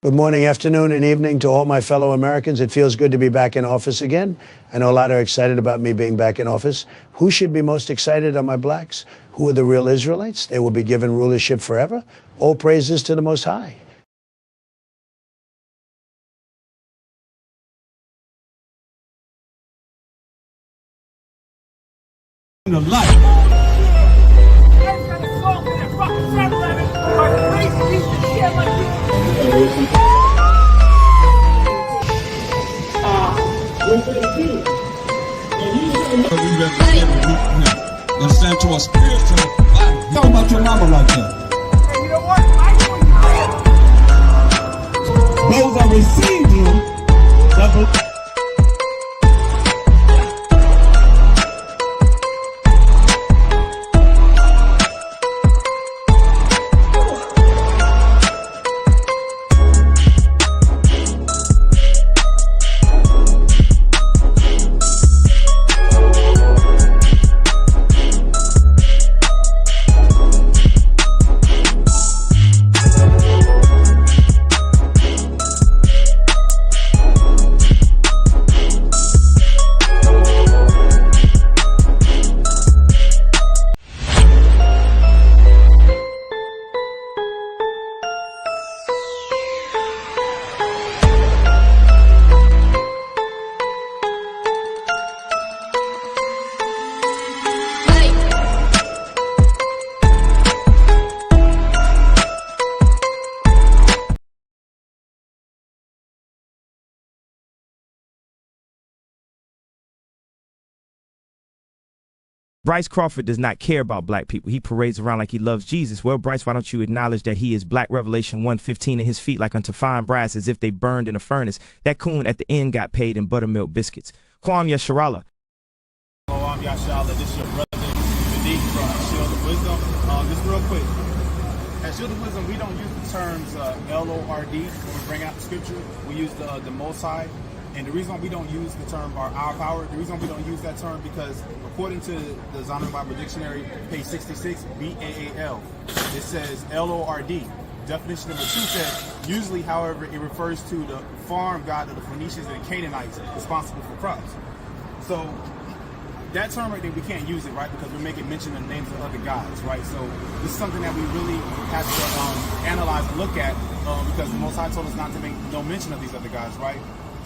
Good morning, afternoon, and evening to all my fellow Americans. It feels good to be back in office again. I know a lot are excited about me being back in office. Who should be most excited are my blacks. Who are the real Israelites? They will be given rulership forever. All praises to the Most High. The light. Understand to a spiritual. Talk about your mama like that. You know what? Those that received him, that Bryce Crawford does not care about black people. He parades around like he loves Jesus. Well, Bryce, why don't you acknowledge that he is black? Revelation 1:15, and his feet like unto fine brass, as if they burned in a furnace. That coon at the end got paid in buttermilk biscuits. Kwam Yasharala. Hello, I'm Yashala. This is your brother, Unique from Shield of Wisdom. Just real quick. At Shield of Wisdom, we don't use the terms L-O-R-D when we bring out the scripture. We use the Most High. And the reason we don't use the term our power, the reason we don't use that term because according to the Zondervan Bible Dictionary, page 66, B-A-A-L, it says L-O-R-D. Definition number 2 says, usually, however, it refers to the farm god of the Phoenicians and Canaanites responsible for crops. So that term right there, we can't use it, right? Because we're making mention of the names of other gods, right? So this is something that we really have to analyze and look at because the Most High told us not to make no mention of these other gods, right?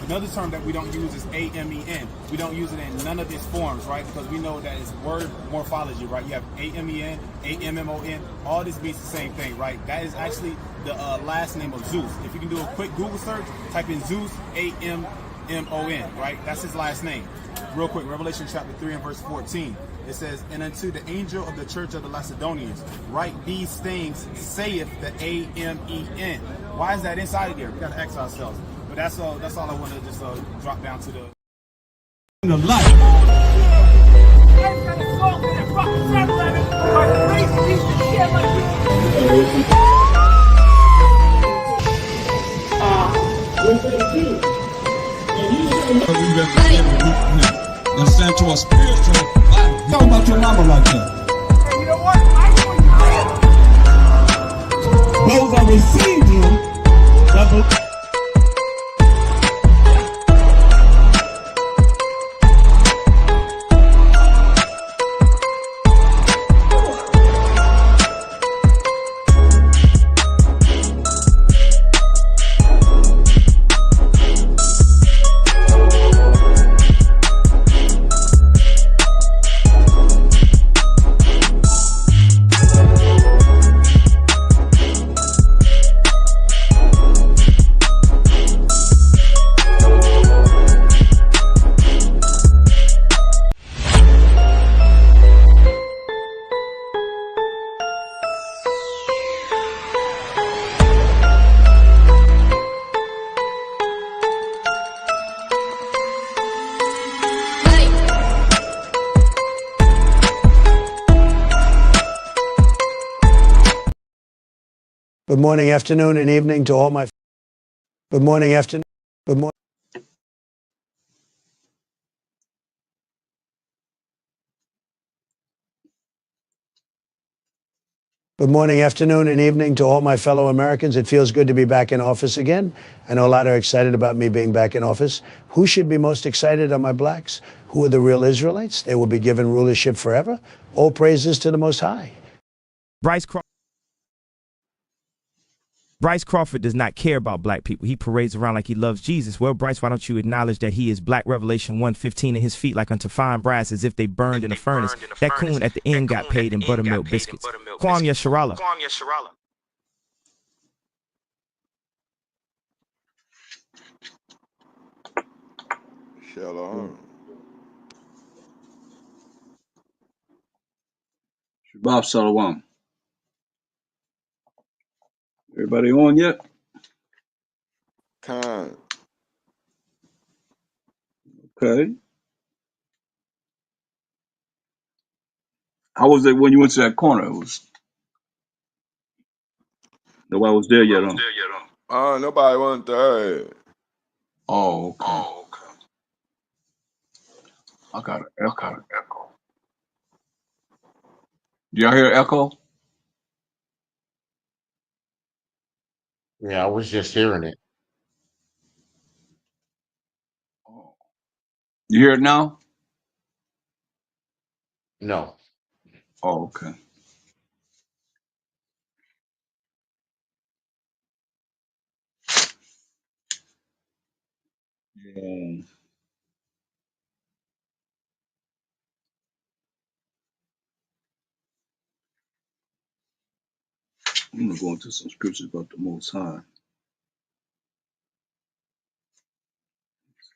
Another term that we don't use is A-M-E-N. We don't use it in none of its forms, right? Because we know that it's word morphology, right? You have A-M-E-N, A-M-M-O-N. All this means the same thing, right? That is actually the last name of Zeus. If you can do a quick Google search, type in Zeus, A-M-M-O-N, right? That's his last name. Real quick, Revelation chapter 3 and verse 14. It says, and unto the angel of the church of the Lacedaemonians, write these things, saith the A-M-E-N. Why is that inside of there? We got to ask ourselves. But that's all I want to just drop down to the light. Understand to a spiritual. Talk about your mama like that. You know what? Those that received him, that Good morning, afternoon, and evening to all my. Good morning, afternoon. Good morning. Good morning, afternoon, and evening to all my fellow Americans. It feels good to be back in office again. I know a lot are excited about me being back in office. Who should be most excited are my blacks. Who are the real Israelites? They will be given rulership forever. All praises to the Most High. Bryce Crawford does not care about black people. He parades around like he loves Jesus. Well, Bryce, why don't you acknowledge that he is black? Revelation 1:15, and his feet like unto fine brass, as if they burned in a furnace. That coon at the end got paid in buttermilk biscuits. Kwam Yasharala. Shalom. Shabbat Shalom. Everybody on yet? Khan. Okay. How was it when you went to that corner? It was nobody was there yet, huh? Nobody went there. Oh, okay. I got an echo. Do y'all hear echo? Yeah, I was just hearing it. You hear it now? No. Oh, okay. Yeah. I'm gonna go into some scriptures about the Most High.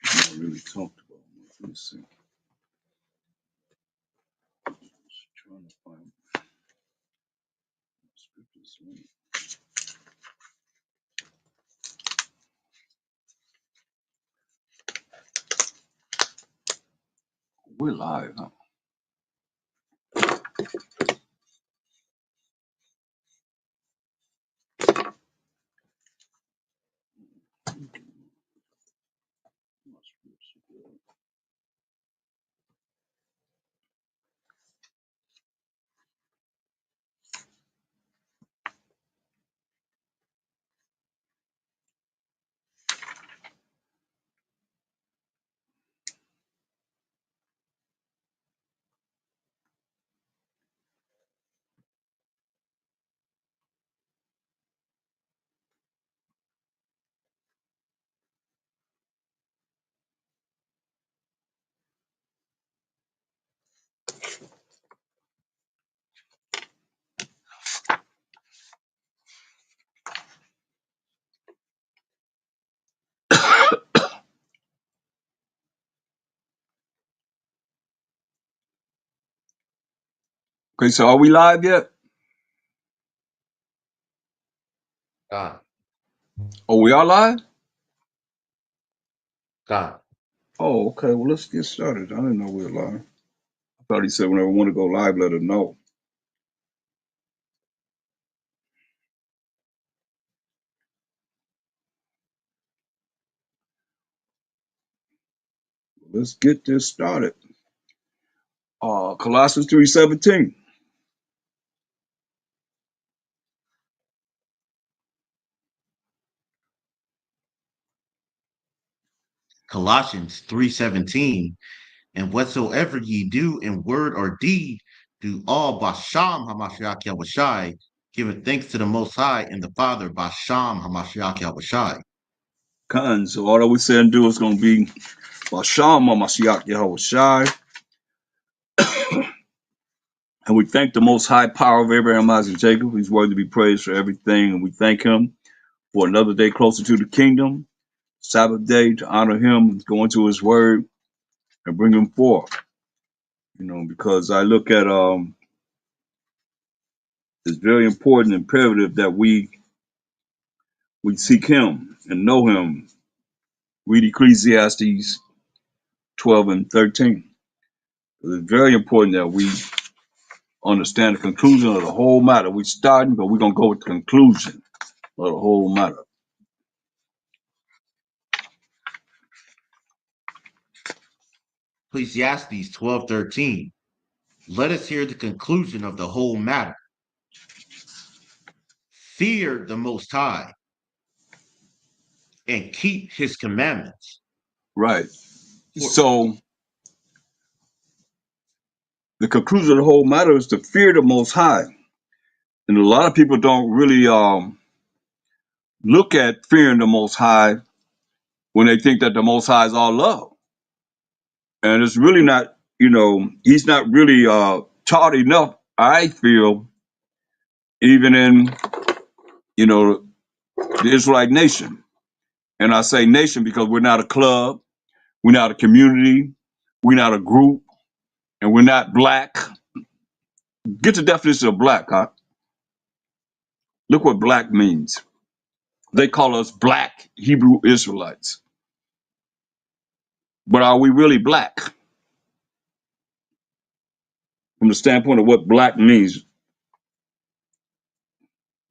Not really talked about much. Let me see. Just trying to find scriptures. We're live, huh? Okay, so are we live yet? God. Oh, we are live? God. Oh, okay. Well, let's get started. I didn't know we were live. I thought he said whenever we want to go live, let us know. Let's get this started. Colossians 3:17. Colossians 3:17, and whatsoever ye do in word or deed, do all Basham Hamashiach Yahushai, giving thanks to the Most High and the Father Basham Hamashiach Yahushai. So all that we say and do is going to be Basham Mashiach Yahweh Shai. And we thank the most high power of Abraham, Isaac, and Jacob. He's worthy to be praised for everything. And we thank him for another day closer to the kingdom, Sabbath day, to honor him, go into his word, and bring him forth. You know, because I look at it's very important, imperative that we seek him and know him. Read Ecclesiastes 12 and 13. It's very important that we understand the conclusion of the whole matter. We're starting, but we're going to go with the conclusion of the whole matter. Ecclesiastes 12:13. Let us hear the conclusion of the whole matter. fear the Most High and keep his commandments. Right. For, So the conclusion of the whole matter is to fear the Most High. And a lot of people don't really look at fearing the Most High when they think that the Most High is all love. And it's really not, he's not really taught enough, I feel, even in, the Israelite nation. And I say nation because we're not a club, we're not a community, we're not a group, and we're not black. Get the definition of black, huh? Look what black means. They call us black Hebrew Israelites. But are we really black? From the standpoint of what black means,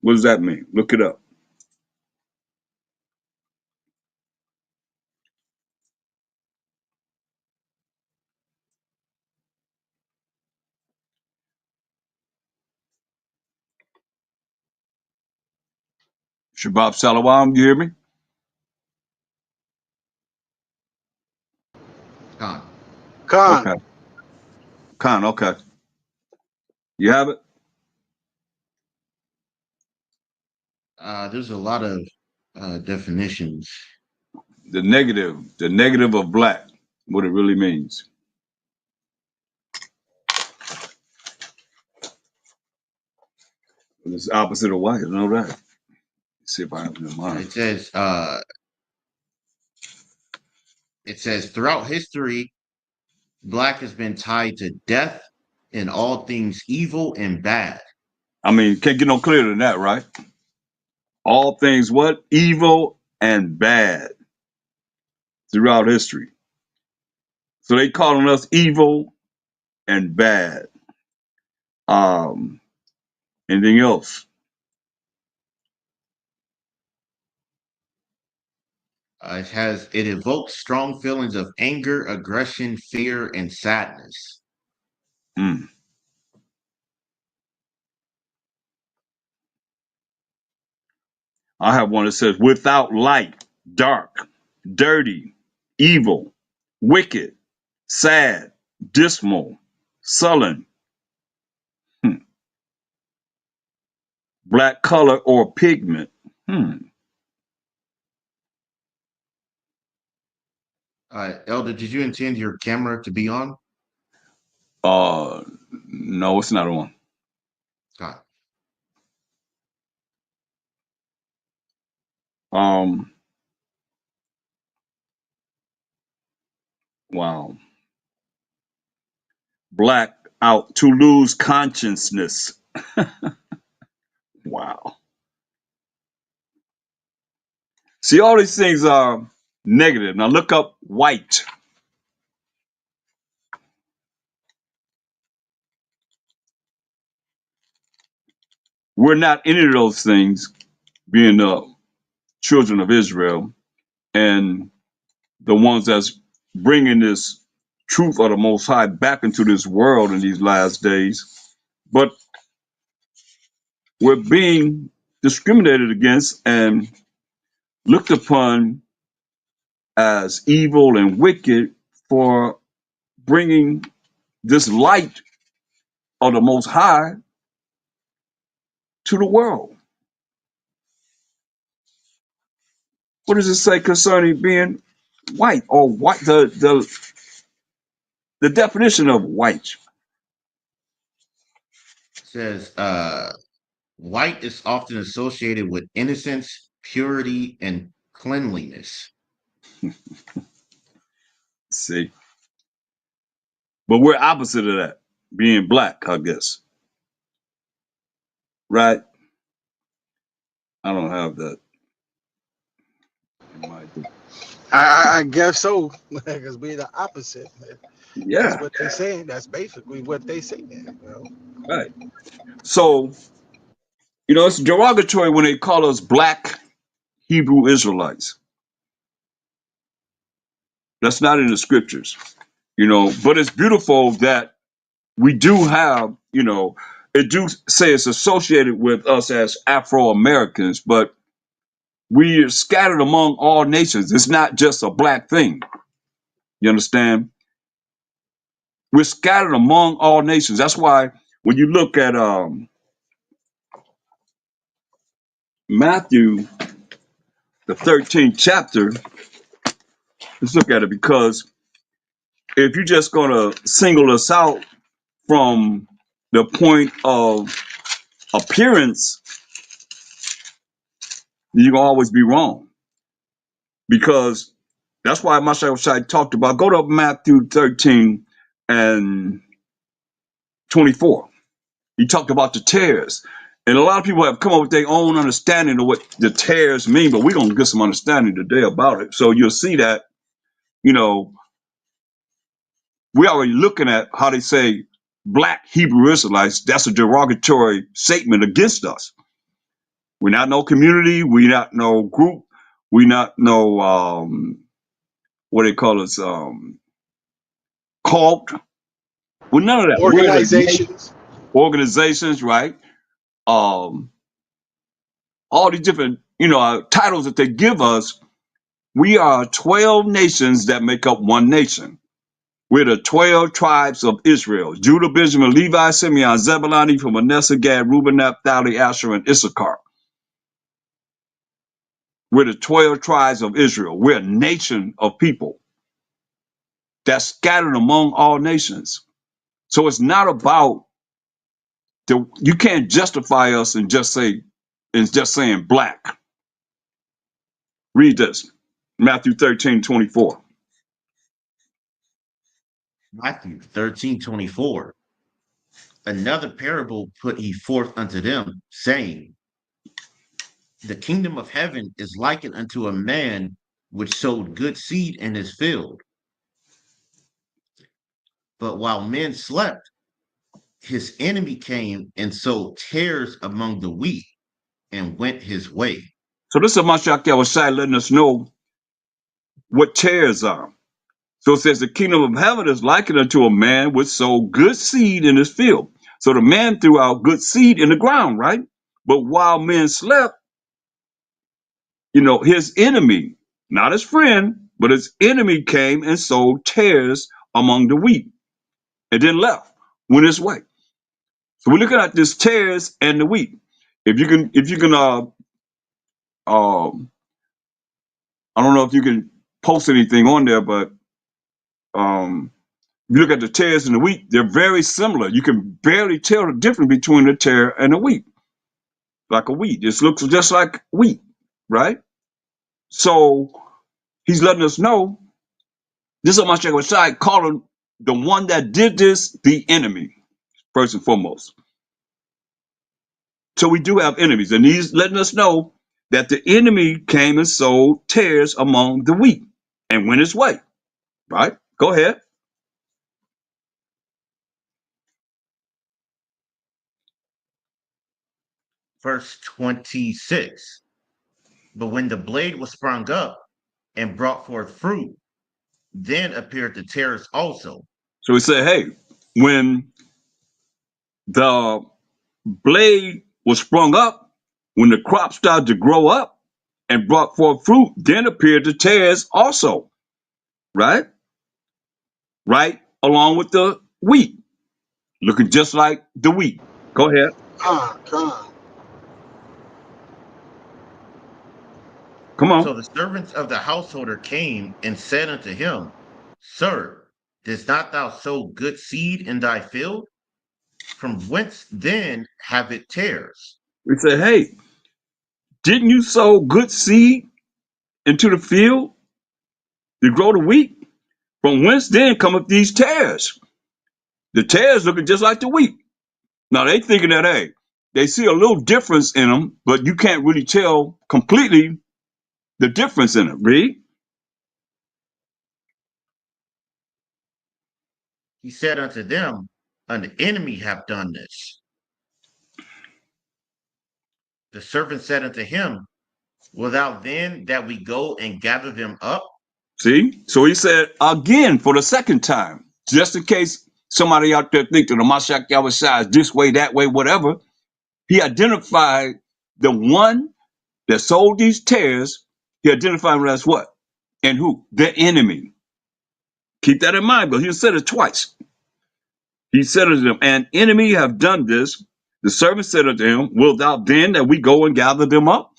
what does that mean? Look it up. Shabab Shalom, you hear me? Con. Khan. Okay. Khan, okay. You have it? There's a lot of definitions. The negative of black, what it really means. It's the opposite of white, I know that. Let's see if I have it in mind. It says throughout history, black has been tied to death and all things evil and bad. I mean, can't get no clearer than that, right? All things what? Evil and bad throughout history. So they calling us evil and bad. Anything else? It evokes strong feelings of anger, aggression, fear, and sadness. Mm. I have one that says without light, dark, dirty, evil, wicked, sad, dismal, sullen, black color or pigment. Elder, did you intend your camera to be on? No, it's not on. God. Wow. Black out, to lose consciousness. Wow. See, all these things are negative. Now look up white. We're not any of those things, being the children of Israel and the ones that's bringing this truth of the Most High back into this world in these last days. But we're being discriminated against and looked upon as evil and wicked for bringing this light of the Most High to the world. What does it say concerning being white or white? The definition of white. It says white is often associated with innocence, purity, and cleanliness. See, but we're opposite of that, being black, I guess. Right? I don't have that. I guess so, because we're the opposite. Yeah. That's what they saying. That's basically what they saying. Right. So, it's derogatory when they call us black Hebrew Israelites. That's not in the scriptures, but it's beautiful that we do have, it do say it's associated with us as Afro-Americans, but we are scattered among all nations. It's not just a black thing. You understand? We're scattered among all nations. That's why when you look at Matthew, the 13th chapter, let's look at it, because if you're just going to single us out from the point of appearance, you're going to always be wrong. Because that's why Mashiach Shai talked about, go to Matthew 13 and 24. He talked about the tares. And a lot of people have come up with their own understanding of what the tares mean, but we're going to get some understanding today about it. So you'll see that, you know, we're already looking at how they say black Hebrew Israelites. That's a derogatory statement against us. We're not no community. We're not no group. We're not no, what they call us, cult. We're none of that. Organizations. Organizations, right? All these different, titles that they give us. We are 12 nations that make up one nation. We're the 12 tribes of Israel: Judah, Benjamin, Levi, Simeon, Zebulun, Ephraim, Manasseh, Gad, Reuben, Naphtali, Asher, and Issachar. We're the 12 tribes of Israel. We're a nation of people that's scattered among all nations. So it's not about you can't justify us and just saying black. Read this, Matthew 13:24. Matthew 13:24. Another parable put he forth unto them, saying, the kingdom of heaven is likened unto a man which sowed good seed in his field. But while men slept, his enemy came and sowed tares among the wheat and went his way. So this is Mashiach Yahushua letting us know what tares are. So it says the kingdom of heaven is likened unto a man which sowed good seed in his field. So the man threw out good seed in the ground, right? But while men slept, his enemy, not his friend, but his enemy came and sowed tares among the wheat and then left, went his way. So we're looking at this tares and the wheat. If you can, I don't know if you can post anything on there, but if you look at the tares and the wheat, they're very similar. You can barely tell the difference between the tare and the wheat. Like a wheat. This looks just like wheat, right? So he's letting us know this is Mashiach Shai calling the one that did this the enemy, first and foremost. So we do have enemies, and he's letting us know that the enemy came and sowed tares among the wheat and went his way, right? Go ahead. Verse 26. But when the blade was sprung up and brought forth fruit, then appeared the tares also. So he said, hey, when the blade was sprung up, when the crop started to grow up and brought forth fruit, then appeared the tares also, right? Right along with the wheat, looking just like the wheat. Go ahead. Come on. So the servants of the householder came and said unto him, Sir, didst not thou sow good seed in thy field? From whence then have it tares? We say, hey, didn't you sow good seed into the field to grow the wheat? From whence then cometh these tares? The tares looking just like the wheat. Now they thinking that, hey, they see a little difference in them, but you can't really tell completely the difference in it. Read. He said unto them, An enemy hath done this. The servant said unto him, Will thou then that we go and gather them up? See? So he said again for the second time, just in case somebody out there think that the Mashiach Yahushua is this way, that way, whatever. He identified the one that sold these tares. He identified him as what? And who? The enemy. Keep that in mind, but he said it twice. He said unto them, an enemy have done this. The servant said unto him, wilt thou then that we go and gather them up?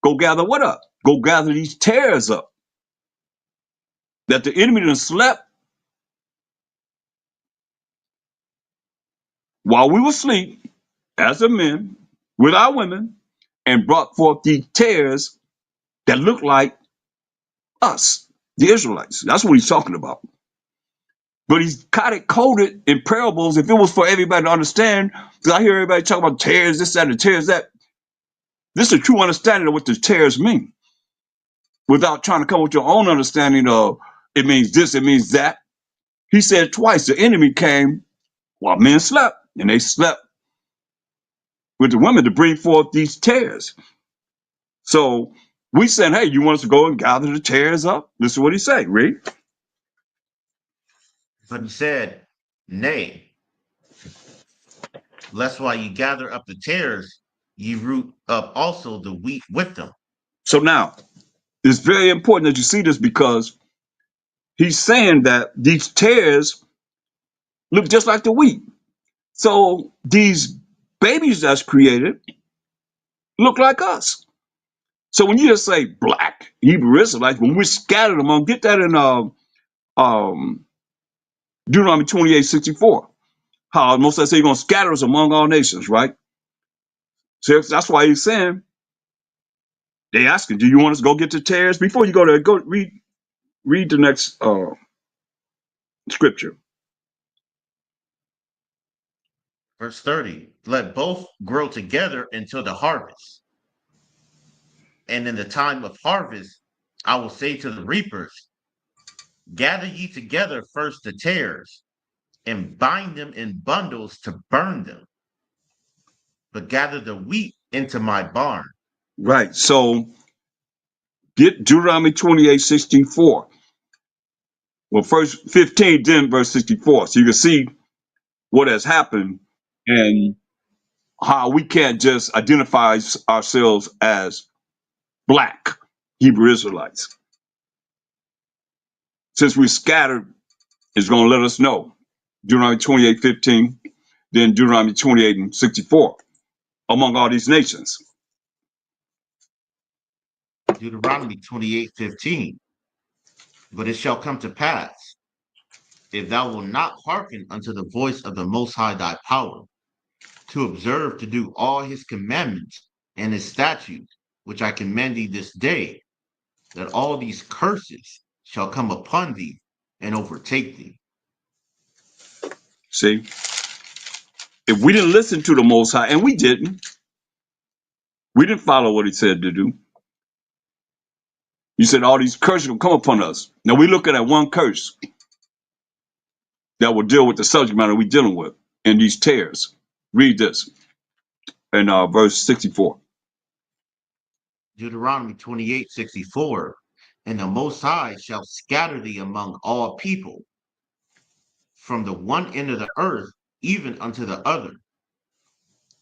Go gather what up? Go gather these tares up. That the enemy done slept while we were asleep as the men with our women and brought forth the tares that look like us, the Israelites. That's what he's talking about. But he's got it coded in parables. If it was for everybody to understand, because I hear everybody talk about tares, this, that, and tares, that. This is a true understanding of what the tares mean, without trying to come with your own understanding of it means this, it means that. He said twice the enemy came while men slept, and they slept with the women to bring forth these tares. So we said, hey, you want us to go and gather the tares up? This is what he said, read. But he said, nay, lest while you gather up the tares, ye root up also the wheat with them. So now, it's very important that you see this, because he's saying that these tares look just like the wheat. So these babies that's created look like us. So when you just say black Hebrew Israelites, when we're scattered among, get that in Deuteronomy 28:64. How Moses said you're going to scatter us among all nations, right? So that's why he's saying, they asking, do you want us to go get the tares? Before you go there, go read the next scripture. Verse 30, let both grow together until the harvest. And in the time of harvest, I will say to the reapers, gather ye together first the tares, and bind them in bundles to burn them, but gather the wheat into my barn. Right. So get Deuteronomy 28:64. Well, first 15, then verse 64. So you can see what has happened and how we can't just identify ourselves as black Hebrew Israelites. Since we're scattered, it's going to let us know. Deuteronomy 28:15, then Deuteronomy 28:64, among all these nations. Deuteronomy 28:15. But it shall come to pass, if thou wilt not hearken unto the voice of the Most High thy power, to observe to do all his commandments and his statutes, which I command thee this day, that all these curses shall come upon thee and overtake thee. See, if we didn't listen to the Most High, and we didn't follow what he said to do. He said all these curses will come upon us. Now we're looking at one curse that will deal with the subject matter we're dealing with in these tares. Read this in verse 64. Deuteronomy 28:64. And the Most High shall scatter thee among all people, from the one end of the earth even unto the other.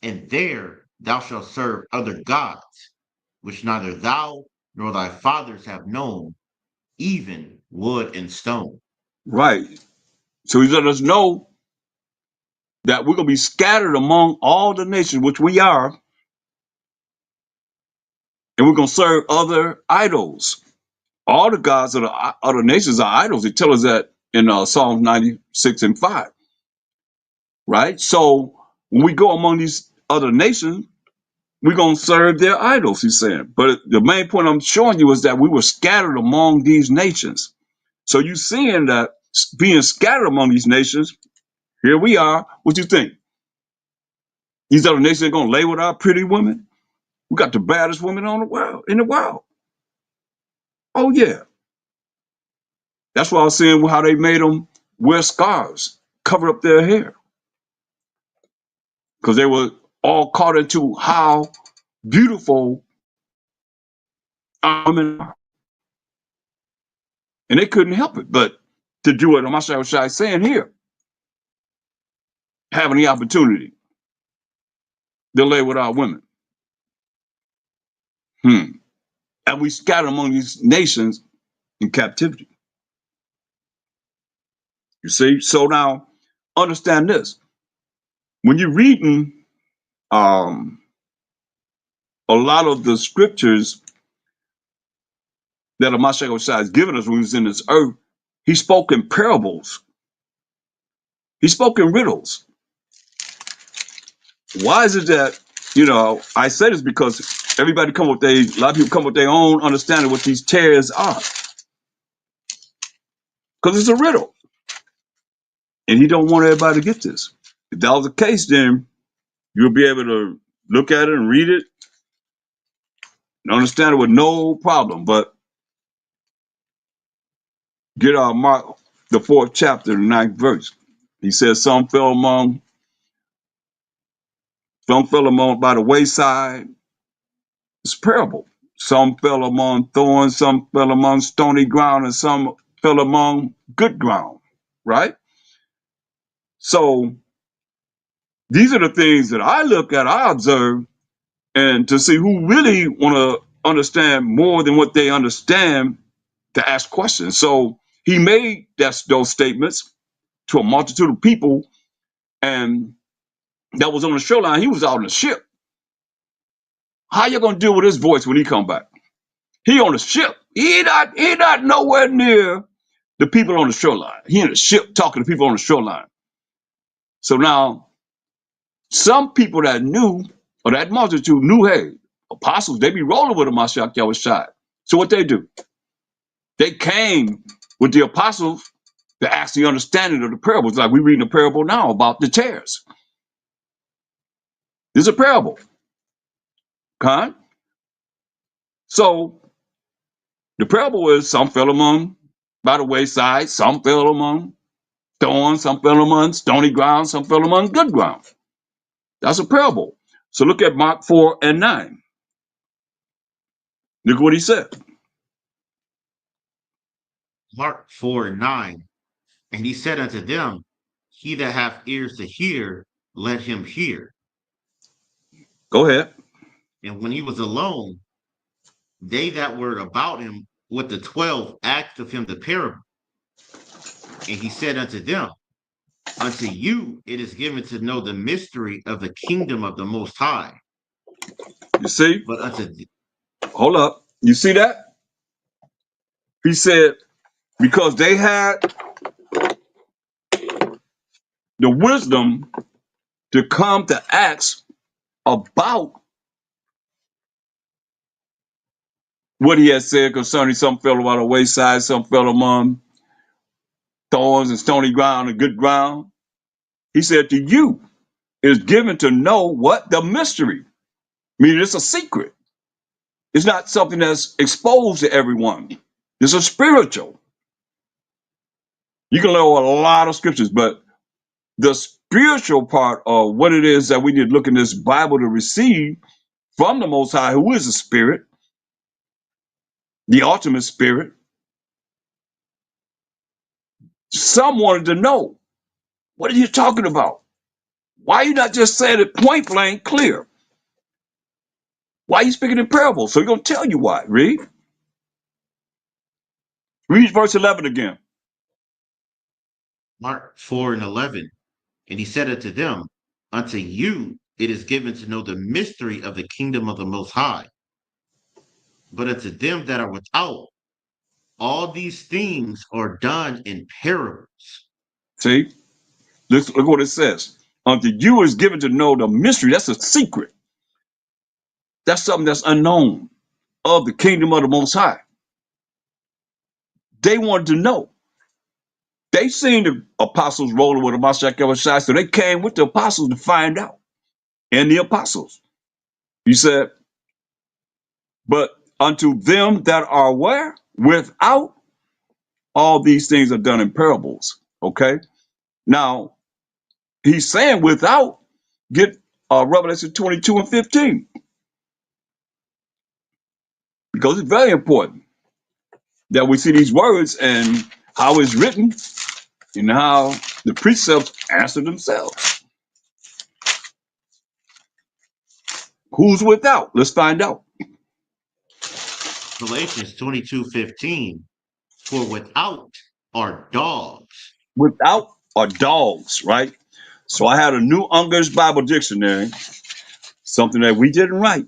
And there thou shalt serve other gods, which neither thou nor thy fathers have known, even wood and stone. Right. So he let us know that we're going to be scattered among all the nations, which we are, and we're going to serve other idols. All the gods of the other nations are idols. They tell us that in Psalm 96:5. Right? So when we go among these other nations, we're going to serve their idols, he's saying. But the main point I'm showing you is that we were scattered among these nations. So you seeing that being scattered among these nations, here we are. What you think? These other nations are going to lay with our pretty women? We got the baddest women in the world. Oh, yeah. That's why I was saying how they made them wear scarves, cover up their hair. Because they were all caught into how beautiful women are. And they couldn't help it but to do what Mashiach is saying here. having the opportunity to lay with our women. And we scatter among these nations in captivity. You see? So now, understand this. When you're reading a lot of the scriptures that Mashiach has given us when he was in this earth, he spoke in parables. He spoke in riddles. Why is it that, I say this because everybody a lot of people come with their own understanding of what these tares are. Because it's a riddle. And he don't want everybody to get this. If that was the case, then you'll be able to look at it and read it and understand it with no problem. But get our Mark, the 4th chapter, the 9th verse. He says, some fell among by the wayside. It's a parable. Some fell among thorns, some fell among stony ground, and some fell among good ground, right? So these are the things that I look at, I observe, and to see who really want to understand more than what they understand to ask questions. So he made those statements to a multitude of people, and that was on the shoreline. He was out on the ship. How you gonna deal with his voice when he come back? He on the ship. He not nowhere near the people on the shoreline. He in the ship talking to people on the shoreline. So now, some people that knew, or that multitude knew, hey, apostles, they be rolling with the Mashiach Yahushua. So what they do? They came with the apostles to ask the understanding of the parables. Like we reading a parable now about the tares. This is a parable. Okay? So the parable is some fell among by the wayside, some fell among thorns, some fell among stony ground, some fell among good ground. That's a parable. So look at Mark 4 and 9. Look what he said. Mark 4 and 9. And he said unto them, he that hath ears to hear, let him hear. Go ahead. And when he was alone, they that were about him with the 12 asked of him the parable. And he said unto them, unto you it is given to know the mystery of the kingdom of the Most High. You see? But unto hold up. You see that? He said, because they had the wisdom to come to ask about what he had said concerning some fell by the wayside, some fell among thorns and stony ground and good ground. He said, to you is given to know what? The mystery. Meaning it's a secret. It's not something that's exposed to everyone. It's a spiritual. You can know a lot of scriptures, but the spiritual part of what it is that we need to look in this Bible to receive from the Most High, who is a spirit, the ultimate spirit. Some wanted to know, what are you talking about? Why are you not just saying it point blank clear? Why are you speaking in parables? So he's going to tell you why. Read verse 11 again. Mark 4 and 11. And he said unto them, unto you it is given to know the mystery of the kingdom of the Most High. But unto them that are without, all these things are done in parables. See? Look what it says. Unto you is given to know the mystery. That's a secret. That's something that's unknown of the kingdom of the Most High. They wanted to know. They seen the apostles rolling with the Mashiach Yahushua, so they came with the apostles to find out. And the apostles. He said, but unto them that are where? Without, all these things are done in parables. Okay? Now, he's saying without, get Revelation 22 and 15. Because it's very important that we see these words and how it's written and how the precepts answer themselves. Who's without? Let's find out. Galatians 22:15. For without are dogs. Without are dogs, right? So I had a New Unger's Bible Dictionary, something that we didn't write.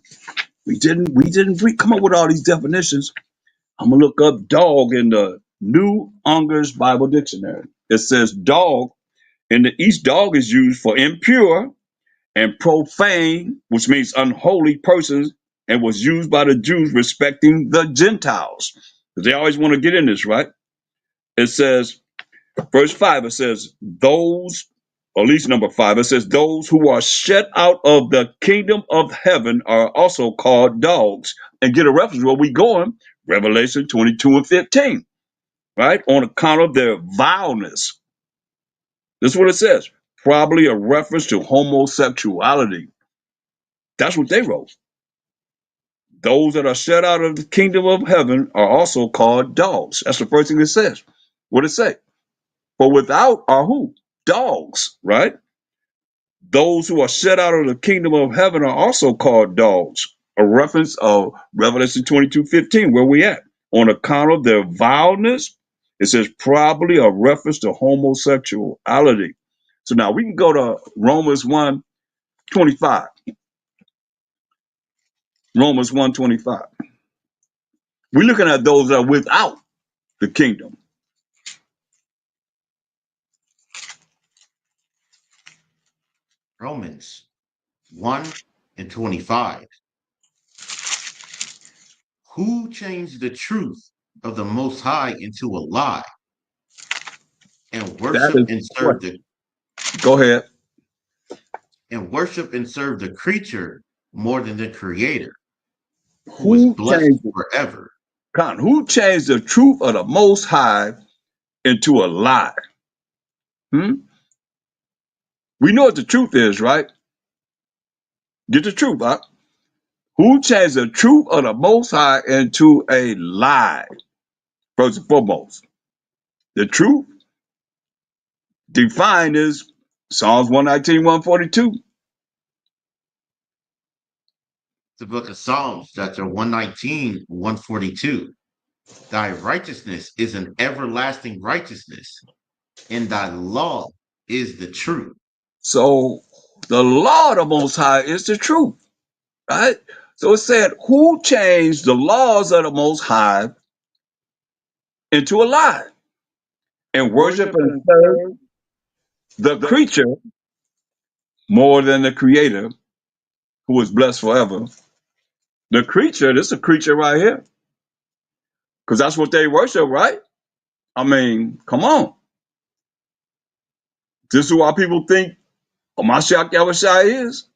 We didn't come up with all these definitions. I'm gonna look up dog in the New Unger's Bible Dictionary. It says dog in the East, dog is used for impure and profane, which means unholy persons, and was used by the Jews respecting the Gentiles. They always want to get in this, right? It says, verse 5, it says, those, or at least number 5, it says, those who are shut out of the kingdom of heaven are also called dogs. And get a reference where we going, Revelation 22:15, right? On account of their vileness. This is what it says. Probably a reference to homosexuality. That's what they wrote. Those that are shut out of the kingdom of heaven are also called dogs. That's the first thing it says. What it say? For without are who? Dogs, right? Those who are shut out of the kingdom of heaven are also called dogs. A reference of Revelation 22:15, where we at? On account of their vileness, it says probably a reference to homosexuality. So now we can go to Romans 1:25. Romans 1:25. We're looking at those that are without the kingdom. Romans 1:25. Who changed the truth of the Most High into a lie and That worship is and what. serve the Go ahead. creature more than the Creator, who is Who blessed changed it? forever? Who changed the truth of the Most High into a lie? Hmm? We know what the truth is, right? Get the truth, huh? Who changed the truth of the Most High into a lie? First and foremost, the truth defined is Psalms 119:142. The book of Psalms, chapter 119:142. Thy righteousness is an everlasting righteousness, and thy law is the truth. So the law of the Most High is the truth, right? So it said, who changed the laws of the Most High into a lie and worship and serve the creature more than the creator who is blessed forever? The creature, this is a creature right here, because that's what they worship, right? I mean, come on. This is why people think Mashiach Yahushua is.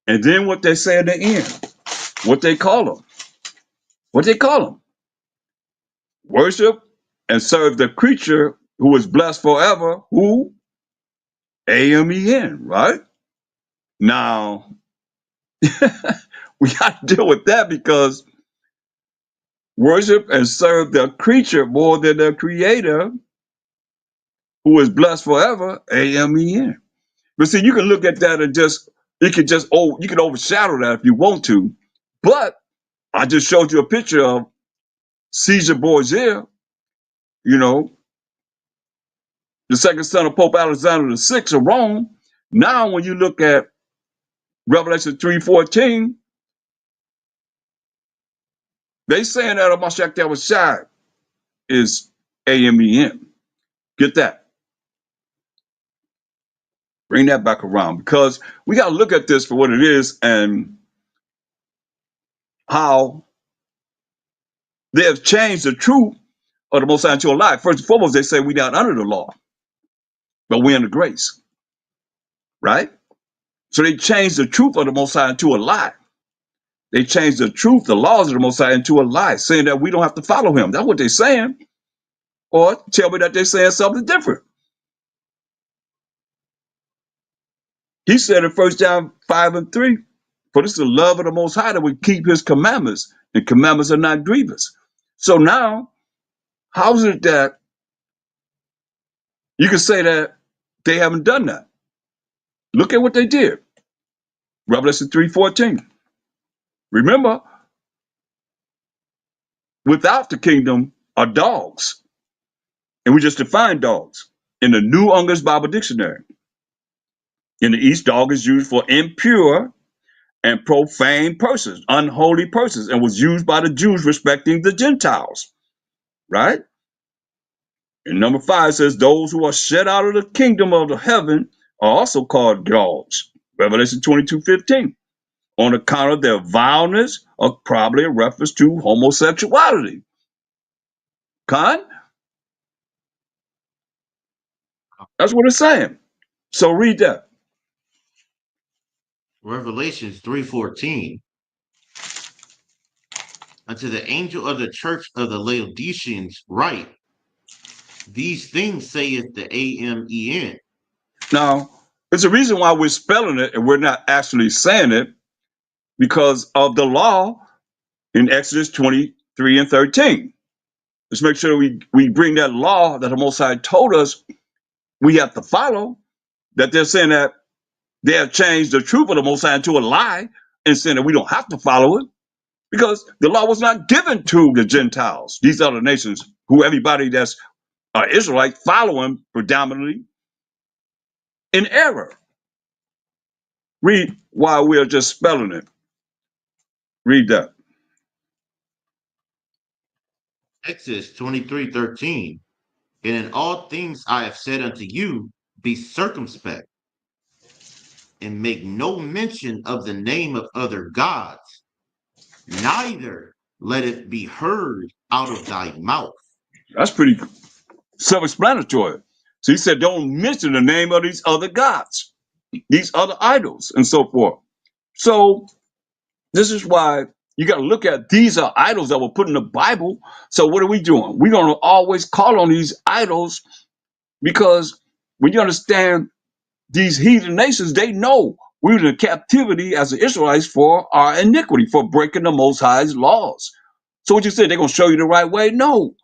And then what they say at the end, what they call him. What they call him? Worship and serve the creature who is blessed forever, who? Amen, right? Now, we got to deal with that because worship and serve the creature more than the creator who is blessed forever, amen. But see, you can look at that and you can overshadow that if you want to. But I just showed you a picture of Caesar Borgia, you know, the second son of Pope Alexander VI of Rome. Now, when you look at Revelation 3:14, they saying that Mashiach Yahushua is amen. Get that. Bring that back around because we got to look at this for what it is and how they have changed the truth of the Most High into a lie. First and foremost, they say we're not under the law, but we're under grace, right? So they changed the truth of the Most High into a lie. They changed the truth, the laws of the Most High into a lie, saying that we don't have to follow him. That's what they're saying. Or tell me that they're saying something different. He said in 1 John 5:3, for this is the love of the Most High that we keep his commandments, and commandments are not grievous. So now, how is it that you can say that they haven't done that? Look at what they did. Revelation 3:14. Remember, without the kingdom are dogs. And we just defined dogs in the New English Bible Dictionary. In the East, dog is used for impure and profane persons, unholy persons, and was used by the Jews respecting the Gentiles, right? And number 5 says, those who are shut out of the kingdom of the heaven are also called dogs. Revelation 22:15. On account of their vileness, or probably a reference to homosexuality. Con? That's what it's saying. So read that. Revelations 3:14. Unto the angel of the church of the Laodiceans write, these things saith the Amen. Now, there's a reason why we're spelling it and we're not actually saying it, because of the law in Exodus 23 and 13. Let's make sure we bring that law that the Most High told us we have to follow, that they're saying that they have changed the truth of the Most High into a lie and saying that we don't have to follow it, because the law was not given to the Gentiles, these other nations, who everybody that's Israelite following predominantly in error. Read while we're just spelling it. Read that. Exodus 23:13. And in all things I have said unto you, be circumspect, and make no mention of the name of other gods, neither let it be heard out of thy mouth. That's pretty self-explanatory. So he said, don't mention the name of these other gods, these other idols, and so forth. So this is why you got to look at, these are idols that were put in the Bible. So what are we doing? We're going to always call on these idols, because when you understand these heathen nations, they know we were in captivity as the Israelites for our iniquity, for breaking the Most High's laws. So what you say, they're going to show you the right way? No.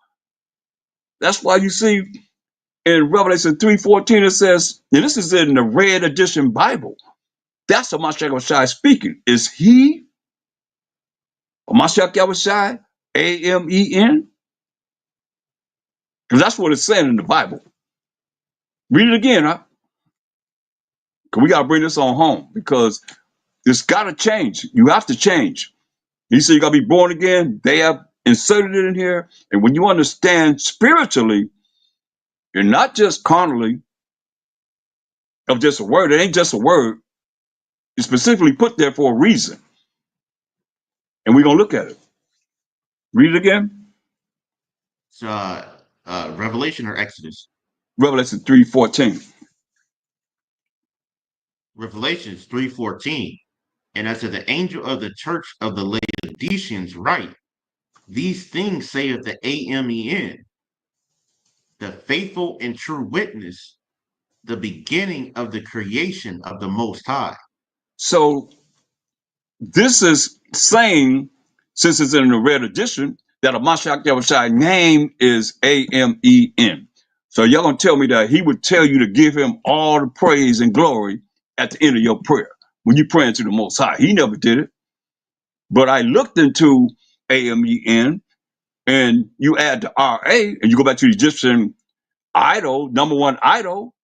That's why you see in Revelation 3:14, it says, and this is in the Red Edition Bible, that's a Mashiach Yahushua speaking. Is he a Mashiach Yahushua, Amen? Because that's what it's saying in the Bible. Read it again, huh? Because we got to bring this on home, because it's got to change. You have to change. He said you got to be born again. They have inserted it in here. And when you understand spiritually, and not just carnally, of just a word, it ain't just a word. It's specifically put there for a reason. And we're going to look at it. Read it again. Revelation or Exodus? Revelation 3:14. Revelations 3:14. And unto the angel of the church of the Laodiceans write, these things saith the Amen, the faithful and true witness, the beginning of the creation of the Most High. So this is saying, since it's in the red edition, that a Mashiach Yahushua name is Amen. So y'all gonna tell me that he would tell you to give him all the praise and glory at the end of your prayer when you're praying to the Most High. He never did it. But I looked into Amen, and you add the RA, and you go back to the Egyptian idol, number one idol.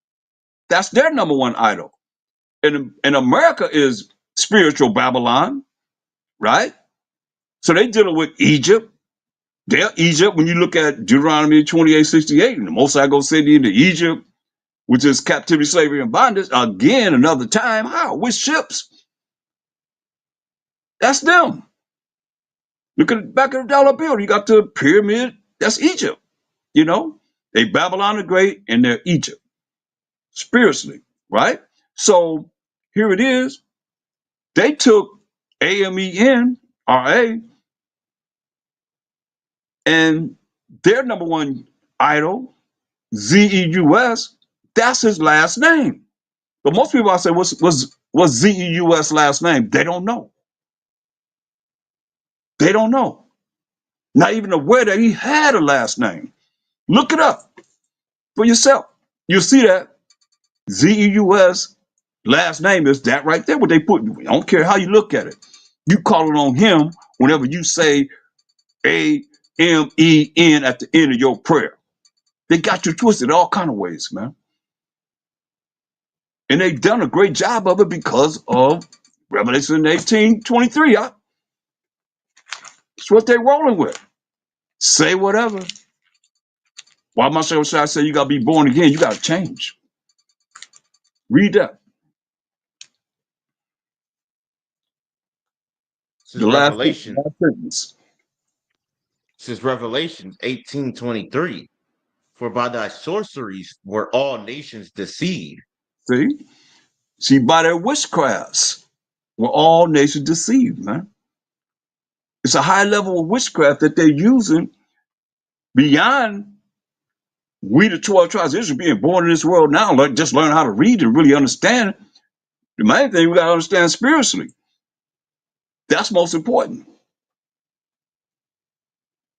That's their number one idol. And America is spiritual Babylon, right? So they dealing with Egypt. They're Egypt. When you look at Deuteronomy 28:68, and the Most High goes send you into Egypt, which is captivity, slavery, and bondage, again, another time. How? With ships. That's them. Look at the back of the dollar bill. You got the pyramid. That's Egypt. You know, they Babylon the Great and they're Egypt spiritually, right? So here it is. They took Amen, RA, and their number one idol, Zeus, that's his last name. But most people I say, what's Zeus' last name? They don't know. They don't know. Not even aware that he had a last name. Look it up for yourself. You'll see that Zeus Last name is that right there. What they put. I don't care how you look at it. You calling on him whenever you say A-M-E-N at the end of your prayer. They got you twisted all kind of ways, man. And they've done a great job of it because of Revelation 18:23. It's what they're rolling with. Say whatever. Why myself should I say you got to be born again? You got to change. Read that. This is The last Revelation. sentence. This is Revelation 18:23. For by thy sorceries were all nations deceived. See, by their witchcrafts were all nations deceived, man. It's a high level of witchcraft that they're using beyond we, the 12 tribes of Israel, being born in this world now. Like, just learn how to read and really understand. The main thing we got to understand spiritually. That's most important.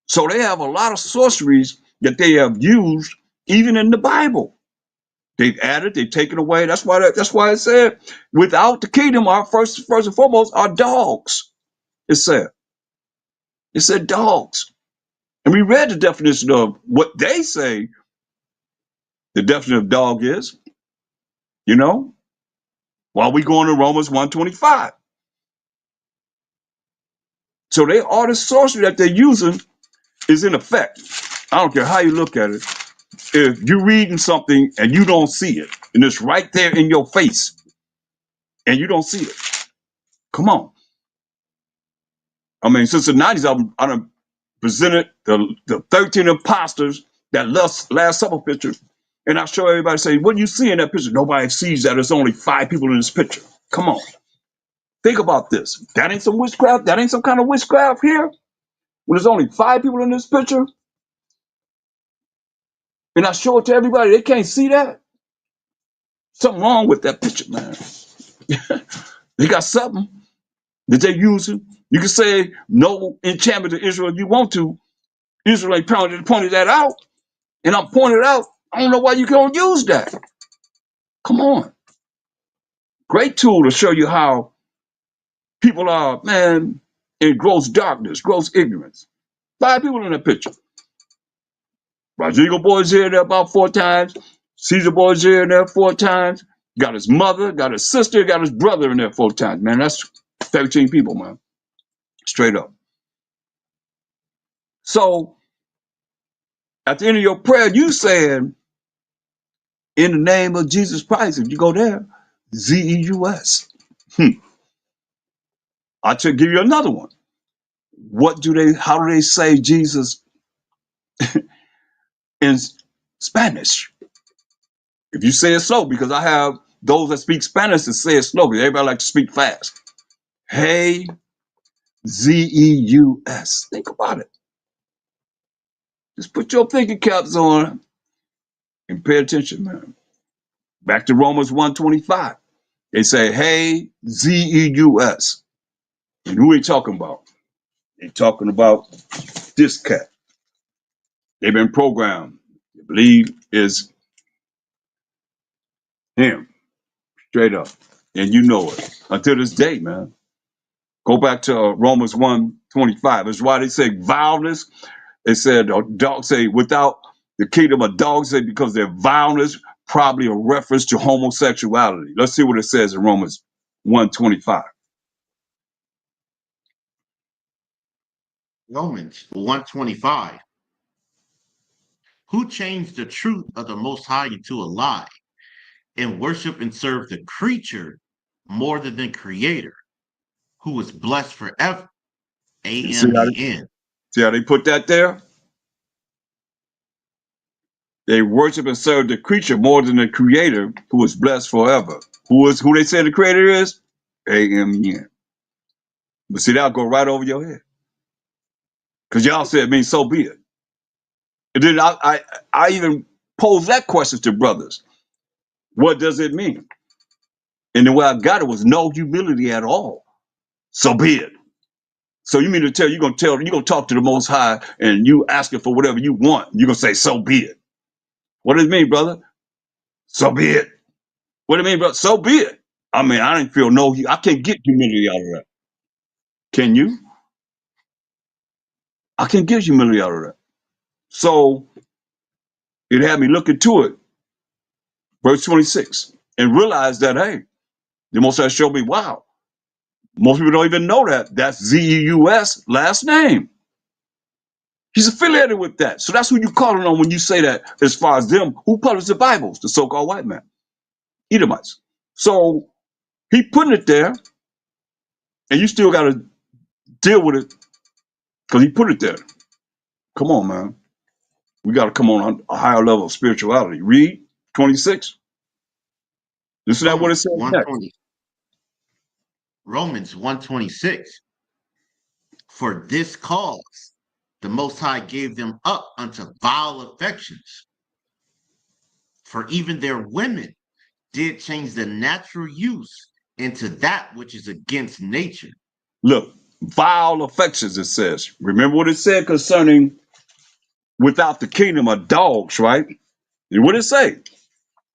So they have a lot of sorceries that they have used even in the Bible. They've added, they've taken away. That's why it said, without the kingdom, our first and foremost are dogs. It said dogs. And we read the definition of what they say the definition of dog is, while we go into Romans 1:25. So all the sorcery that they're using is in effect. I don't care how you look at it. If you're reading something and you don't see it, and it's right there in your face, and you don't see it, come on. I mean, since the 90s, I done presented the 13 imposters, that Last Supper picture, and I show everybody, say, what do you see in that picture? Nobody sees that. There's only 5 people in this picture. Come on. Think about this. That ain't some witchcraft. That ain't some kind of witchcraft here. When there's only 5 people in this picture, and I show it to everybody, they can't see that. Something wrong with that picture, man. They got something that they're using. You can say no enchantment to Israel if you want to. Israel ain't pointed that out, and I'm pointing it out. I don't know why you can't use that. Come on. Great tool to show you how people are, man, in gross darkness, gross ignorance. 5 people in that picture. Rodrigo Boy's here and there about 4 times. Caesar Boy's here and there 4 times. Got his mother, got his sister, got his brother in there 4 times. Man, that's 13 people, man. Straight up. So, at the end of your prayer, you saying, in the name of Jesus Christ, if you go there, Z-E-U-S. I'll give you another one. How do they say Jesus in Spanish? If you say it slow, because I have those that speak Spanish that say it slow, because everybody like to speak fast. Hey, Z-E-U-S. Think about it. Just put your thinking caps on and pay attention, man. Back to Romans 1:25. They say, hey, Z-E-U-S. And who they talking about? They talking about this cat. They've been programmed. I believe is him. Straight up. And you know it. Until this day, man. Go back to Romans 1:25. It's why they say vileness. It said, dogs say, without the kingdom of dogs, say, because their vileness, probably a reference to homosexuality. Let's see what it says in Romans 1:25. Romans 1:25. Who changed the truth of the Most High into a lie and worship and serve the creature more than the creator, who is blessed forever. A-M-E-N. See how they put that there? They worship and serve the creature more than the creator, who is blessed forever. Who they say the creator is? A-M-E-N. But see, that'll go right over your head. Because y'all said it means so be it. And then I even posed that question to brothers. What does it mean? And the way I got it was no humility at all. So be it. So you mean to tell you're gonna talk to the Most High and you asking for whatever you want. You're gonna say, so be it. What does it mean, brother? So be it. What do you mean, brother? So be it. I mean, I didn't feel no. I can't get humility out of that. Can you? I can't get humility out of that. So it had me look into it, verse 26, and realize that hey, the Most High showed me, wow, most people don't even know that. That's Zeus last name. He's affiliated with that. So that's who you calling on when you say that as far as them who published the Bibles, the so-called white man, Edomites. So he putting it there, and you still got to deal with it because he put it there. Come on, man. We got to come on a higher level of spirituality. Read 26. Listen to what it Romans says next. 120. Romans 126. For this cause, the Most High gave them up unto vile affections. For even their women did change the natural use into that which is against nature. Look, vile affections, it says. Remember what it said concerning without the kingdom of dogs, right? And what did it say?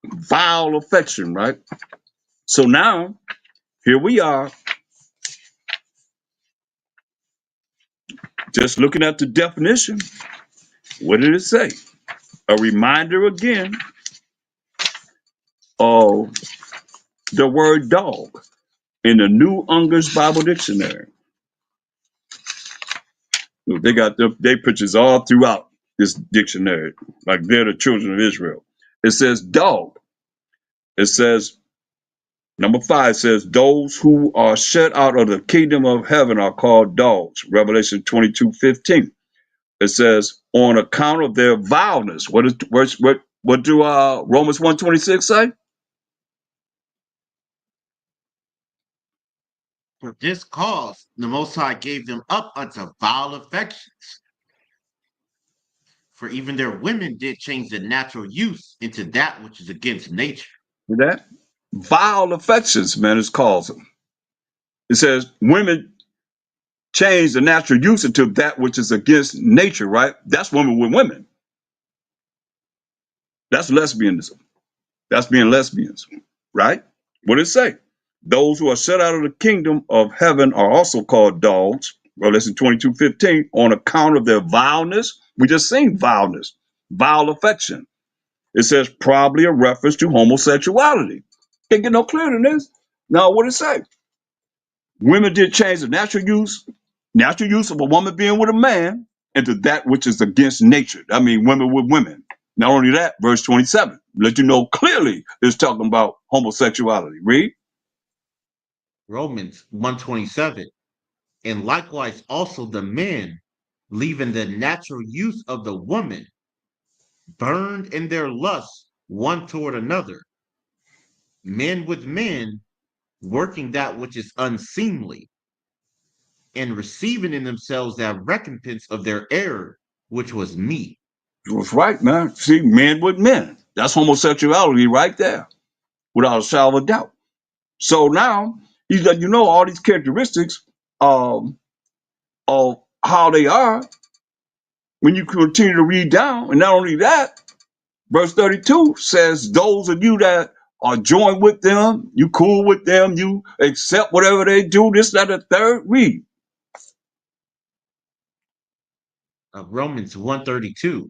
Vile affection, right? So now, here we are, just looking at the definition. What did it say? A reminder again of the word dog in the New Unger's Bible Dictionary. They got their pictures all throughout this dictionary, like they're the children of Israel. It says dog. It says, number 5 says, those who are shut out of the kingdom of heaven are called dogs. Revelation 22:15. It says, on account of their vileness. What do Romans 1:26 say? For this cause, the Most High gave them up unto vile affections. For even their women did change the natural use into that which is against nature. That vile affections, man, is called. It says women change the natural use into that which is against nature, right? That's women with women. That's lesbianism. That's being lesbians, right? What did it say? Those who are shut out of the kingdom of heaven are also called dogs. Revelation 22:15, on account of their vileness. We just seen vileness, vile affection. It says probably a reference to homosexuality. Can't get no clearer than this. Now, what did it say? Women did change the natural use of a woman being with a man into that which is against nature. I mean, women with women. Not only that, verse 27, let you know clearly it's talking about homosexuality. Read. Romans 127. And likewise also the men, leaving the natural use of the woman, burned in their lust one toward another, men with men, working that which is unseemly, and receiving in themselves that recompense of their error, which was meat. It was right, man. See, men with men. That's homosexuality right there, without a shadow of a doubt. So now he's letting you know all these characteristics of how they are when you continue to read down. And not only that, verse 32 says, those of you that are joined with them, you cool with them, you accept whatever they do, this, that, and the third. Read. Romans 132.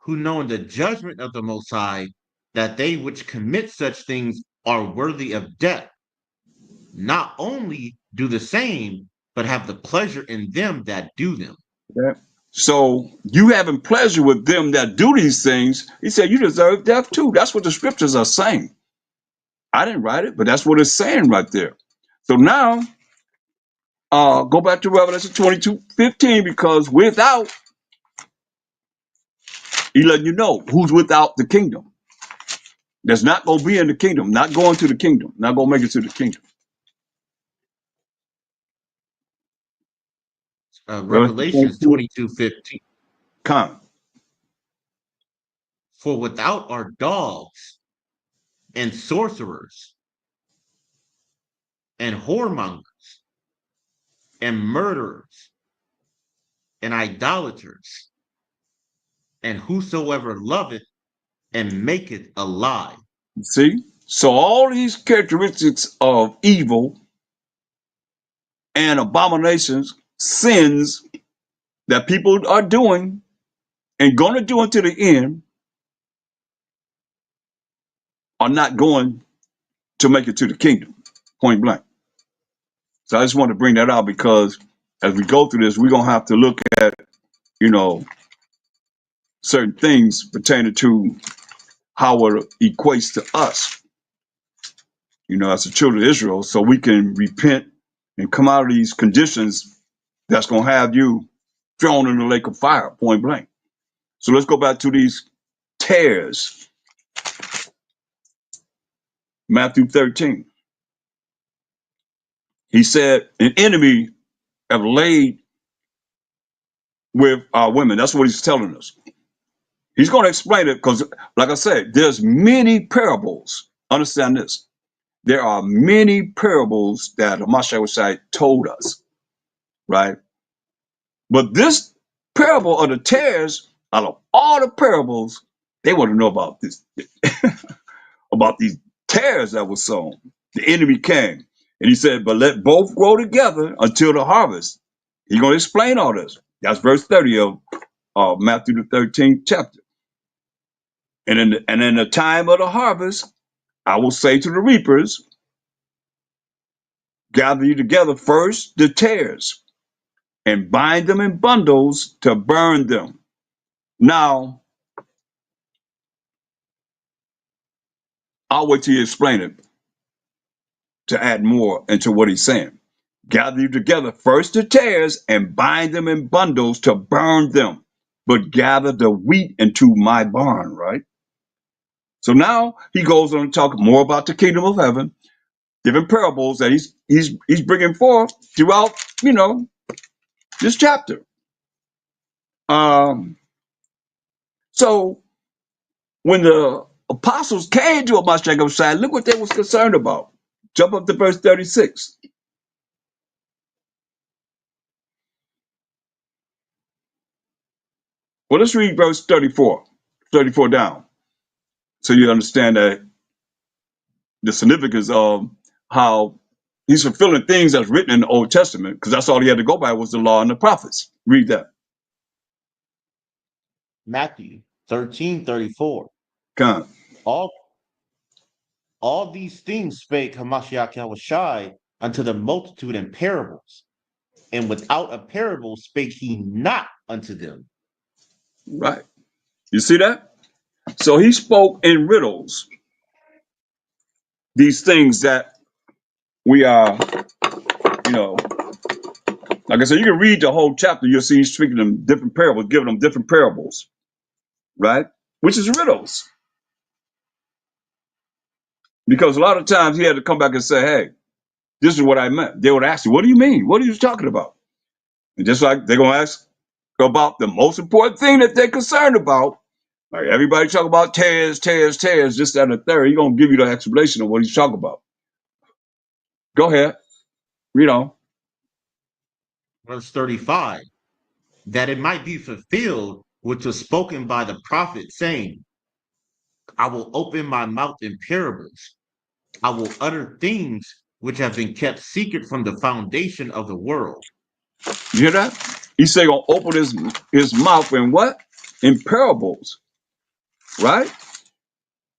Who knowing the judgment of the Most High, that they which commit such things are worthy of death, not only do the same, but have the pleasure in them that do them. Yeah. So you having pleasure with them that do these things, he said you deserve death too. That's what the scriptures are saying. I didn't write it, but that's what it's saying right there. So now, go back to Revelation 22:15, because without, he letting you know who's without the kingdom. That's not going to be in the kingdom, not going to the kingdom, not going to make it to the kingdom. Revelations 22:15. Come. For without are dogs and sorcerers and whoremongers and murderers and idolaters and whosoever loveth and maketh a lie. See, So all these characteristics of evil and abominations, sins that people are doing and going to do until the end are not going to make it to the kingdom, point blank. So I just want to bring that out because as we go through this, we're going to have to look at, you know, certain things pertaining to how it equates to us, you know, as the children of Israel, so we can repent and come out of these conditions that's going to have you thrown in the lake of fire, point blank. So let's go back to these tares. Matthew 13. He said, an enemy have laid with our women. That's what he's telling us. He's going to explain it because, like I said, there's many parables. Understand this. There are many parables that Mashiach told us, right? But this parable of the tares, out of all the parables, they want to know about this, about these tares that were sown. The enemy came and he said, but let both grow together until the harvest. He's going to explain all this. That's verse 30 of Matthew the 13th chapter. And in the time of the harvest, I will say to the reapers, gather you together first the tares and bind them in bundles to burn them. Now, I'll wait till you explain it to add more into what he's saying. Gather you together first the tares and bind them in bundles to burn them, but gather the wheat into my barn, right? So now he goes on to talk more about the kingdom of heaven, different parables that he's bringing forth throughout, you know, this chapter. So when the apostles came to Mashiach side, look what they was concerned about. Jump up to verse 36. Well, let's read verse 34 down, so you understand that the significance of how he's fulfilling things that's written in the Old Testament, because that's all he had to go by was the law and the prophets. Read that. Matthew 13:34. Come. All these things spake Hamashiach Yahushai unto the multitude in parables, and without a parable spake he not unto them. Right. You see that? So he spoke in riddles, these things that we are, you know, like I said, you can read the whole chapter, you'll see he's speaking them different parables, giving them different parables, right? Which is riddles. Because a lot of times he had to come back and say, hey, this is what I meant. They would ask you, what do you mean? What are you talking about? And just like they're going to ask about the most important thing that they're concerned about, like everybody talk about tares, this, that, and the third. He's going to give you the explanation of what he's talking about. Go ahead. Read on. Verse 35. That it might be fulfilled which was spoken by the prophet, saying, I will open my mouth in parables. I will utter things which have been kept secret from the foundation of the world. You hear that? He said gonna open his mouth in what? In parables, right?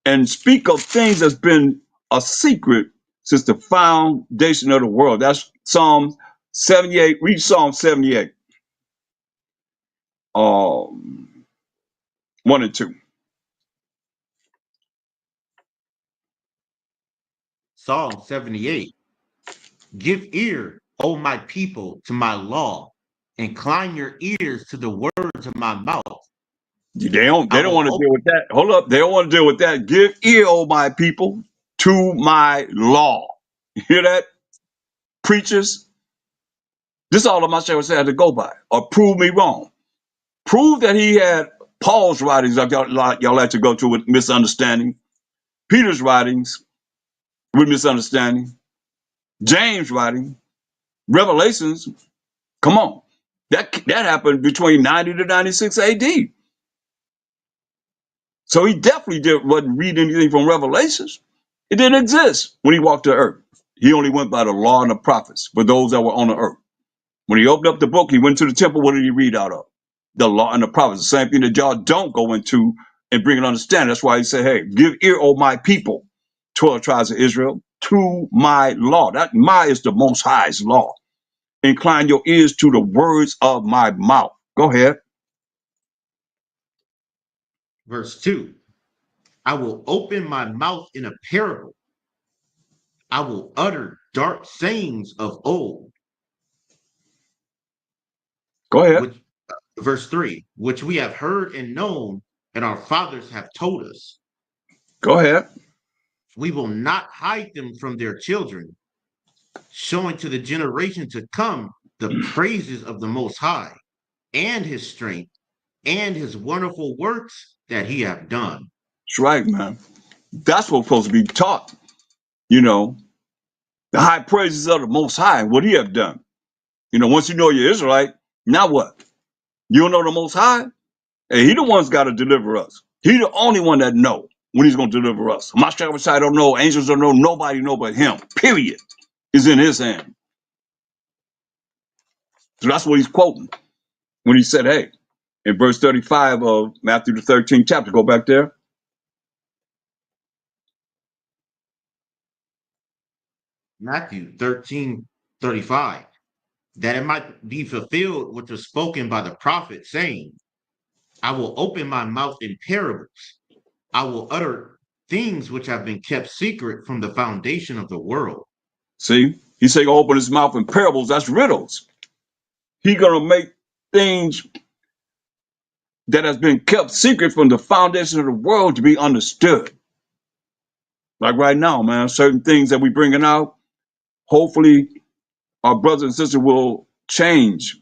And speak of things that's been a secret since the foundation of the world. That's Psalm 78. Read Psalm 78. 1 and 2. Psalm 78. Give ear, O my people, to my law. Incline your ears to the words of my mouth. They don't want to deal with that. Hold up. They don't want to deal with that. Give ear, O my people, to my law. You hear that? Preachers. This is all of my sheriff had to go by. Or prove me wrong. Prove that he had Paul's writings, like y'all like to go to with misunderstanding. Peter's writings with misunderstanding. James' writing. Revelations. Come on. That happened between 90 to 96 AD. So he definitely wasn't reading anything from Revelations. It didn't exist when he walked the earth. He only went by the law and the prophets for those that were on the earth. When he opened up the book, he went to the temple. What did he read out of? The law and the prophets. The same thing that y'all don't go into and bring an understanding. That's why he said, hey, give ear, O my people, 12 tribes of Israel, to my law. That my is the most high's law. Incline your ears to the words of my mouth. Go ahead. Verse 2. I will open my mouth in a parable. I will utter dark sayings of old. Go ahead. Which, verse 3, which we have heard and known, and our fathers have told us. Go ahead. We will not hide them from their children, showing to the generation to come the praises of the Most High, and his strength, and his wonderful works that he hath done. That's right, man. That's what's supposed to be taught. You know, the high praises of the Most High, what he have done. You know, once you know you're Israelite, now what? You don't know the Most High? Hey, he the one's got to deliver us. He the only one that know when he's going to deliver us. My side don't know, angels don't know, nobody know but him. Period. Is in his hand. So that's what he's quoting when he said, hey, in verse 35 of Matthew the 13th chapter, go back there. Matthew 13:35, that it might be fulfilled which was spoken by the prophet, saying, I will open my mouth in parables. I will utter things which have been kept secret from the foundation of the world. See, he said, open his mouth in parables. That's riddles. He going to make things that has been kept secret from the foundation of the world to be understood. Like right now, man, certain things that we bringing out, hopefully our brothers and sisters will change,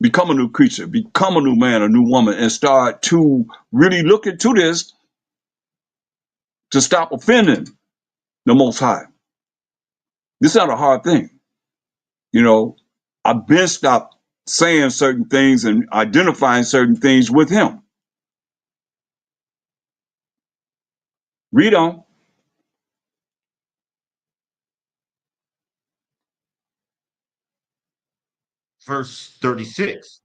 become a new creature, become a new man, a new woman, and start to really look into this to stop offending the Most High. This is not a hard thing. You know, I've been stopped saying certain things and identifying certain things with him. Read on. Verse 36.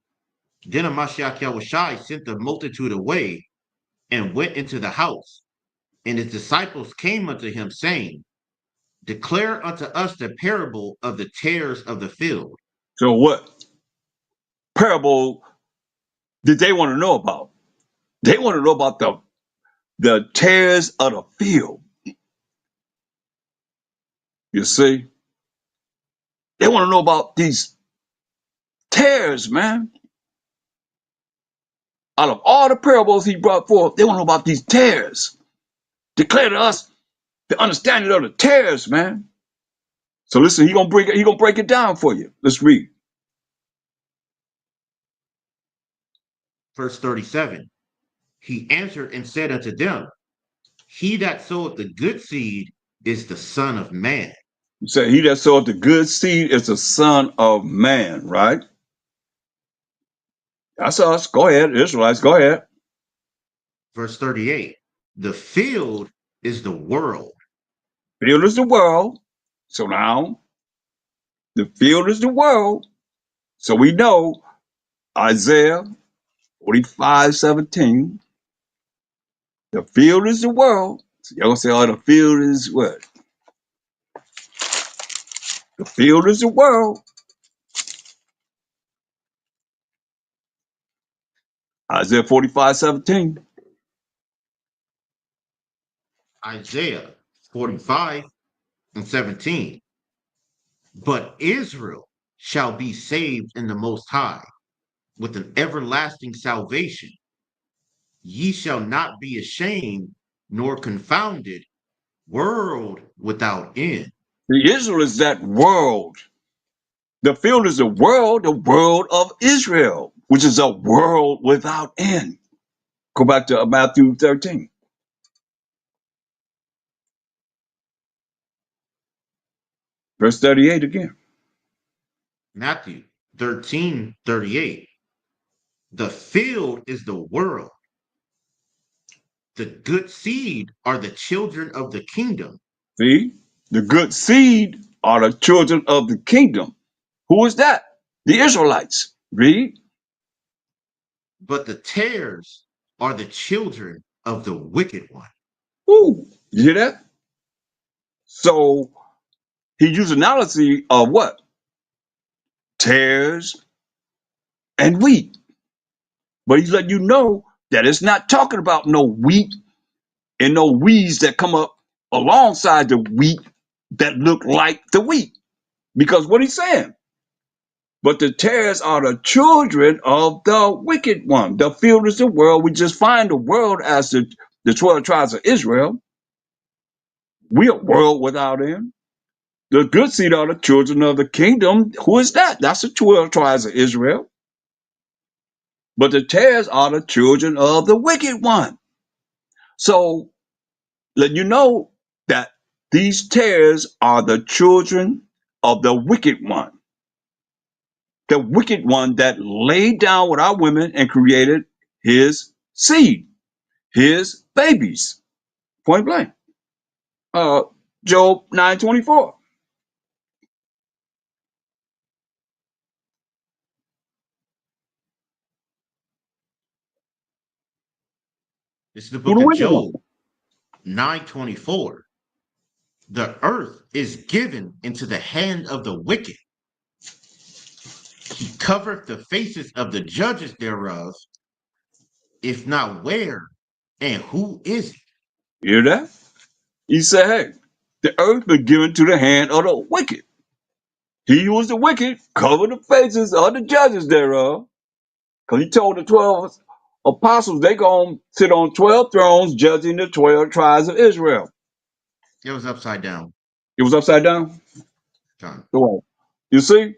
Then Mashiach Yahushai sent the multitude away and went into the house. And his disciples came unto him, saying, Declare unto us the parable of the tares of the field. So what parable did they want to know about? They want to know about the tares of the field. You see? They want to know about these tares, man. Out of all the parables he brought forth, they want to know about these tares. Declare to us the understanding of the tares, man. So listen, he gonna break it down for you. Let's read. Verse 37. He answered and said unto them, He that soweth the good seed is the Son of Man. You say, he that soweth the good seed is the Son of Man, right? That's us. Go ahead, Israelites, go ahead. Verse 38. The field is the world. Field is the world. So now, the field is the world. So we know Isaiah 45:17. The field is the world. So y'all gonna say, oh, the field is what? The field is the world. Isaiah 45:17. Isaiah 45:17. But Israel shall be saved in the Most High with an everlasting salvation. Ye shall not be ashamed nor confounded, world without end. The Israel is that world. The field is the world of Israel, which is a world without end. Go back to Matthew 13. Verse 38 again. Matthew 13:38. The field is the world. the good seed are the children of the kingdom, See, the good seed are the children of the kingdom. Who is that? The Israelites. Read. but the tares are the children of the wicked one. Ooh, you hear that? So he used analogy of what? Tares and wheat. But he's letting you know that it's not talking about no wheat and no weeds that come up alongside the wheat that look like the wheat. Because what he's saying, but the tares are the children of the wicked one. The field is the world. We just find the world as the 12 tribes of Israel. We are world without end. The good seed are the children of the kingdom. Who is that? That's the 12 tribes of Israel. But the tares are the children of the wicked one. So let you know that these tares are the children of the wicked one. The wicked one that laid down with our women and created his seed, his babies. Point blank. Job 9:24. This is the Who book the of wicked one? Job 9:24. The earth is given into the hand of the wicked. He covereth the faces of the judges thereof. If not, where and who is it? You hear that? He said, hey, the earth was given to the hand of the wicked. He who was the wicked covered the faces of the judges thereof. Because he told the 12 apostles they going to sit on 12 thrones judging the 12 tribes of Israel. It was upside down, It was upside down. John. Go on. You see?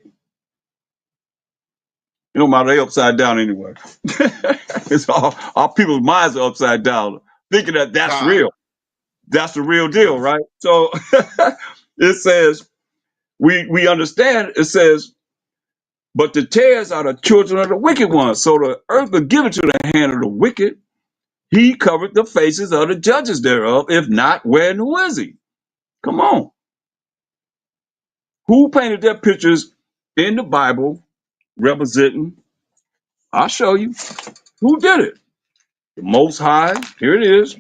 You know, my they upside down anyway. It's all our people's minds are upside down, thinking that that's God, real. That's the real deal, God. right? So it says, we understand, it says, but the tares are the children of the wicked one. So the earth was given to the hand of the wicked. He covered the faces of the judges thereof. If not, where and who is he? Come on. Who painted their pictures in the Bible representing? I'll show you. Who did it? The Most High. Here it is.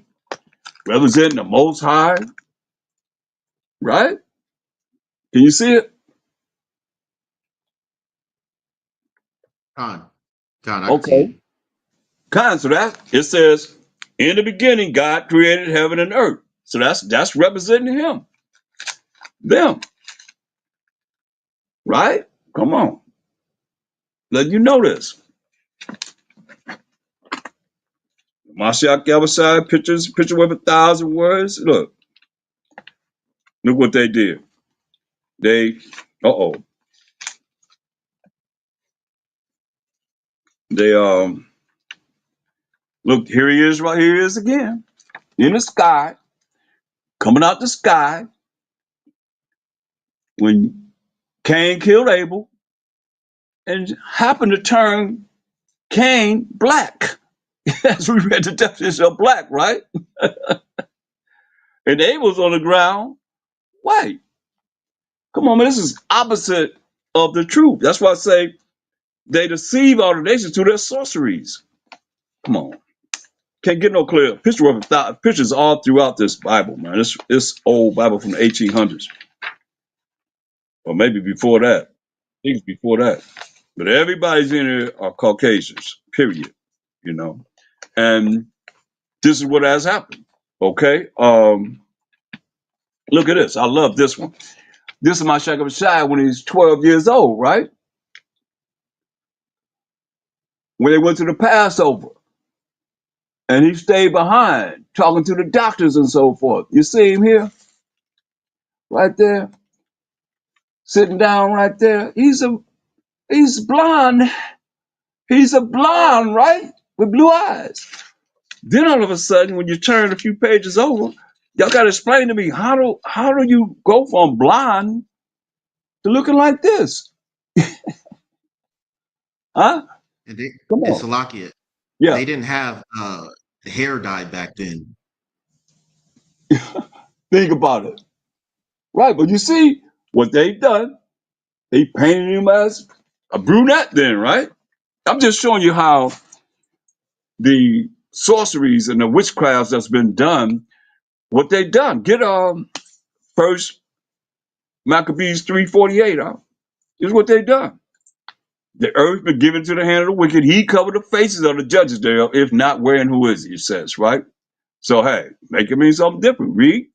Representing the Most High. Right? Can you see it? John, I can see Okay. it. So that it says, in the beginning, God created heaven and earth. So that's representing him. Them. Right? Come on. Let you know this. Mashiach Yahweh picture with 1,000 words. Look what they did. They, uh-oh. They, look, here he is, right here he is again. In the sky, coming out the sky, when Cain killed Abel, and happened to turn Cain black. As we read the definition of black, right? And Abel's on the ground, white. Come on, man, this is opposite of the truth. That's why I say they deceive all the nations through their sorceries. Come on. Can't get no clear pictures all throughout this Bible, man. This old Bible from the 1800s. Or maybe before that. I think it's before that. But everybody's in here are Caucasians, period. You know. And this is what has happened. Okay. Look at this. I love this one. This is my Shaka Shai when he's 12 years old, right? When they went to the Passover. And he stayed behind, talking to the doctors and so forth. You see him here? Right there. Sitting down right there. He's blonde. He's a blonde, right? With blue eyes. Then all of a sudden, when you turn a few pages over, y'all gotta explain to me how do you go from blonde to looking like this? Huh? And they Come and on. Salakia, Yeah. they didn't have hair dye back then. Think about it. Right, but you see what they've done. They painted him as a brunette then, right? I'm just showing you how the sorceries and the witchcrafts that's been done, what they done. Get first Maccabees 3:48 out. Is what they done. The earth been given to the hand of the wicked. He covered the faces of the judges thereof. If not, where and who is he? It says, right? So hey, make it mean something different. Read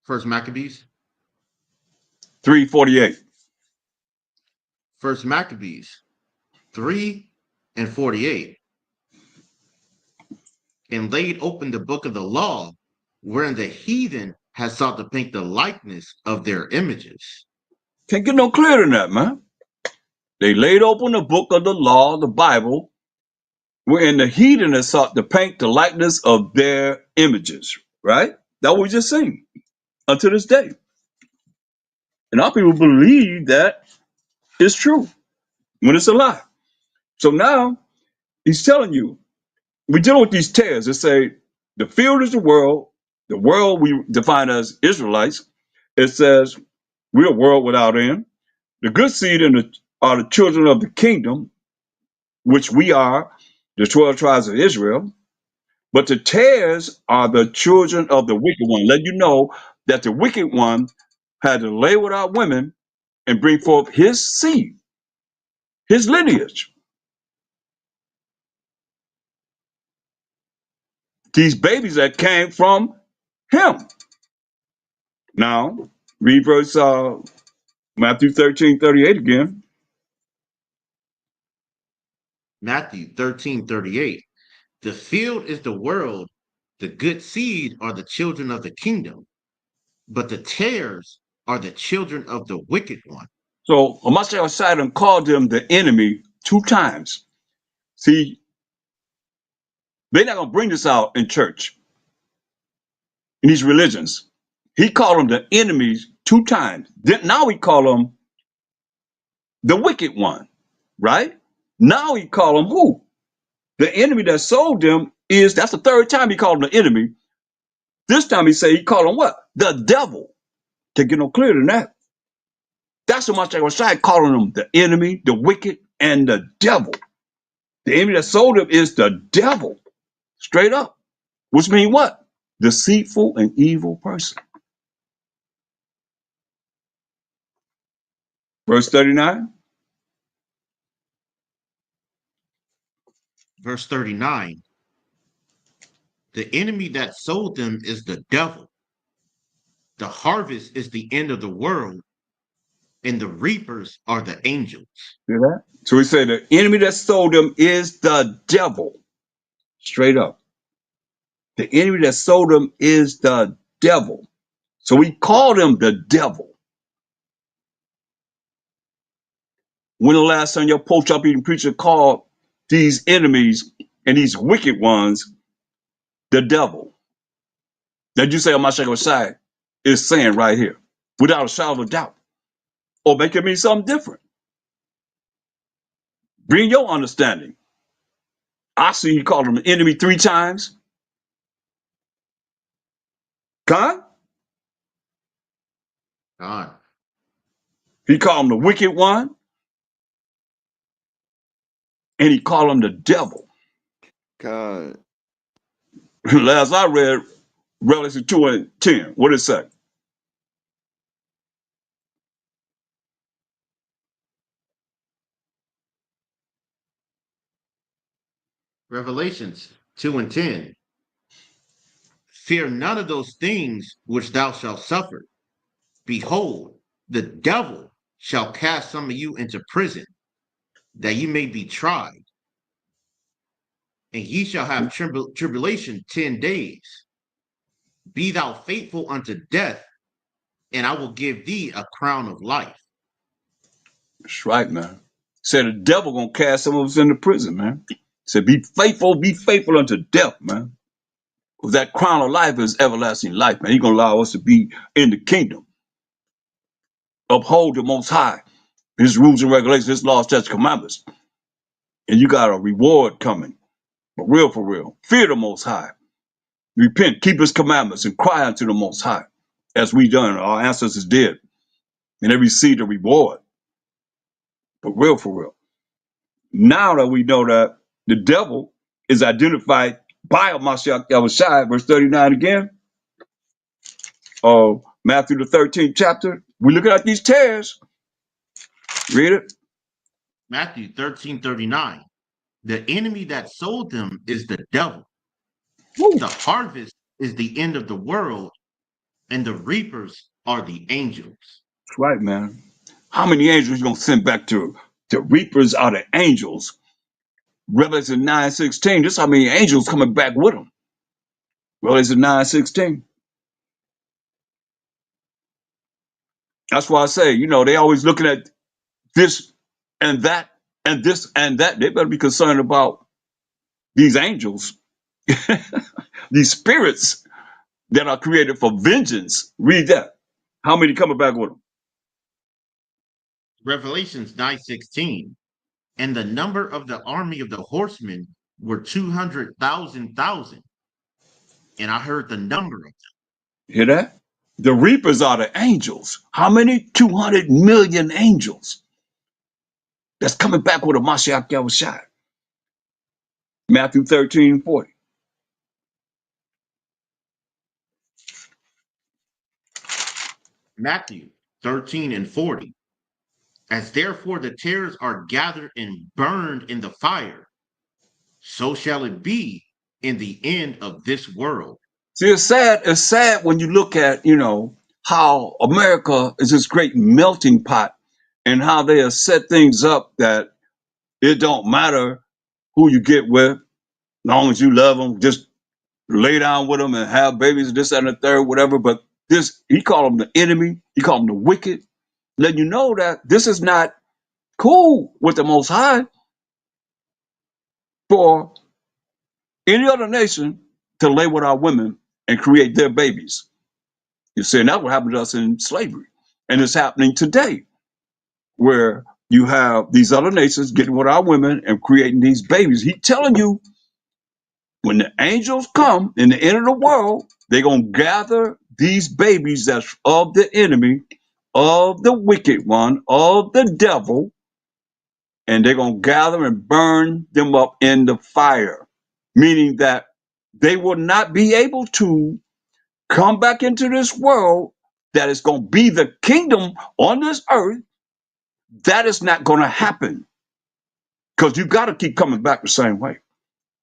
First Maccabees. 3:48. First Maccabees 3:48. And laid open the book of the law, wherein the heathen has sought to paint the likeness of their images. Can't get no clearer than that, man. They laid open the book of the law, the Bible, wherein the heathen has sought to paint the likeness of their images, right? That what we just seen unto this day. And our people believe that it's true when it's a lie. So now he's telling you, we're dealing with these tares that say the field is the world we define as Israelites. It says we're a world without end. The good seed are the children of the kingdom, which we are, the 12 tribes of Israel. But the tares are the children of the wicked one. Let you know that the wicked one had to lay without women and bring forth his seed, his lineage. These babies that came from him. Now, read verse Matthew 13:38 again. Matthew 13:38. The field is the world, the good seed are the children of the kingdom, but the tares are the children of the wicked one. So Amashiach Sidon called them the enemy 2 times. See, they're not going to bring this out in church, in these religions. He called them the enemies 2 times. Then now he called them the wicked one, right? Now he called them who? The enemy that sold them that's the 3rd time he called them the enemy. This time he called them what? The devil. To get no clearer than that. That's what Mashiach was saying, calling them the enemy, the wicked, and the devil. The enemy that sold him is the devil. Straight up. Which means what? Deceitful and evil person. Verse 39. Verse 39. The enemy that sold them is the devil. The harvest is the end of the world, and the reapers are the angels. Hear that? So he said the enemy that sold them is the devil. Straight up. The enemy that sold them is the devil. So we call them the devil. When the last time your post-up eating preacher called these enemies and these wicked ones the devil? That you say on my side is saying right here, without a shadow of a doubt. Or make it mean something different. Bring your understanding. I see he called him an enemy 3 times. God? God. He called him the wicked one. And he called him the devil. God. Last I read Revelation 2:10. What did it say? Revelations 2:10. Fear none of those things which thou shalt suffer. Behold, the devil shall cast some of you into prison, that you may be tried. And ye shall have tribulation 10 days. Be thou faithful unto death, and I will give thee a crown of life. That's right, man. Said the devil gonna cast some of us into prison, man. Said be faithful unto death, man. Because that crown of life is everlasting life, man. He's gonna allow us to be in the kingdom. Uphold the most high. His rules and regulations, his laws, statutes, commandments. And you got a reward coming. For real, for real. Fear the Most High. Repent, keep his commandments, and cry unto the Most High. As we done, our ancestors did. And they received a reward. For real, for real. Now that we know that the devil is identified by Mashiach Yahushua, verse 39 again, of Matthew the 13th chapter, we're looking at these tares. Read it. Matthew 13:39. The enemy that sold them is the devil. Woo. The harvest is the end of the world, and the reapers are the angels. That's right, man. How many angels you gonna send back to reapers are the angels? Revelation 9:16. This is how many angels coming back with them. Revelation 9:16. That's why I say, you know, they always looking at this and that and this and that. They better be concerned about these angels, these spirits that are created for vengeance. Read that. How many coming back with them? Revelations 9:16. And the number of the army of the horsemen were 200,000. And I heard the number of them. Hear that? The reapers are the angels. How many? 200 million angels. That's coming back with a Mashiach Yahushua. Matthew 13:40. Matthew 13:40. As therefore the tares are gathered and burned in the fire, so shall it be in the end of this world. See, it's sad when you look at, you know, how America is this great melting pot and how they have set things up that it don't matter who you get with, long as you love them, just lay down with them and have babies, this and the third, whatever. But this, he called them the enemy, he called them the wicked, letting you know that this is not cool with the Most High for any other nation to lay with our women and create their babies. You see, and that's what happened to us in slavery. And it's happening today, where you have these other nations getting with our women and creating these babies. He's telling you, when the angels come in the end of the world, they're going to gather these babies that's of the enemy, of the wicked one, of the devil, and they're going to gather and burn them up in the fire, meaning that they will not be able to come back into this world that is going to be the kingdom on this earth. That is not going to happen, because you got to keep coming back the same way,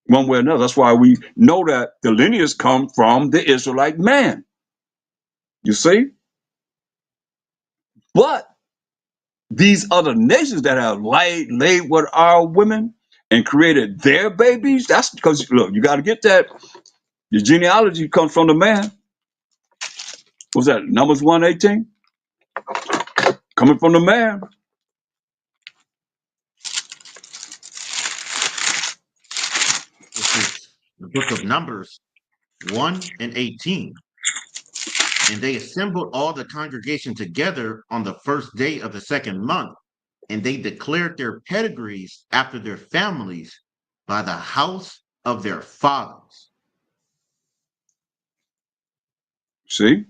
one way or another. That's why we know that the lineage come from the Israelite man. You see? But these other nations that have laid with our women and created their babies, that's because, look, you got to get that. Your genealogy comes from the man. What's that? Numbers 1:18? Coming from the man. This is the book of Numbers 1:18. And they assembled all the congregation together on the first day of the second month, and they declared their pedigrees after their families by the house of their fathers. See?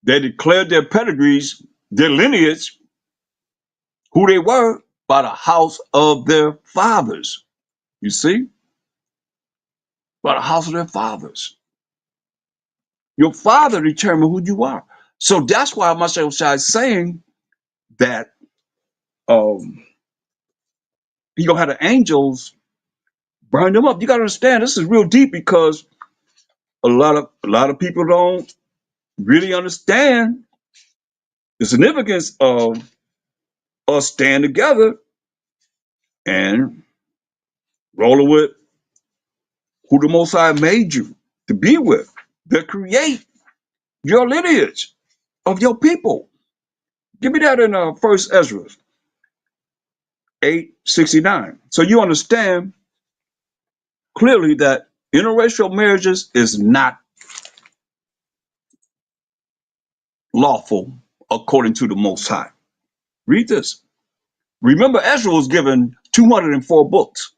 They declared their pedigrees, their lineage, who they were, by the house of their fathers. You see? By the house of their fathers. Your father determined who you are. So that's why Mashiach is saying that he gonna have the angels burn them up. You gotta understand, this is real deep, because a lot of people don't really understand the significance of us staying together and rolling with who the Most High made you to be with, to create your lineage of your people. Give me that in 1 Ezra 8:69. So you understand clearly that interracial marriages is not lawful according to the Most High. Read this. Remember, Ezra was given 204 books.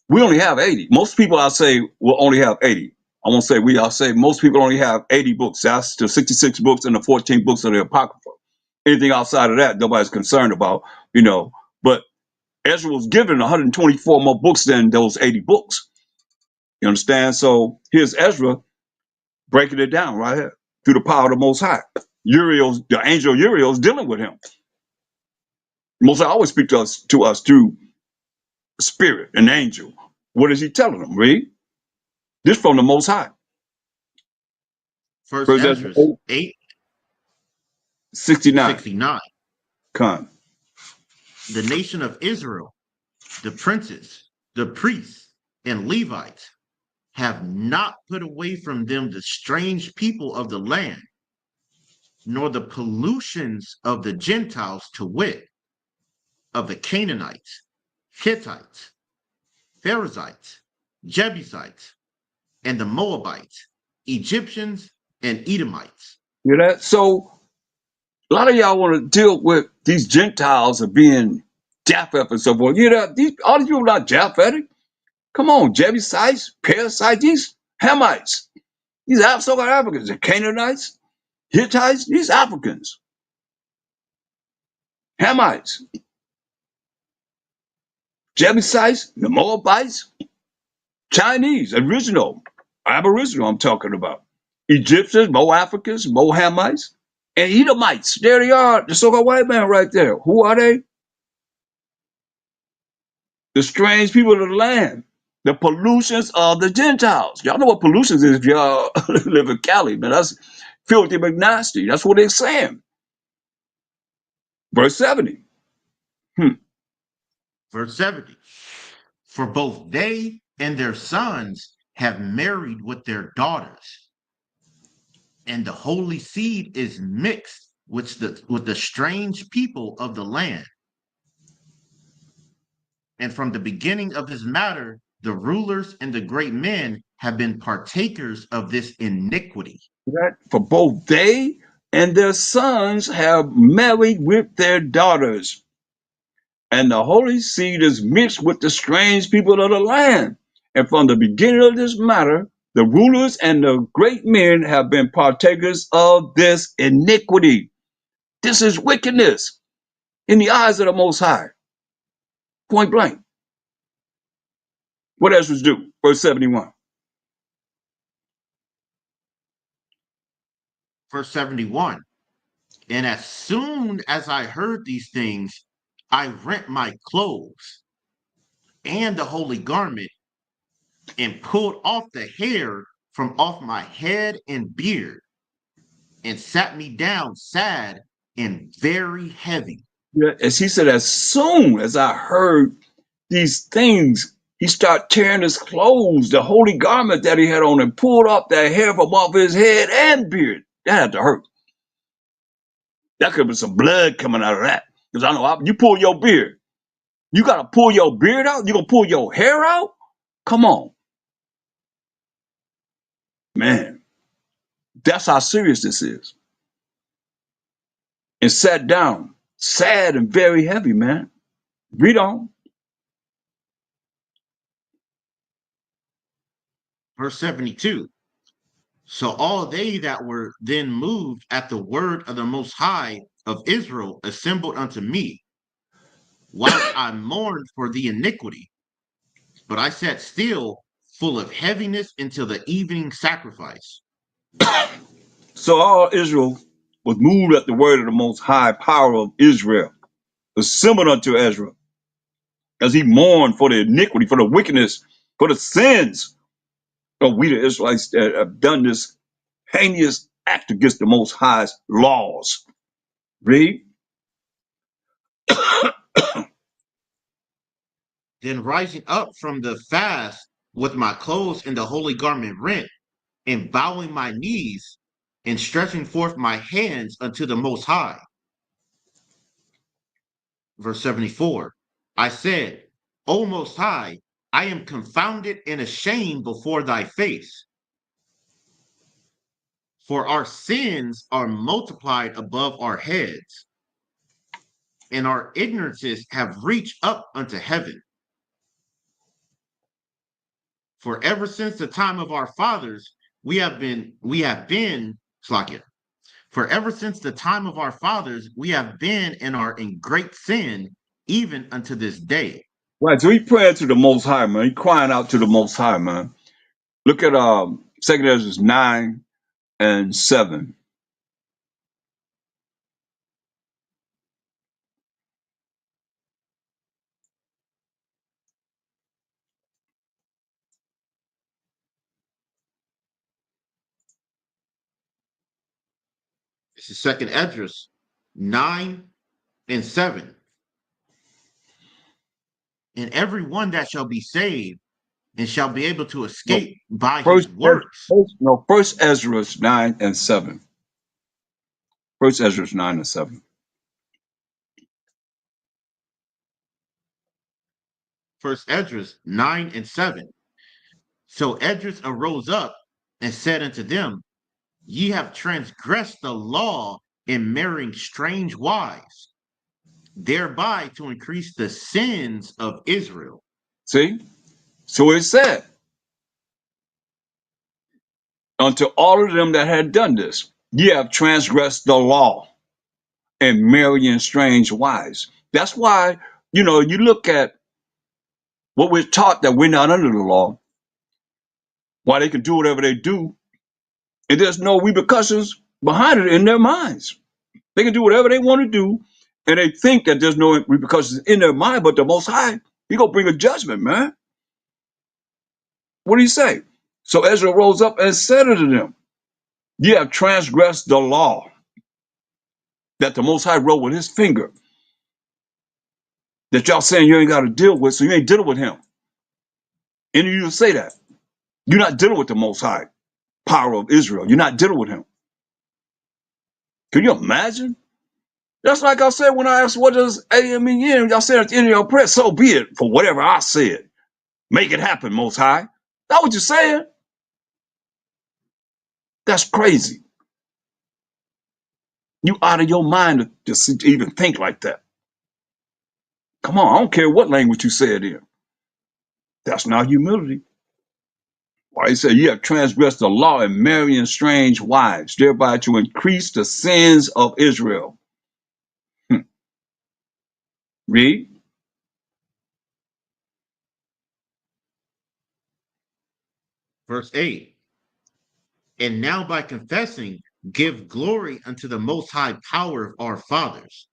We only have 80. Most people, I'll say, will only have 80. I won't say we, I'll say most people only have 80 books. That's the 66 books and the 14 books of the Apocrypha. Anything outside of that, nobody's concerned about, you know. But Ezra was given 124 more books than those 80 books. You understand? So here's Ezra breaking it down right here through the power of the Most High. Uriel, the angel Uriel, is dealing with him. Most High always speaks to us through spirit, an angel. What is he telling them? Read. This from the Most High. First First Ezra Ezra 8, 69. 69. Con. The nation of Israel, the princes, the priests, and Levites have not put away from them the strange people of the land, nor the pollutions of the Gentiles, to wit, of the Canaanites, Hittites, Perizzites, Jebusites, and the Moabites, Egyptians, and Edomites. You hear that? So a lot of y'all want to deal with these Gentiles of being Japheth and so forth. You know, all these people are not Japhetic. Come on, Jebusites, Perizzites, these Hamites, these so-called Africans, the Canaanites, Hittites, these Africans, Hamites, Jebusites, the Moabites, Chinese, original, Aboriginal I'm talking about, Egyptians, Mo-Africans, Mo-Hamites, and Edomites. There they are, the so-called white man right there. Who are they? The strange people of the land, the pollutions of the Gentiles. Y'all know what pollutions is if y'all live in Cali, man. That's filthy McNasty. That's what they're saying. Verse 70. Verse 70. For both they and their sons have married with their daughters, and the holy seed is mixed with the strange people of the land. And from the beginning of this matter, the rulers and the great men have been partakers of this iniquity. That for both they and their sons have married with their daughters, and the holy seed is mixed with the strange people of the land. And from the beginning of this matter, the rulers and the great men have been partakers of this iniquity. This is wickedness in the eyes of the Most High. Point blank. What else was do? Verse 71. Verse 71. And as soon as I heard these things, I rent my clothes and the holy garment and pulled off the hair from off my head and beard and sat me down sad and very heavy. Yeah, as he said, as soon as I heard these things, he started tearing his clothes, the holy garment that he had on, and pulled off that hair from off his head and beard. That had to hurt. That could be some blood coming out of that. Because I know you pull your beard. You got to pull your beard out? You going to pull your hair out? Come on. Man, that's how serious this is. And sat down, sad and very heavy, man. Read on. Verse 72. So all they that were then moved at the word of the Most High of Israel assembled unto me, whilst I mourned for the iniquity. But I sat still, full of heaviness, until the evening sacrifice. So all Israel was moved at the word of the Most High power of Israel, assembled unto Ezra, as he mourned for the iniquity, for the wickedness, for the sins of we the Israelites that have done this heinous act against the Most High's laws. Read. Then rising up from the fast with my clothes and the holy garment rent, and bowing my knees, and stretching forth my hands unto the Most High. Verse 74. I said, O Most High, I am confounded and ashamed before thy face. For our sins are multiplied above our heads, and our ignorances have reached up unto heaven. For ever since the time of our fathers, we have been, Slakia. For ever since the time of our fathers, we have been and are in great sin, even unto this day. Right. So he praying to the Most High, man. He crying out to the Most High, man. Look at 2 Ezra 9 and 7. This is Second Esdras 9 and 7. And every one that shall be saved and shall be able to escape by his works. First Ezra 9 and 7. First Ezra 9 and 7. First Esdras 9 and 7. So Esdras arose up and said unto them, Ye have transgressed the law in marrying strange wives, thereby to increase the sins of Israel. See? So it said, unto all of them that had done this, ye have transgressed the law and marrying strange wives. That's why, you look at what we're taught that we're not under the law, why they can do whatever they do, and there's no repercussions behind it in their minds. They can do whatever they want to do, and they think that there's no repercussions in their mind, but the Most High, He gonna bring a judgment, man. What do you say? So Ezra rose up and said unto them, ye have transgressed the law that the Most High wrote with His finger, that y'all saying you ain't got to deal with, so you ain't dealing with Him. Any of you say that. You're not dealing with the Most High power of Israel. You're not dealing with Him. Can you imagine? That's like I said when I asked, what does AMEN? Y'all said at the end of your prayer, so be it for whatever I said. Make it happen, Most High. That's what you're saying? That's crazy. You out of your mind to even think like that. Come on, I don't care what language you say it in. That's not humility. Why he said, you have transgressed the law in marrying strange wives, thereby to increase the sins of Israel. Read. Verse 8. And now by confessing, give glory unto the most high power of our fathers,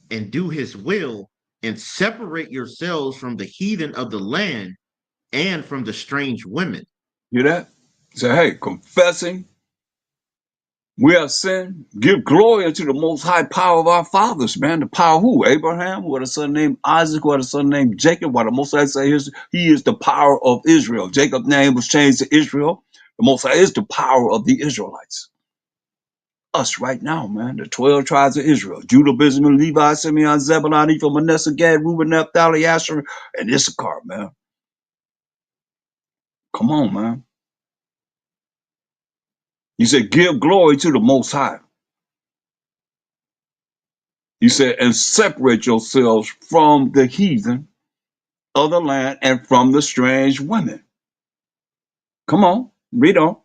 and do his will, and separate yourselves from the heathen of the land and from the strange women. Hear that? Say, hey, confessing we have sinned, give glory unto the most high power of our fathers, man. The power of who? Abraham, who had a son named Isaac, who had a son named Jacob. Why the Most High say he is the power of Israel. Jacob's name was changed to Israel. The Most High is the power of the Israelites. Us right now, man. The 12 tribes of Israel. Judah, Benjamin, Levi, Simeon, Zebulun, Ephraim, Manasseh, Gad, Reuben, Naphtali, Asher, and Issachar, man. Come on, man. He said, give glory to the Most High. He said, and separate yourselves from the heathen of the land and from the strange women. Come on, read on.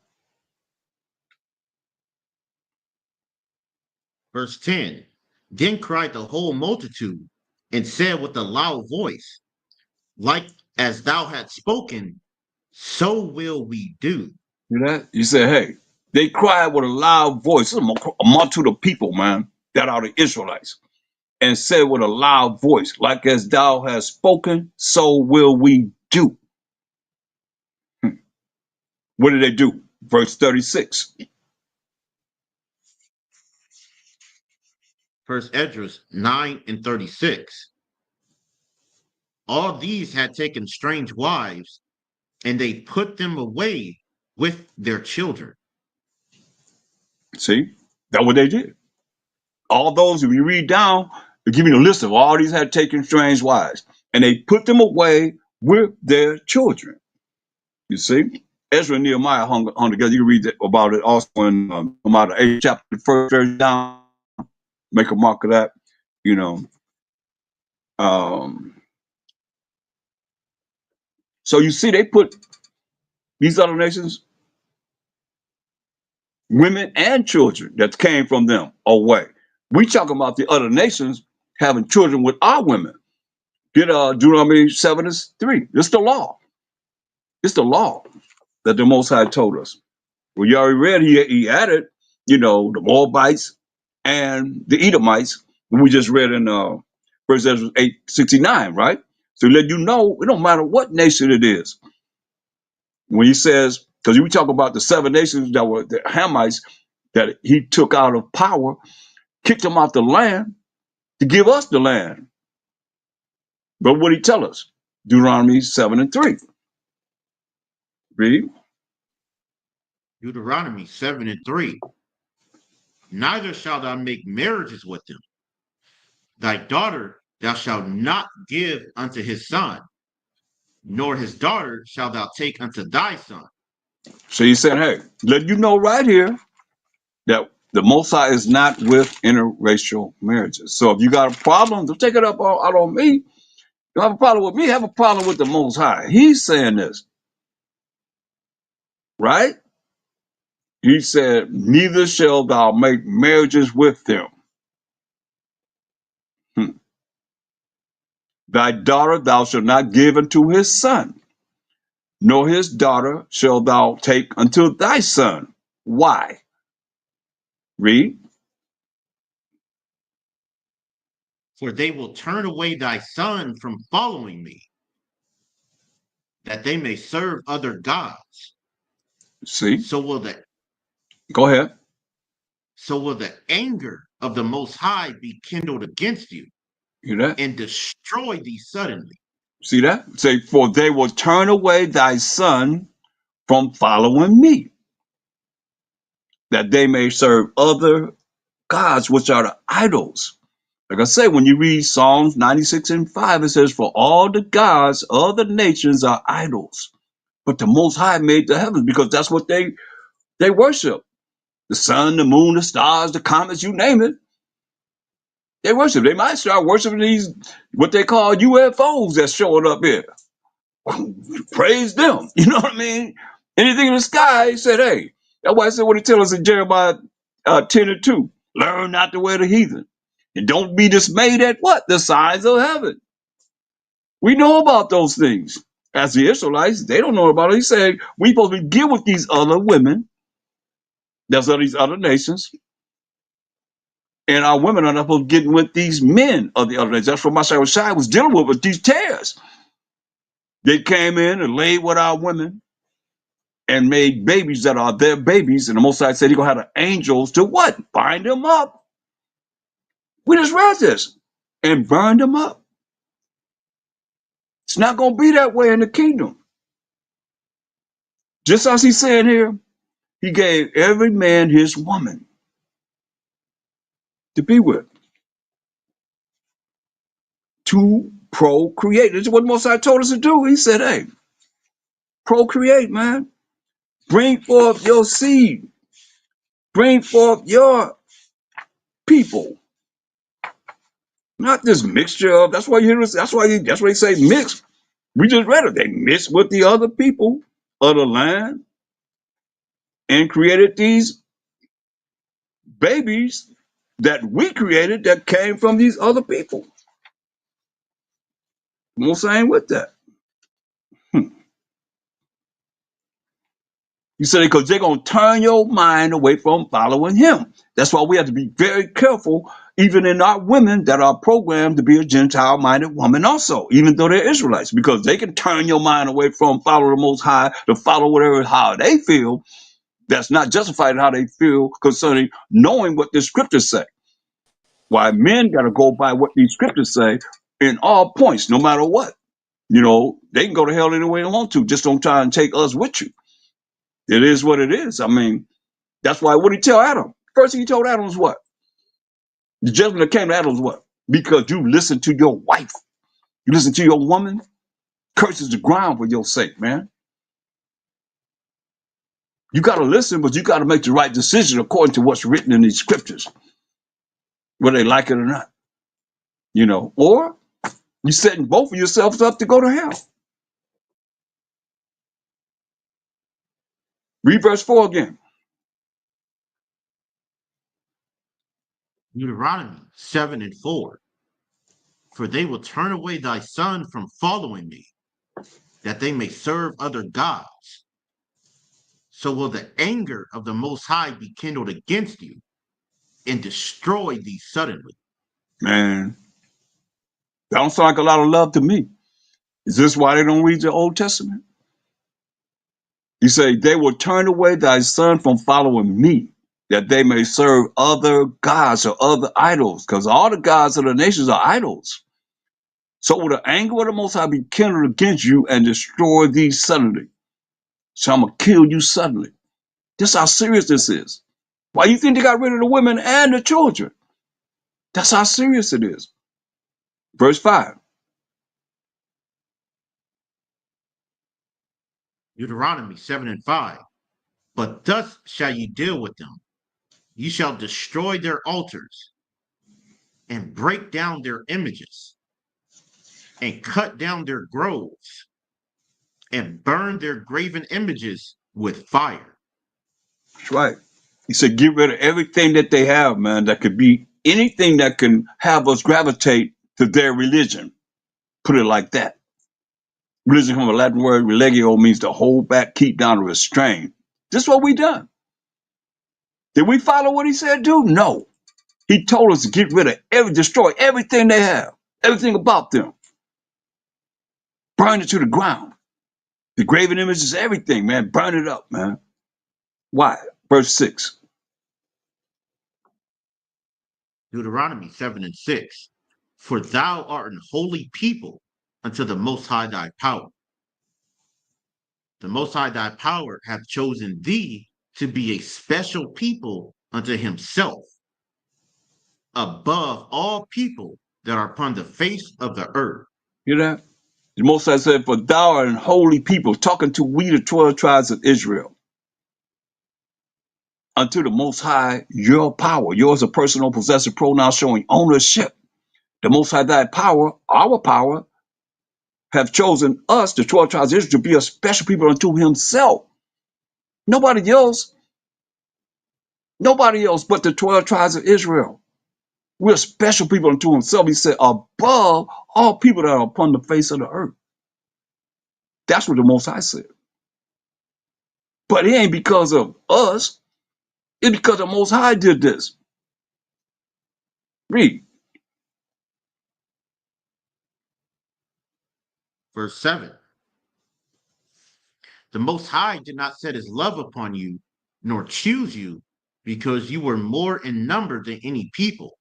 Verse 10. Then cried the whole multitude and said with a loud voice, like as thou hast spoken, so will we do. You that? You said, hey, they cried with a loud voice, a multitude of people, man, that are the Israelites, and said with a loud voice, like as thou hast spoken, so will we do. What did they do? Verse 36. First Esdras 9 and 36. All these had taken strange wives, and they put them away with their children. See, that's what they did. All those, if you read down, they give you a list of all these had taken strange wives, and they put them away with their children. You see, Ezra and Nehemiah hung together. You can read about it also in Nehemiah 8th chapter, 1st verse down. Make a mark of that. you know. Um, so you see, they put these other nations, women and children that came from them away. We talking about the other nations having children with our women. Get Deuteronomy 7:3. It's the law. It's the law that the Most High told us. Well, you already read, he added, the Moabites and the Edomites. We just read in 1 Ezra 8:69, right? So let you know, it don't matter what nation it is. When he says, because we talk about the 7 nations that were the Hamites that he took out of power, kicked them off the land to give us the land. But what did he tell us? Deuteronomy 7:3. Read. Deuteronomy 7:3. Neither shalt thou make marriages with them. Thy daughter thou shalt not give unto his son, nor his daughter shalt thou take unto thy son. So he said, hey, let you know right here that the Most High is not with interracial marriages. So if you got a problem, don't take it up out on me. You have a problem with me, have a problem with the Most High. He's saying this, right? He said, neither shall thou make marriages with them. Thy daughter thou shalt not give unto his son, nor his daughter shalt thou take unto thy son. Why? Read. For they will turn away thy son from following me, that they may serve other gods. See? So will Go ahead. the anger of the Most High be kindled against you, Hear that? and destroy thee suddenly. See that? Say, for they will turn away thy son from following me, that they may serve other gods, which are the idols. Like I say, when you read Psalms 96:5, it says, for all the gods of the nations are idols, but the Most High made the heavens, because that's what they worship. The sun, the moon, the stars, the comets, you name it. They worship. They might start worshiping these, what they call UFOs that's showing up here. Praise them. You know what I mean? Anything in the sky, he said, hey. That's why I said what he tells us in Jeremiah 10:2. Learn not the way of the heathen. And don't be dismayed at what? The signs of heaven. We know about those things. As the Israelites, they don't know about it. He said, we supposed to get with these other women, that's of these other nations, and our women are not supposed to get with these men of the other nations. That's what Messiah Shai was dealing with these tares. They came in and laid with our women and made babies that are their babies. And the Most High said he's going to have the angels to what? Bind them up. We just read this. And burn them up. It's not going to be that way in the kingdom. Just as he's saying here, he gave every man his woman to be with, to procreate. This is what Most High told us to do. He said, hey, procreate, man. Bring forth your seed. Bring forth your people. Not this mixture of, that's why they say mix. We just read it. They mixed with the other people of the land and created these babies that we created that came from these other people. No saying with that. You said because they're going to turn your mind away from following him. That's why we have to be very careful, even in our women that are programmed to be a Gentile-minded woman also, even though they're Israelites, because they can turn your mind away from following the Most High to follow whatever, how they feel. That's not justified in how they feel concerning knowing what the scriptures say. Why men got to go by what these scriptures say in all points, no matter what. They can go to hell any way they want to. Just don't try and take us with you. It is what it is. I mean, that's why, what did he tell Adam? First thing he told Adam was what? The judgment that came to Adam was what? Because you listen to your wife. You listen to your woman. Curses the ground for your sake, man. You got to listen, but you got to make the right decision according to what's written in these scriptures, whether they like it or not. You know, or you're setting both of yourselves up to go to hell. Read verse 4 again. Deuteronomy 7:4. For they will turn away thy son from following me, that they may serve other gods. So will the anger of the Most High be kindled against you and destroy thee suddenly. Man, that don't sound like a lot of love to me. Is this why they don't read the Old Testament? You say, they will turn away thy son from following me, that they may serve other gods or other idols, because all the gods of the nations are idols. So will the anger of the Most High be kindled against you and destroy thee suddenly. So I'm going to kill you suddenly. This is how serious this is. Why you think they got rid of the women and the children? That's how serious it is. Verse 5. Deuteronomy 7:5. But thus shall ye deal with them. Ye shall destroy their altars and break down their images and cut down their groves and burn their graven images with fire. That's right. He said, get rid of everything that they have, man, that could be anything that can have us gravitate to their religion. Put it like that. Religion from a Latin word, religio, means to hold back, keep down, or restrain. This is what we done. Did we follow what he said do? No. He told us to get rid of destroy everything they have, everything about them. Burn it to the ground. The graven images, everything, man. Burn it up, man. Why? Verse 6. Deuteronomy 7:6. For thou art an holy people unto the Most High thy power. The Most High thy power hath chosen thee to be a special people unto himself, above all people that are upon the face of the earth. Hear that? The Most High said, for thou art an holy people, talking to we, the 12 tribes of Israel. Unto the Most High, your power. Yours a personal possessive pronoun showing ownership. The Most High thy power, our power, have chosen us, the 12 tribes of Israel, to be a special people unto himself. Nobody else. Nobody else but the 12 tribes of Israel. We're special people unto himself. He said, above all people that are upon the face of the earth. That's what the Most High said. But it ain't because of us. It's because the Most High did this. Read. Verse 7. The Most High did not set his love upon you, nor choose you, because you were more in number than any people.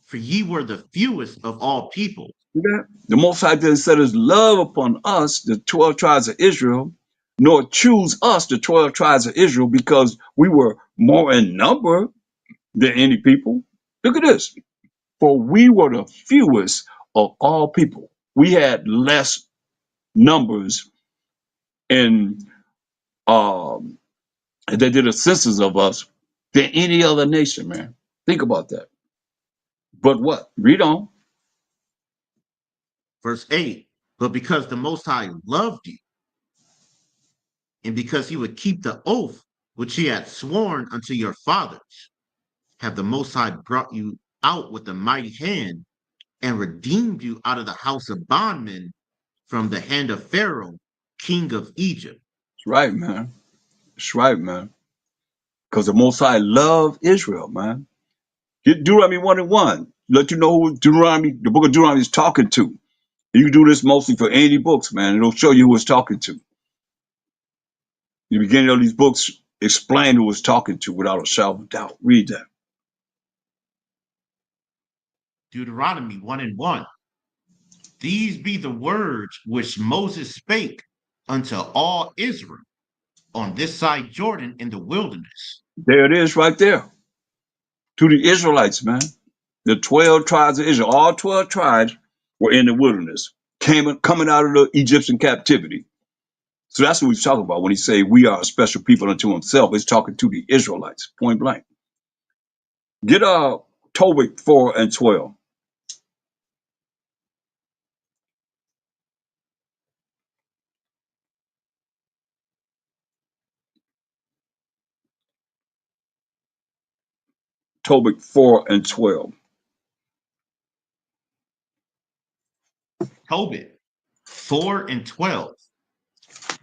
For ye were the fewest of all people. See that? The Most High didn't set his love upon us, the 12 tribes of Israel, nor choose us, the 12 tribes of Israel, because we were more in number than any people. Look at this. For we were the fewest of all people. We had less numbers in they did a census of us than any other nation, man. Think about that. But what? Read on. Verse 8. But because the Most High loved you, and because he would keep the oath which he had sworn unto your fathers, have the Most High brought you out with a mighty hand and redeemed you out of the house of bondmen from the hand of Pharaoh, king of Egypt. That's right, man. That's right, man. Because the Most High loved Israel, man. Get Deuteronomy 1:1. Let you know who Deuteronomy, the book of Deuteronomy is talking to. You can do this mostly for any books, man. It'll show you who it's talking to. The beginning of these books explain who it's talking to without a shadow of doubt. Read that. Deuteronomy 1:1. These be the words which Moses spake unto all Israel on this side Jordan in the wilderness. There it is right there. To the Israelites, man. The 12 tribes of Israel, all 12 tribes were in the wilderness, coming out of the Egyptian captivity. So that's what he's talking about when he say we are a special people unto himself. He's talking to the Israelites, point blank. Get Tobit 4:12. Tobit 4 and 12. Tobit 4 and 12.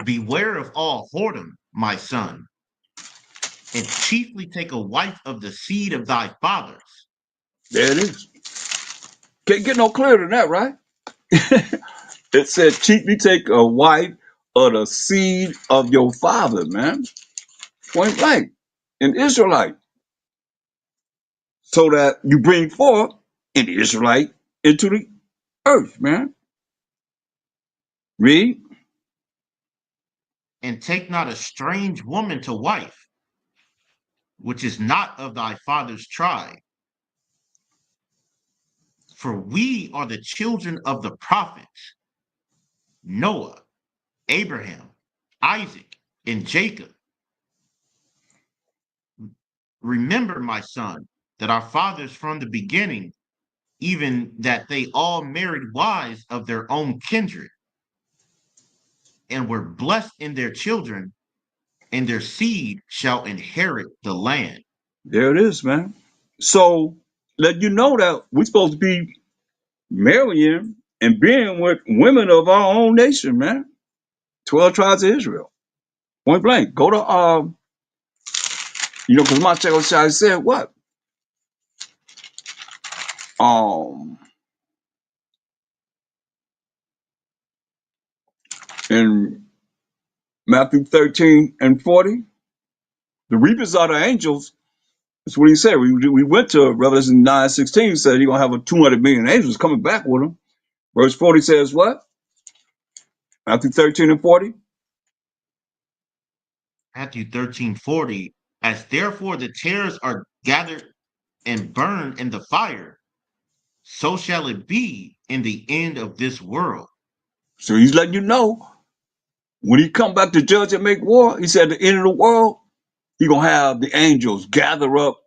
Beware of all whoredom, my son, and chiefly take a wife of the seed of thy fathers. There it is. Can't get no clearer than that, right? It said, chiefly take a wife of the seed of your father, man. Point blank. An Israelite. So that you bring forth an Israelite into the earth, man. Read. And take not a strange woman to wife, which is not of thy father's tribe. For we are the children of the prophets, Noah, Abraham, Isaac, and Jacob. Remember, my son, that our fathers from the beginning, even that they all married wives of their own kindred, and were blessed in their children, and their seed shall inherit the land. There it is, man. So let you know that we're supposed to be marrying and being with women of our own nation, man. 12 tribes of Israel. Point blank. Go to because my Shai said what? In Matthew 13 and 40, the reapers are the angels. That's what he said. We went to Revelation 9:16, he said he's gonna have 200 million angels coming back with him. Verse 40 says what? Matthew 13 and 40. Matthew 13:40, as therefore the tares are gathered and burned in the fire, so shall it be in the end of this world. So he's letting you know when he come back to judge and make war, he said at the end of the world, he gonna have the angels gather up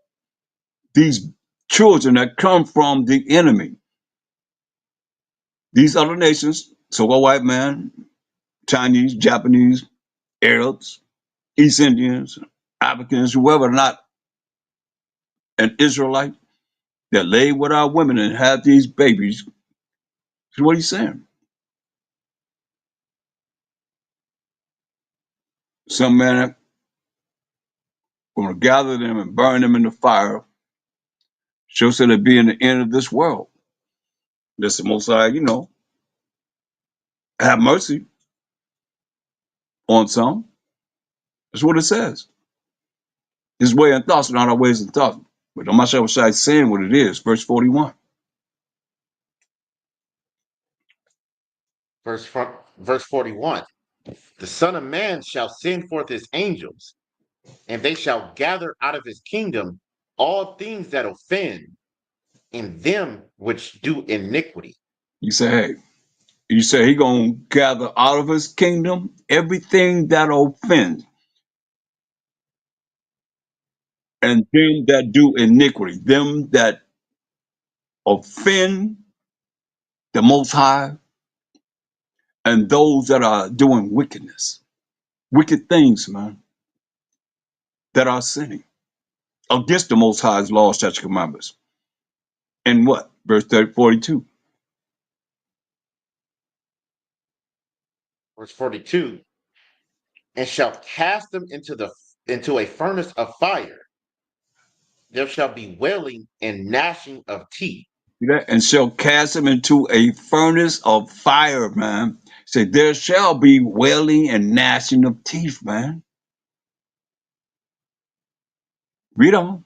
these children that come from the enemy. These other nations, so-called white man, Chinese, Japanese, Arabs, East Indians, Africans, whoever not an Israelite that lay with our women and had these babies. That's what he's saying. Some men going to gather them and burn them in the fire. Shows that it be in the end of this world. That's the Most High, have mercy on some. That's what it says. His way and thoughts are not our ways and thoughts. But I'm not sure what I'm saying what it is. Verse 41. Verse 41, the Son of Man shall send forth his angels, and they shall gather out of his kingdom all things that offend, and them which do iniquity. You say he gonna gather out of his kingdom everything that offends, and them that do iniquity, them that offend the Most High, and those that are doing wickedness, wicked things, man, that are sinning against the Most High's laws, statutes, commandments. And what? Verse 42. Verse 42, and shall cast them into a furnace of fire. There shall be wailing and gnashing of teeth. See that? And shall cast them into a furnace of fire, man. Say, there shall be wailing and gnashing of teeth, man. Read on.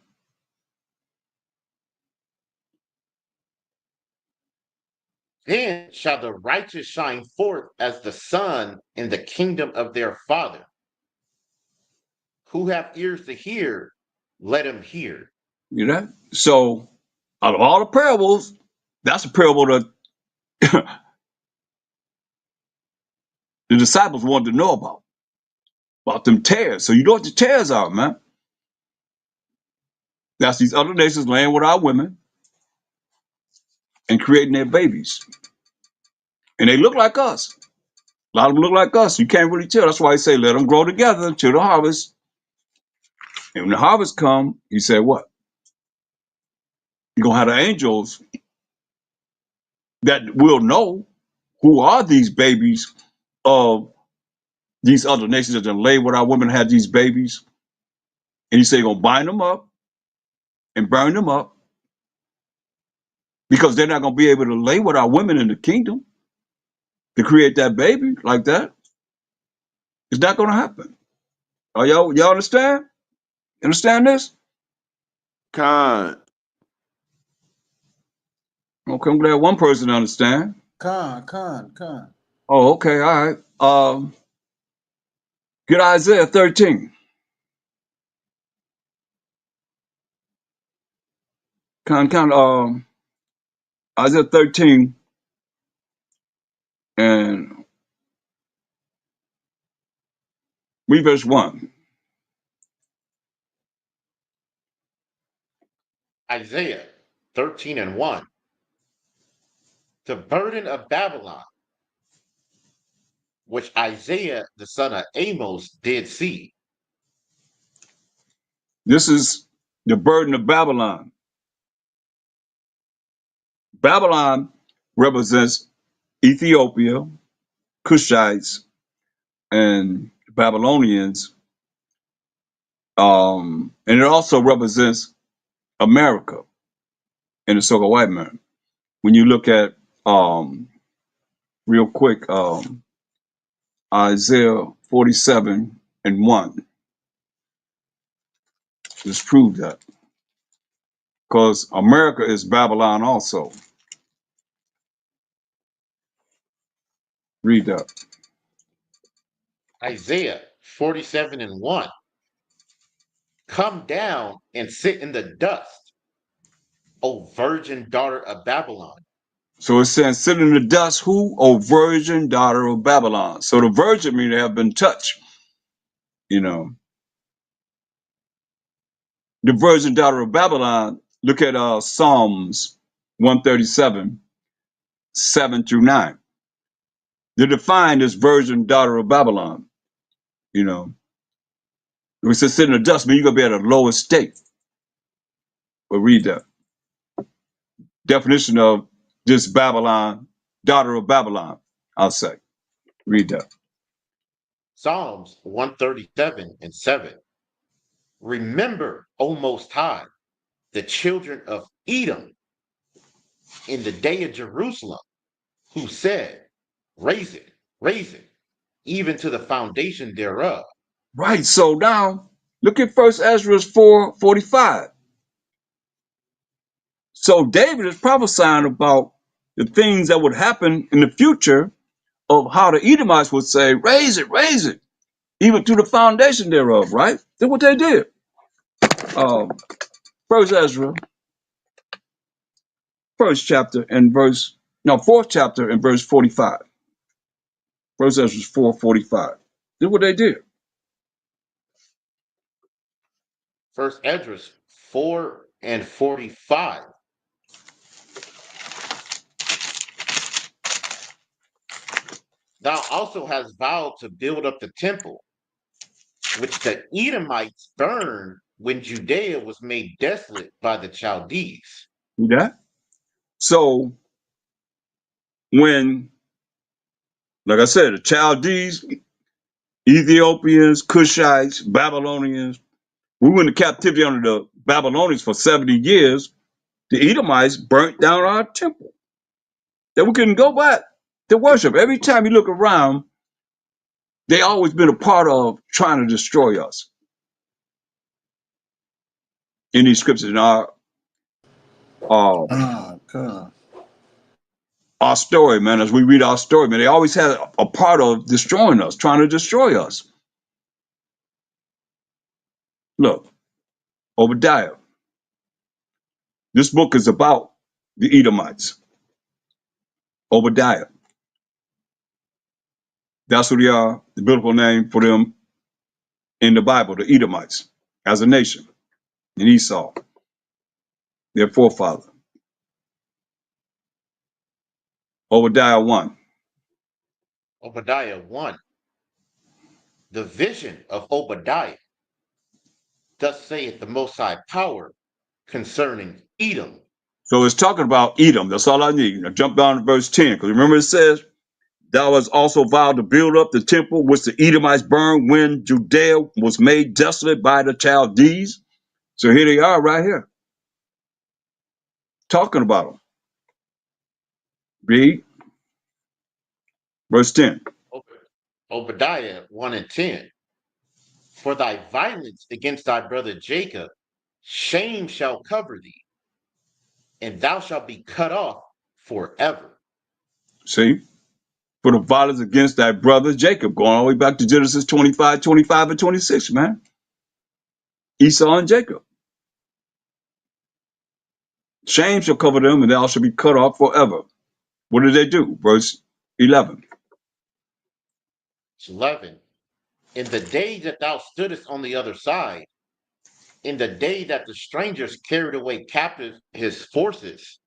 Then shall the righteous shine forth as the sun in the kingdom of their Father. Who have ears to hear, let him hear. You know? So, out of all the parables, that's a parable that the disciples wanted to know about them tares. So you know what the tares are, man. That's these other nations laying with our women and creating their babies. And they look like us. A lot of them look like us. You can't really tell. That's why he say, let them grow together until the harvest. And when the harvest come, he said what? You're going to have the angels that will know who are these babies of these other nations that are laid with our women had these babies. And he said, you're going to bind them up and burn them up because they're not going to be able to lay with our women in the kingdom to create that baby like that. It's not going to happen. Are y'all understand? Understand this? Con. Okay, I'm glad one person understand. Con. Oh, okay, all right. Get Isaiah 13. Isaiah 13 and read verse 1. Isaiah 13 and 1. The burden of Babylon, which Isaiah the son of Amos did see. This is the burden of Babylon. Babylon represents Ethiopia, Cushites, and Babylonians. And it also represents America and the so-called white man. When you look at real quick, Isaiah 47 and 1, just prove that. Because America is Babylon also. Read that. Isaiah 47 and 1. Come down and sit in the dust, O virgin daughter of Babylon. So it says, sit in the dust, who? O virgin daughter of Babylon. So the virgin mean they have been touched. You know, the virgin daughter of Babylon, look at Psalms 137, 7 through 9. They define this virgin daughter of Babylon. You know, we said sit in the dust, mean you're going to be at a lower state. But read that. Definition of this Babylon, daughter of Babylon, I'll say. Read that. Psalms 137 and 7. Remember, O Most High, the children of Edom in the day of Jerusalem, who said, raise it, even to the foundation thereof. Right. So now look at First Ezra 4:45. So David is prophesying about the things that would happen in the future of how the Edomites would say, raise it, even to the foundation thereof, right? That's what they did. First Ezra, fourth chapter and verse 45. First Ezra 4:45. That's what they did. First Esdras 4 and 45. Thou also hast vowed to build up the temple, which the Edomites burned when Judea was made desolate by the Chaldees. See that? So when, like I said, the Chaldees, Ethiopians, Cushites, Babylonians, we went into captivity under the Babylonians for 70 years. The Edomites burnt down our temple. That we couldn't go back to worship. Every time you look around, they always been a part of trying to destroy us. In these scriptures, in uh, Con. our story, man, as we read our story, man, they always had a part of destroying us, trying to destroy us. Look, Obadiah. This book is about the Edomites. Obadiah. That's who they are, the biblical name for them in the Bible, the Edomites, as a nation, in Esau, their forefather. Obadiah 1. Obadiah 1. The vision of Obadiah. Thus saith the Most High Power concerning Edom. So it's talking about Edom. That's all I need. Now jump down to verse 10, because remember it says, thou hast also vowed to build up the temple which the Edomites burned when Judea was made desolate by the Chaldees. So here they are right here, talking about them. Read verse 10. Obadiah 1 and 10. For thy violence against thy brother Jacob, shame shall cover thee, and thou shalt be cut off forever. See? For the violence against thy brother Jacob, going all the way back to Genesis 25, 25, and 26, man. Esau and Jacob. Shame shall cover them, and thou shalt be cut off forever. What did they do? Verse 11. 11. In the day that thou stoodest on the other side, in the day that the strangers carried away captive his forces,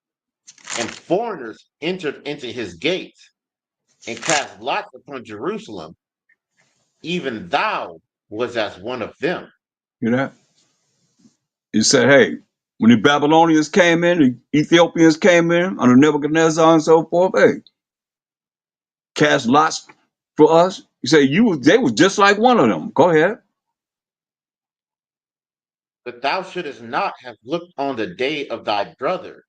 and foreigners entered into his gates, and cast lots upon Jerusalem, even thou was as one of them. You know that? He said, hey, when the Babylonians came in, the Ethiopians came in under Nebuchadnezzar and so forth, hey, cast lots for us. He said, they was just like one of them. Go ahead. But thou shouldest not have looked on the day of thy brother,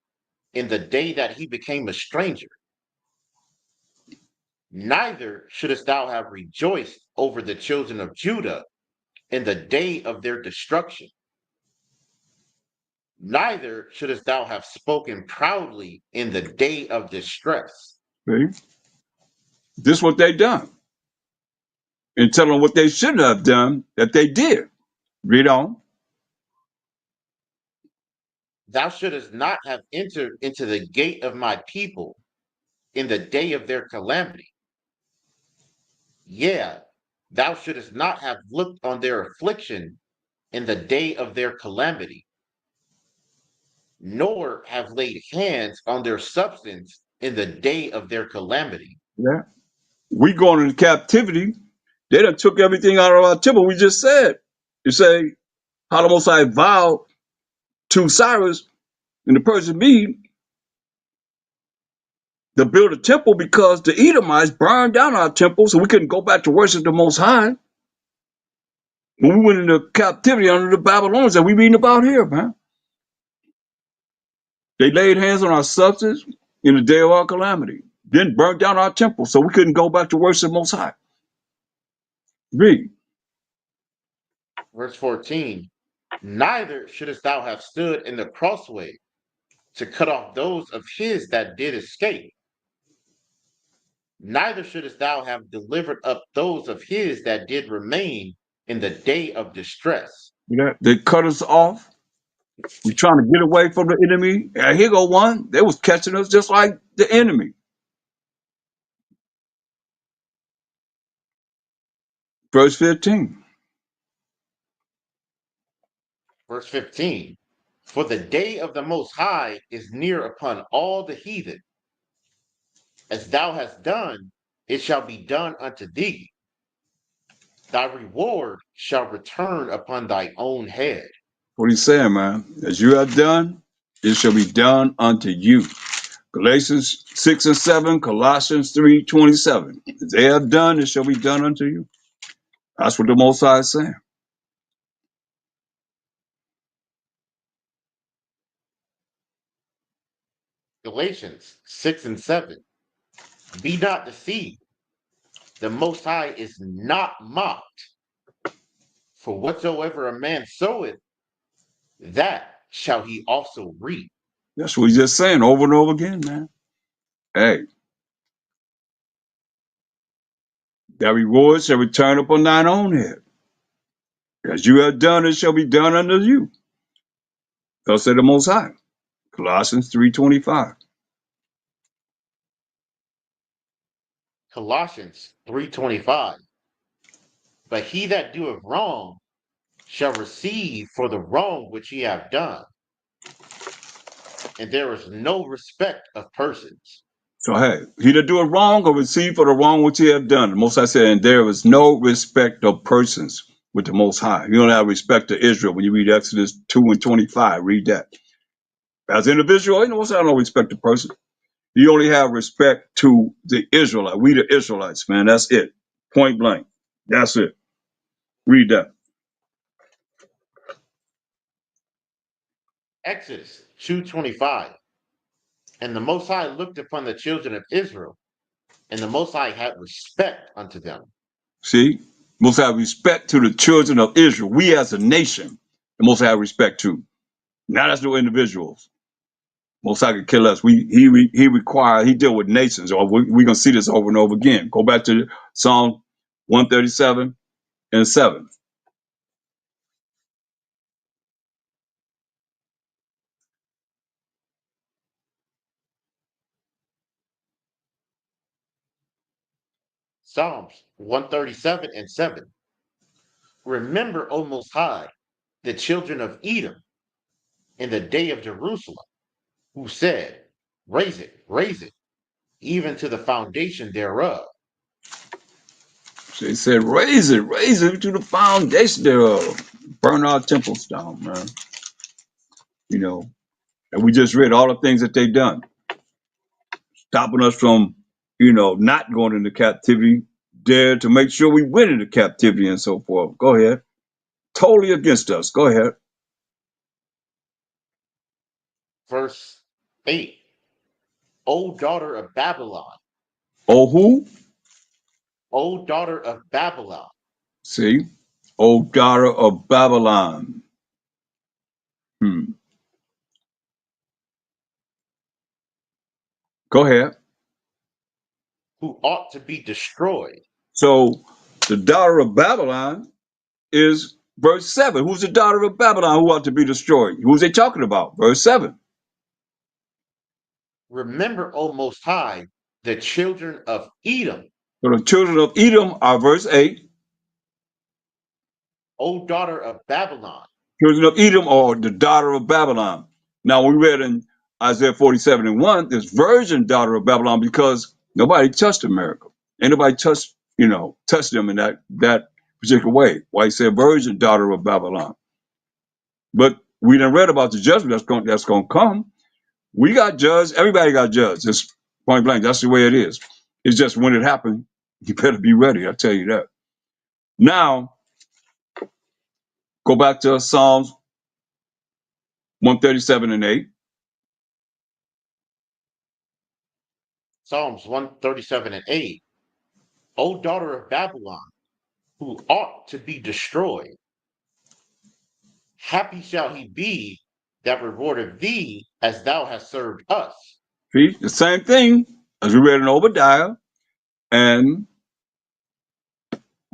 in the day that he became a stranger. Neither shouldest thou have rejoiced over the children of Judah in the day of their destruction. Neither shouldest thou have spoken proudly in the day of distress. See? This is what they done. And tell them what they should have done that they did. Read on. Thou shouldest not have entered into the gate of my people in the day of their calamity. Yeah, thou shouldest not have looked on their affliction in the day of their calamity, nor have laid hands on their substance in the day of their calamity. Yeah. We going into captivity. They done took everything out of our temple. We just said. You say, how the Most High vowed to Cyrus and the Persian Mede to build a temple because the Edomites burned down our temple, so we couldn't go back to worship the Most High. When we went into captivity under the Babylonians that we reading about here, man. They laid hands on our substance in the day of our calamity, then burnt down our temple, so we couldn't go back to worship the Most High. Read. Verse 14, neither shouldest thou have stood in the crossway to cut off those of his that did escape. Neither shouldest thou have delivered up those of his that did remain in the day of distress. Yeah, they cut us off. We trying to get away from the enemy. And here go one. They was catching us just like the enemy. Verse 15. Verse 15, for the day of the Most High is near upon all the heathen. As thou hast done, it shall be done unto thee. Thy reward shall return upon thy own head. What he's saying, man, as you have done, it shall be done unto you. Galatians 6 and 7, Colossians 3:27. As they have done, it shall be done unto you. That's what the Most High is saying. Galatians 6 and 7. Be not deceived. The Most High is not mocked. For whatsoever a man soweth, that shall he also reap. That's what he's just saying over and over again, man. Hey, that reward shall return upon thine own head. As you have done, it shall be done unto you. Thus said the Most High. Colossians 3:25. Colossians 3:25. But he that doeth wrong shall receive for the wrong which he hath done. And there is no respect of persons. So hey, he that doeth wrong or receive for the wrong which he have done. The Most High said, and there is no respect of persons with the Most High. You don't have respect to Israel when you read Exodus 2 and 25. Read that. As an individual, the Most High don't respect the person. He only have respect to the Israelite. We the Israelites, man. That's it. Point blank. That's it. Read that. Exodus 2:25. And the Most High looked upon the children of Israel, and the Most High had respect unto them. See? Most have respect to the children of Israel. We as a nation, the Most have respect to. Not as no individuals. Most High could kill us. He deal with nations. Or we're gonna see this over and over again. Go back to Psalm 137 and 7. Psalms 137 and 7. Remember, O Most High, the children of Edom in the day of Jerusalem, who said, raise it, even to the foundation thereof. So he said, raise it to the foundation thereof. Burn our temples down, man. You know, and we just read all the things that they done, stopping us from, not going into captivity, dare to make sure we went into captivity and so forth. Go ahead. Totally against us. Go ahead. Verse 8. O daughter of Babylon. Oh, who? O daughter of Babylon. See? O daughter of Babylon. Go ahead. Who ought to be destroyed. So the daughter of Babylon is verse 7. Who's the daughter of Babylon who ought to be destroyed? Who's they talking about? Verse 7. Remember, O Most High, the children of Edom. So the children of Edom are verse 8. O daughter of Babylon. Children of Edom are the daughter of Babylon. Now we read in Isaiah 47 and 1, this virgin daughter of Babylon, because nobody touched America. Ain't nobody touched them in that particular way. Why he said virgin daughter of Babylon. But we done read about the judgment that's gonna come. We got judged, everybody got judged. It's point blank. That's the way it is. It's just when it happened, you better be ready, I tell you that. Now, go back to Psalms 137 and 8. Psalms 137 and 8. O daughter of Babylon, who ought to be destroyed. Happy shall he be that rewarded thee as thou hast served us. See, the same thing as we read in Obadiah and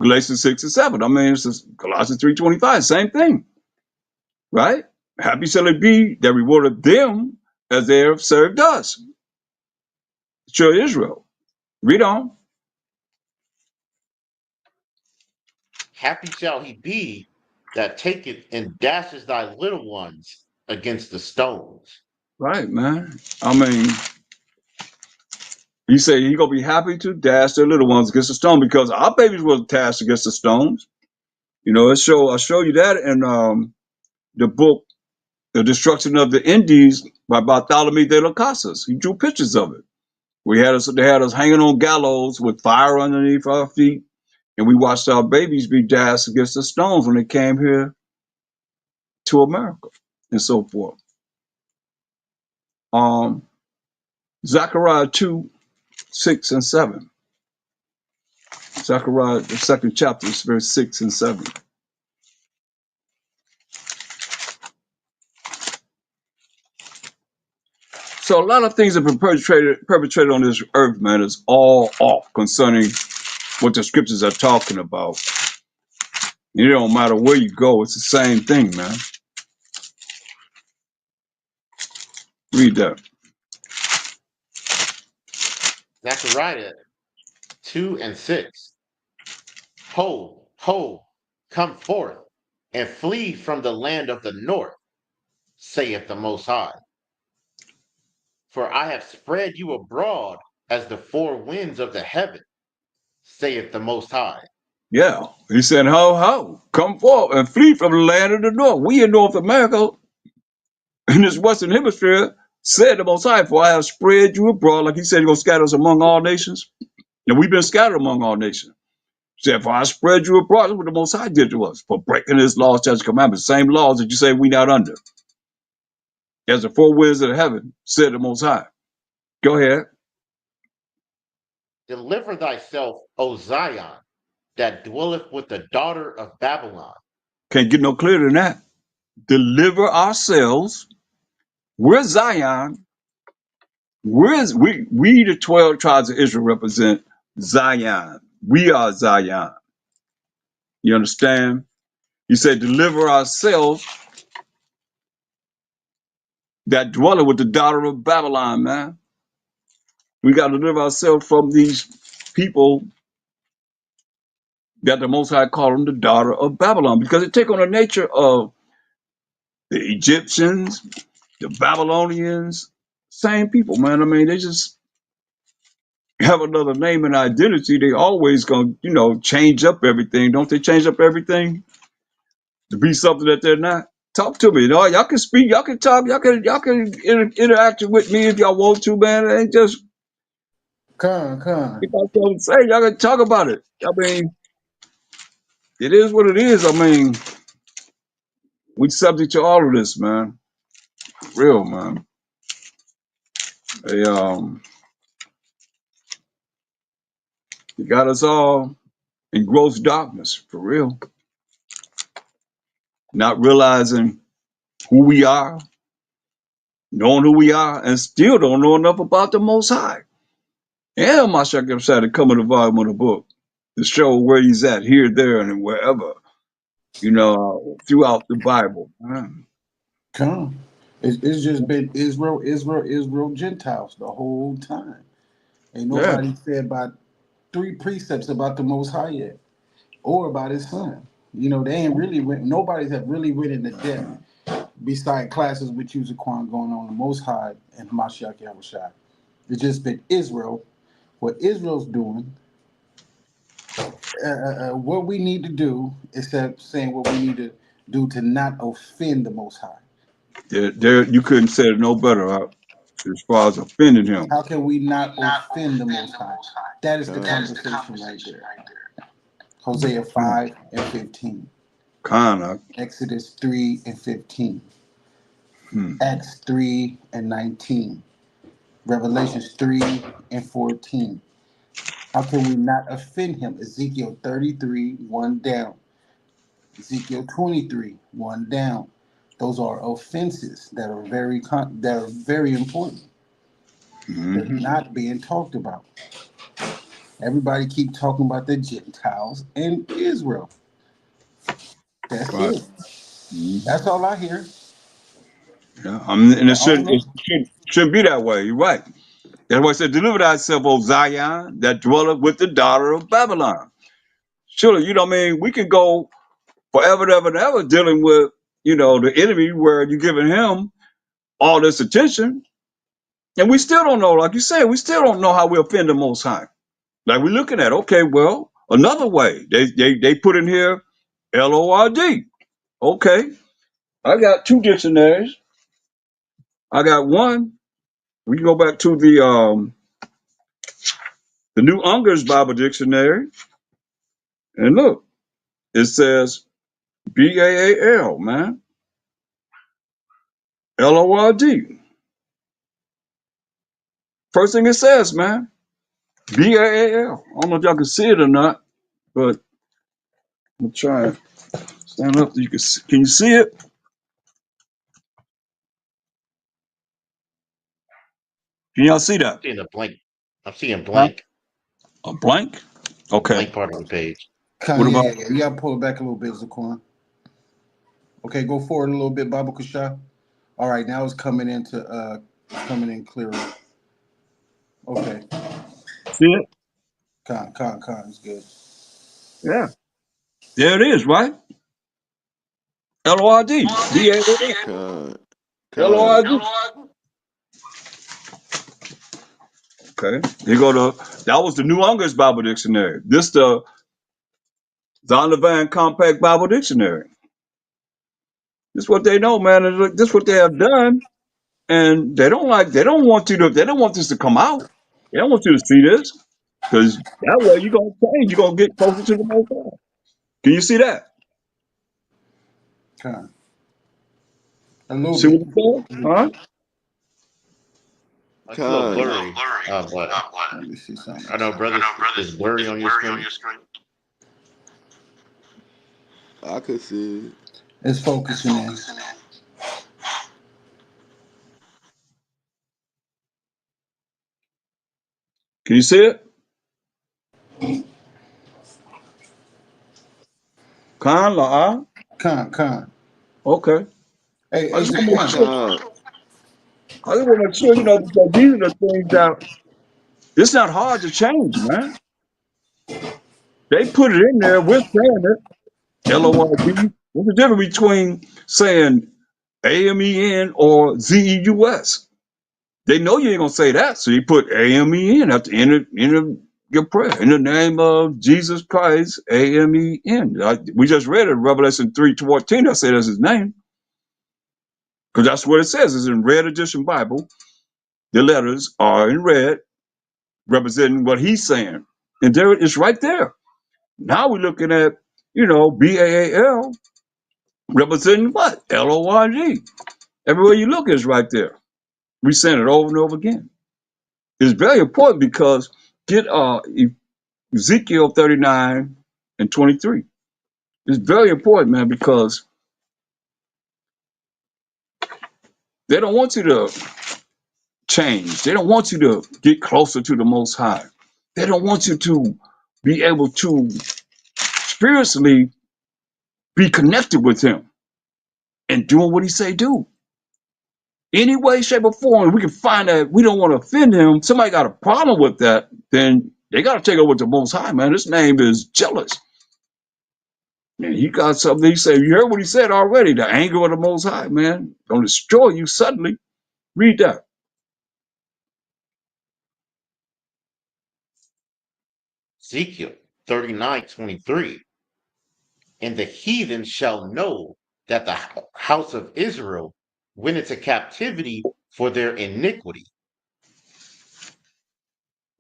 Galatians 6 and 7. I mean, it's just Colossians 3:25, same thing, right? Happy shall it be that rewarded them as they have served us. Children of Israel. Read on. Happy shall he be that taketh and dashes thy little ones against the stones. Right, man. I mean, he said he gonna be happy to dash their little ones against the stone because our babies were dashed against the stones. I'll show you that in the book, The Destruction of the Indies by Bartholomew de las Casas. He drew pictures of it. They had us hanging on gallows with fire underneath our feet, and we watched our babies be dashed against the stones when they came here to America and so forth. Zechariah 2, 6 and 7. Zechariah, the second chapter, is verse 6 and 7. So a lot of things are perpetrated on this earth, man, is all off concerning what the scriptures are talking about. It don't matter where you go, it's the same thing, man. Read that. Zechariah 2 and 6. Ho, ho, come forth and flee from the land of the north, saith the Most High. For I have spread you abroad as the four winds of the heaven, saith the Most High. Yeah, he said, ho, ho, come forth and flee from the land of the north. We in North America, in this Western Hemisphere, said the Most High, for I have spread you abroad, like he said, he's going to scatter us among all nations. And we've been scattered among all nations. He said, for I spread you abroad, that's what the Most High did to us, for breaking his laws, statutes, commandments, same laws that you say we not under. As the four winds of heaven, said the Most High. Go ahead. Deliver thyself, O Zion, that dwelleth with the daughter of Babylon. Can't get no clearer than that. Deliver ourselves. We're Zion. We the 12 tribes of Israel represent Zion. We are Zion. You understand? He said, deliver ourselves that dwelleth with the daughter of Babylon, man. We got to deliver ourselves from these people that the Most High called them the daughter of Babylon, because it take on the nature of the Egyptians, the Babylonians, same people, man. I mean, they just have another name and identity. They always gonna, change up everything. Don't they change up everything to be something that they're not? Talk to me. Y'all can speak, y'all can talk, y'all can interact with me if y'all want to, man. It ain't just Con. if I don't say, y'all can talk about it. I mean, it is what it is. I mean, we subject to all of this, man. Real, man. They got us all in gross darkness, for real. Not realizing who we are, knowing who we are, and still don't know enough about the Most High. And Mashiach decided to come in the volume of the book to show where he's at, here, there, and wherever, throughout the Bible. Con. It's just been Israel, Gentiles the whole time. Ain't Yeah, nobody said about 3 precepts about the Most High yet, or about his son. They ain't really nobody's have really went into depth beside classes with you, Zaquan, going on the Most High and Mashiach Yahushua. It's just been Israel, what Israel's doing, what we need to do, except saying what we need to do to not offend the Most High. there you couldn't say it no better as far as offending him. How can we not offend the Most High? That is the conversation right there. Hosea 5 and 15. Kinda. Exodus 3 and 15. Hmm. Acts 3 and 19. Revelations 3 and 14. How can we not offend him? Ezekiel 33, 1 down. Ezekiel 23, 1 down. Those are offenses that are very important. They're not being talked about. Everybody keep talking about the Gentiles and Israel. That's Right. it. That's all I hear. Yeah. And I it don't know. shouldn't be that way. You're right. That's why I said, deliver thyself, O Zion, that dwelleth with the daughter of Babylon. Surely, we can go forever and ever and ever dealing with, the enemy, where you're giving him all this attention. And we still don't know, like you said, we still don't know how we offend the Most High. Like we're looking at, okay, well, another way. They put in here LORD. Okay. I got 2 dictionaries. I got one. We can go back to the New Unger's Bible Dictionary. And look, it says BAAL, man. LORD. First thing it says, man. BAAL. I don't know if y'all can see it or not, but I'm trying to stand up so you can see. Can you see it? Can y'all see that? I'm seeing a blank. I'm seeing Huh? blank. A blank? The Okay. blank part of the page. What about? Yeah. You gotta pull it back a little bit, Zaquan. Okay, go forward a little bit, Baba Kusha. All right, now it's coming in clearer. Okay. See it? Con is good. Yeah. There it is, right? LORD. BAAL. LORD. Okay. You go to, that was the New Unger's Bible Dictionary. This the Zondervan Compact Bible Dictionary. This is what they know, man. And look, this is what they have done, and they don't want this to come out. They don't want you to see this, because that way you're gonna change. You're gonna get closer to the Most High. Can you see that? Con. A little See bit. what I'm saying? Huh? It's a little Con. blurry, but Let me see something. I know, brother, it's blurry on your screen. I could see it. It's focusing in. Can you see it? Khan La'ah? Con. Okay. Hey, I hey, just want to make Zaquan. sure. I just want to make sure, because these are the things that it's not hard to change, man. They put it in there. We're saying it. LORD. What's the difference between saying AMEN or ZEUS? They know you ain't gonna say that, so you put AMEN at the end of your prayer. In the name of Jesus Christ, AMEN. We just read it, Revelation 3:14. I said that's his name, because that's what it says. It's in Red Edition Bible. The letters are in red, representing what he's saying, and there it's right there. Now we're looking at, BAAL, representing what? LORD. Everywhere you look is right there. We saying it over and over again. It's very important, because get Ezekiel 39 and 23. It's very important, man, because they don't want you to change. They don't want you to get closer to the Most High. They don't want you to be able to spiritually be connected with Him and doing what He say do. Any way, shape, or form, we can find that we don't want to offend Him. Somebody got a problem with that, then they got to take over with the Most High, man. His name is jealous. And he got something. He said, you heard what he said already. The anger of the Most High, man, gonna destroy you suddenly. Read that. Ezekiel 39:23. And the heathen shall know that the house of Israel went into captivity for their iniquity,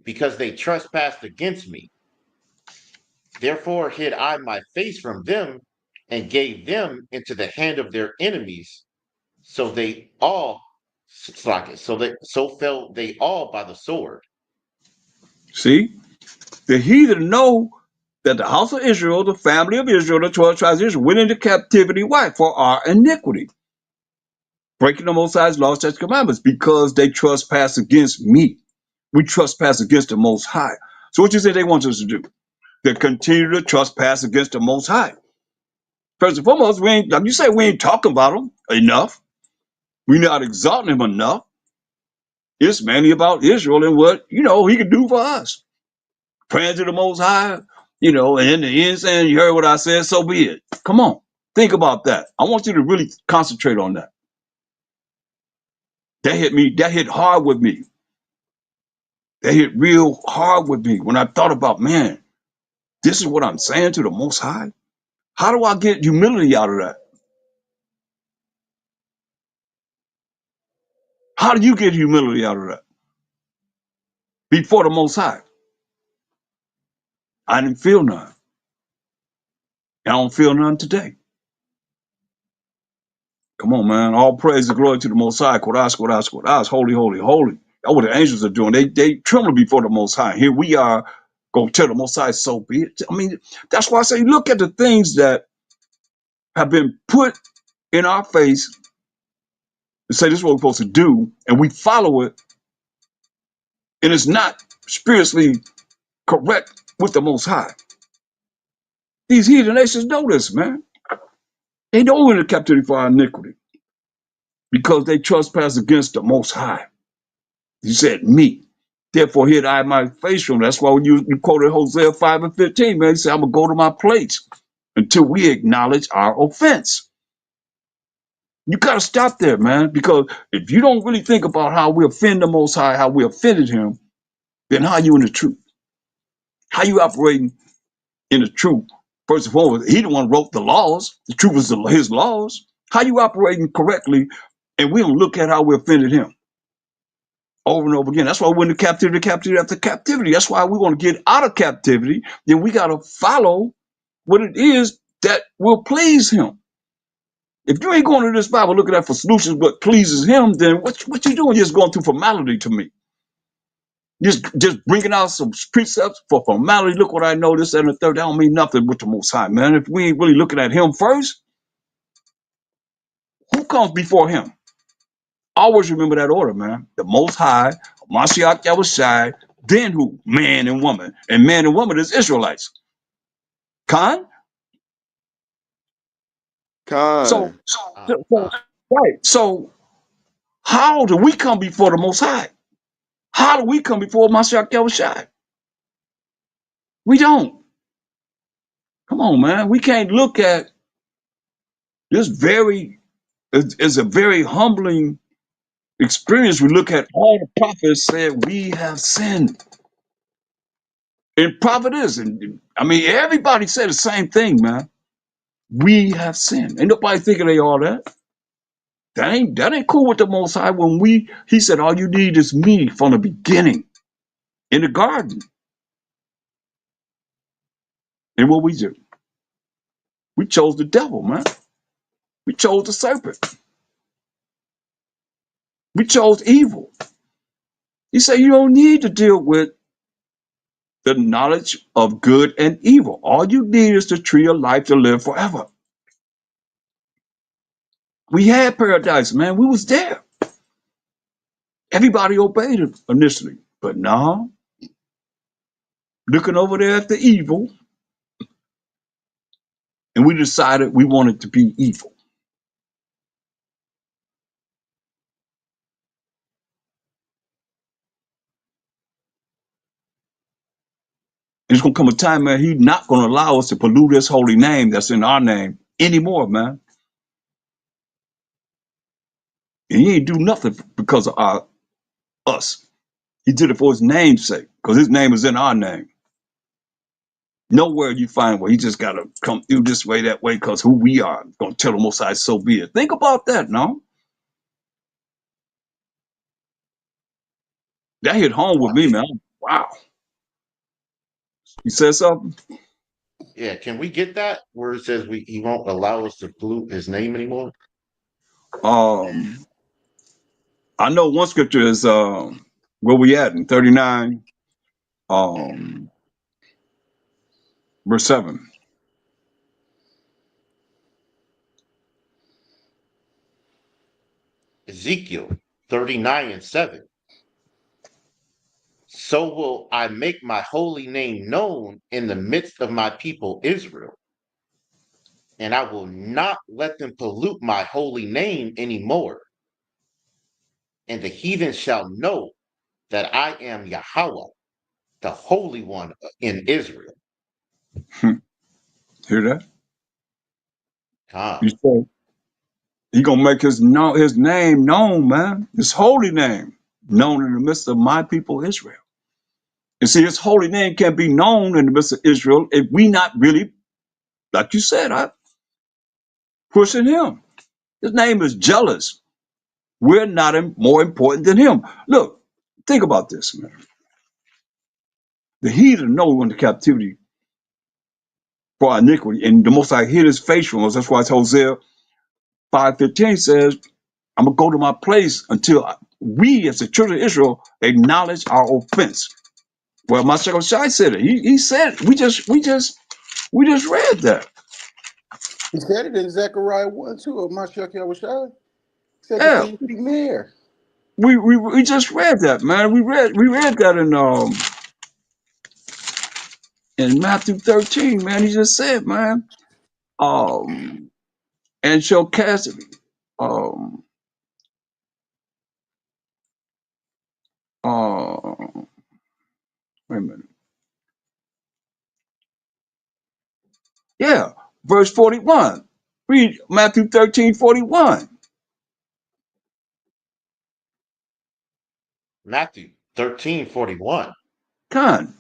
because they trespassed against me. Therefore hid I my face from them and gave them into the hand of their enemies. So they all so fell they all by the sword. See, the heathen know that the house of Israel, the family of Israel, the 12 tribes of Israel, went into captivity. Why? For our iniquity, breaking the Most High's laws, statutes, commandments, because they trespass against me. We trespass against the Most High. So what you say they want us to do? They continue to trespass against the Most High. First and foremost, like you say, we ain't talking about them enough. We're not exalting him enough. It's mainly about Israel and what, he can do for us. Praying to the Most High, and in the end saying, you heard what I said, so be it. Come on, think about that. I want you to really concentrate on that. That hit hard with me. That hit real hard with me when I thought about, man, this is what I'm saying to the Most High. How do I get humility out of that? How do you get humility out of that? Before the Most High. I didn't feel none. I don't feel none today. Come on, man. All praise and glory to the Most High. Kodash, Kodash, Kodash. Holy, holy, holy. That's what the angels are doing. They tremble before the Most High. Here we are going to tell the Most High, so be it. I mean, that's why I say, look at the things that have been put in our face and say this is what we're supposed to do, and we follow it, and it's not spiritually correct with the Most High. These heathen nations know this, man. They know we're in captivity for our iniquity because they trespass against the Most High. He said, me. Therefore hid I my face from. That's why when you quoted Hosea 5 and 15, man, he said, I'm going to go to my place until we acknowledge our offense. You got to stop there, man, because if you don't really think about how we offend the Most High, how we offended him, then how are you in the truth? How you operating in the truth? First of all, he the one who wrote the laws. The truth is his laws. How you operating correctly, and we don't look at how we offended him over and over again. That's why we went to captivity, captivity after captivity. That's why we want to get out of captivity. Then we got to follow what it is that will please him. If you ain't going to this Bible looking at for solutions what pleases him, then what you doing just going through formality to me? Just bringing out some precepts for formality. Look what I know, this, that, and the third. That don't mean nothing with the Most High, man. If we ain't really looking at him first, who comes before him? Always remember that order, man. The Most High, Mashiach Yahushai, then who? Man and woman. And man and woman is Israelites. Khan? So, Khan. right. So, how do we come before the Most High? How do we come before Mashiach Yahushai? We don't. Come on, man. We can't look at this it's a very humbling experience. We look at all the prophets said we have sinned. And prophet is, and I mean, everybody said the same thing, man. We have sinned. Ain't nobody thinking they all that. That ain't cool with the Most High. He said, all you need is me from the beginning in the garden. And what we do? We chose the devil, man. We chose the serpent. We chose evil. He said, you don't need to deal with the knowledge of good and evil. All you need is the tree of life to live forever. We had paradise, man. We was there. Everybody obeyed it initially. But now, looking over there at the evil, and we decided we wanted to be evil. There's going to come a time, man, he's not going to allow us to pollute his holy name that's in our name anymore, man. And he ain't do nothing because of us. He did it for his name's sake, because his name is in our name. Nowhere you find where he just got to come through this way, that way, because who we are. Going to tell the Most High, so be it. Think about that, no? That hit home with me, man. Wow. You said something? Yeah, can we get that where it says he won't allow us to pollute his name anymore? I know one scripture is where we at in 39, verse 7. Ezekiel 39:7. So will I make my holy name known in the midst of my people Israel, and I will not let them pollute my holy name anymore. And the heathen shall know that I am Yahweh, the Holy One in Israel. Hear that? Ah, You say he gonna make his name known, man. His holy name known in the midst of my people Israel. And see, his holy name can't be known in the midst of Israel if we not really, like you said, pushing him. His name is jealous. We're not more important than him. Look, think about this, man. The heathen know we went to captivity for our iniquity, and the Most High hid his face from us. That's why it's Hosea 5:15 says, I'm going to go to my place until we, as the children of Israel, acknowledge our offense. Well, Mashiach Shai said it. He said, we just read that. He said it in Zechariah 1 too of Mashiach Yahushua. He said the Yeah, same thing there. we just read that, man. We read that in Matthew 13, man. He just said, man, and shall cast um uh wait a minute. Yeah, verse 41. Read Matthew 13:41. Matthew 13:41. Con.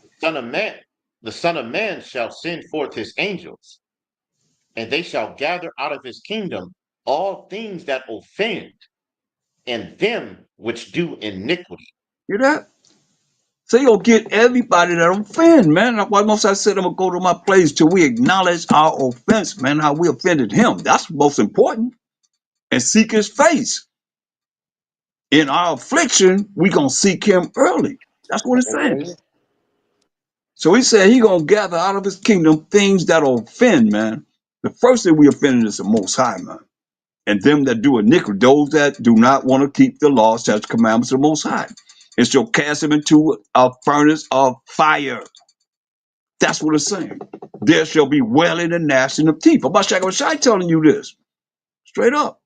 The Son of Man shall send forth his angels, and they shall gather out of his kingdom all things that offend, and them which do iniquity. Hear that? So you'll get everybody that offend, man. That's why most I said I'm gonna go to my place till we acknowledge our offense, man, how we offended him. That's most important. And seek his face. In our affliction, we gonna seek him early. That's what it's saying. Hallelujah. So he said he gonna gather out of his kingdom things that offend, man. The first thing we offended is the Most High, man. And them that do iniquity, those that do not want to keep the law, statutes, commandments of the Most High. And shall cast them into a furnace of fire. That's what it's saying. There shall be wailing and gnashing of teeth. About Shai telling you this. Straight up.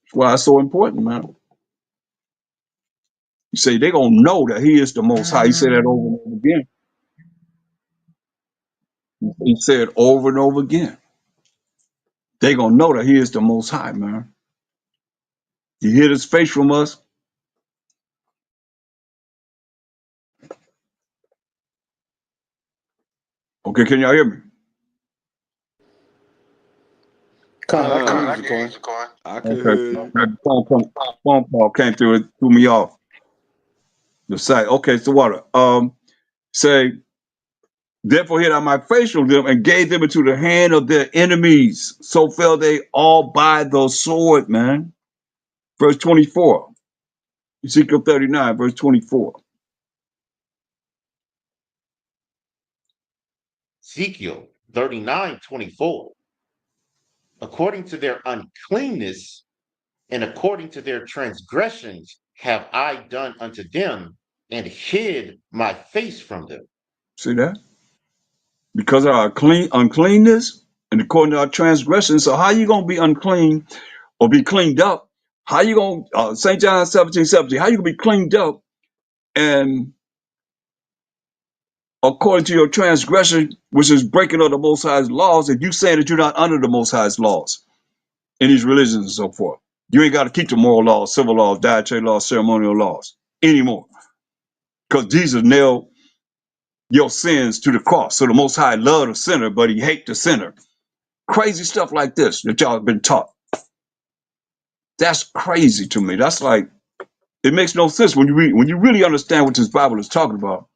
That's why it's so important, man. You say they're gonna know that he is the Most High. He said that over and over again. He said over and over again. They're gonna know that he is the Most High, man. You hid his face from us. Okay, can y'all hear me? Con, I can Con, hear you, Zakar. I could Okay. hear you. That phone call came through. It threw me off the site. Okay, so what? Say, therefore hid I my face from them and gave them into the hand of their enemies. So fell they all by the sword, man. Verse 24. Ezekiel 39, verse 24. Ezekiel 39:24. According to their uncleanness and according to their transgressions have I done unto them, and hid my face from them. See that? Because of our uncleanness and according to our transgressions. So how you gonna be unclean or be cleaned up? How you gonna St. John 17:17? How you gonna be cleaned up and according to your transgression, which is breaking of the Most High's laws, if you saying that you're not under the Most High's laws in these religions and so forth, you ain't got to keep the moral laws, civil laws, dietary laws, ceremonial laws anymore, because Jesus nailed your sins to the cross. So the Most High loved the sinner, but he hate the sinner. Crazy stuff like this that y'all have been taught. That's crazy to me. That's like, it makes no sense when you read, when you really understand what this Bible is talking about.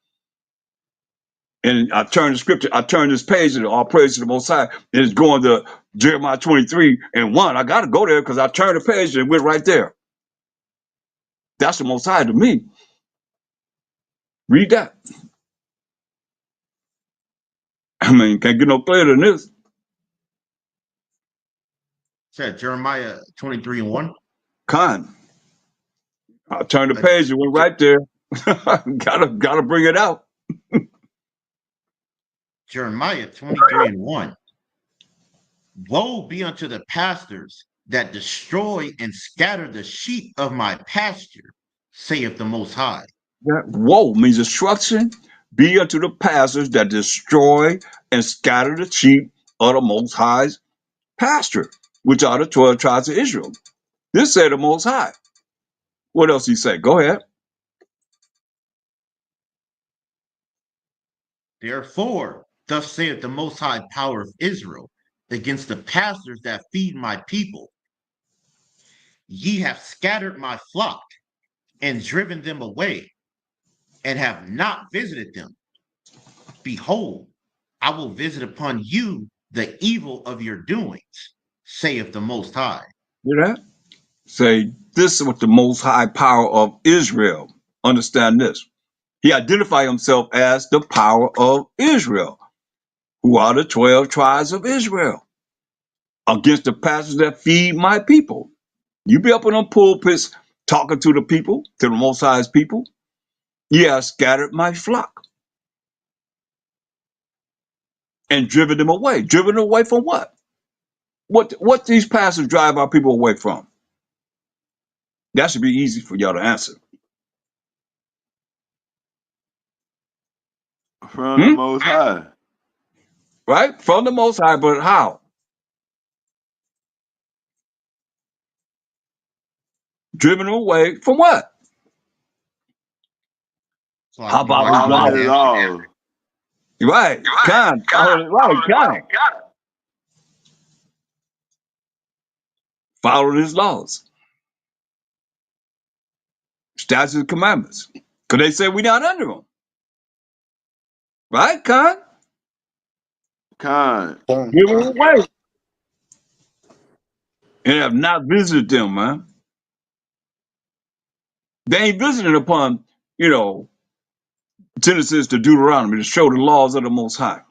And I turn the scripture, I turn this page and all praise to the Most High, and it's going to Jeremiah 23:1. I got to go there because I turned the page and it went right there. That's the Most High to me. Read that. I mean, can't get no clearer than this. Said Jeremiah 23:1. Con. I turned the page and went right there. gotta bring it out. Jeremiah 23:1. Woe be unto the pastors that destroy and scatter the sheep of my pasture, saith the Most High. That woe means destruction. Be unto the pastors that destroy and scatter the sheep of the Most High's pasture, which are the 12 tribes of Israel. This said the Most High. What else he say? Go ahead. Therefore, thus saith the Most High power of Israel against the pastors that feed my people. Ye have scattered my flock and driven them away, and have not visited them. Behold, I will visit upon you the evil of your doings, saith the Most High. Hear that? Say, this is what the Most High power of Israel. Understand this. He identified himself as the power of Israel, who are the 12 tribes of Israel, against the pastors that feed my people. You be up in them pulpits talking to the people, to the Most High's people. Yeah, I scattered my flock and driven them away. Driven away from what? What these pastors drive our people away from? That should be easy for y'all to answer. From the Most High. Right? From the Most High, but how? Driven away from what? So How about his Following his laws? laws. Right. Con. Con. Follow his laws, statutes, and commandments. Because they say we're not under them. Right, Con? Con. Give them away. And have not visited them, man. They ain't visited upon, you know, Genesis to Deuteronomy to show the laws of the Most High.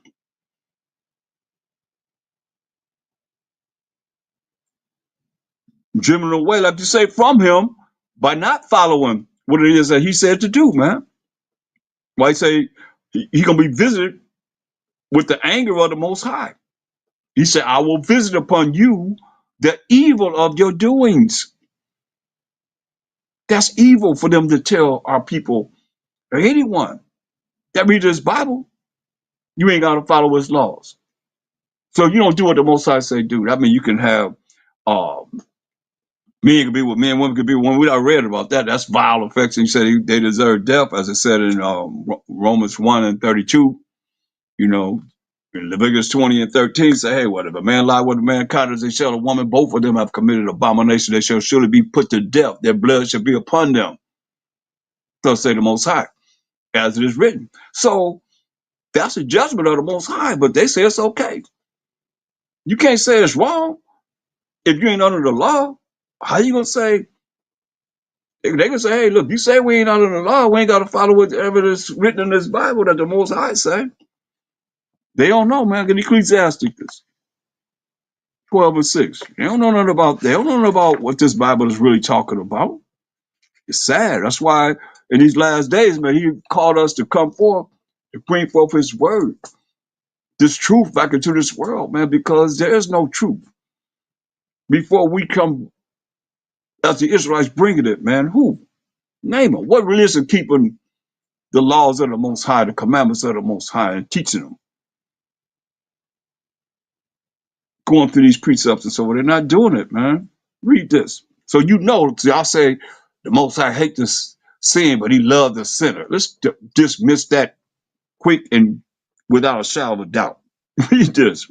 Driven away, like you say, from him by not following what it is that he said to do, man. Why he say he gonna be visited with the anger of the Most High. He said, I will visit upon you the evil of your doings. That's evil for them to tell our people or anyone that reads this Bible, you ain't gotta follow his laws. So you don't do what the Most High say do. I mean, you can have men can be with men, women can be with women. We already read about that. That's vile affection. He said they deserve death, as it said in Romans 1 and 32. You know, in Leviticus 20 and 13 say, hey, what if a man lie with a man, countenance they shall a woman, both of them have committed abomination, they shall surely be put to death. Their blood shall be upon them. Thus say the Most High, as it is written. So that's a judgment of the Most High, but they say it's okay. You can't say it's wrong if you ain't under the law. How you gonna say? They can say, hey, look, you say we ain't under the law, we ain't got to follow whatever is written in this Bible that the Most High say. They don't know, man. Get Ecclesiasticus 12 and 6. They don't know nothing about what this Bible is really talking about. It's sad. That's why in these last days, man, he called us to come forth to bring forth his word, this truth back into this world, man, because there is no truth. Before we come as the Israelites bringing it, man, who? Name them. What religion keeping the laws of the Most High, the commandments of the Most High, and teaching them? Going through these precepts and so on. They're not doing it, man. Read this. So you know, I'll say the Most High hate this sin, but he loved the sinner. Let's dismiss that quick and without a shadow of a doubt. Read this.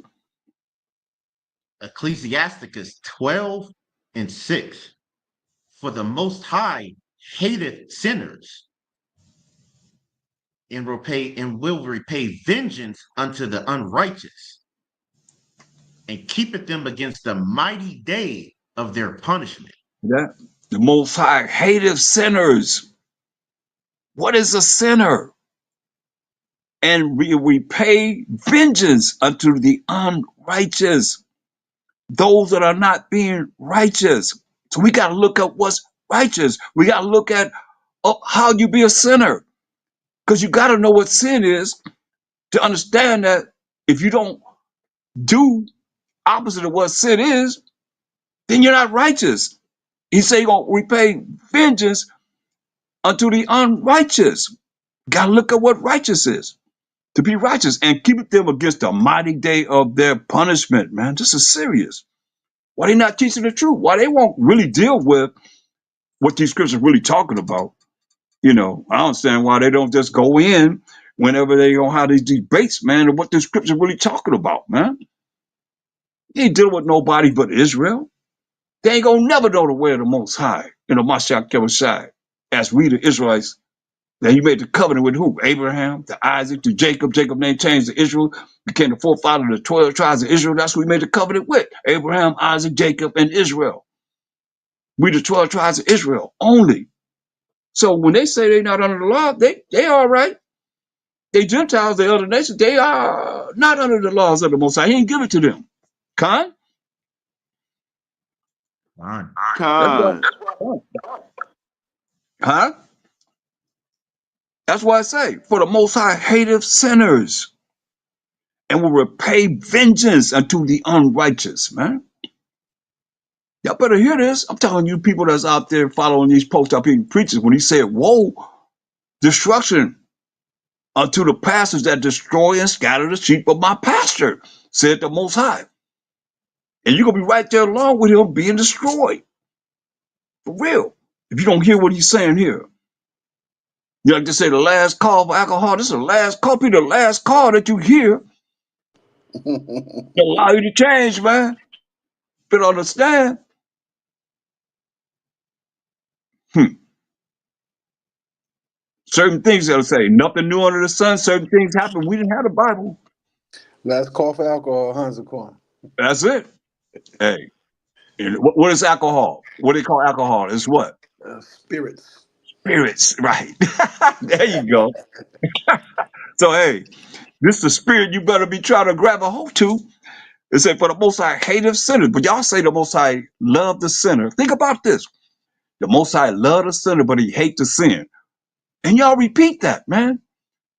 Ecclesiasticus 12 and 6. For the Most High hateth sinners, and will repay vengeance unto the unrighteous, and keepeth them against the mighty day of their punishment. That the Most High hateth sinners. What is a sinner? And we repay vengeance unto the unrighteous, those that are not being righteous. So we got to look at what's righteous. We got to look at how you be a sinner, because you got to know what sin is to understand that if you don't do opposite of what sin is, then you're not righteous. He said you're going to repay vengeance unto the unrighteous. Got to look at what righteous is, to be righteous, and keep them against the mighty day of their punishment, man. This is serious. Why they not teaching the truth? Why they won't really deal with what these scriptures are really talking about? You know, I don't understand why they don't just go in whenever they don't have these debates, man, of what the scripture really talking about, man. They ain't dealing with nobody but Israel. They ain't gonna never know the way of the Most High, Mashiach Kemoshai, as we the Israelites, that he made the covenant with who? Abraham, to Isaac, to Jacob. Jacob name changed to Israel, became the forefather of the 12 tribes of Israel. That's who he made the covenant with. Abraham, Isaac, Jacob, and Israel. We the 12 tribes of Israel only. So when they say they're not under the law, they all right. They Gentiles, they other nations, they are not under the laws of the Most High. He ain't give it to them. Con? Con. Huh? That's why I say, for the Most High hateth sinners and will repay vengeance unto the unrighteous, man. Y'all better hear this. I'm telling you people that's out there following these post-up preachers, when he said, woe, destruction unto the pastors that destroy and scatter the sheep of my pasture, said the Most High. And you're going to be right there along with him being destroyed. For real. If you don't hear what he's saying here. You like to say the last call for alcohol. This is the last call. Be the last call that you hear to allow you to change, man. But understand. Certain things they'll say, nothing new under the sun. Certain things happen. We didn't have the Bible. Last call for alcohol, Hansaquan. That's it. Hey, and what is alcohol? What do they call alcohol? It's what? Spirits. Spirits, right. There you go. So, hey, this is the spirit you better be trying to grab a hold to. It said, for the Most High hateth sinners. But y'all say the Most High love the sinner. Think about this. The Most High love the sinner, but he hate the sin. And y'all repeat that, man.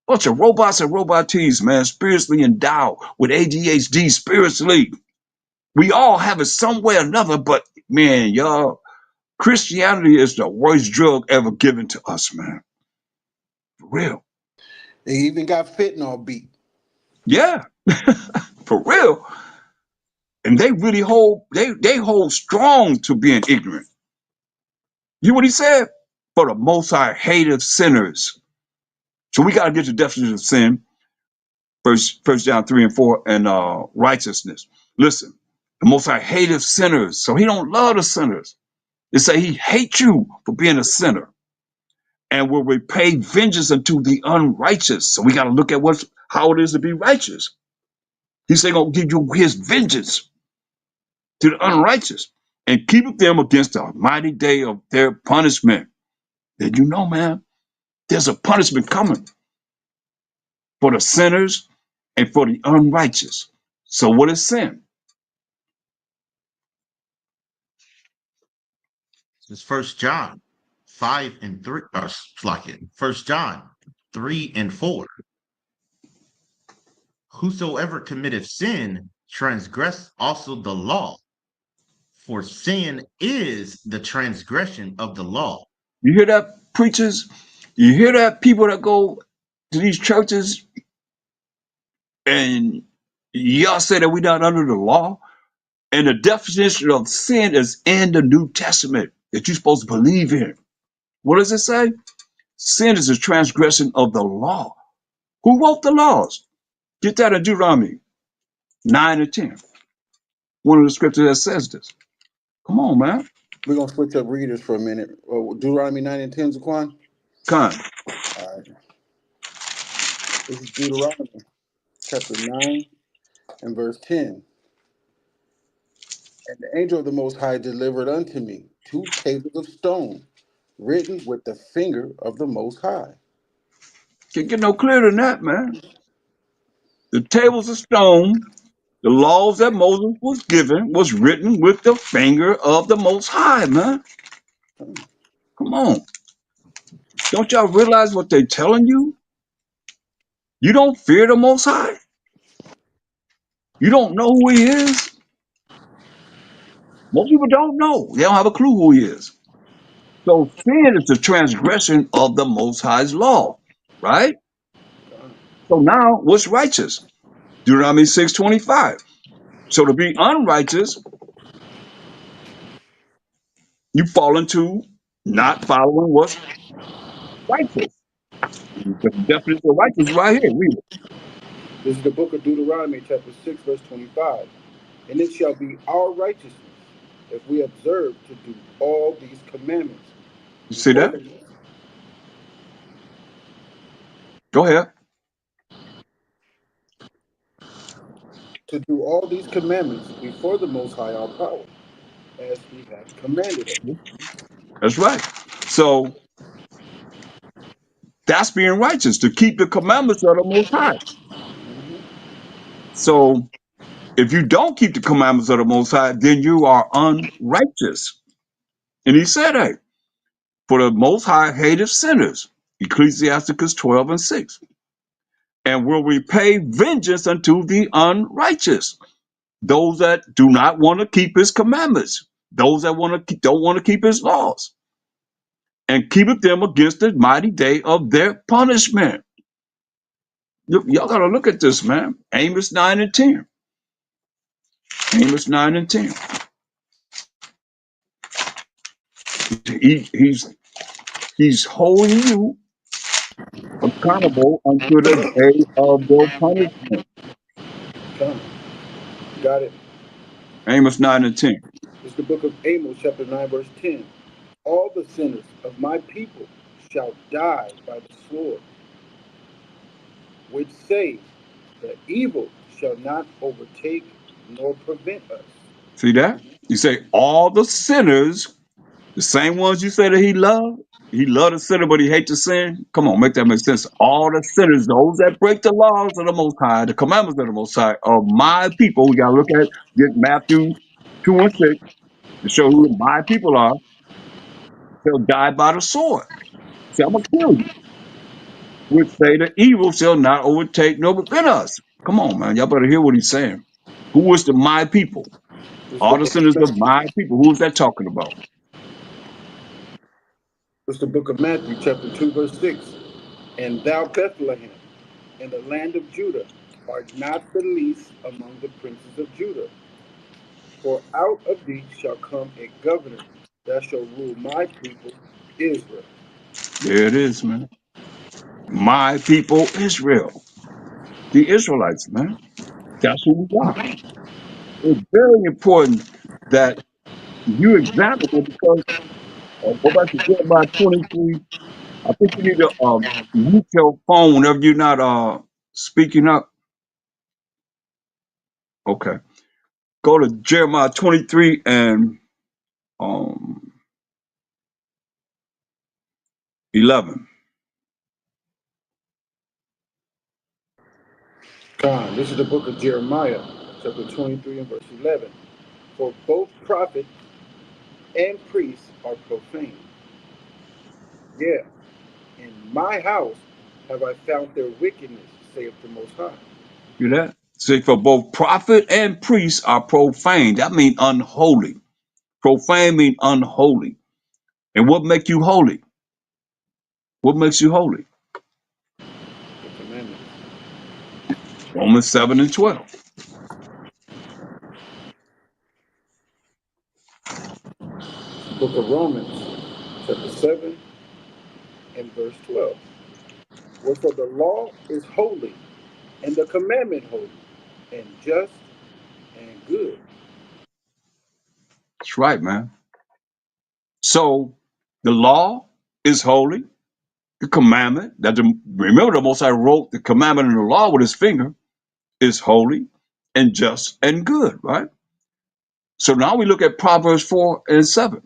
Bunch of robots and robotees, man, spiritually endowed with ADHD spiritually. We all have it some way or another, but man, y'all, Christianity is the worst drug ever given to us, man. For real. They even got fentanyl beat. Yeah, for real. And they really hold, they hold strong to being ignorant. You know what he said? For the Most High hateth sinners. So we got to get the definition of sin. First John 3 and 4, and righteousness. Listen, the Most High hateth sinners, so he don't love the sinners. It say he hates you for being a sinner, and will repay vengeance unto the unrighteous. So we got to look at how it is to be righteous. He say gonna give you his vengeance to the unrighteous, and keep them against the mighty day of their punishment. Did you know, man? There's a punishment coming for the sinners and for the unrighteous. So what is sin? It's 1 John 5 and 3. Like it. 1 John 3 and 4. Whosoever committeth sin transgress also the law. For sin is the transgression of the law. You hear that, preachers? You hear that, people that go to these churches and y'all say that we're not under the law? And the definition of sin is in the New Testament that you're supposed to believe in. What does it say? Sin is a transgression of the law. Who wrote the laws? Get that in Deuteronomy 9 and 10. One of the scriptures that says this. Come on, man. We're going to switch up readers for a minute. Deuteronomy 9 and 10, Zaquan? Come. All right. This is Deuteronomy chapter 9 and verse 10. And the angel of the Most High delivered unto me 2 tables of stone, written with the finger of the Most High. Can't get no clearer than that, man. The tables of stone, the laws that Moses was given, was written with the finger of the Most High, man. Come on. Don't y'all realize what they're telling you? You don't fear the Most High? You don't know who he is? Most people don't know. They don't have a clue who he is. So sin is the transgression of the Most High's law, right? So now what's righteous? Deuteronomy 6:25. So to be unrighteous, you fall into not following what's righteous. The definition of righteous is right here. Read it. This is the book of Deuteronomy chapter 6, verse 25. And it shall be our righteousness if we observe to do all these commandments. You see that? Go ahead. To do all these commandments before the Most High our power, as he hath commanded us. That's right. So that's being righteous, to keep the commandments of the Most High. So if you don't keep the commandments of the Most High, then you are unrighteous. And he said, hey, for the Most High hateth sinners, Ecclesiasticus 12 and 6, and will repay vengeance unto the unrighteous, those that do not want to keep his commandments, those that don't want to keep his laws, and keepeth them against the mighty day of their punishment. Y'all got to look at this, man. Amos 9 and 10. Amos 9 and 10. He's holding you accountable unto the day of their punishment. Come. Got it. Amos 9 and 10. It's the book of Amos, chapter 9, verse 10. All the sinners of my people shall die by the sword, which say, the evil shall not overtake nor prevent us. See that? You say all the sinners, the same ones you say that he loved. He loved the sinner, but he hates the sin. Come on, make that make sense. All the sinners, those that break the laws of the Most High, the commandments of the Most High, are my people. We got to look at get Matthew 2 and 6 to show who my people are. They'll die by the sword. See, I'm going to kill you. Which say the evil shall not overtake nor prevent us. Come on, man. Y'all better hear what he's saying. Who is the my people? It's the All the book sinners of of, my people. Who is that talking about? it's the book of Matthew, chapter 2, verse 6. And thou, Bethlehem, in the land of Judah, art not the least among the princes of Judah. For out of thee shall come a governor that shall rule my people, Israel. There it is, man. My people, Israel. The Israelites, man. That's who we are. It's very important that you examine it because go back to Jeremiah 23. I think you need to mute your phone whenever you're not speaking up. Okay. Go to Jeremiah 23 and 11. God, this is the book of Jeremiah, chapter 23 and verse 11. For both prophet and priest are profane. Yeah, in my house have I found their wickedness, saith the Most High. You that? See, for both prophet and priest are profane. That means unholy. Profane means unholy. And what make you holy? What makes you holy? The commandments. Romans 7 and 12. Book of Romans, chapter 7 and verse 12. Wherefore the law is holy, and the commandment holy, and just and good. That's right, man. So the law is holy. The commandment remember the Most High wrote the commandment and the law with his finger is holy and just and good, right? So now we look at Proverbs 4 and 7.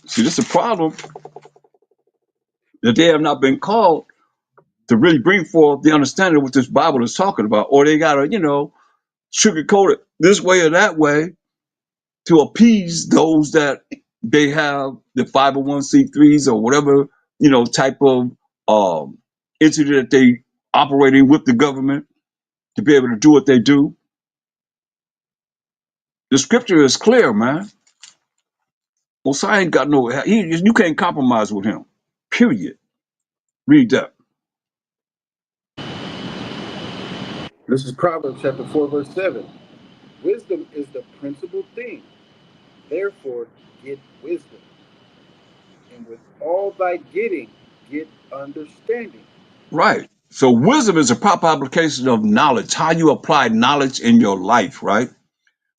See, this is a problem that they have not been called to really bring forth the understanding of what this Bible is talking about, or they gotta, sugarcoat it this way or that way to appease those that they have the 501c3s or whatever, type of entity that they operating with the government to be able to do what they do. The scripture is clear, man. Mosiah ain't got you can't compromise with him. Period. Read that. This is Proverbs chapter 4, verse 7. Wisdom is the principal thing. Therefore, get wisdom. And with all thy getting, get understanding. Right. So wisdom is a proper application of knowledge, how you apply knowledge in your life, right?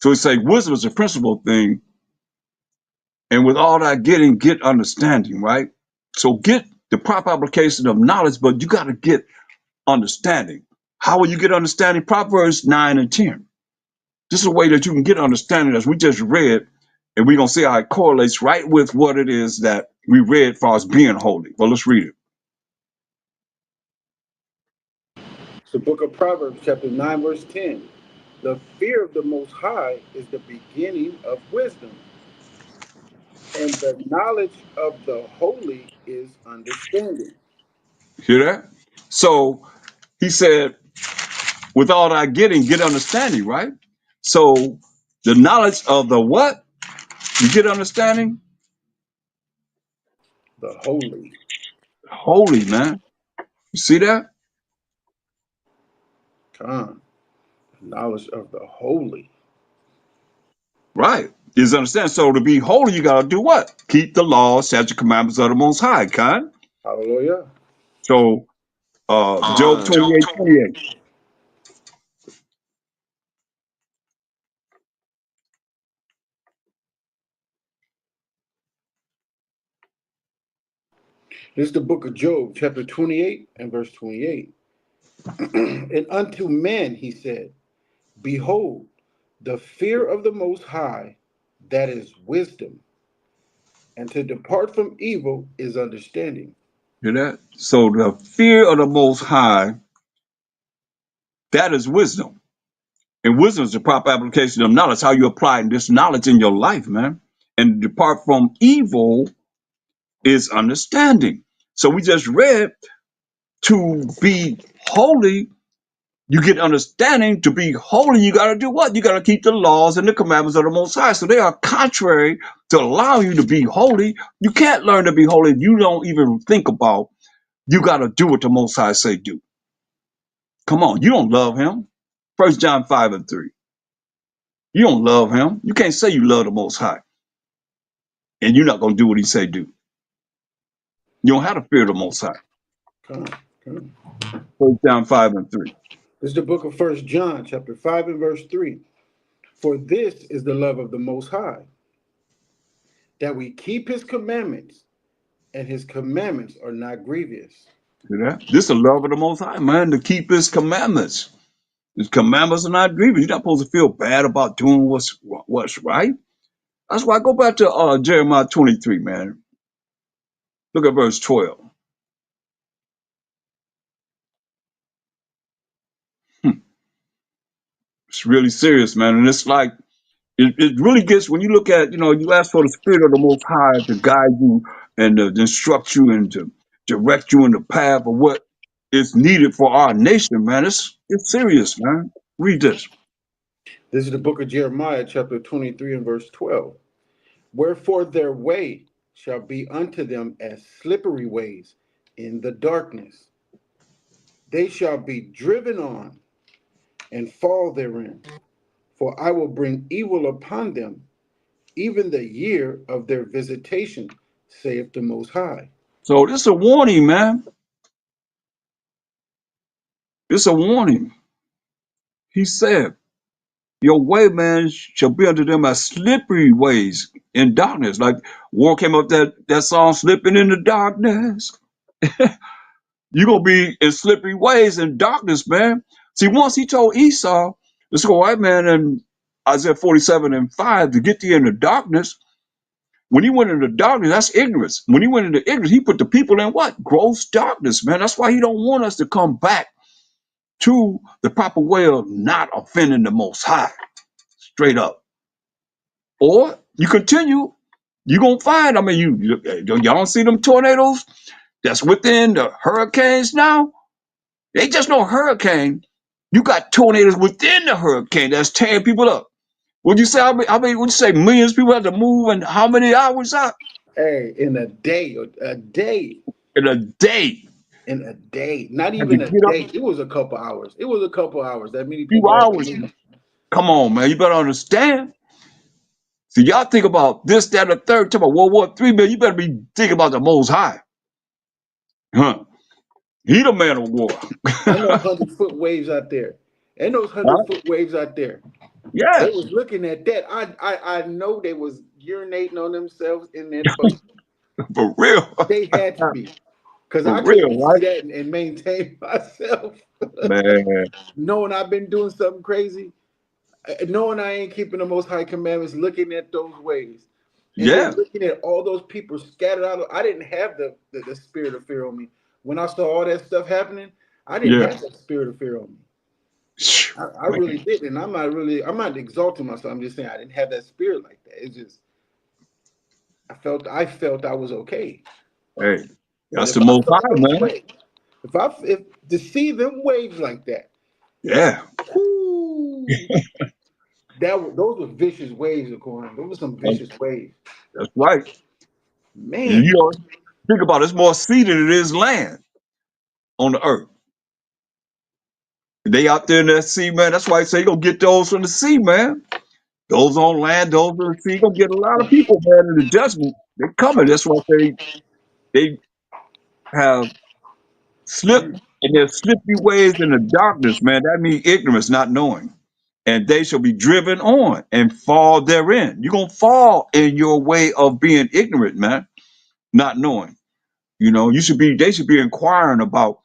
So it's like wisdom is a principal thing. And with all that getting, get understanding, right? So get the proper application of knowledge, but you got to get understanding. How will you get understanding? Proverbs 9 and 10. This is a way that you can get understanding as we just read, and we're going to see how it correlates right with what it is that we read as far as being holy. Well, let's read it. It's the book of Proverbs chapter 9, verse 10. The fear of the Most High is the beginning of wisdom, and the knowledge of the holy is understanding. Hear that? So he said, with all that getting, get understanding, right? So the knowledge of the what? You get understanding? The holy. Holy, man. You see that? Knowledge of the holy. Right. Is understand? So to be holy, you gotta do what? Keep the laws, statutes, commandments of the Most High, kind. Hallelujah. So Job 28:28. This is the book of Job, chapter 28 and verse 28. And unto men he said, behold, the fear of the Most High, that is wisdom, and to depart from evil is understanding. Hear that? So the fear of the Most High, that is wisdom. And wisdom is the proper application of knowledge, how you apply this knowledge in your life, man. And depart from evil is understanding. So we just read to be holy, you get understanding. To be holy, you got to do what? You got to keep the laws and the commandments of the Most High. So they are contrary to allow you to be holy. You can't learn to be holy if you don't even think about you got to do what the Most High say do. Come on, you don't love him. 1 John 5:3. You don't love him. You can't say you love the Most High and you're not going to do what he say do. You don't have to fear the Most High. Come on. 1 John 5:3. This is the book of 1 John, chapter 5 and verse 3. For this is the love of the Most High, that we keep his commandments, and his commandments are not grievous. See that? This is the love of the Most High, man, to keep his commandments. His commandments are not grievous. You're not supposed to feel bad about doing what's right. That's why I go back to Jeremiah 23, man. Look at verse 12. It's really serious, man. And it's like, it really gets, when you look at, you ask for the Spirit of the Most High to guide you and to instruct you and to direct you in the path of what is needed for our nation, man. It's serious, man. Read this. This is the book of Jeremiah, chapter 23 and verse 12. Wherefore their way shall be unto them as slippery ways in the darkness. They shall be driven on and fall therein. For I will bring evil upon them, even the year of their visitation, saith the Most High. So this is a warning, man. It's a warning. He said, your way, man, shall be unto them as slippery ways in darkness. Like one came up that song, Slipping in the Darkness. You're going to be in slippery ways in darkness, man. See, once he told Esau, let's go right, man, in Isaiah 47:5, to get thee into darkness. When he went into darkness, that's ignorance. When he went into ignorance, he put the people in what? Gross darkness, man. That's why he don't want us to come back to the proper way of not offending the Most High, straight up. Or you continue, you're going to find, I mean, y'all don't see them tornadoes that's within the hurricanes now? They just no hurricane. You got tornadoes within the hurricane that's tearing people up. Would you say, would you say millions of people have to move in how many hours out? Hey, in a day. In a day. In a day. Not Had to even a get up day. It was a couple hours. That many few people had to hours. leave. Come on, man. You better understand. See, y'all think about this, that, and the third. Talk about World War III, man. You better be thinking about the Most High. Huh? He the man of war. Ain't no 100-foot waves out there. Ain't those 100-foot waves out there. Yeah. They was looking at that. I know they was urinating on themselves in that boat. For real. They had to be. Because For I real, couldn't right? see that and maintain myself. Man. Knowing I've been doing something crazy, knowing I ain't keeping the Most High commandments, looking at those waves, and Yeah. then looking at all those people scattered out. I didn't have the spirit of fear on me. When I saw all that stuff happening, I didn't have that spirit of fear on me. I really didn't. I'm not exalting myself. I'm just saying I didn't have that spirit like that. It's just I felt I was okay. Hey, But that's if the I Most saw High, those man. waves, if to see them waves like that, Yeah. whoo, those were vicious waves, according. Those were some vicious waves. That's right. Man, You know, think about it. It's more sea than it is land on the earth. They out there in that sea, man. That's why I say you gonna get those from the sea, man. Those on land, those on the sea, gonna get a lot of people, man, in the judgment. They're coming. That's why they have slipped in their slippery ways in the darkness, man. That means ignorance, not knowing. And they shall be driven on and fall therein. You're gonna fall in your way of being ignorant, man, not knowing. They should be inquiring about,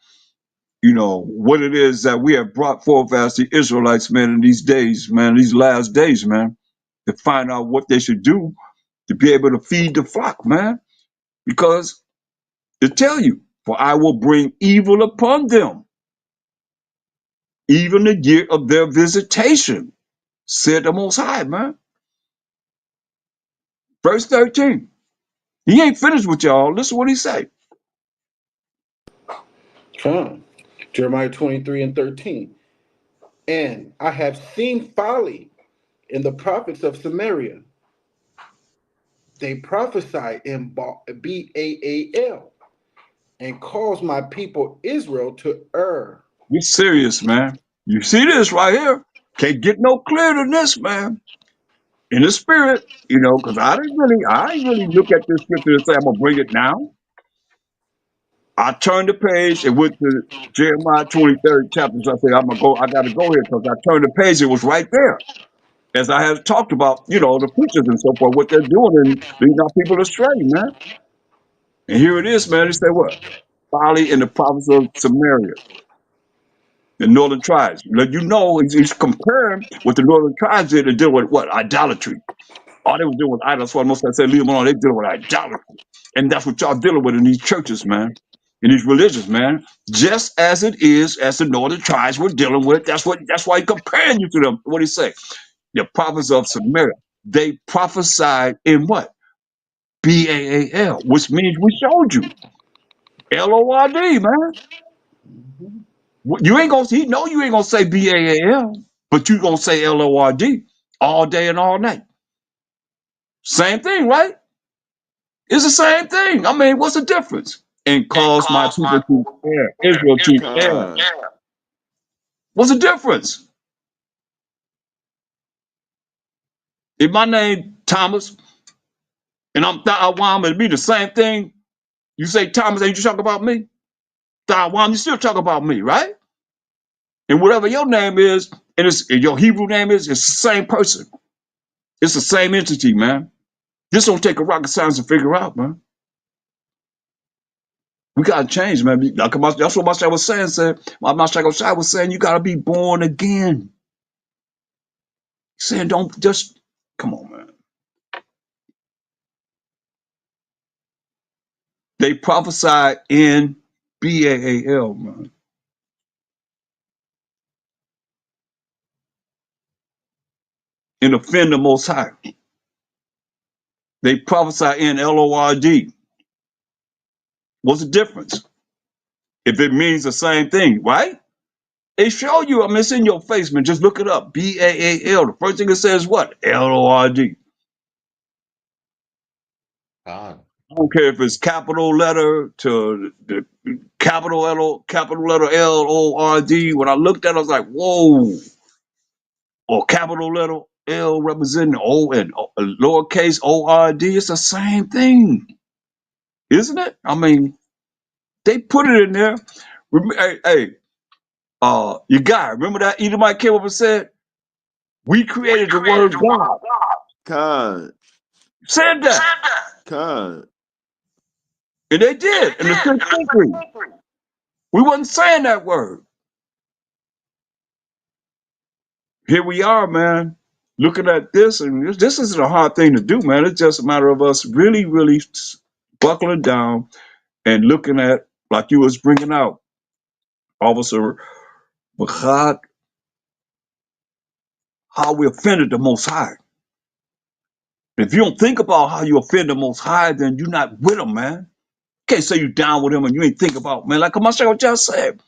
what it is that we have brought forth as the Israelites, man, in these days, man, these last days, man, to find out what they should do to be able to feed the flock, man. Because to tell you, for I will bring evil upon them, even the year of their visitation, said the Most High, man. Verse 13. He ain't finished with y'all. Listen what he say. Come. Jeremiah 23:13. And I have seen folly in the prophets of Samaria. They prophesy in Baal and cause my people Israel to err. We serious, man. You see this right here? Can't get no clearer than this, man. In the spirit, because I ain't really look at this scripture and say I'm gonna bring it now. I turned the page and went to Jeremiah 23rd chapter. So I said, I gotta go here because I turned the page, it was right there. As I have talked about, the preachers and so forth, what they're doing and leading our people astray, man. And here it is, man. They say what? Folly in the province of Samaria, the northern tribes. Let you know, he's comparing what the northern tribes did and dealing with what? Idolatry. All they was doing was idols. That's why most of them say, leave them alone. They dealing with idolatry. And that's what y'all dealing with in these churches, man. In these religions, man. Just as it is, as the northern tribes were dealing with. That's why he comparing you to them. What he say? The prophets of Samaria. They prophesied in what? Baal, which means we showed you. Lord, man. You ain't gonna he know you ain't gonna say Baal, but you gonna say Lord all day and all night. Same thing, right? It's the same thing. I mean, what's the difference? And cause my people to err, Israel to err. Con. What's the difference? If my name Thomas and I'm Thawam, it'd be the same thing. You say Thomas, and you talk about me. Thawam, you still talk about me, right? And whatever your name is, and your Hebrew name is, it's the same person. It's the same entity, man. This don't take a rocket science to figure out, man. We gotta change, man. That's what Master was saying. Master Shai was saying, you gotta be born again. He's saying, don't just come on, man. They prophesied in Baal, man. And offend the Most High. They prophesy in Lord. What's the difference? If it means the same thing, right? They show you, I mean, it's in your face, man. Just look it up. Baal. The first thing it says what? Lord. God. I don't care if it's capital letter to the capital letter Lord. When I looked at it, I was like, whoa. Or capital letter L representing O and lowercase ORD. It's the same thing, isn't it? I mean, they put it in there. Hey, you got it. Remember that Edomite came up and said, we created the word God. Con. Said that. Con. And they did in the 6th century. We wasn't saying that word. Here we are, man, looking at this, and this isn't a hard thing to do, man. It's just a matter of us really, really buckling down and looking at, like you was bringing out, Officer Bachad, how we offended the Most High. If you don't think about how you offend the Most High, then you're not with him, man. You can't say you down with him and you ain't think about, man, like Marshall just said,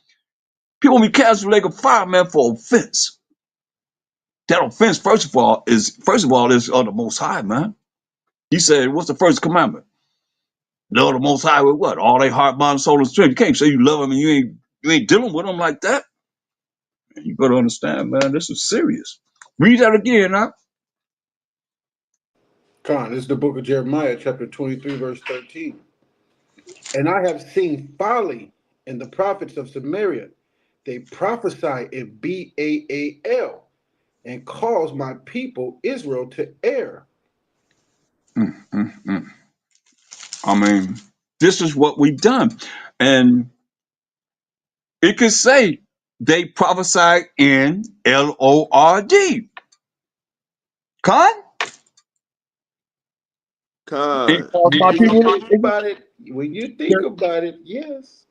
people be cast with lake of fire, man, for offense. That offense, first of all, is of the Most High, man. He said, what's the first commandment? Love the Most High with what? All their heart, mind, soul, and strength. You can't say you love him and you ain't dealing with him like that. You better understand, man, this is serious. Read that again, huh? Con, this is the book of Jeremiah, chapter 23, verse 13. And I have seen folly in the prophets of Samaria. They prophesy in Baal and cause my people Israel to err. I mean, this is what we've done. And it could say they prophesied in Lord. Con? And Con, cause my When you people think Israel. about it, yes.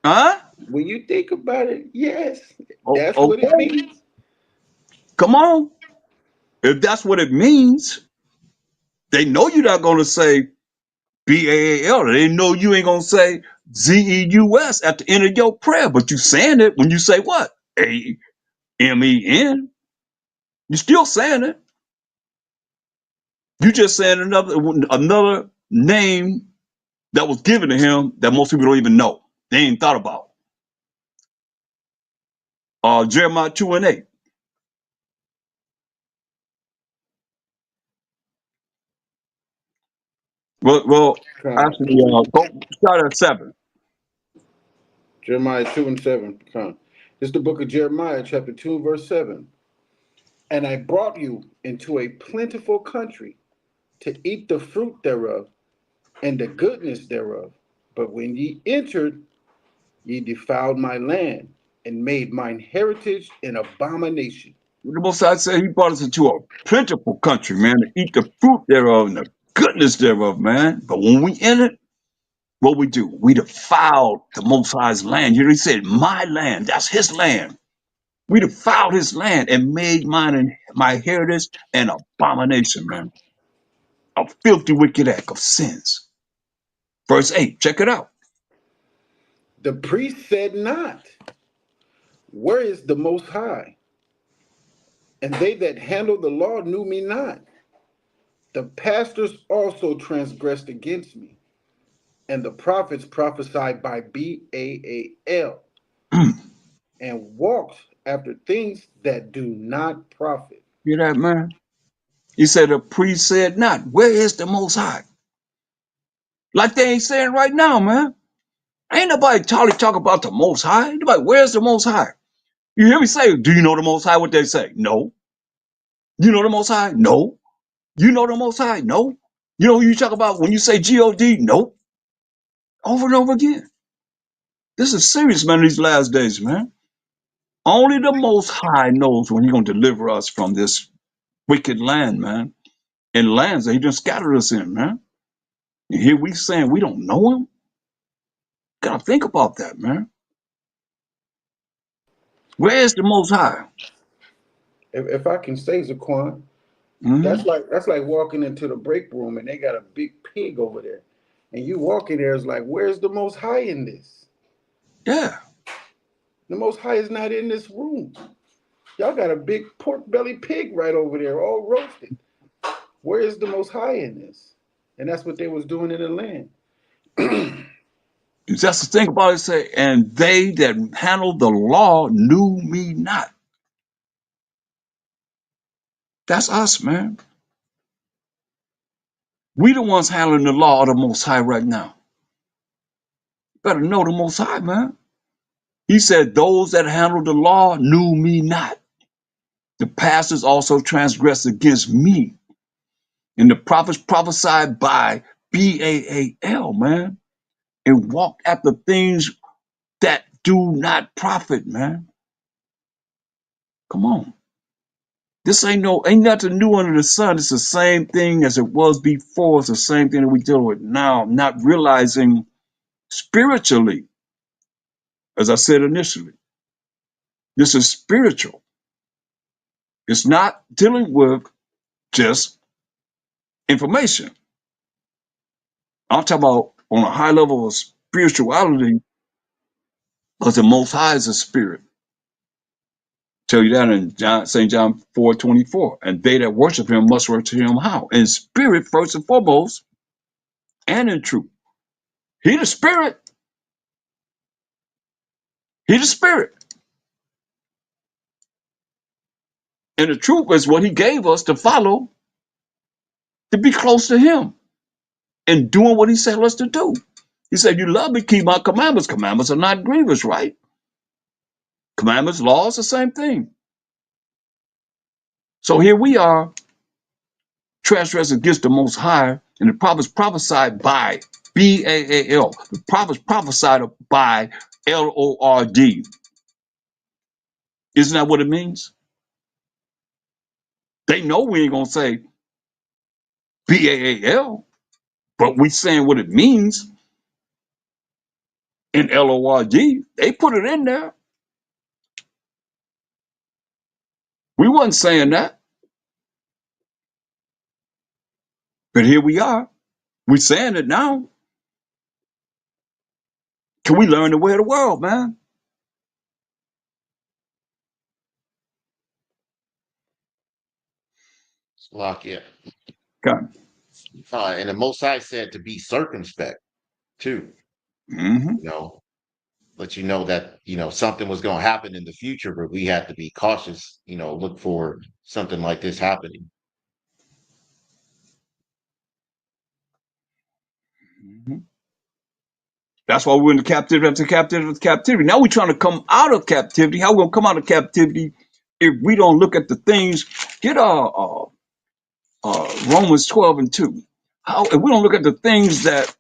Huh? When you think about it, yes. Oh, That's what it okay. means. Come on. If that's what it means, they know you're not going to say BAAL. They know you ain't going to say ZEUS at the end of your prayer, but you saying it when you say what? AMEN. You still saying it. You just saying another name that was given to him that most people don't even know. They ain't thought about. Jeremiah 2 and 8. Well, Con. actually, go start at 7. Jeremiah 2 and 7. Con. This is the book of Jeremiah, chapter 2, verse 7. And I brought you into a plentiful country to eat the fruit thereof and the goodness thereof. But when ye entered, ye defiled my land and made mine heritage an abomination. The Most High said he brought us into a plentiful country, man, to eat the fruit thereof and the goodness thereof, man. But when we entered, what we do? We defiled the Most High's land. You know, he said, my land, that's his land. We defiled his land and made mine and my heritage an abomination, man. A filthy, wicked act of sins. Verse 8, check it out. The priest said not, where is the Most High? And they that handle the law knew me not. The pastors also transgressed against me, and the prophets prophesied by Baal, and walked after things that do not profit. Hear that, man? He said, the priest said not, where is the Most High? Like they ain't saying right now, man. Ain't nobody talk about the Most High. Nobody, where's the Most High? You hear me say, do you know the Most High? What they say? No. You know the Most High? No. You know the Most High? No. You know who you talk about when you say G-O-D? Nope. Over and over again. This is serious, man, these last days, man. Only the Most High knows when He's going to deliver us from this wicked land, man. And lands that He just scattered us in, man. And here we saying we don't know Him? Gotta think about that, man. Where's the Most High? If I can say, Zaquan, Hmm. that's like walking into the break room and they got a big pig over there, and you walk in there, it's like, where's the Most High in this? Yeah. The Most High is not in this room. Y'all got a big pork belly pig right over there, all roasted. Where is the Most High in this? And that's what they was doing in the land. Just to think about it, say, and they that handled the law knew me not. That's us, man. We the ones handling the law of the Most High right now. Better know the Most High, man. He said, those that handle the law knew me not. The pastors also transgressed against me. And the prophets prophesied by Baal, man, and walked after things that do not profit, man. Come on. This ain't nothing new under the sun. It's the same thing as it was before. It's the same thing that we deal with now, not realizing spiritually, as I said initially. This is spiritual. It's not dealing with just information. I'm talking about on a high level of spirituality, because the Most High is a spirit. Tell you that in St. John 4:24. And they that worship him must worship him how? In spirit, first and foremost, and in truth. He the spirit. He the spirit. And the truth is what he gave us to follow to be close to him and doing what he said us to do. He said, you love me, keep my commandments. Commandments are not grievous, right? Commandments, laws, the same thing. So here we are, transgressing against the Most High, and the prophets prophesied by B-A-A-L. The prophets prophesied by L-O-R-D. Isn't that what it means? They know we ain't going to say B-A-A-L, but we saying what it means in L-O-R-D. They put it in there. We wasn't saying that. But here we are. We saying it now. Can we learn the way of the world, man? Slovakia. Okay. And the Most High said to be circumspect too. Mm-hmm. You know, let you know that something was going to happen in the future, but we had to be cautious. Look for something like this happening. Mm-hmm. That's why we're in the captivity after captivity after captivity. Now we're trying to come out of captivity. How we gonna come out of captivity if we don't look at the things? Get Romans 12:2. How if we don't look at the things that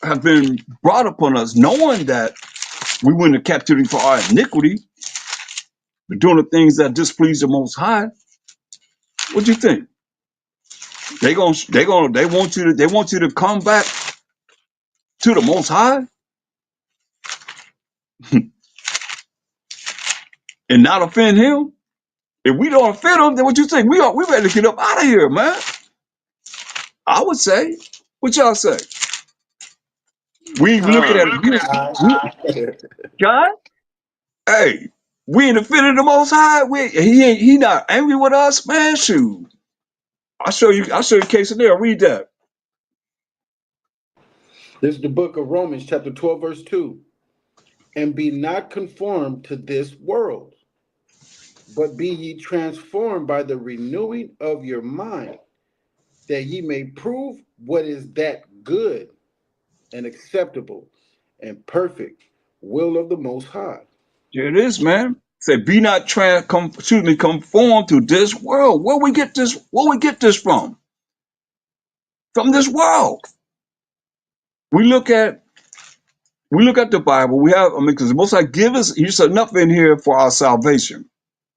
have been brought upon us, knowing that we went into captivity for our iniquity, but doing the things that displease the Most High? What do you think? They want you to come back to the Most High and not offend Him? If we don't offend Him, then what you think? We ready to get up out of here, man. I would say. What y'all say? We looking at it. God, hey, we ain't offended the Most High. He not angry with us, man. Shoot, I'll show you a case scenario. Read that. This is the book of Romans, chapter 12, verse 2. And be not conformed to this world, but be ye transformed by the renewing of your mind, that ye may prove what is that good and acceptable and perfect will of the Most High. There it is, man. Say, be not conformed to this world. Where we get this from? From this world. We look at the Bible. Because the Most High give us, He said enough in here for our salvation,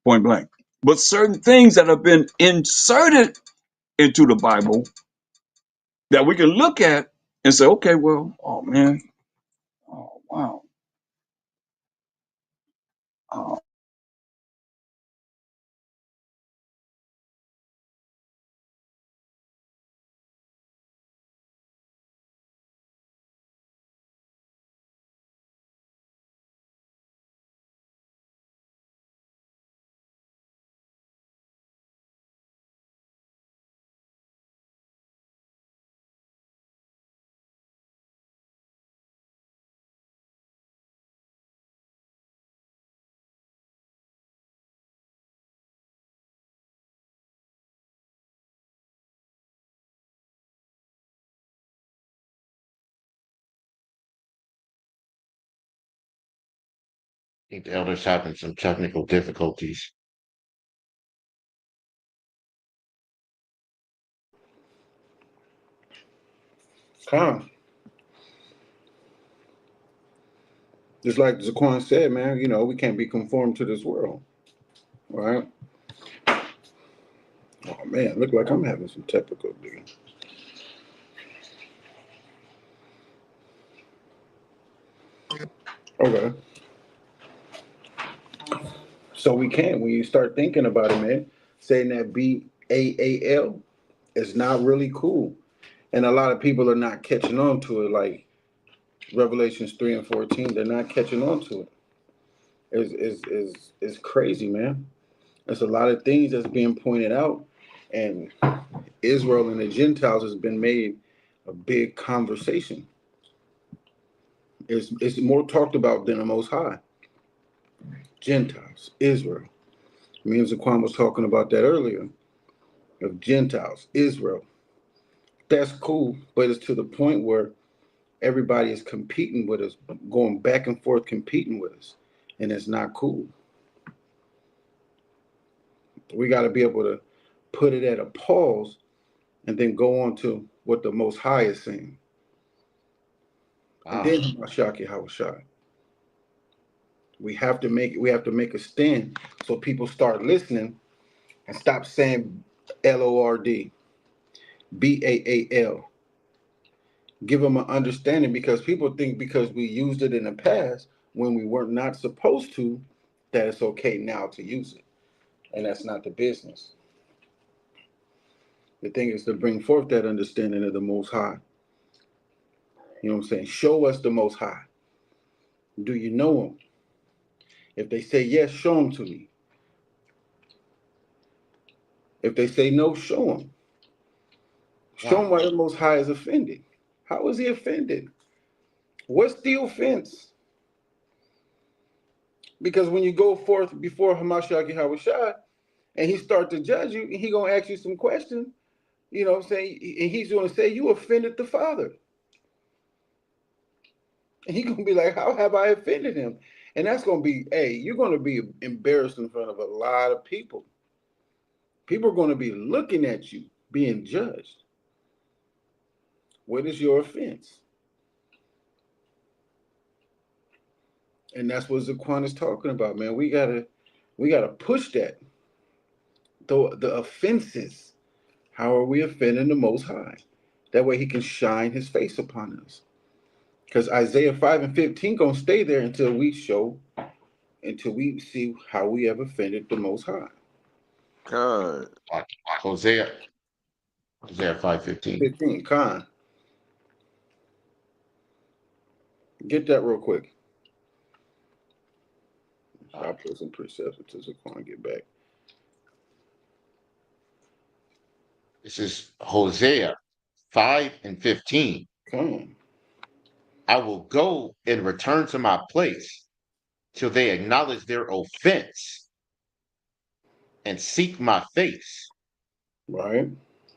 point blank. But certain things that have been inserted into the Bible that we can look at and say, okay, well, oh man, oh wow. Oh, I think the elders having some technical difficulties. Come. Just like Zaquan said, man, we can't be conformed to this world. Right? Oh man, look like I'm having some technical difficulties. Okay. So we can, when you start thinking about it, man, saying that B-A-A-L is not really cool. And a lot of people are not catching on to it, like Revelations 3 and 14, they're not catching on to it. It's crazy, man. There's a lot of things that's being pointed out, and Israel and the Gentiles has been made a big conversation. It's more talked about than the Most High. Gentiles, Israel. Me and Zaquan was talking about that earlier. Of Gentiles, Israel, That's cool, but it's to the point where everybody is competing with us, going back and forth competing with us, and it's not cool. We got to be able to put it at a pause and then go on to what the Most High is saying. And Wow. then Mashaki Hawashai. We have to make a stand so people start listening and stop saying LORD, BAAL. Give them an understanding, because people think because we used it in the past when we were not supposed to, that it's okay now to use it. And that's not the business. The thing is to bring forth that understanding of the Most High. You know what I'm saying? Show us the Most High. Do you know him? If they say yes, show him to me. If they say no, show him. Show him why the Most High is offended. How is he offended? What's the offense? Because when you go forth before Hamashiach Yahushua and he starts to judge you, he gonna ask you some questions, you know what I'm saying? And he's gonna say, you offended the Father. And he's gonna be like, how have I offended him? And that's gonna be, hey, you're gonna be embarrassed in front of a lot of people. People are gonna be looking at you, being judged. What is your offense? And that's what Zaquan is talking about, man. We gotta push that. The offenses. How are we offending the Most High? That way he can shine his face upon us. Because Isaiah 5 and 15 gonna stay there until we see how we have offended the Most High. Con. Hosea 5:15. 15, Khan. Get that real quick. I'll put some precepts until Zaquan get back. This is Hosea 5 and 15. Come on. I will go and return to my place till they acknowledge their offense and seek my face. Right.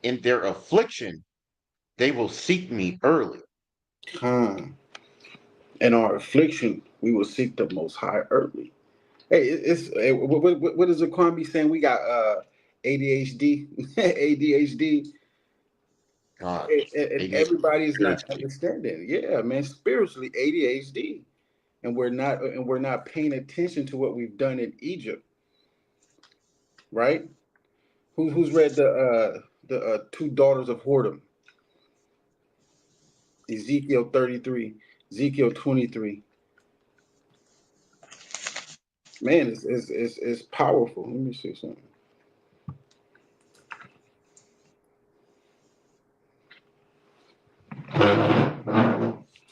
In their affliction, they will seek me early. Khan. In our affliction, we will seek the Most High early. Hey, what is Zaquan be saying? We got ADHD, ADHD. And everybody is not understanding. Yeah, man, spiritually ADHD, and we're not paying attention to what we've done in Egypt, right? Who's read the two daughters of Whoredom? Ezekiel 33, Ezekiel 23. Man, it's powerful. Let me see something.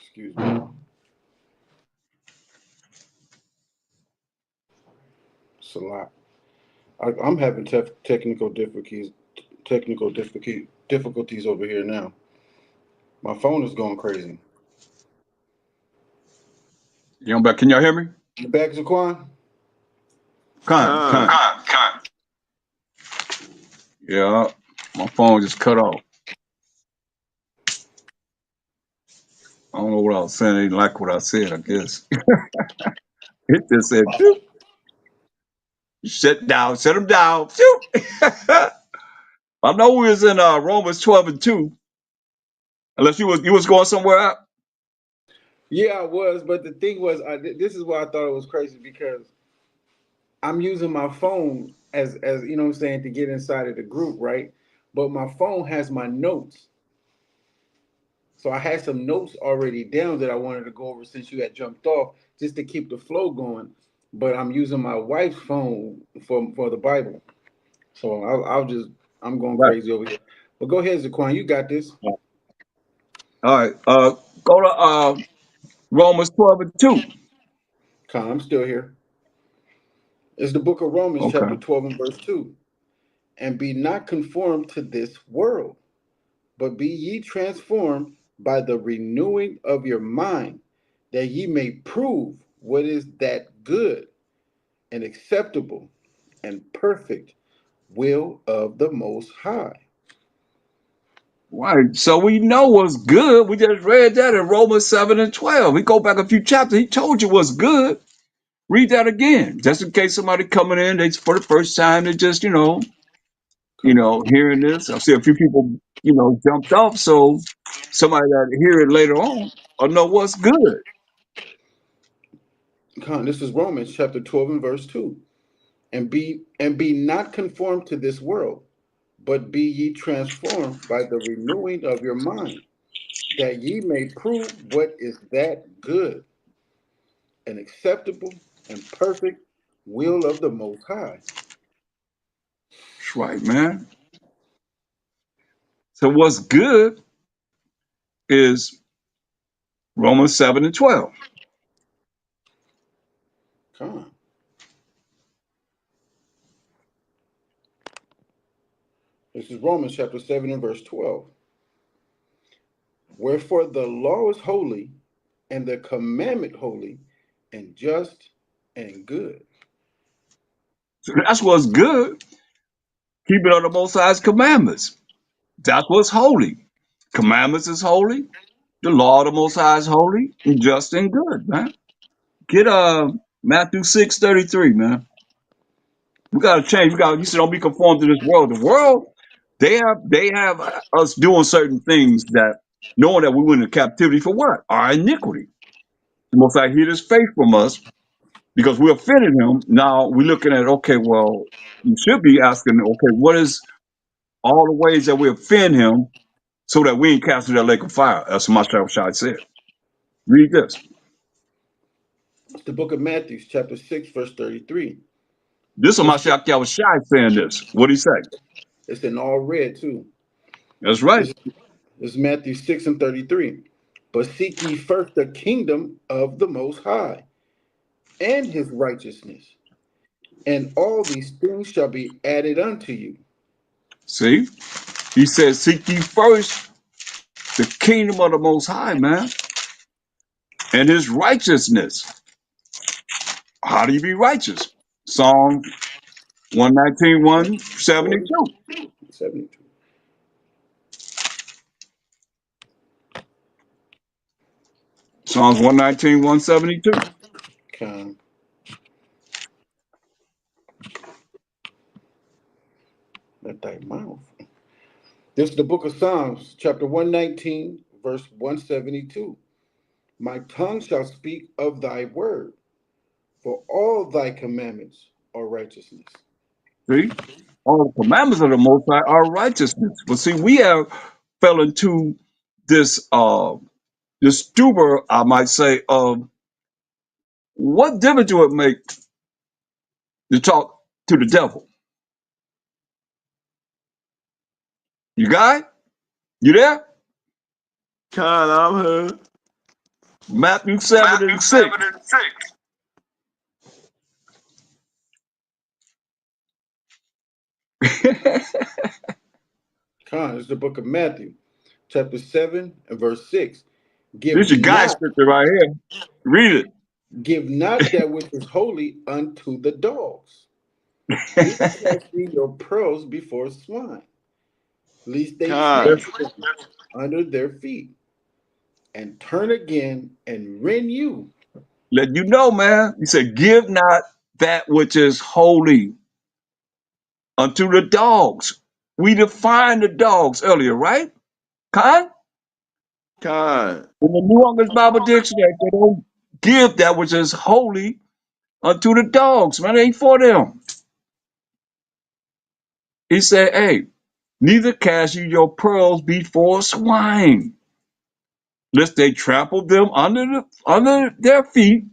Excuse me. It's a lot. I'm having technical difficulties over here now. My phone is going crazy. Can y'all hear me? You back, Zaquan? Con. Yeah, my phone just cut off. I don't know what I was saying. They didn't like what I said, I guess. It just said, "Phew. Shut them down. Phew." I know we was in Romans 12 and 2. Unless you was going somewhere out. Yeah, I was, but the thing was, this is why I thought it was crazy, because I'm using my phone as you know what I'm saying, to get inside of the group, right? But my phone has my notes. So I had some notes already down that I wanted to go over since you had jumped off, just to keep the flow going. But I'm using my wife's phone for the Bible. So I'm going crazy over here. But go ahead, Zaquan, you got this. All right. Go to Romans 12 and 2. Con, I'm still here. It's the book of Romans, Okay. chapter 12 and verse 2. And be not conformed to this world, but be ye transformed by the renewing of your mind, that ye may prove what is that good and acceptable and perfect will of the Most High. Right. So we know what's good. We just read that in Romans 7 and 12. We go back a few chapters. He told you what's good. Read that again, just in case somebody coming in, they for the first time, they just, hearing this. I see a few people, jumped off. So somebody that hear it later on will know what's good. This is Romans chapter 12 and verse 2. And be not conformed to this world, but be ye transformed by the renewing of your mind, that ye may prove what is that good and acceptable and perfect will of the Most High. That's right, man. So what's good is Romans 7 and 12. Come. This is Romans chapter 7 and verse 12. Wherefore the law is holy, and the commandment holy, and just and good. So that's what's good. Keeping on the Most High's commandments. That's what's holy. Commandments is holy. The law of the Most High is holy and just and good, man. Get Matthew 6:33, man. We gotta change. You said don't be conformed to this world. The world, they have us doing certain things that knowing that we went into captivity for what? Our iniquity. The Most High hid his face from us because we offended him. Now we're looking at, okay, well, you should be asking, okay, what is all the ways that we offend him so that we ain't cast into that lake of fire, as Master Shai said. Read this. It's the book of Matthew, chapter 6, verse 33. This is But Master Shai saying this. What he say? it's in all red too. That's right. This is Matthew 6 and 33. But seek ye first the kingdom of the Most High and his righteousness, and all these things shall be added unto you. See? He says, seek ye first the kingdom of the Most High, man, and his righteousness. How do you be righteous? Psalm 119, 172. 72. Psalms 119, 172. Okay. Let thy mouth. This is the book of Psalms, chapter 119, verse 172. My tongue shall speak of thy word, for all thy commandments are righteousness. See? All the commandments of the Most High are righteousness. But see, we have fell into this stupor, I might say, of what difference do it make to talk to the devil? You got it? You there? God, I'm here. Matthew 7 and 6. This is the book of Matthew, chapter 7 and verse 6. This is your guy scripture right here. Read it. Give not that which is holy unto the dogs. Neither cast ye your pearls before swine, lest they God. trample under their feet, and turn again and rend you. Let you know, man. He said, give not that which is holy unto the dogs. We defined the dogs earlier, right? Khan? God. In the New English Bible Dictionary, they don't give that which is holy unto the dogs, man. It ain't for them. He said, hey, neither cast you your pearls before swine, lest they trample them under their feet.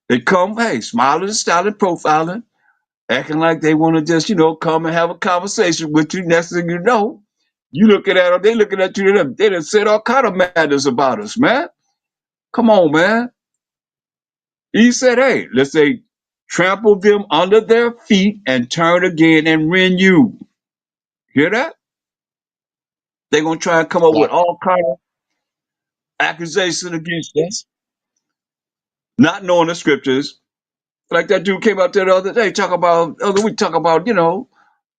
They come, hey, smiling, styling, profiling, acting like they want to just, come and have a conversation with you. Next thing you know, you looking at them, they looking at you, they done said all kind of madness about us, man. Come on, man. He said, hey, let's say, trample them under their feet and turn again and rend you. Hear that? They're going to try and come up with all kind of accusations against us, not knowing the scriptures. Like that dude came out there the other day, talk about,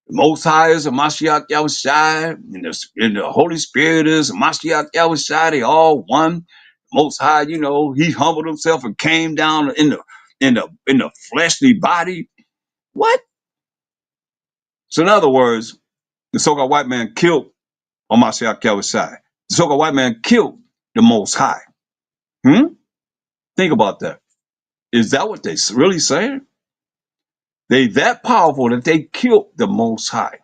The Most High is a Mashiach Yahushai, and the Holy Spirit is a Mashiach Yahushai. They all one. Most High, he humbled himself and came down in the fleshly body. What? So in other words, the so-called white man killed Mashiach Yahushai. The so-called white man killed the Most High. Think about that. Is that what they really saying? They that powerful that they killed the Most High.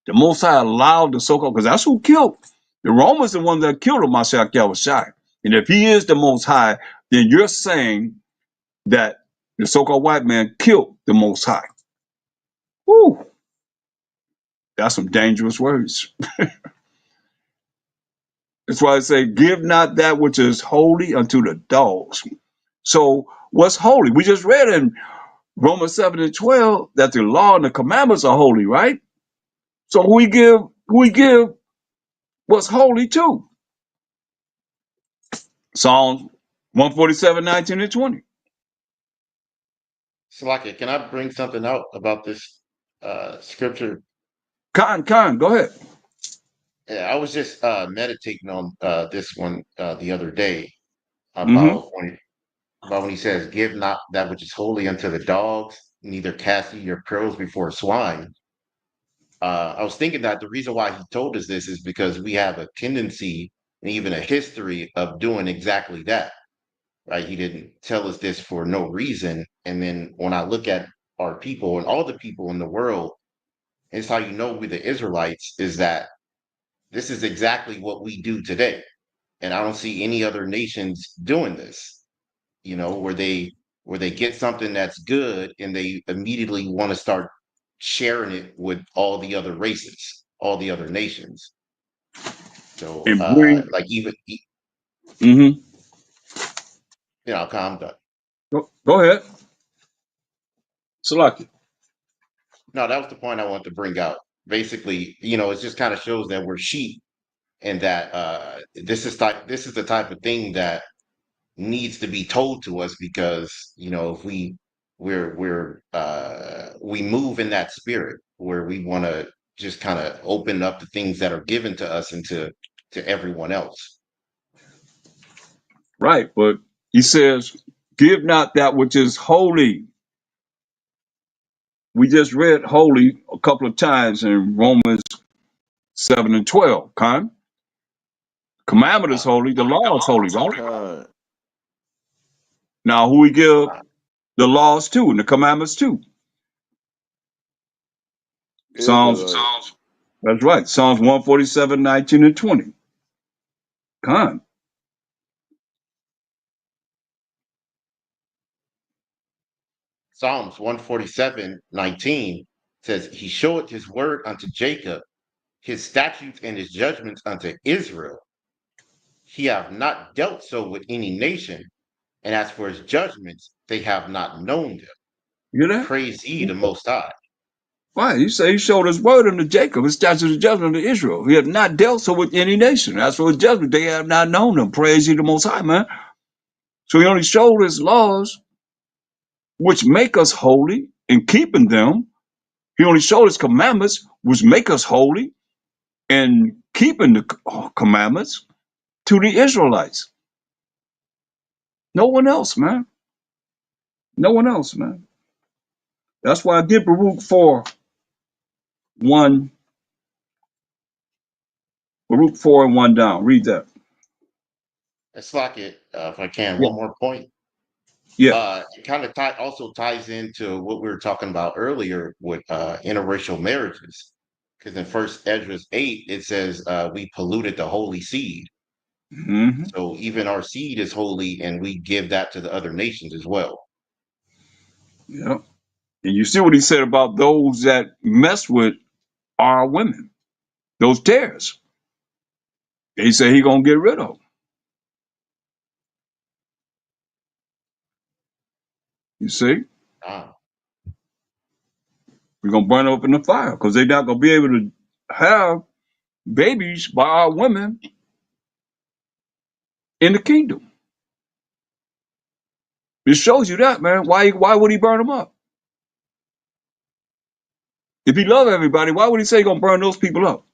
The Most High allowed the so-called, because that's who killed. The Romans, the one that killed Mashiach Yahushua. And if he is the Most High, then you're saying that the so-called white man killed the Most High. Whew. That's some dangerous words. That's why I say, give not that which is holy unto the dogs. So what's holy? We just read in Romans 7:12 that the law and the commandments are holy, right? So who we give what's holy to? Psalms 147:19 and 20. Salaki, can I bring something out about this scripture? Khan, go ahead. Yeah, I was just meditating on this one the other day Mm-hmm. about when he says, "Give not that which is holy unto the dogs, neither cast ye your pearls before swine." I was thinking that the reason why he told us this is because we have a tendency and even a history of doing exactly that. Right? He didn't tell us this for no reason. And then when I look at our people and all the people in the world, it's how you know we the Israelites is that this is exactly what we do today. And I don't see any other nations doing this, where they get something that's good and they immediately want to start sharing it with all the other races, all the other nations. So And bring. like even Mm-hmm. I'm done. Go ahead. Salaki. No, that was the point I wanted to bring out. Basically, it just kind of shows that we're sheep and that this is the type of thing that needs to be told to us because if we move in that spirit where we want to just kind of open up the things that are given to us and to everyone else. Right, but he says, give not that which is holy. We just read holy a couple of times in Romans 7 and 12. Khan. Commandment is holy, the law is holy, right? Con. Now who we give the laws to and the commandments to? Psalms. Israelite. That's right. Psalms 147:19 and 20. Khan. Psalms 147:19 says, "He showeth his word unto Jacob, his statutes and his judgments unto Israel. He have not dealt so with any nation, and as for his judgments, they have not known them. You hear that? Praise ye the Most High." Right. He said he showed his word unto Jacob, his statutes and judgment unto Israel. He had not dealt so with any nation. As for his judgment, they have not known them. Praise ye the Most High, man. So he only showed his laws, which make us holy, and keeping them. He only showed his commandments, which make us holy, and keeping the commandments to the Israelites. No one else, man. No one else, man. That's why I give Baruch 4:1, Baruch 4 and 1 down. Read that. It's like it, if I can, Yeah. one more point. Yeah. It kind of also ties into what we were talking about earlier with interracial marriages. Because in First Esdras 8, it says we polluted the holy seed. Mm-hmm. So even our seed is holy, and we give that to the other nations as well. Yeah. And you see what he said about those that mess with our women, those tares. He said he gonna get rid of them. You see, Ah, we're gonna burn up in the fire because they're not gonna be able to have babies by our women in the kingdom. It shows you that, man. Why would he burn them up? If he loved everybody, why would he say he's gonna burn those people up?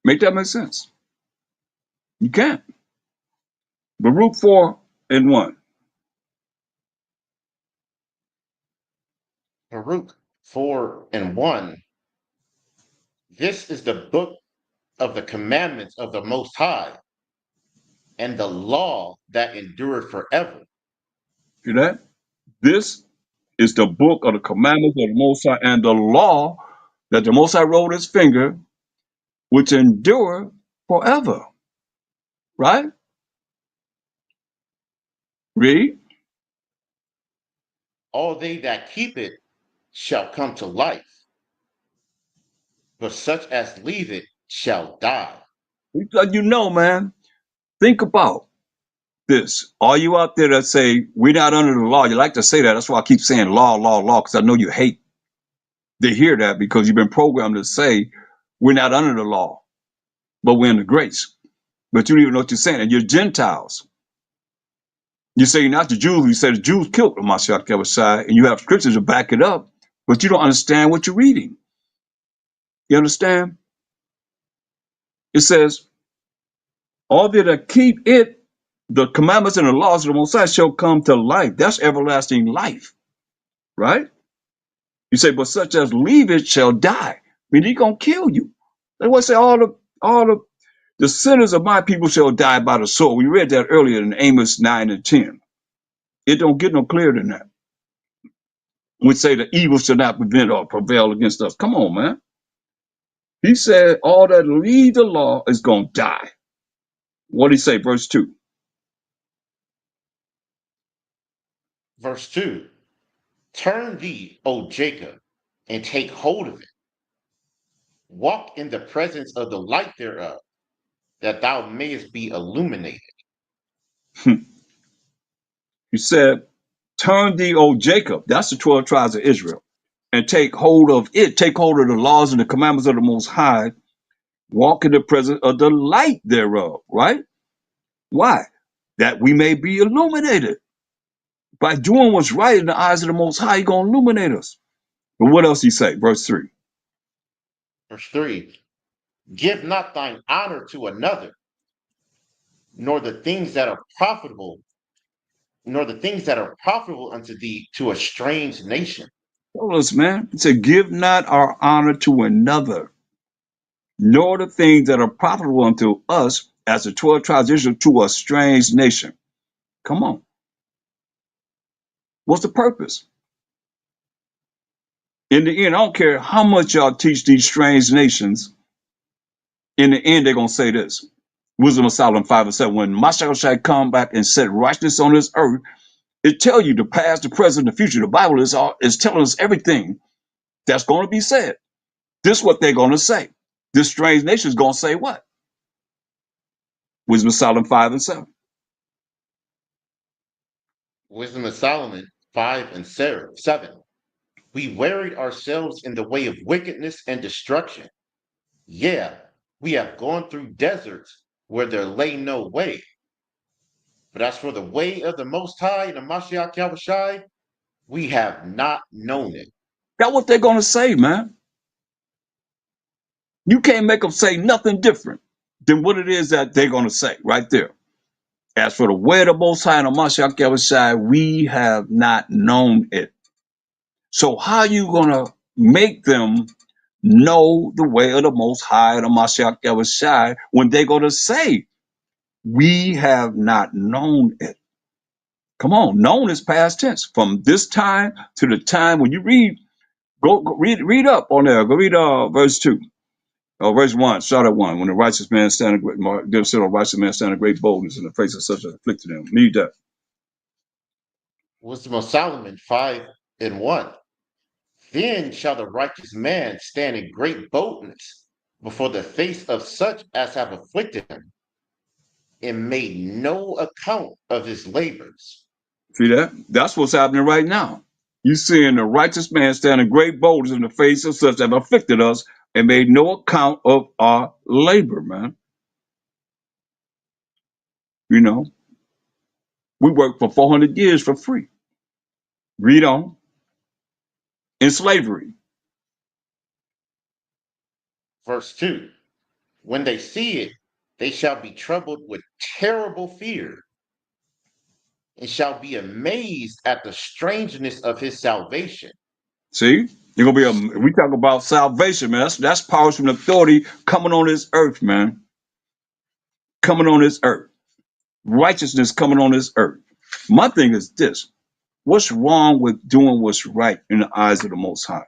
Make that make sense? You can't. Baruch 4:1. Baruch 4:1. This is the book of the commandments of the Most High and the law that endureth forever. See that? This is the book of the commandments of the Most High and the law that the Most High wrote his finger, which endure forever. Right? Read. All they that keep it shall come to life, but such as leave it shall die. We let you know, man. Think about this. All you out there that say we're not under the law, you like to say that. That's why I keep saying law, law, law, because I know you hate to hear that because you've been programmed to say we're not under the law, but we're in the grace. But you don't even know what you're saying. And you're Gentiles. You say you're not the Jews. You say the Jews killed the Mashiach Yahushua, and you have scriptures to back it up, but you don't understand what you're reading. You understand? It says, all they that keep it, the commandments and the laws of the Most High shall come to life. That's everlasting life, right? You say, but such as leave it shall die. I mean, he's gonna kill you. That's why I say all the sinners of my people shall die by the sword. We read that earlier in Amos 9:10. It don't get no clearer than that. We say the evil shall not prevent or prevail against us. Come on, man. He said all that leave the law is gonna die. What did he say? Verse 2. Verse 2. Turn thee, O Jacob, and take hold of it. Walk in the presence of the light thereof, that thou mayest be illuminated. He said, turn thee, O Jacob. That's the 12 tribes of Israel. And take hold of it. Take hold of the laws and the commandments of the Most High. Walk in the presence of the light thereof, right? Why? That we may be illuminated. By doing what's right in the eyes of the Most High, He's going to illuminate us. But what else he say? Verse 3. Verse 3. Give not thine honor to another, nor the things that are profitable unto thee to a strange nation. Tell us, man. He said, give not our honor to another, nor the things that are profitable unto us as the 12 tribes of Israel to a strange nation. Come on. What's the purpose? In the end, I don't care how much y'all teach these strange nations. In the end, they're going to say this. Wisdom of Solomon 5:7. When Mashiach shall come back and set righteousness on this earth, it tell you the past, the present, the future. The Bible is telling us everything that's going to be said. This is what they're going to say. This strange nation is going to say what? Wisdom of Solomon 5:7. Wisdom of Solomon 5:7. We wearied ourselves in the way of wickedness and destruction. Yeah, we have gone through deserts where there lay no way. But as for the way of the Most High and the Mashiach Yahushai, we have not known it. That's what they're going to say, man. You can't make them say nothing different than what it is that they're going to say right there. As for the way of the Most High and the Mashiach Yahushai, we have not known it. So how are you going to make them know the way of the Most High and the Mashiach Yahushai when they're going to say, we have not known it? Come on, known is past tense. From this time to the time when you read, go read up on there. Go read verse 2. Verse 1, start at 1. When the righteous man stand a righteous man stand a great boldness in the face of such as afflicted him. Read that. Wisdom of Solomon 5:1. Then shall the righteous man stand in great boldness before the face of such as have afflicted him, and made no account of his labors. See that? That's what's happening right now. You seeing the righteous man standing great boldness in the face of such that have afflicted us and made no account of our labor, man. You know, we worked for 400 years for free. Read on. in slavery. Verse 2. When they see it, they shall be troubled with terrible fear and shall be amazed at the strangeness of his salvation. See, you're gonna be we talk about salvation, man. That's power and authority coming on this earth, man. Coming on this earth. Righteousness coming on this earth. My thing is this: what's wrong with doing what's right in the eyes of the Most High?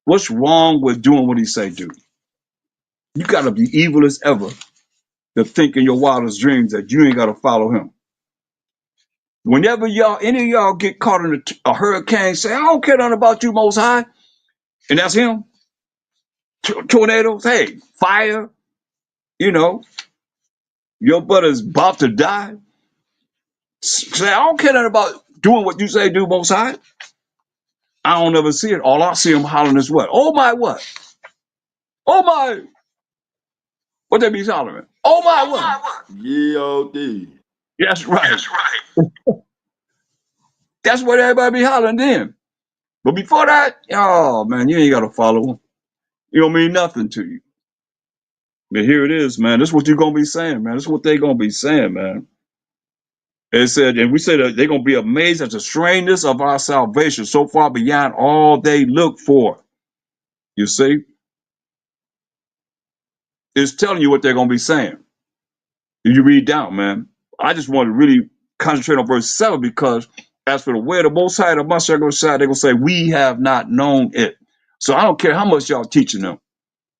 What's wrong with doing what He say do? You gotta be evil as ever to think in your wildest dreams that you ain't gotta follow Him. Whenever any of y'all get caught in a hurricane, say, I don't care nothing about you, Most High, and that's Him. Tornadoes, hey, fire, you know, your brother's about to die. Say, I don't care nothing about doing what you say do, Most High. I don't ever see it. All I see him hollering is what? Oh my what? Oh my. What they be hollering? Oh my what? G-O-D. That's right. That's right. That's what everybody be hollering then. But before that, oh man, you ain't got to follow him. It don't mean nothing to you. But here it is, man. This is what you're going to be saying, man. This is what they're going to be saying, man. It said, and we said that they're going to be amazed at the strangeness of our salvation, so far beyond all they look for. You see? It's telling you what they're going to be saying. You read down, man. I just want to really concentrate on verse 7 because as for the way of the Most High, the Mashiach Shai, they're going to say, we have not known it. So I don't care how much y'all teaching them.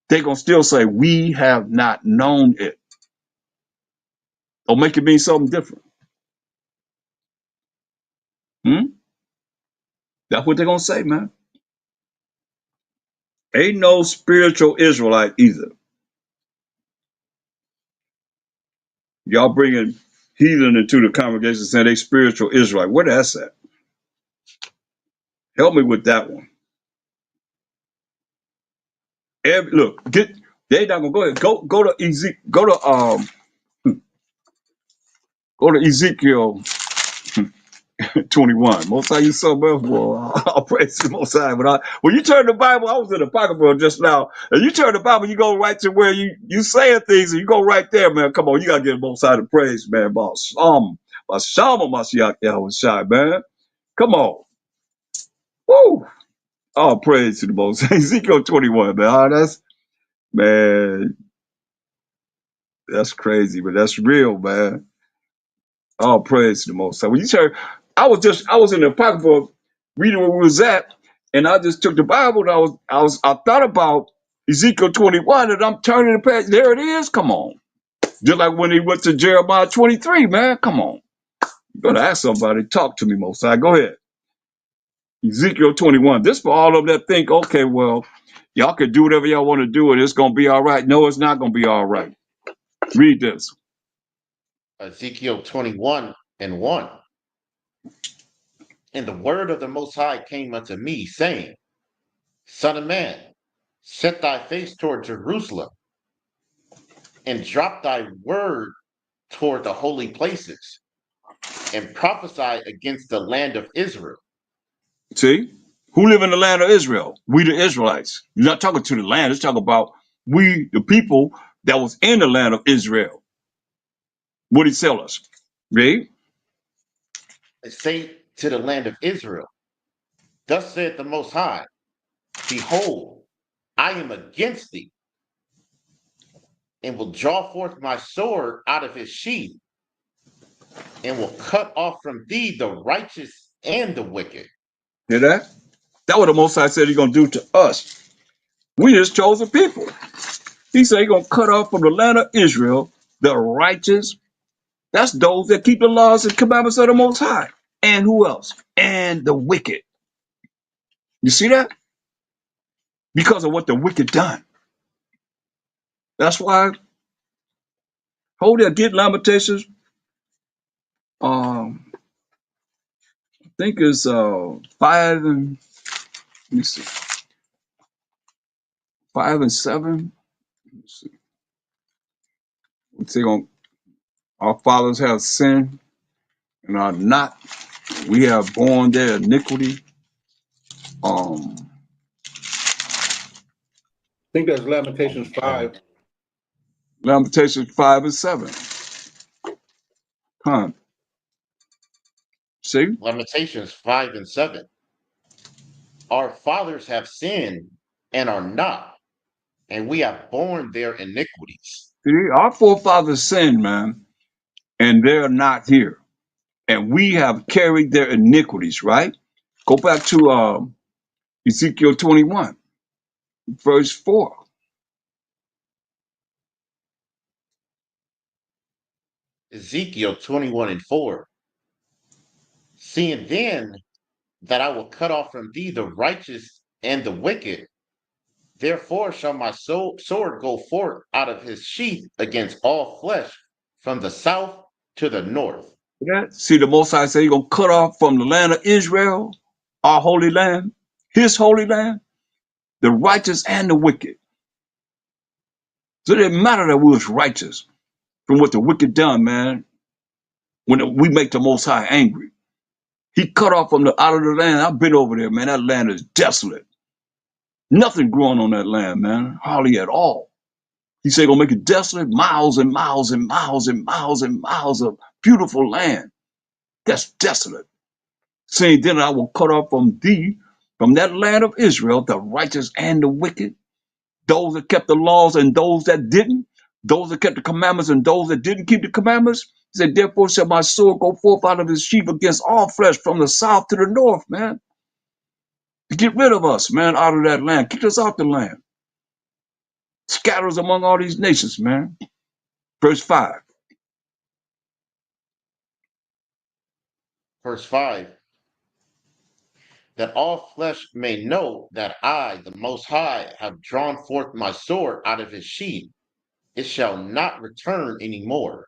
They're going to still say, we have not known it. Or make it mean something different. That's what they're going to say, man. Ain't no spiritual Israelite either. Y'all bringing heathen into the congregation saying they spiritual Israelite. Where that's at? Help me with that one. Look, they not gonna go ahead. Go to Ezekiel. Go to Ezekiel 21. Most High, you something else, boy. I'll praise the Most High. But when you turn the Bible, I was in the pocket book just now. And you turn the Bible, you go right to where you saying things, and you go right there, man. Come on, you gotta get the Most High to praise, man. About Shama Mashiach Yahweh Shai, man. Come on. Woo! All praise to the Most High. Ezekiel 21, man. That's crazy, but that's real, man. All praise to the Most High. When you turn, I was in the pocket book reading where we was at, and I just took the Bible and I thought about Ezekiel 21, and I'm turning the page. There it is. Come on. Just like when he went to Jeremiah 23, man. Come on. You gotta ask somebody, talk to me, Most High. Go ahead. Ezekiel 21. This for all of them that think, okay, well, y'all can do whatever y'all want to do, and it's gonna be all right. No, it's not gonna be all right. Read this. Ezekiel 21:1. And the word of the Most High came unto me, saying, Son of man, set thy face toward Jerusalem, and drop thy word toward the holy places, and prophesy against the land of Israel. See? Who live in the land of Israel? We the Israelites. You're not talking to the land. It's talking about we, the people that was in the land of Israel. What did he tell us? Read. And say to the land of Israel, Thus saith the Most High, Behold, I am against thee, and will draw forth my sword out of his sheath, and will cut off from thee the righteous and the wicked. Hear that? That's what the Most High said he's going to do to us. We his chosen people. He said he's going to cut off from the land of Israel the righteous. That's those that keep the laws and commandments of the Most High. And who else? And the wicked. You see that? Because of what the wicked done. That's why, hold there, get Lamentations. I think it's 5 and, let me see, 5 and 7. Let's see. We say our fathers have sinned and are not. We have borne their iniquity. think that's Lamentations 5. Lamentations 5 and 7. Con. See? Lamentations 5 and 7. Our fathers have sinned and are not, and we have borne their iniquities. See, our forefathers sinned, man, and they're not here. And we have carried their iniquities, right? Go back to Ezekiel 21, verse 4. Ezekiel 21 and 4. Seeing then that I will cut off from thee the righteous and the wicked, therefore shall my sword go forth out of his sheath against all flesh, from the south to the north. Yeah. See, the Most High say he's going to cut off from the land of Israel, our holy land, his holy land, the righteous and the wicked. So it didn't matter that we was righteous from what the wicked done, man, when we make the Most High angry. He cut off from the out of the land. I've been over there, man. That land is desolate. Nothing growing on that land, man. Hardly at all. He said gonna make it desolate, miles and miles and miles and miles and miles of beautiful land. That's desolate. Saying then I will cut off from thee, from that land of Israel, the righteous and the wicked, those that kept the laws and those that didn't, those that kept the commandments and those that didn't keep the commandments. He said, therefore shall my sword go forth out of his sheath against all flesh, from the south to the north, man. To get rid of us, man, out of that land. Kick us out the land. Scatter us among all these nations, man. Verse 5. Verse 5. That all flesh may know that I, the Most High, have drawn forth my sword out of his sheath. It shall not return any more.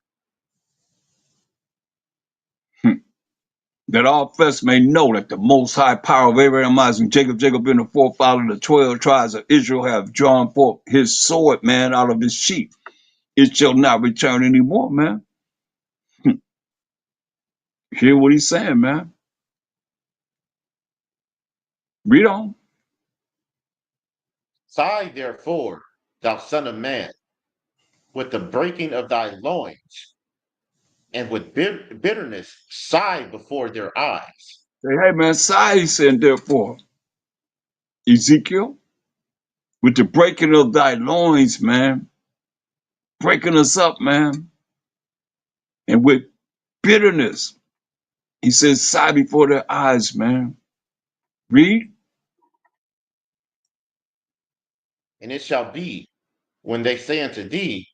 That all flesh may know that the Most High power of Abraham, Isaac, and Jacob being the forefather of the 12 tribes of Israel, have drawn forth his sword, man, out of his sheath. It shall not return anymore, man. Hear what he's saying, man. Read on. Sigh therefore, thou son of man, with the breaking of thy loins, and with bitterness sigh before their eyes. Say, hey, man, sigh, he said, therefore, Ezekiel, with the breaking of thy loins, man, breaking us up, man, and with bitterness, he says, sigh before their eyes, man. Read. And it shall be, when they say unto thee,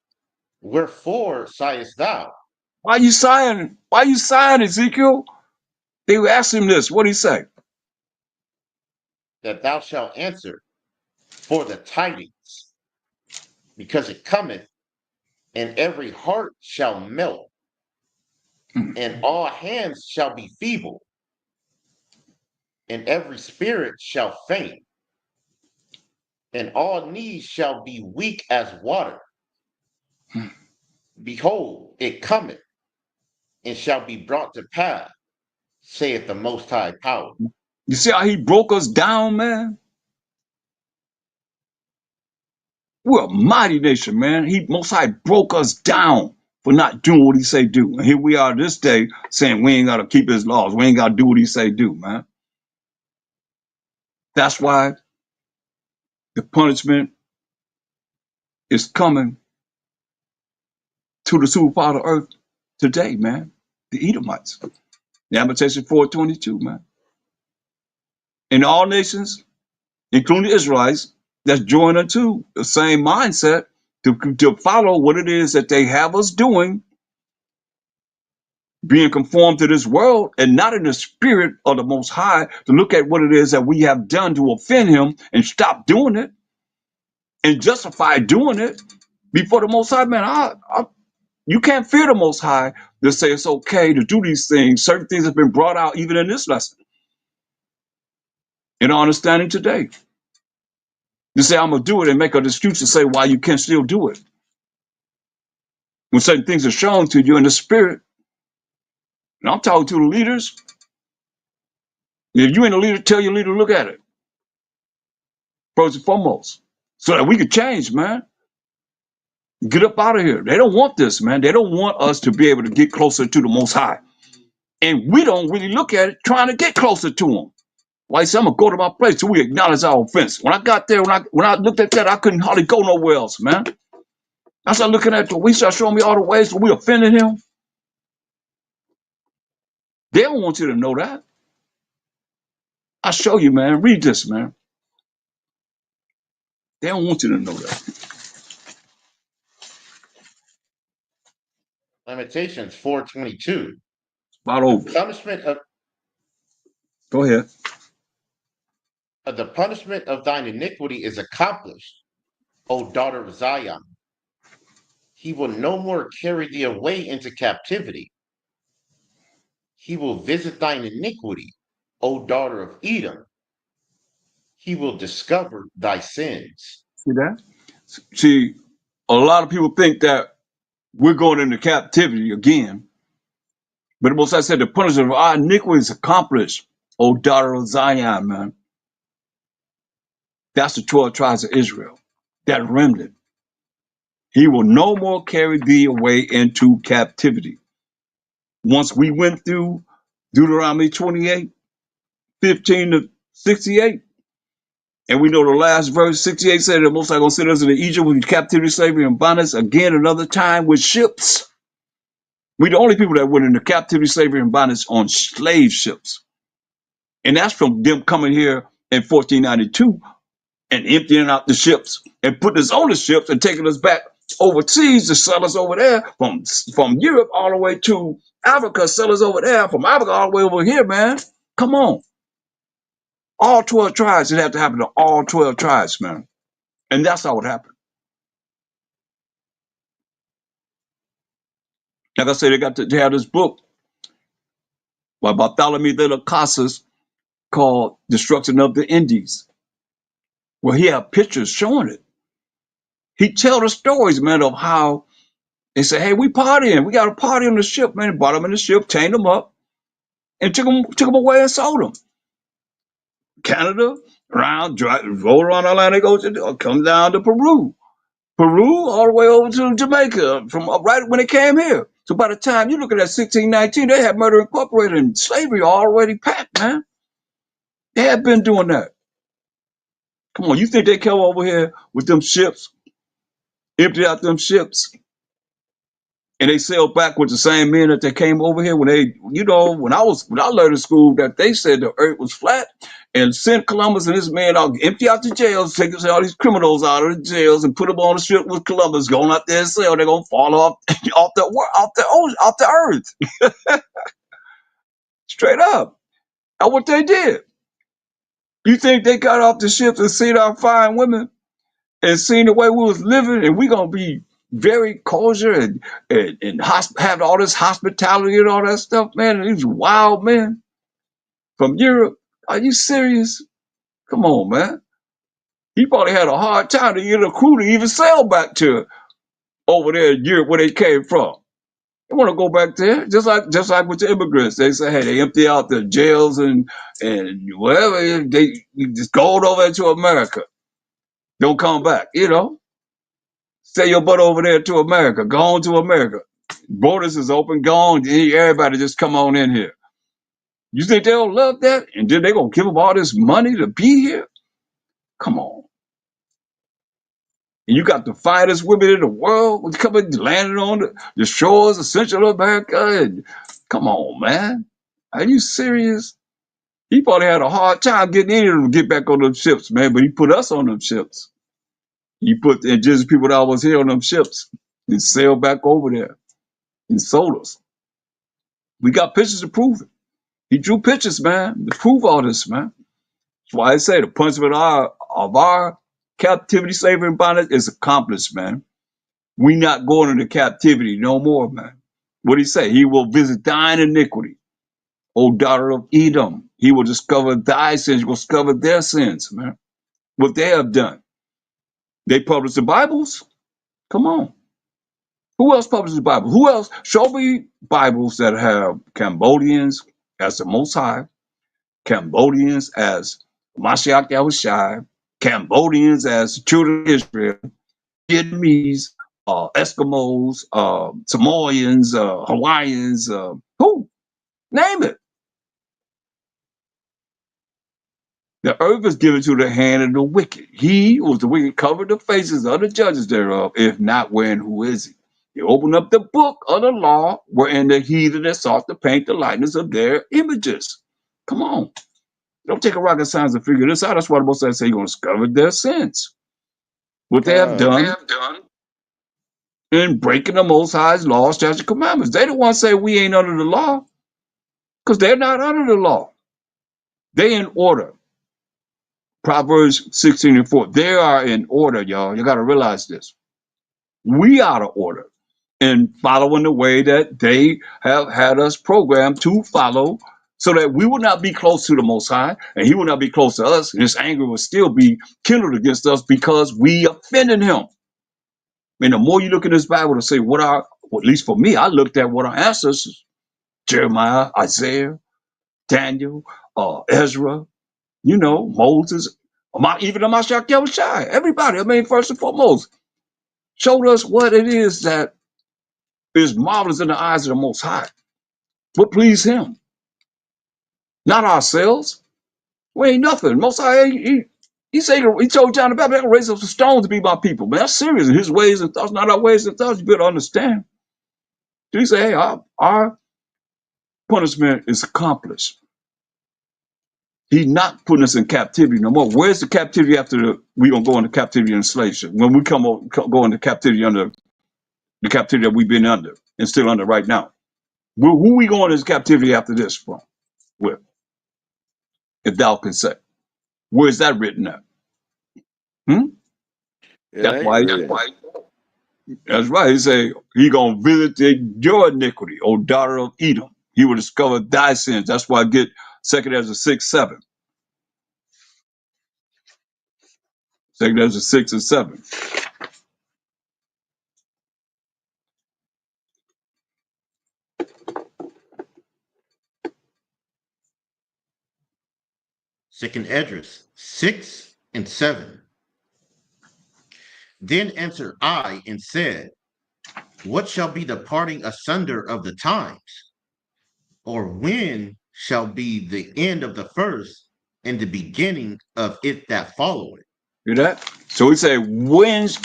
wherefore sighest thou? Why you sighing? Why you sighing, Ezekiel? They asked him this. What did he say? That thou shalt answer, for the tidings, because it cometh, and every heart shall melt, and all hands shall be feeble, and every spirit shall faint, and all knees shall be weak as water. Behold, it cometh, and shall be brought to pass, saith the Most High Power. You see how he broke us down, man? We're a mighty nation, man. He Most High broke us down for not doing what he say do. And here we are this day saying we ain't got to keep his laws. We ain't got to do what he say do, man. That's why the punishment is coming to the superpower of earth today, man. The Edomites. Lamentation 4:22, man. And all nations, including the Israelites, that's joined unto the same mindset to follow what it is that they have us doing, being conformed to this world and not in the spirit of the Most High, to look at what it is that we have done to offend him and stop doing it and justify doing it before the Most High. Man, you can't fear the Most High to say it's okay to do these things. Certain things have been brought out even in this lesson, in our understanding today. You say, I'm going to do it and make an excuse to say why you can still do it. When certain things are shown to you in the spirit, and I'm talking to the leaders, if you ain't a leader, tell your leader to look at it. First and foremost, so that we could change, man. Get up out of here. They don't want this, man. They don't want us to be able to get closer to the Most High. And we don't really look at it trying to get closer to him. Like I said, I'm gonna go to my place till we acknowledge our offense. When I got there, when I looked at that, I couldn't hardly go nowhere else, man. I started looking at the we start showing me all the ways where we offended him. They don't want you to know that. I show you, man. Read this, man. They don't want you to know that. Lamentations 4:22. About over. Go ahead. The punishment of thine iniquity is accomplished, O daughter of Zion. He will no more carry thee away into captivity. He will visit thine iniquity, O daughter of Edom. He will discover thy sins. See that? See, a lot of people think that we're going into captivity again. But the Most High said the punishment of our iniquity is accomplished, O daughter of Zion, man. That's the 12 tribes of Israel, that remnant. He will no more carry thee away into captivity. Once we went through Deuteronomy 28, 15 to 68, and we know the last verse, 68, said the Most High going to send us into Egypt with captivity, slavery, and bondage again another time with ships. We the only people that went into captivity, slavery, and bondage on slave ships. And that's from them coming here in 1492 and emptying out the ships and putting us on the ships and taking us back overseas to sell us over there from Europe all the way to Africa, sell us over there, from Africa all the way over here, man. Come on. All 12 tribes, it had to happen to all 12 tribes, man. And that's how it happened. Like I said, they have this book by Bartholomew de las Casas called Destruction of the Indies, where he had pictures showing it. He tell the stories, man, of how they say, hey, we partying. We got a party on the ship, man. Brought them in the ship, chained them up, and took them away and sold them. Canada, roll around Atlantic Ocean, come down to Peru. Peru, all the way over to Jamaica, from right when they came here. So by the time you look at that 1619, they had Murder Incorporated and slavery already packed, man. They had been doing that. Come on, you think they came over here with them ships, emptied out them ships, and they sailed back with the same men that they came over here when they, when I learned in school that they said the earth was flat and sent Columbus and his men out, empty out the jails, take all these criminals out of the jails and put them on the ship with Columbus going out there and sail. They're gonna fall off the earth. Straight up. That's what they did. You think they got off the ships and seen our fine women and seen the way we was living and we gonna be very kosher and have all this hospitality and all that stuff, man? And these wild men from Europe. Are you serious? Come on, man. He probably had a hard time to get a crew to even sail back to over there in Europe where they came from. They want to go back there, just like with the immigrants. They say, hey, they empty out the jails and whatever. They just go over to America. Don't come back, Stay your butt over there to America. Go on to America. Borders is open. Go on. Everybody just come on in here. You think they'll love that? And then they're going to give them all this money to be here? Come on. And you got the finest women in the world coming, landing on the shores of Central America. And come on, man. Are you serious? He probably had a hard time getting any of them to get back on them ships, man. But he put us on them ships. He put the indigenous people that was here on them ships and sailed back over there and sold us. We got pictures to prove it. He drew pictures, man, to prove all this, man. That's why I say the punishment of our captivity, slavery, and bondage is accomplished, man. We not going into captivity no more, man. What did he say? He will visit thine iniquity, O daughter of Edom. He will discover thy sins. He will discover their sins, man. What they have done. They publish the Bibles. Come on. Who else publishes the Bible? Who else? Show me Bibles that have Cambodians as the Most High, Cambodians as Mashiach Yahushai, Cambodians as children of Israel, Vietnamese, Eskimos, Samoans, Hawaiians, who? Name it. The earth is given to the hand of the wicked. He who was the wicked covered the faces of the judges thereof, if not wherein who is he? He opened up the book of the law, wherein the heathen that sought to paint the likeness of their images. Come on. Don't take a rocket science to figure this out. That's why the Most High say you're going to discover their sins. What they have done in breaking the Most High's laws, statutes, and commandments. They don't want to say we ain't under the law because they're not under the law. They in order. Proverbs 16:4. They are in order, y'all. You got to realize this. We out of order in following the way that they have had us programmed to follow so that we will not be close to the Most High and he will not be close to us. And his anger will still be kindled against us because we offended him. And the more you look in this Bible to say well, at least for me, I looked at what our ancestors, Jeremiah, Isaiah, Daniel, Ezra, Moses, even the Mashiach Yahushua, everybody, first and foremost, showed us what it is that is marvelous in the eyes of the Most High. What pleased him, not ourselves. We ain't nothing. Most High, he told John the Baptist, "I'm gonna raise up some stones to be my people." Man, that's serious. His ways and thoughts, not our ways and thoughts. You better understand. He said, "Hey, our punishment is accomplished. He's not putting us in captivity no more." Where's the captivity after we gonna go into captivity and slave when we go into captivity under the captivity that we've been under and still under right now? Who we going into captivity after this from? With, if thou can say, where's that written at? That's why. That's right. He say he gonna visit your iniquity, O daughter of Edom. He will discover thy sins. That's why I get 2 Ezra 6:7. 2 Ezra 6 and 7. Second Esdras 6 and 7. Then answered I and said, what shall be the parting asunder of the times? Or when shall be the end of the first and the beginning of it that followeth? Hear that? So he said, when's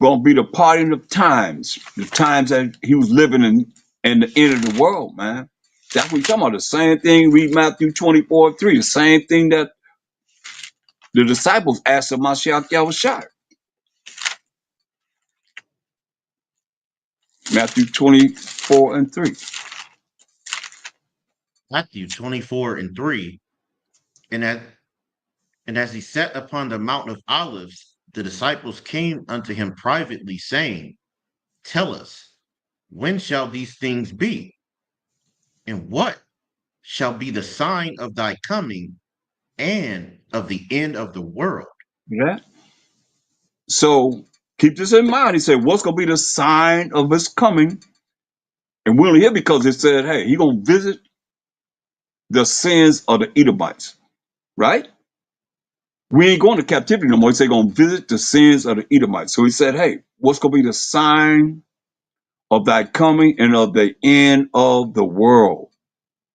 gonna be the parting of times? The times that he was living in and the end of the world, man. That's what we're talking about. The same thing, read Matthew 24:3. The same thing that the disciples asked of Mashiach Yahushua. Matthew 24:3. Matthew 24 and 3. And as he sat upon the Mount of Olives, the disciples came unto him privately, saying, tell us, when shall these things be? And what shall be the sign of thy coming and of the end of the world? Yeah. So keep this in mind. He said, what's gonna be the sign of his coming? And we're only here because it said, hey, he gonna visit the sins of the Edomites, right? We ain't going to captivity no more. He said gonna visit the sins of the Edomites. So he said, hey, what's gonna be the sign of thy coming and of the end of the world?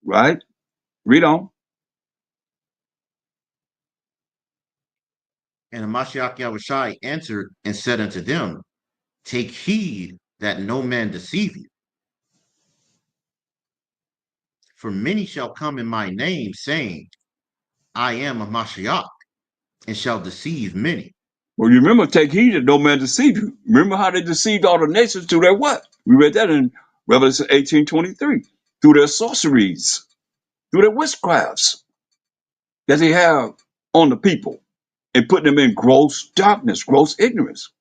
Right? Read on. And Mashiach Yahushua answered and said unto them, take heed that no man deceive you. For many shall come in my name, saying, I am a Mashiach, and shall deceive many. Well, you remember, take heed that no man deceive you. Remember how they deceived all the nations through their what? We read that in Revelation 18:23. Through their sorceries, through their witchcrafts that they have on the people and put them in gross darkness, gross ignorance.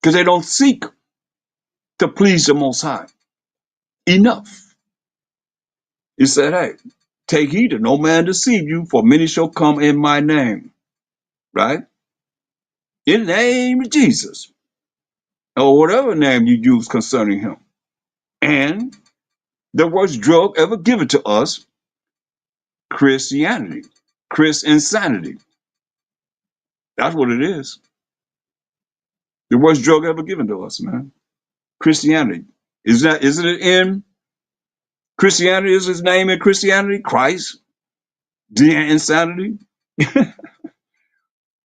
Because they don't seek to please the Most High enough. He said, hey, take heed that no man deceive you, for many shall come in my name. Right? In the name of Jesus. Or whatever name you use concerning him. And the worst drug ever given to us, Christianity, Chris insanity. That's what it is. The worst drug ever given to us, man. Christianity. Isn't it in Christianity? Is his name in Christianity? Christ, the insanity,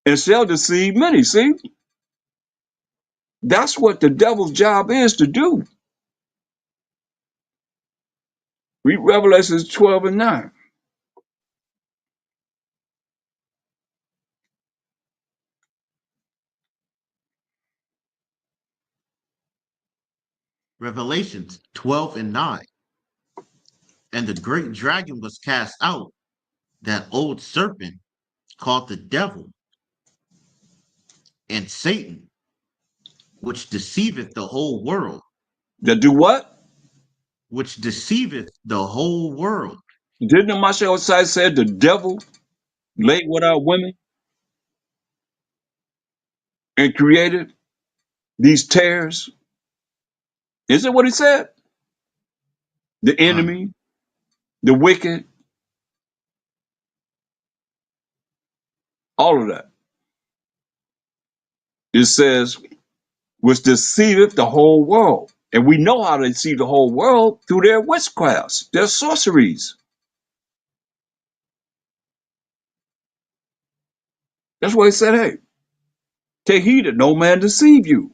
and shall deceive many. See, that's what the devil's job is to do. Read Revelations 12 and 9. Revelations 12 and 9. And the great dragon was cast out, that old serpent called the devil and Satan, which deceiveth the whole world. That do what? Which deceiveth the whole world. Didn't the Mashiach said the devil laid without women and created these tares? Is it what he said? The enemy, the wicked, all of that. It says, which deceiveth the whole world. And we know how to deceive the whole world through their witchcrafts, their sorceries. That's why he said, hey, take heed that no man deceive you.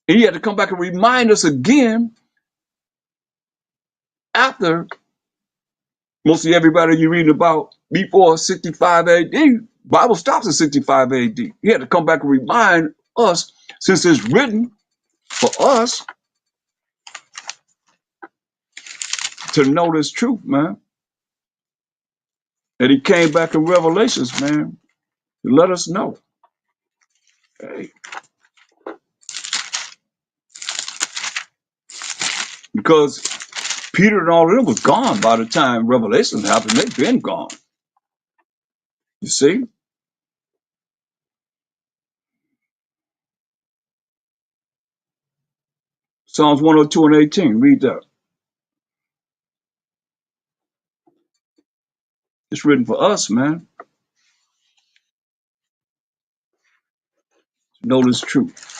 And he had to come back and remind us again after mostly everybody you reading about before 65 AD. Bible stops at 65 AD. He had to come back and remind us, since it's written for us to know this truth, man. And he came back in Revelations, man, to let us know. Hey, because Peter and all of them was gone by the time Revelation happened. They've been gone. You see? Psalms 102 and 18. Read that. It's written for us, man. To know this truth.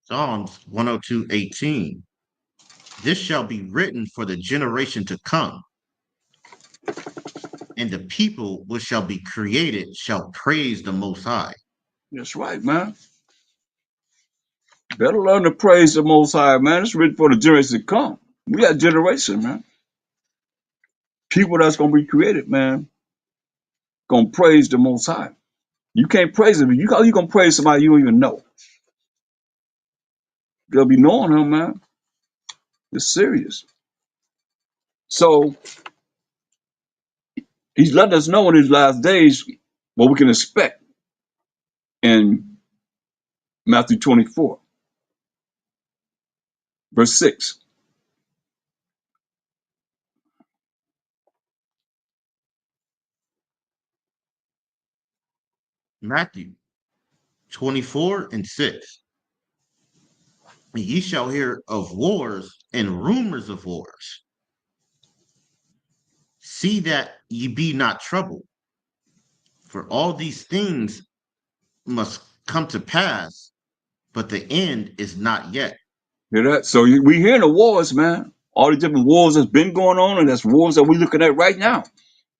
Psalms 102:18. This shall be written for the generation to come, and the people which shall be created shall praise the Most High. That's right, man. Better learn to praise the Most High, man. It's written for the generation to come. We got generation, man. People that's going to be created, man, going to praise the Most High. You can't praise him. You going to praise somebody you don't even know. They'll be knowing him, man. It's serious. So he's letting us know in these last days what we can expect in Matthew 24, verse 6. Matthew 24 and 6. And ye shall hear of wars and rumors of wars. See that ye be not troubled, for all these things must come to pass, but the end is not yet. Hear that? So we hearing the wars, man. All the different wars that's been going on, and that's wars that we're looking at right now.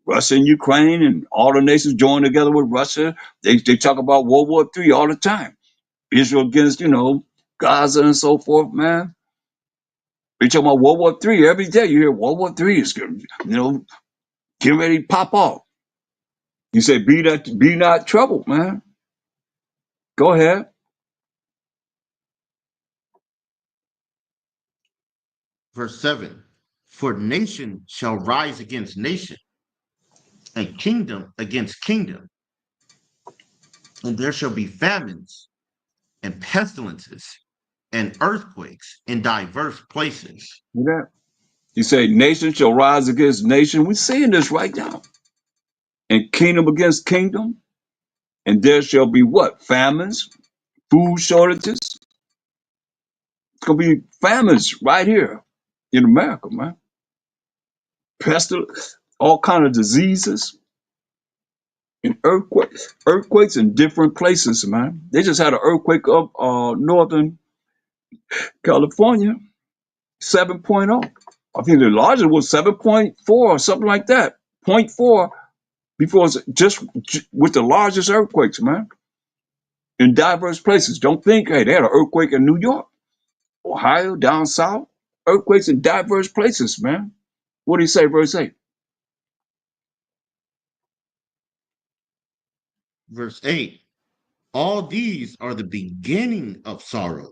Russia and Ukraine and all the nations joined together with Russia. They talk about World War III all the time. Israel against, Gaza and so forth, man. They talk about World War III every day. You hear World War III is, getting ready to pop off. You say, be not troubled, man. Go ahead. Verse 7. For nation shall rise against nation, and kingdom against kingdom. And there shall be famines and pestilences and earthquakes in diverse places. Hear that? You say, nation shall rise against nation. We're seeing this right now. And kingdom against kingdom. And there shall be what? Famines, food shortages. It's going to be famines right here in America, man. Pestilence, all kind of diseases. And earthquakes in different places, man. They just had an earthquake up northern California, 7.0. I think the largest was 7.4 or something like that. Point 0.4 before it's just with the largest earthquakes, man, in diverse places. Don't think, hey, they had an earthquake in New York, Ohio, down south. Earthquakes in diverse places, man. What do you say, verse 8? Verse 8. All these are the beginning of sorrows.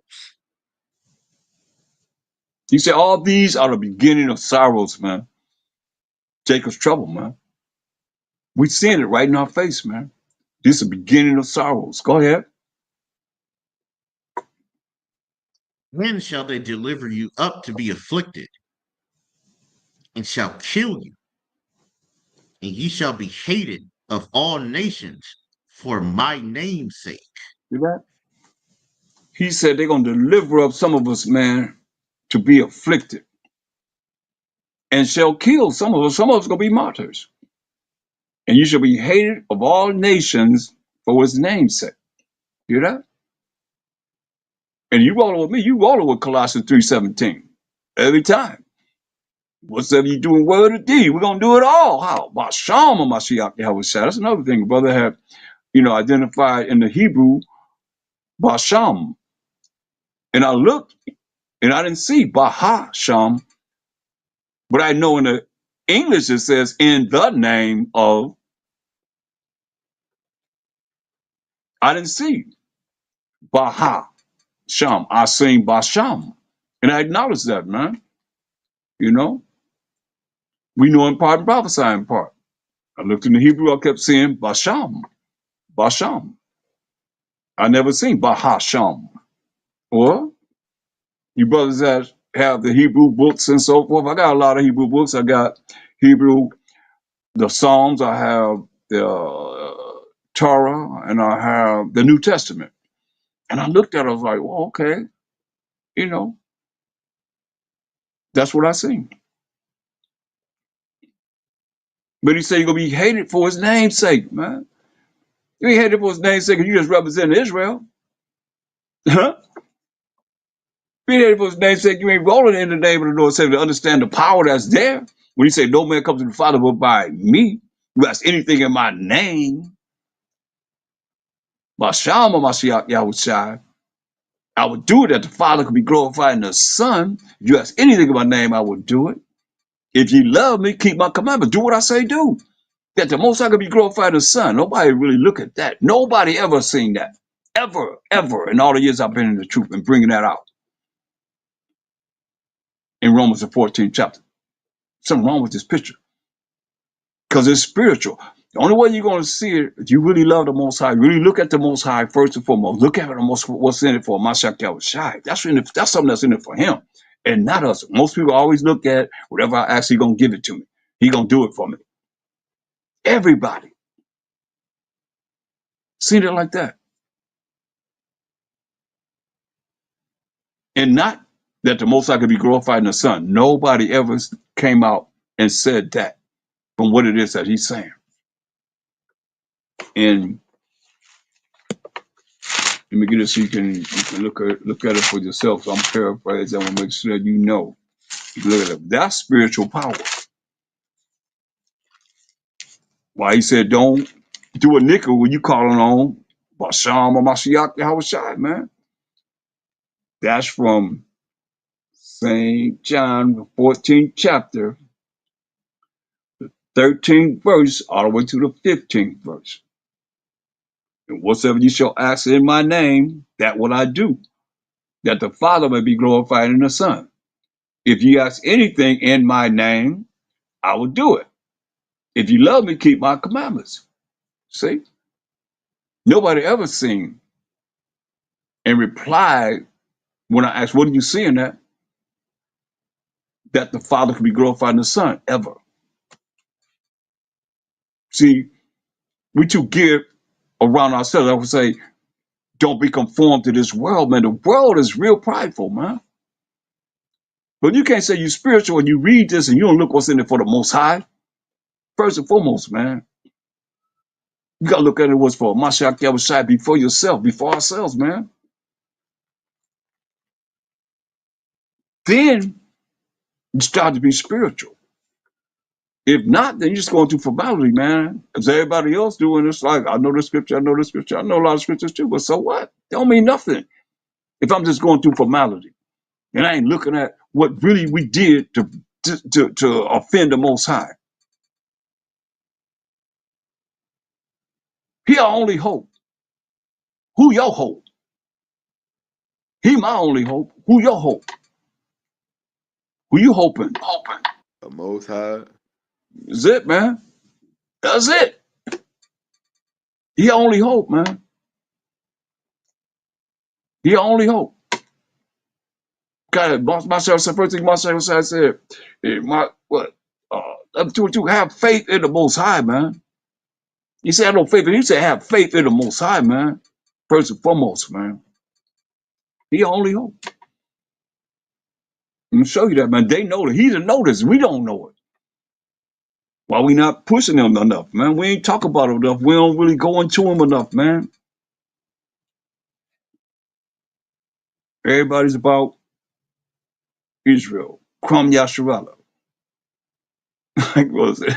He said, all these are the beginning of sorrows, man. Jacob's trouble, man. We seeing it right in our face, man. This is the beginning of sorrows. Go ahead. When shall they deliver you up to be afflicted, and shall kill you, and ye shall be hated of all nations for my name's sake? See that? He said they're going to deliver up some of us, man, to be afflicted and shall kill some of us. Some of us going to be martyrs. And you shall be hated of all nations for his name's sake. Hear that? And you rolling with me, you rolling with Colossians 3:17 every time. Whatsoever you do in word or deed, we're going to do it all. How? By Shama Mashiach Yahweh Shai. That's another thing. Brother had, identified in the Hebrew, Basham. And I looked and I didn't see Bahasham, but I know in the English it says in the name of, I didn't see Bahasham. I seen Basham. And I acknowledge that, man. You know, we know in part and prophesy in part. I looked in the Hebrew, I kept seeing Basham. Basham. I never seen Bahasham. Or you brothers that have the Hebrew books and so forth. I got a lot of Hebrew books. I got Hebrew, the Psalms. I have the Torah, and I have the New Testament. And I looked at it, I was like, well, okay, you know, that's what I seen. But he said you're going to be hated for his name's sake, man. You ain't hated for his name's sake, you just represent Israel. Huh? Be hated for his name's sake, you ain't rolling in the name of the Lord, saying to understand the power that's there. When he said, no man comes to the Father but by me, you ask anything in my name, by Shama Mashiach Yahushai, I would do it that the Father could be glorified in the Son. If you ask anything in my name, I would do it. If you love me, keep my commandments. Do what I say do. That the Most High could be glorified in the Son. Nobody really look at that. Nobody ever seen that. Ever, in all the years I've been in the truth and bringing that out. In Romans the 14th chapter. Something wrong with this picture. Because it's spiritual. The only way you're going to see it, if you really love the Most High, really look at the Most High first and foremost. Look at the most, what's in it for Mashiach Yahushai. That's something that's in it for him and not us. Most people always look at whatever I ask, he's going to give it to me. He's going to do it for me. Everybody. Seen it like that. And not that the Most High could be glorified in the Son. Nobody ever came out and said that from what it is that he's saying. And let me get it so you can look at it for yourself. So I'm paraphrasing. I want to make sure you know. Look at it. That's spiritual power. Why he said, don't do a nickel when you calling on Basham or Mashiach Yahushai, man. That's from St. John, the 14th chapter, 13th verse, all the way to the 15th verse. And whatsoever you shall ask in my name, that will I do, that the Father may be glorified in the Son. If you ask anything in my name, I will do it. If you love me, keep my commandments. See? Nobody ever seen and replied when I asked, what do you see in that? That the Father could be glorified in the Son, ever. See, we too give around ourselves. I would say, don't be conformed to this world, man. The world is real prideful, man. But you can't say you're spiritual and you read this and you don't look what's in it for the Most High. First and foremost, man, You gotta look at it what's for Mashiach Yahushua before yourself, before ourselves, man. Then you start to be spiritual. If not, then you're just going through formality, man. Because everybody else doing this, like, I know the scripture, I know the scripture, I know a lot of scriptures too, but so what? They don't mean nothing if I'm just going through formality. And I ain't looking at what really we did to offend the Most High. He our only hope. Who your hope? He my only hope. Who your hope? Who you hoping? The Most High. That's it, man. That's it. He our only hope, man. He our only hope. God, myself said, first thing myself said, to have faith in the Most High, man. He said, I no faith, but he said, have faith in the Most High, man. First and foremost, man. He our only hope. I'm gonna show you that, man. They know that. He didn't know this. We don't know it. Why we not pushing him enough, man? We ain't talk about him enough. We don't really go into him enough, man. Everybody's about Israel. Kwam Yasharala. Like, what was it?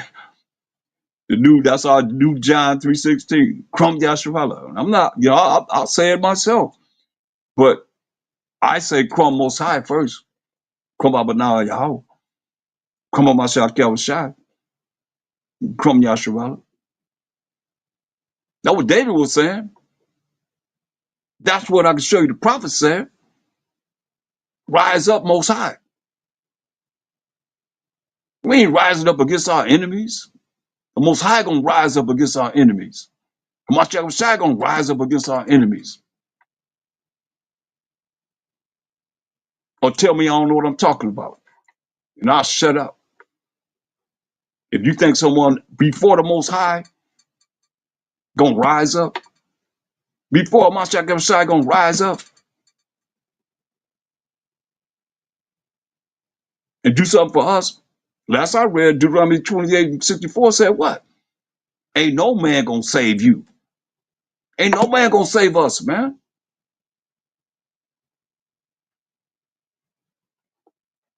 The new, that's our new John 3:16. Kwam Yasharala. I'm not, I'll say it myself. But I say Kwam Most High first. Kwam Abanawa Yahweh. Kwam Mashiach Yahushua. Kwam Yasharala. That's what David was saying. That's what I can show you the prophet said. Rise up, Most High. We ain't rising up against our enemies. The Most High gonna rise up against our enemies. Mashiach Shai gonna rise up against our enemies. Or tell me I don't know what I'm talking about. And I'll shut up. If you think someone before the Most High gonna rise up, before Mashiach Shai gonna rise up and do something for us, last I read, Deuteronomy 28:64 said what? Ain't no man gonna save you. Ain't no man gonna save us, man.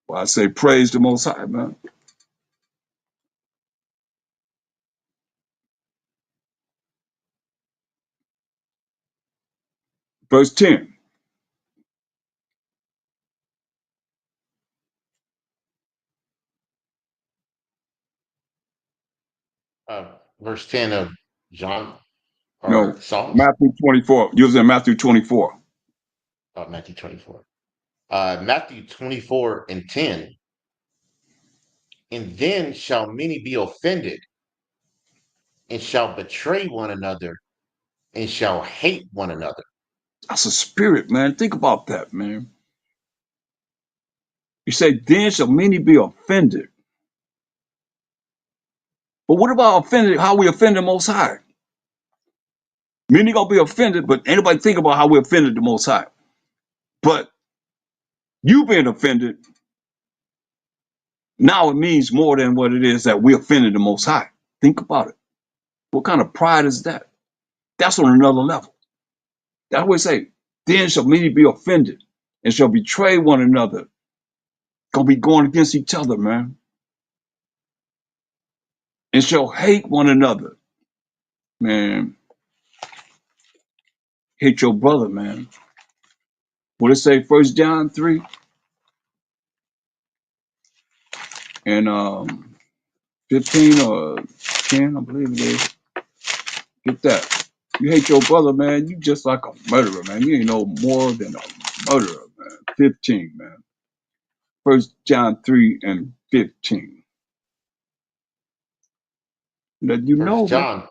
Well, I say praise the Most High, man. Verse 10. Verse 10 of John or No, Psalms, Matthew 24. You was in Matthew 24. Matthew 24. Matthew 24 and 10. And then shall many be offended and shall betray one another and shall hate one another. That's a spirit, man. Think about that, man. You say, then shall many be offended. But what about offended, how we offend the Most High? Many gonna be offended, but anybody think about how we offended the Most High. But you being offended, now it means more than what it is that we offended the Most High. Think about it. What kind of pride is that? That's on another level. That's what we say. Then shall many be offended and shall betray one another. Gonna be going against each other, man. And shall hate one another. Man, hate your brother, man. What it say, 1 John 3 and 15 or 10, I believe it is. Get that. You hate your brother, man, you just like a murderer, man. You ain't no more than a murderer, man. 15, man. 1 John 3 and 15. Let you First know, man. John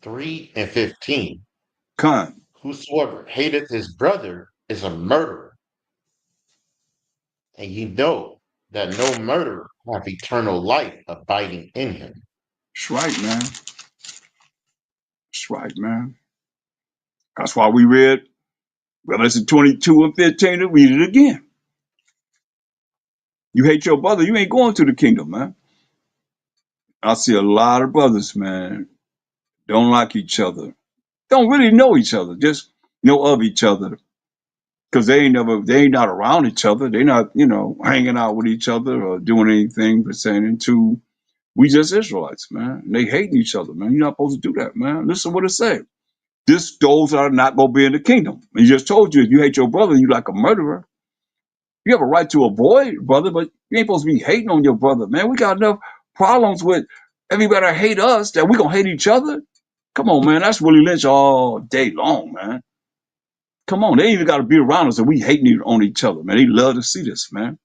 3 and 15. Con. Whosoever hateth his brother is a murderer. And ye know that no murderer hath eternal life abiding in him. That's right, man. That's right, man. That's why we read Revelation 22 and 15 to read it again. You hate your brother, you ain't going to the kingdom, man. I see a lot of brothers, man. don't like each other, don't really know each other, just know of each other. Because they ain't not around each other. They not, hanging out with each other or doing anything pertaining to, we just Israelites, man. And they hating each other, man. You're not supposed to do that, man. Listen what it said. Those are not going to be in the kingdom. And he just told you, if you hate your brother, you like a murderer. You have a right to avoid brother, but you ain't supposed to be hating on your brother, man. We got enough problems with everybody hate us that we gonna hate each other. Come on, man. That's Willie Lynch all day long, man. Come on, they even got to be around us and we hating on each other, man. They love to see this, man.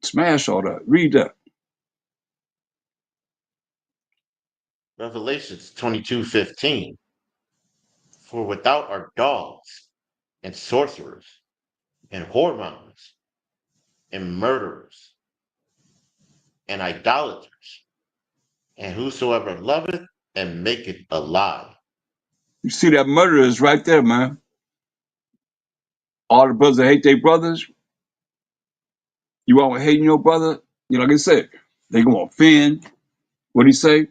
Smash all that. Read that. Revelations 22:15. For without are dogs and sorcerers and whoremongers and murderers and idolaters and whosoever loveth and maketh a lie. You see that murder is right there, man. All the brothers that hate their brothers, you always hating your brother. Like I said, they gonna offend. What do he say?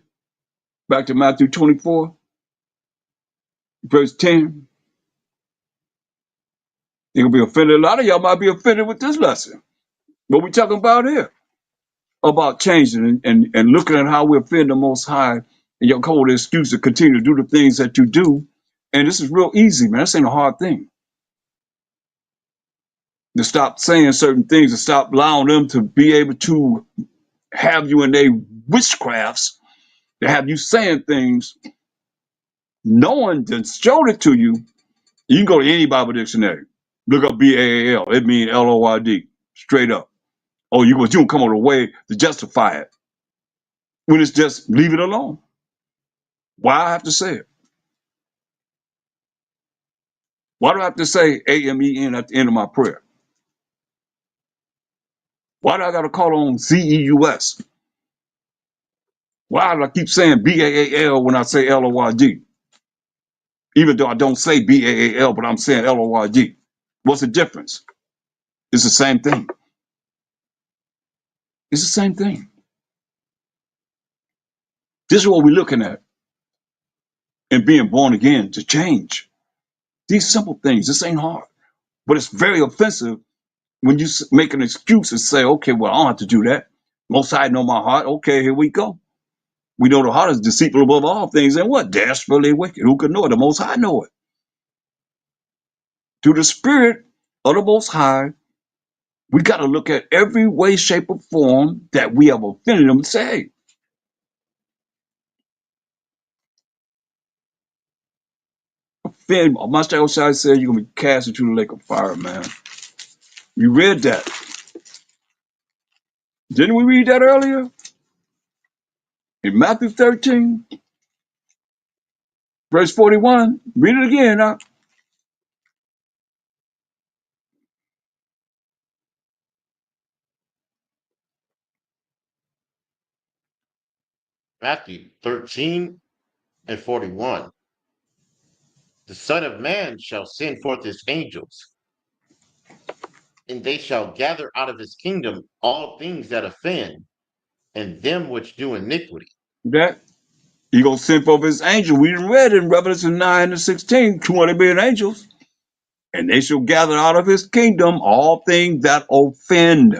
Back to Matthew 24, verse 10. You're gonna be offended. A lot of y'all might be offended with this lesson. What we talking about here? About changing and looking at how we offend the Most High, and your cold excuse to continue to do the things that you do. And this is real easy, man. This ain't a hard thing. To stop saying certain things, to stop allowing them to be able to have you in their witchcrafts, to have you saying things, knowing that showed it to you. You can go to any Bible dictionary, look up BAAL, it means LORD, straight up. Oh, you gonna come on a way to justify it when it's just leave it alone. Why I have to say it? Why do I have to say AMEN at the end of my prayer? Why do I got to call on ZEUS? Why do I keep saying BAAL when I say LORD? Even though I don't say BAAL, but I'm saying LORD. What's the difference? It's the same thing. It's the same thing. This is what we're looking at in being born again, to change. These simple things, this ain't hard, but it's very offensive when you make an excuse and say, okay, well, I don't have to do that. Most High know my heart. Okay, here we go. We know the heart is deceitful above all things and what? Desperately wicked. Who could know it? The Most High know it. Through the Spirit of the Most High, we got to look at every way, shape, or form that we have offended them and say, hey, offend. Master Osai said you're going to be cast into the lake of fire, man. We read that. Didn't we read that earlier? In Matthew 13, verse 41. Read it again. Matthew 13:41. The Son of Man shall send forth his angels, and they shall gather out of his kingdom all things that offend, and them which do iniquity. That he going to send forth his angel. We read in Revelation 9:16, 200 million angels, and they shall gather out of his kingdom all things that offend.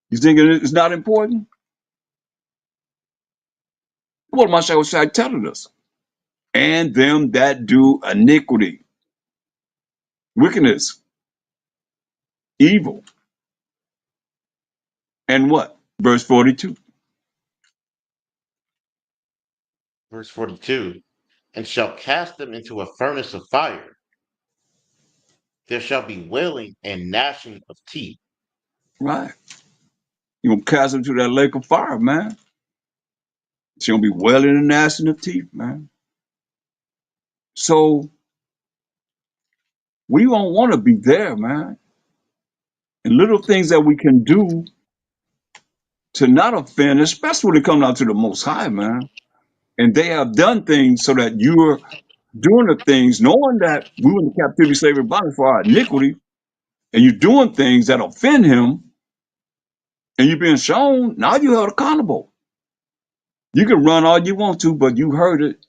You think it's not important? What am I telling us? And them that do iniquity, wickedness, evil, and what? Verse 42. Verse 42. And shall cast them into a furnace of fire. There shall be wailing and gnashing of teeth. Right. You're going to cast them to that lake of fire, man. It's going to be wailing and gnashing of teeth, man. So we don't want to be there, man. And little things that we can do to not offend, especially when it comes down to the Most High, man. And they have done things so that you're doing the things, knowing that we were in captivity, slavery, bondage for our iniquity, and you're doing things that offend him, and you're being shown, now you're held accountable. You can run all you want to, but you heard it.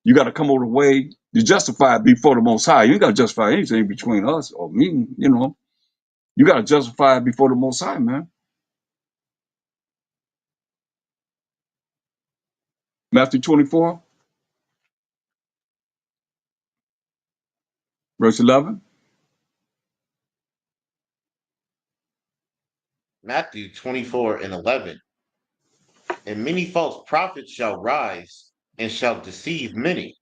You got to come over the way to justify it before the Most High. You ain't got to justify anything between us or me, you know. You got to justify it before the Most High, man. Matthew 24, verse 11. Matthew 24 and 11. And many false prophets shall rise and shall deceive many.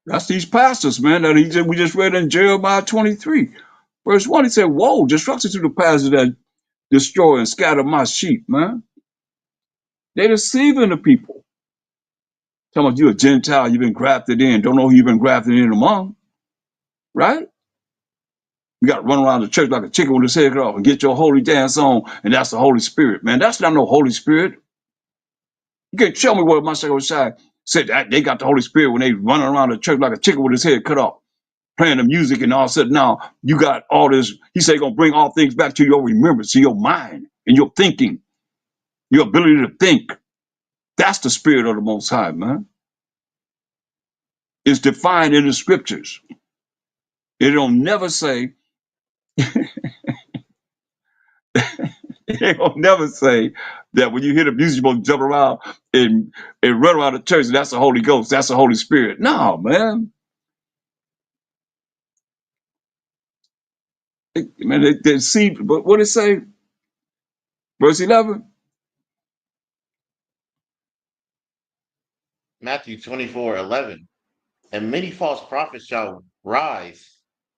That's these pastors, man, that we just read in Jeremiah 23. Verse 1, he said, woe, destruction to the pastors that destroy and scatter my sheep, man. They're deceiving the people. Talking about you a Gentile, you've been grafted in, don't know who you've been grafted in among, right? You got to run around the church like a chicken with his head cut off and get your holy dance on, and that's the Holy Spirit, man. That's not no Holy Spirit. You can't tell me what my second side said that they got the Holy Spirit when they running around the church like a chicken with his head cut off, playing the music, and all of a sudden now you got all this. He said gonna bring all things back to your remembrance, to your mind and your thinking, your ability to think. That's the Spirit of the Most High, man. It's defined in the scriptures. It don't never say, it don't never say that when you hear the music, you're supposed to jump around and run around the church, and that's the Holy Ghost, that's the Holy Spirit. No, man. They see, but what it say? Verse 11. Matthew 24:11. And many false prophets shall rise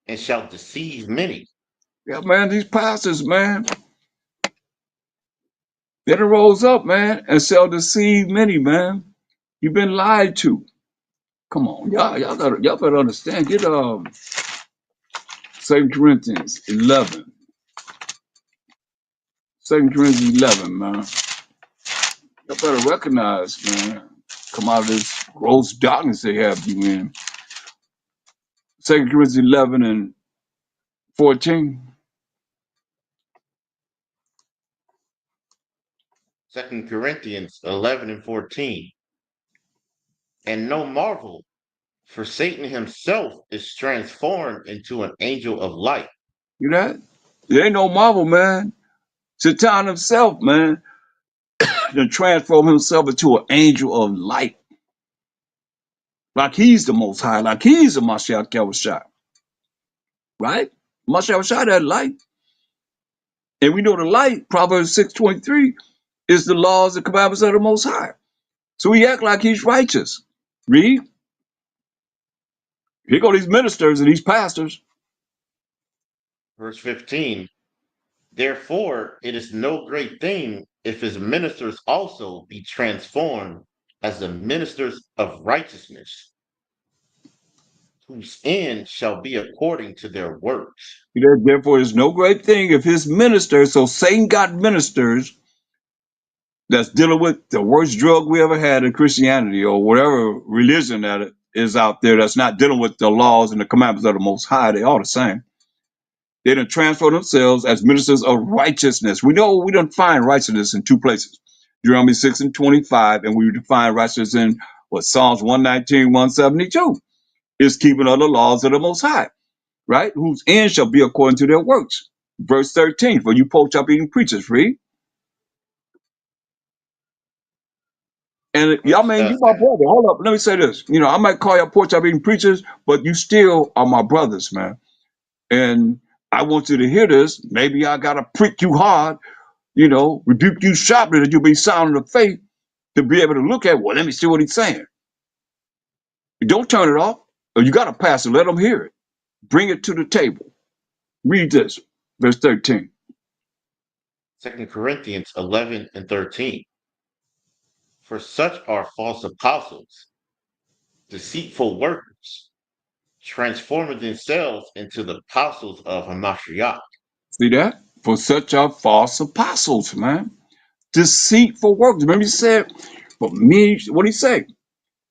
and shall deceive many. Yeah, man, these pastors, man, they done rose up, man, and shall deceive many, man. You've been lied to. Come on, y'all better understand. Get 2 Corinthians 11. 2 Corinthians 11, man. Y'all better recognize, man. Come out of this gross darkness they have you in. 2 Corinthians 11 and 14. 2 Corinthians 11 and 14. And no marvel, for Satan himself is transformed into an angel of light. You know that? It ain't no marvel, man. Satan himself, man, to transform himself into an angel of light. Like he's the Most High, like he's the Mashiach Yahushua. Right? Mashiach Yahushua, that light. And we know the light, Proverbs 6:23, is the laws and commandments of the Most High. So he act like he's righteous. Read. Here go these ministers and these pastors. Verse 15. Therefore, it is no great thing if his ministers also be transformed as the ministers of righteousness, whose end shall be according to their works. Therefore, it's no great thing if his ministers, so Satan got ministers that's dealing with the worst drug we ever had in Christianity or whatever religion that is out there that's not dealing with the laws and the commandments of the Most High. They all the same. They done transfer themselves as ministers of righteousness. We know we don't find righteousness in two places. Deuteronomy 6 and 25, and we define righteousness in Psalms 119, 172. Is keeping of the laws of the Most High, right? Whose end shall be according to their works. Verse 13, for you pork chop eating preachers, read. And y'all, man, you my brother. Hold up, let me say this. You know, I might call y'all pork chop eating preachers, but you still are my brothers, man. And I want you to hear this. Maybe I gotta prick you hard, you know, rebuke you sharply that you'll be sound in the faith to be able to look at, well, let me see what he's saying. You don't turn it off, or you gotta pass it, let them hear it. Bring it to the table. Read this, verse 13. 2 Corinthians 11 and 13. For such are false apostles, deceitful workers, transforming themselves into the apostles of Hamashiach. See that? For such are false apostles, man. Deceitful workers. Remember he said, but me, what did he say?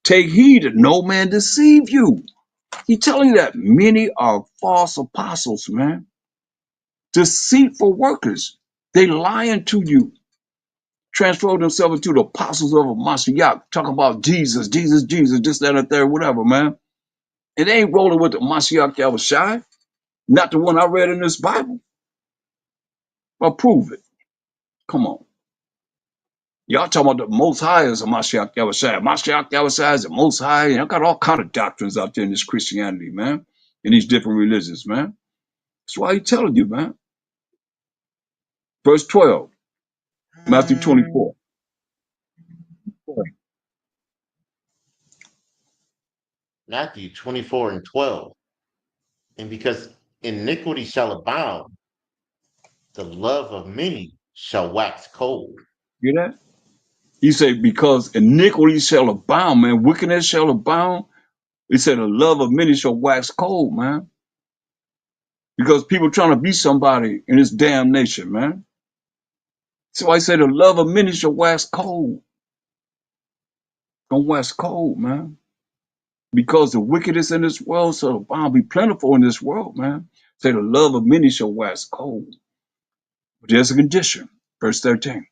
Take heed that no man deceive you. He telling you that many are false apostles, man. Deceitful workers. They lying to you. transformed themselves into the apostles of a Mashiach, talking about Jesus, Jesus, Jesus, this, that, and the third, whatever, man. And they ain't rolling with the Mashiach Yahushai, not the one I read in this Bible. Well, prove it. Come on. Y'all talking about the Most High is a Mashiach Yahushua. Mashiach Yahushua is the Most High. Y'all got all kind of doctrines out there in this Christianity, man, in these different religions, man. That's why he's telling you, man. Verse 12, Matthew 24. Matthew 24 and 12. And because iniquity shall abound, the love of many shall wax cold. Hear that? He said, because iniquity shall abound, man, wickedness shall abound. He said, the love of many shall wax cold, man. Because people trying to be somebody in this damn nation, man. So I say the love of many shall wax cold. Gonna wax cold, man. Because the wickedness in this world shall abound, be plentiful in this world, man. Say the love of many shall wax cold. But there's a condition. Verse 13.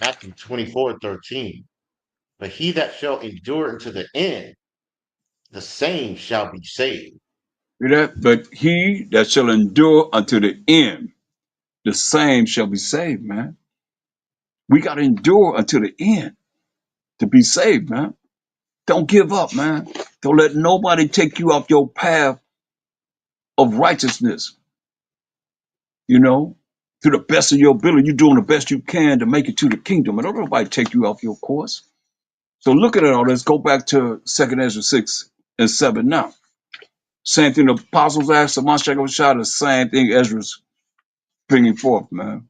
Matthew 24:13. But he that shall endure unto the end, the same shall be saved. Hear that? But he that shall endure unto the end, the same shall be saved, man. We got to endure until the end to be saved, man. Don't give up, man. Don't let nobody take you off your path of righteousness, you know, to the best of your ability. You're doing the best you can to make it to the kingdom. And don't nobody take you off your course. So looking at all this, go back to 2nd Ezra 6 and 7 now. Same thing the apostles asked the Mashiach Shah, the same thing Ezra's bringing forth, man.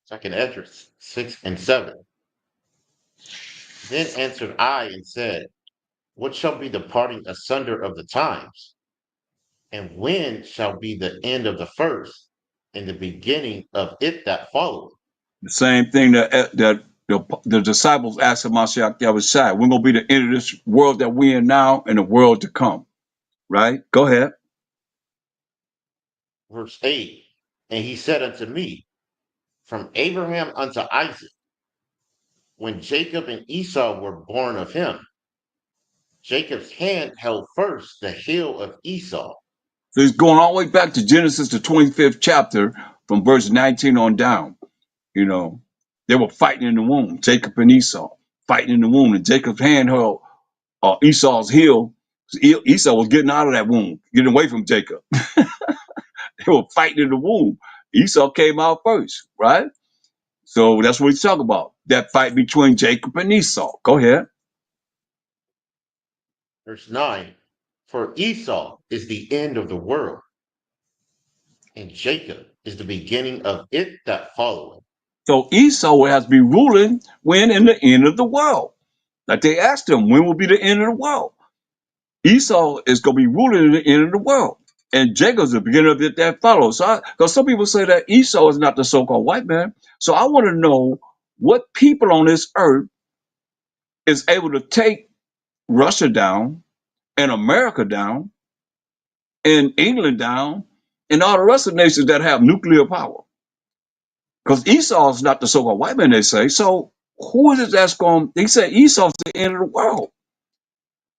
Second Ezra 6 and 7. Then answered I and said, what shall be the parting asunder of the times? And when shall be the end of the first, and the beginning of it that followeth? The same thing that the disciples asked the Mashiach Yahushua. We're going to be the end of this world that we're in now and the world to come, right? Go ahead. Verse 8. And he said unto me, from Abraham unto Isaac, when Jacob and Esau were born of him, Jacob's hand held first the heel of Esau. So he's going all the way back to Genesis, the 25th chapter, from verse 19 on down. You know, they were fighting in the womb, Jacob and Esau, fighting in the womb, and Jacob's hand held Esau's heel. Esau was getting out of that womb, getting away from Jacob. They were fighting in the womb. Esau came out first, right? So that's what he's talking about. That fight between Jacob and Esau. Go ahead. Verse 9. For Esau is the end of the world, and Jacob is the beginning of it that followeth. So Esau has to be ruling when in the end of the world. Like they asked him, when will be the end of the world? Esau is going to be ruling in the end of the world. And Jacob's the beginning of it that follows. So, because some people say that Esau is not the so-called white man. So I want to know what people on this earth is able to take Russia down and America down and England down and all the rest of the nations that have nuclear power. Because Esau is not the so-called white man, they say. So who is it that's going, they say Esau's the end of the world.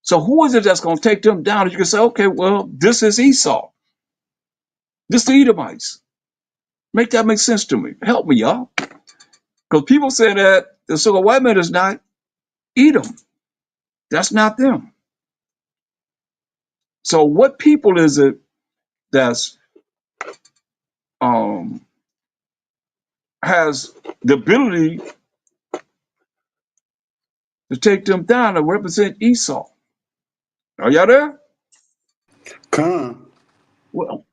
So who is it that's going to take them down? You can say, okay, well, this is Esau. This is the Edomites. Make that make sense to me. Help me, y'all. Because people say that the so-called white man is not Edom. That's not them. So what people is it that's has the ability to take them down to represent Esau? Are y'all there? Come. Well,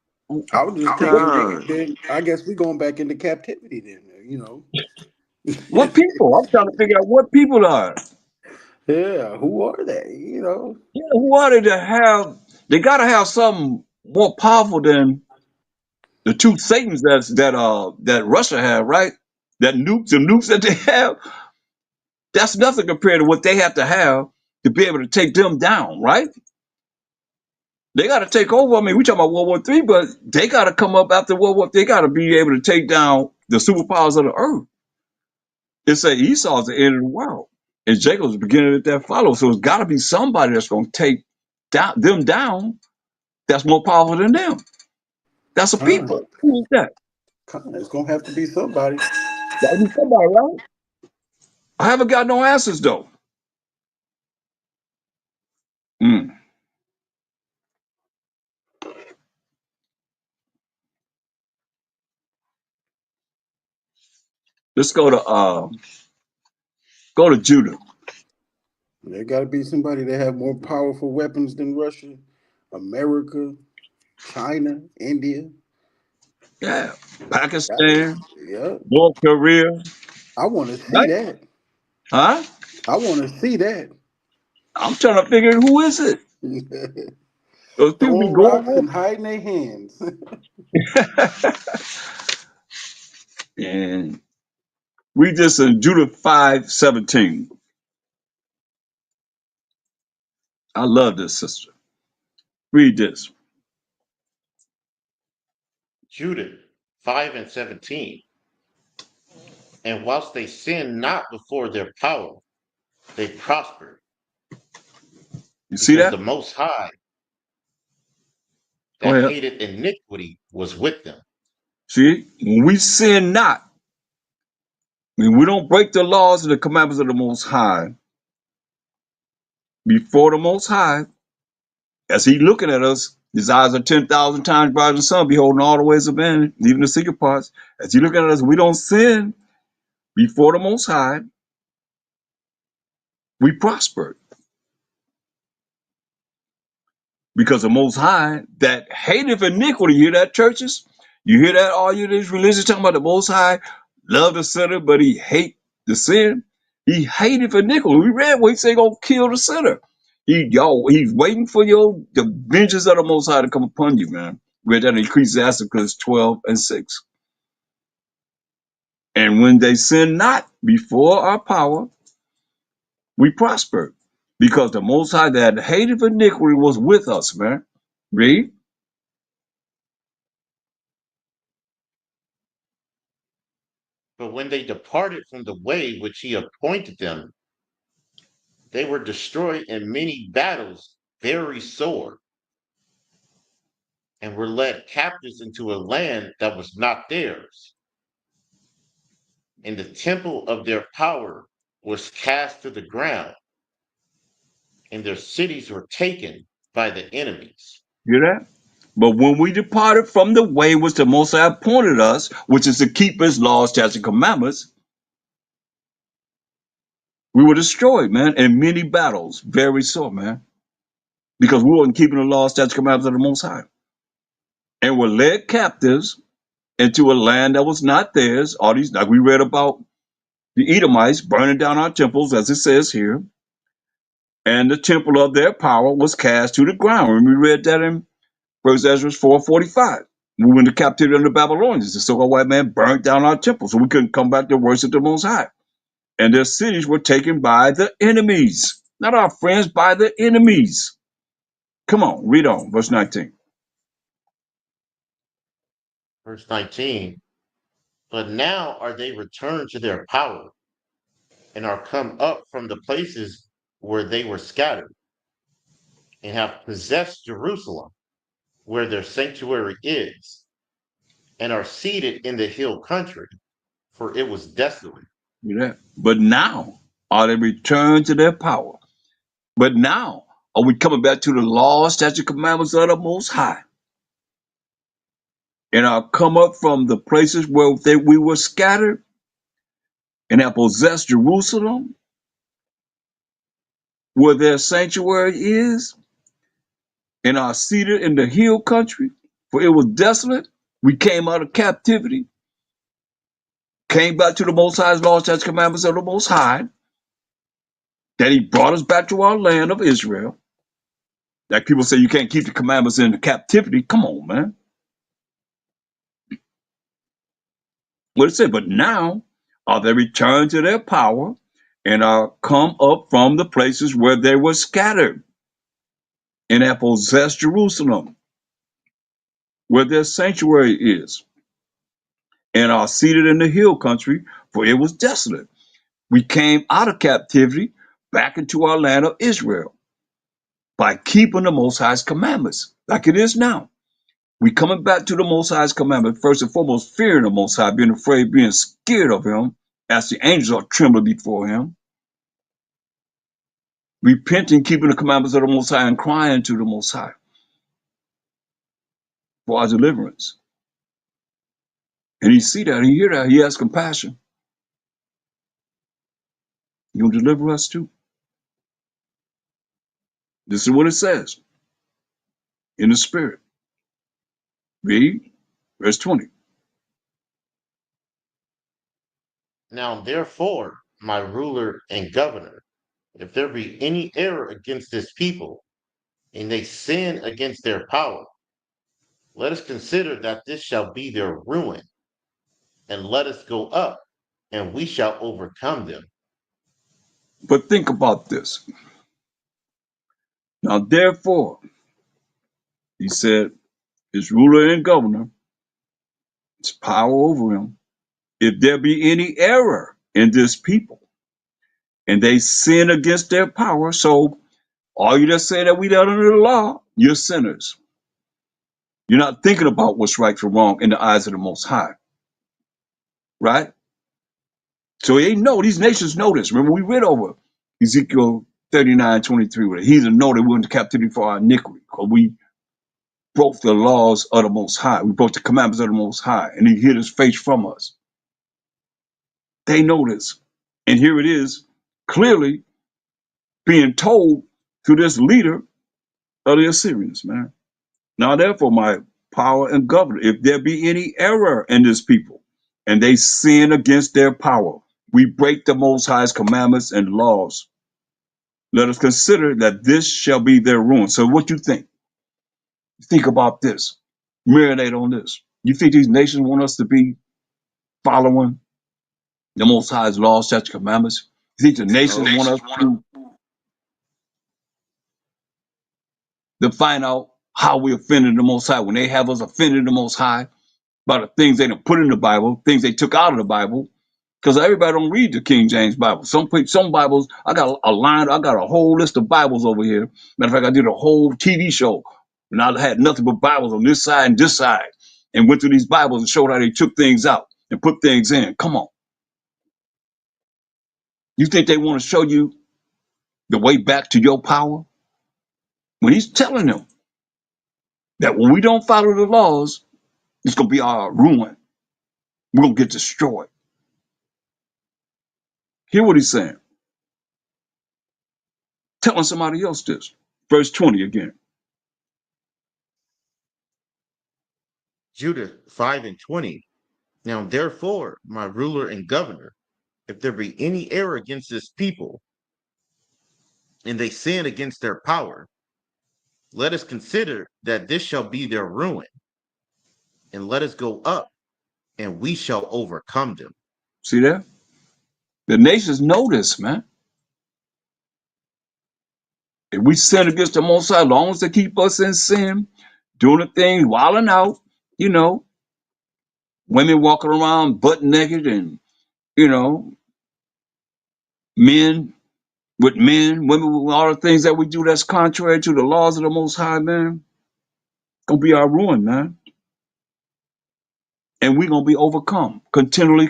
I was just thinking, then I guess we're going back into captivity then, you know. what people? I'm trying to figure out what people are. Yeah, who are they? You know. Yeah, who are they to have? They got to have something more powerful than the two Satans that Russia have, right? The nukes that they have. That's nothing compared to what they have to have to be able to take them down, right? They got to take over. I mean, we talking about World War III, but they got to come up after World War. They got to be able to take down the superpowers of the earth. It say Esau's the end of the world, and Jacob's the beginning that follow. So it's got to be somebody that's going to take them down. That's more powerful than them. That's a Con, people. Who is that? it's gonna have to be somebody. Got to be somebody, right? I haven't got no answers though. Mm. Let's go to Judah. There got to be somebody that have more powerful weapons than Russia, America, China, India. Yeah, Gotta be. Pakistan, Yeah, North Korea, I want to see right? that. Huh? I want to see that. I'm trying to figure out who is it. Those people be Throwing going rocks on. and hiding their hands. And read this in Judah 5:17. I love this, sister. Read this. Judith 5 and 17. And whilst they sinned not before their power, they prospered, You see because that? the Most High Go that ahead. hated iniquity was with them. See, when we sin not, when we don't break the laws and the commandments of the Most High, before the Most High, as He looking at us, His eyes are 10,000 times brighter than the sun, beholding all the ways of man, even the secret parts. As He looking at us, we don't sin before the Most High, we prosper. Because the Most High that hateth iniquity, you hear that, churches? You hear that, all you these religions talking about the Most High love the sinner, but He hate the sin. He hateth iniquity. We read where He say gonna kill the sinner. He's waiting for the vengeance of the Most High to come upon you, man. Read that in Ecclesiasticus 12 and 6. And when they sin not before our power, we prosper. Because the Most High that hated iniquity was with us, man. Read. But when they departed from the way which he appointed them, they were destroyed in many battles, very sore, and were led captives into a land that was not theirs. And the temple of their power was cast to the ground, and their cities were taken by the enemies. Hear that? But when we departed from the way which the Most High appointed us, which is to keep His laws, statutes, and commandments, we were destroyed, man, in many battles, very sore, man, because we weren't keeping the laws, statutes, and commandments of the Most High, and were led captives into a land that was not theirs. All these, like we read about the Edomites burning down our temples, as it says here, and the temple of their power was cast to the ground. And we read that in 1 Ezra 4:45. We went into captivity under the Babylonians. The so-called white man burned down our temple, so we couldn't come back to worship the Most High. And their cities were taken by the enemies, not our friends, by the enemies. Come on, read on, verse 19. Verse 19. But now are they returned to their power, and are come up from the places where they were scattered, and have possessed Jerusalem, where their sanctuary is, and are seated in the hill country, for it was desolate. Hear that? But now are they returned to their power. But now are we coming back to the law, statute, commandments of the Most High, and are come up from the places where we were scattered, and have possessed Jerusalem, where their sanctuary is, and are seated in the hill country, for it was desolate. We came out of captivity, came back to the Most High's laws, statutes, commandments of the Most High, that He brought us back to our land of Israel. Like people say you can't keep the commandments in the captivity. Come on, man. What it said, but now are they returned to their power and are come up from the places where they were scattered. and have possessed Jerusalem, where their sanctuary is, and are seated in the hill country, for it was desolate. We came out of captivity back into our land of Israel by keeping the Most High's commandments, like it is now. We coming back to the Most High's commandment, first and foremost, fearing the Most High, being afraid, being scared of him, as the angels are trembling before him, repenting, keeping the commandments of the Most High, and crying to the Most High for our deliverance. And he see that, he hear that, he has compassion. He'll deliver us too. This is what it says in the spirit. Read verse 20. Now therefore, my ruler and governor, if there be any error against this people, and they sin against their power, let us consider that this shall be their ruin, and let us go up, and we shall overcome them. But think about this. Now therefore, he said, his ruler and governor, his power over him, if there be any error in this people, and they sin against their power, so all you just say that we are under the law, you're sinners. You're not thinking about what's right or wrong in the eyes of the Most High, right? So these nations know this. Remember, we read over Ezekiel 39:23, where he's a know that we went into captivity for our iniquity, because we broke the laws of the Most High. We broke the commandments of the Most High, and he hid his face from us. They know this. And here it is, clearly being told to this leader of the Assyrians, man. Now, therefore, my power and governor, if there be any error in this people, and they sin against their power, we break the Most High's commandments and laws. Let us consider that this shall be their ruin. So what you think? Think about this. Marinate on this. You think these nations want us to be following the Most High's laws, statutes, commandments? You think the nations want us to find out how we offended the Most High when they have us offended the Most High by the things they done put in the Bible, things they took out of the Bible? Because everybody don't read the King James Bible. Some Bibles, I got a whole list of Bibles over here. Matter of fact, I did a whole TV show, and I had nothing but Bibles on this side and this side, and went through these Bibles and showed how they took things out and put things in. Come on. You think they want to show you the way back to your power? When he's telling them that when we don't follow the laws, it's going to be our ruin. We're going to get destroyed. Hear what he's saying. Telling somebody else this. Verse 20 again. Judah 5:20. Now therefore, my ruler and governor, if there be any error against this people, and they sin against their power, let us consider that this shall be their ruin, and let us go up, and we shall overcome them. See that? The nations know this, man. If we sin against the Most High, as long as they keep us in sin, doing the things, wilding out, women walking around butt naked, and men with men, women with all the things that we do that's contrary to the laws of the Most High, man, gonna be our ruin, man. And we're gonna be overcome continually,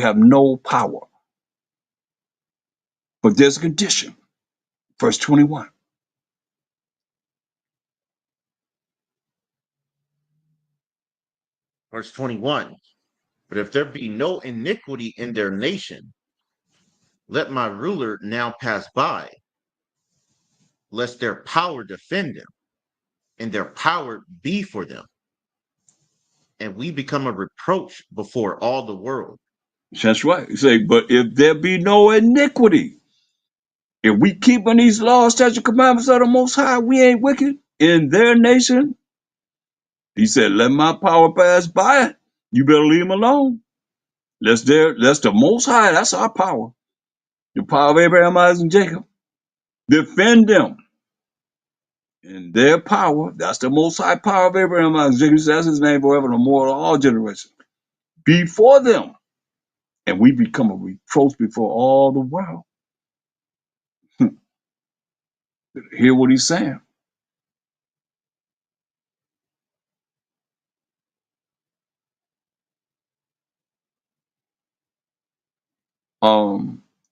have no power. But there's a condition. Verse 21. Verse 21. But if there be no iniquity in their nation, let my ruler now pass by, lest their power defend them, and their power be for them, and we become a reproach before all the world. That's right. You say, but if there be no iniquity, if we keeping these laws, statutes, commandments of the Most High, we ain't wicked in their nation. He said, let my power pass by. You better leave them alone. That's the Most High. That's our power. The power of Abraham, Isaac, and Jacob. Defend them. And their power, that's the most high power of Abraham, Isaac, Jacob, that's his name forever, and more of all generations. Before them. And we become a reproach before all the world. Hear what he's saying.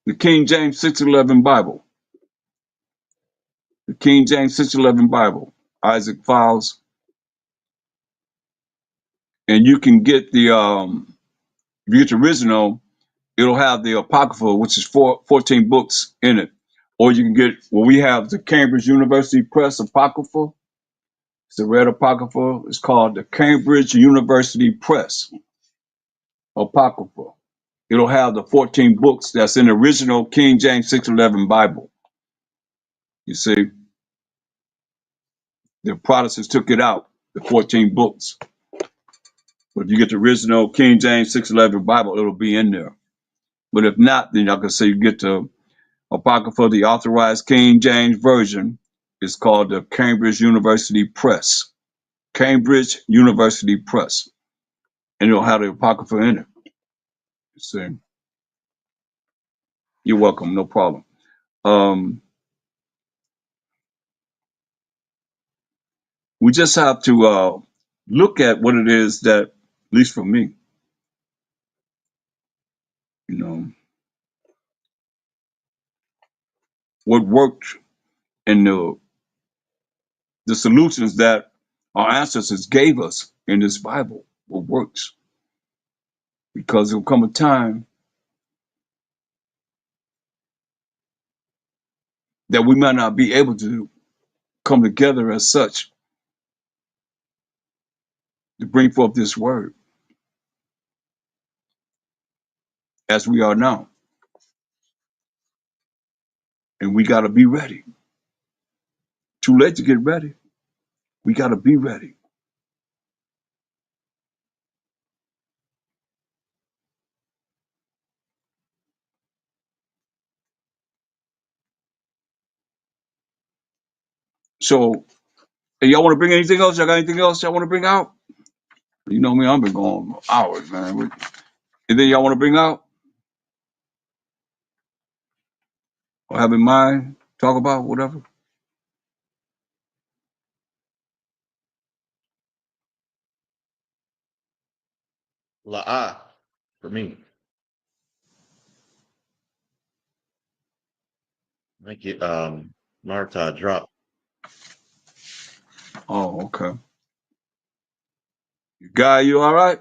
The King James 611 Bible. The King James 611 Bible. Isaac Files. And you can get the if you get the original, it'll have the Apocrypha, which is 14 books in it. Or you can get, well, we have the Cambridge University Press Apocrypha. It's a red Apocrypha. It's called the Cambridge University Press Apocrypha. It'll have the 14 books that's in the original King James 611 Bible. You see, the Protestants took it out, the 14 books. But if you get the original King James 611 Bible, it'll be in there. But if not, then I can say you get the Apocrypha, the Authorized King James Version. It's called the Cambridge University Press. Cambridge University Press. And it'll have the Apocrypha in it. You see. You're welcome, no problem. We just have to look at what it is that, at least for me, you know, what worked in the solutions that our ancestors gave us in this Bible, what works. Because there'll come a time that we might not be able to come together as such to bring forth this word as we are now. And we got to be ready. Too late to get ready. We got to be ready. So, hey, y'all want to bring anything else? Y'all got anything else y'all want to bring out? You know me, I've been going hours, man. Anything y'all want to bring out or have in mind, talk about, whatever? La'ah for me. Make it Marta drop. Oh, okay. Guy, you all right?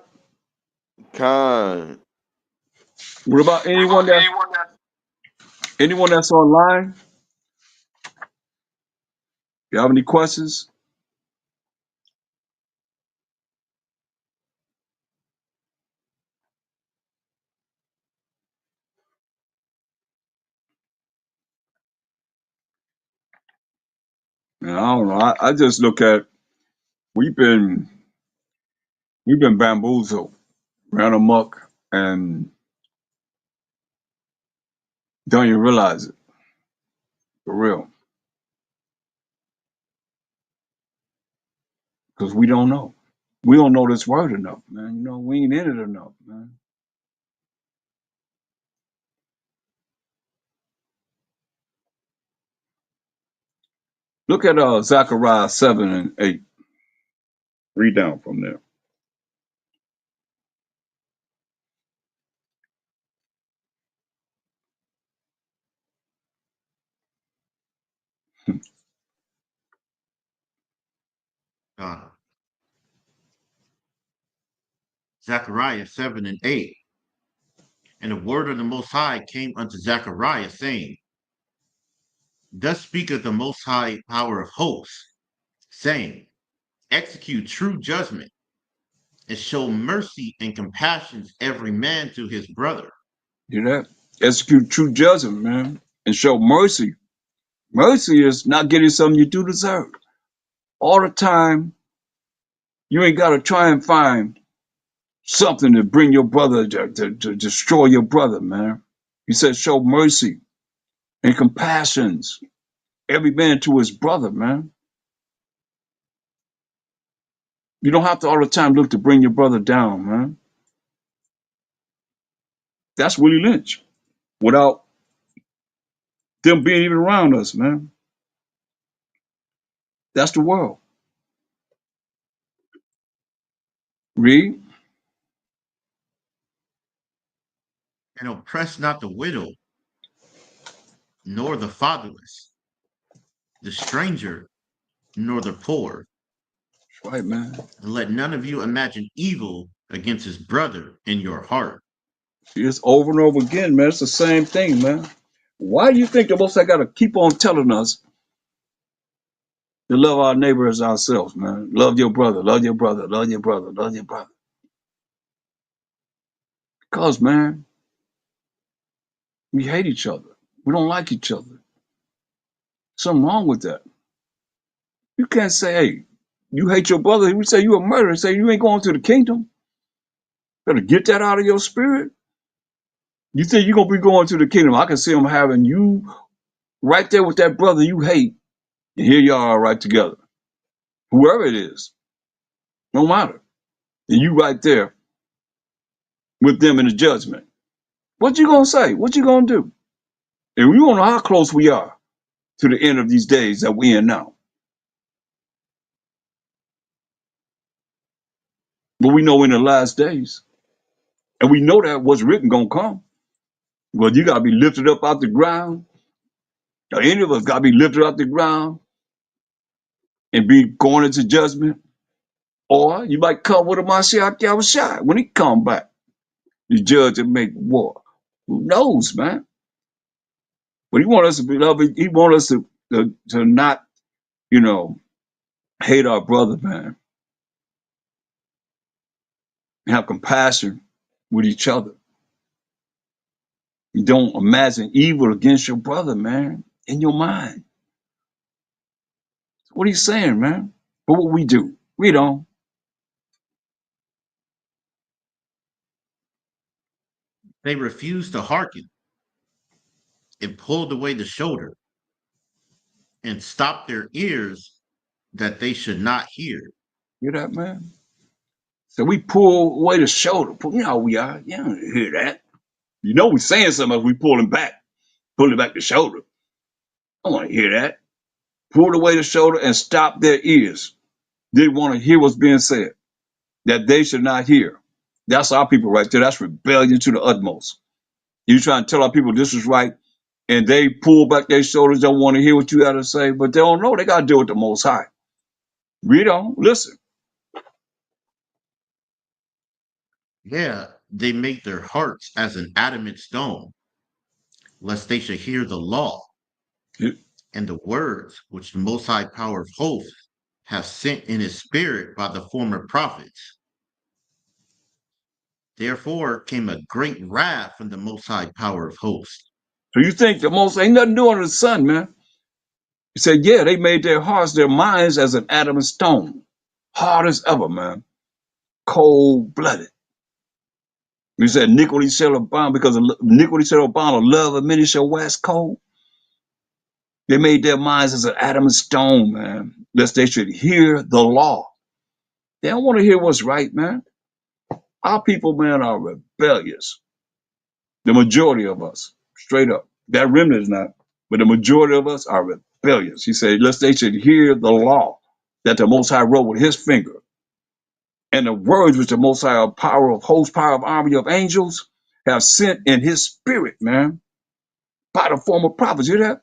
Con. What about anyone that's online? You have any questions? Man, I don't know. I just look at we've been bamboozled, ran amok, and don't even realize it. For real. Because we don't know. We don't know this word enough, man. You know, we ain't in it enough, man. Look at Zechariah 7 and 8. Read down from there. Zechariah 7 and 8. And the word of the Most High came unto Zechariah, saying, Thus speaketh the Most High power of hosts, saying, Execute true judgment, and show mercy and compassion every man to his brother. Hear that? Execute true judgment, man, and show mercy. Mercy is not getting something you do deserve. All the time, you ain't got to try and find something to bring your brother, to destroy your brother, man. He said, show mercy and compassions, every man to his brother, man. You don't have to all the time look to bring your brother down, man. That's Willie Lynch. Without them being even around us, man. That's the world. Read. And oppress not the widow, nor the fatherless, the stranger, nor the poor. That's right, man. And let none of you imagine evil against his brother in your heart. See, it's over and over again, man. It's the same thing, man. Why do you think the Most High got to keep on telling us to love our neighbor as ourselves, man? Love your brother, love your brother, love your brother, love your brother. Because, man, we hate each other. We don't like each other. Something wrong with that. You can't say, hey, you hate your brother. You say you a murderer. Say you ain't going to the kingdom. Better get that out of your spirit. You think you're going to be going to the kingdom. I can see them having you right there with that brother you hate. And here y'all are right together. Whoever it is, no matter. And you right there with them in the judgment. What you going to say? What you going to do? And we don't know how close we are to the end of these days that we in now. But we know in the last days. And we know that what's written going to come. Well, you got to be lifted up out the ground. Or any of us got to be lifted out the ground and be going into judgment. Or you might come with a Mashiach Yahushua when he come back. The judge and make war. Who knows, man? But he want us to be loving. He want us to not, you know, hate our brother, man. And have compassion with each other. You don't imagine evil against your brother, man, in your mind. What he's saying, man. But what we do, we don't. They refused to hearken and pulled away the shoulder and stopped their ears that they should not hear. Hear that, man? So we pull away the shoulder. You know how we are. You don't hear that. You know we saying something if we pulling back the shoulder. I don't want to hear that. Pulled away the shoulder and stopped their ears. Didn't want to hear what's being said. That they should not hear. That's our people right there. That's rebellion to the utmost. You trying to tell our people this is right, and they pull back their shoulders, don't want to hear what you got to say, but they don't know. They got to deal with the Most High. Read on. Listen. Yeah, they make their hearts as an adamant stone, lest they should hear the law and the words which the Most High Power of hosts have sent in his spirit by the former prophets. Therefore came a great wrath from the Most High Power of hosts. So you think the Most ain't nothing new under the sun, man? He said, yeah, they made their hearts, their minds as an adamant stone. Hard as ever, man. Cold-blooded. He said, iniquity shall abound because of iniquity shall abound, the love of many shall wax cold. They made their minds as an adamant stone, man, lest they should hear the law. They don't want to hear what's right, man. Our people, man, are rebellious. The majority of us, straight up. That remnant is not, but the majority of us are rebellious. He said, lest they should hear the law that the Most High wrote with his finger, and the words which the Most High power of hosts, power of army of angels have sent in his spirit, man, by the former prophets. You hear that?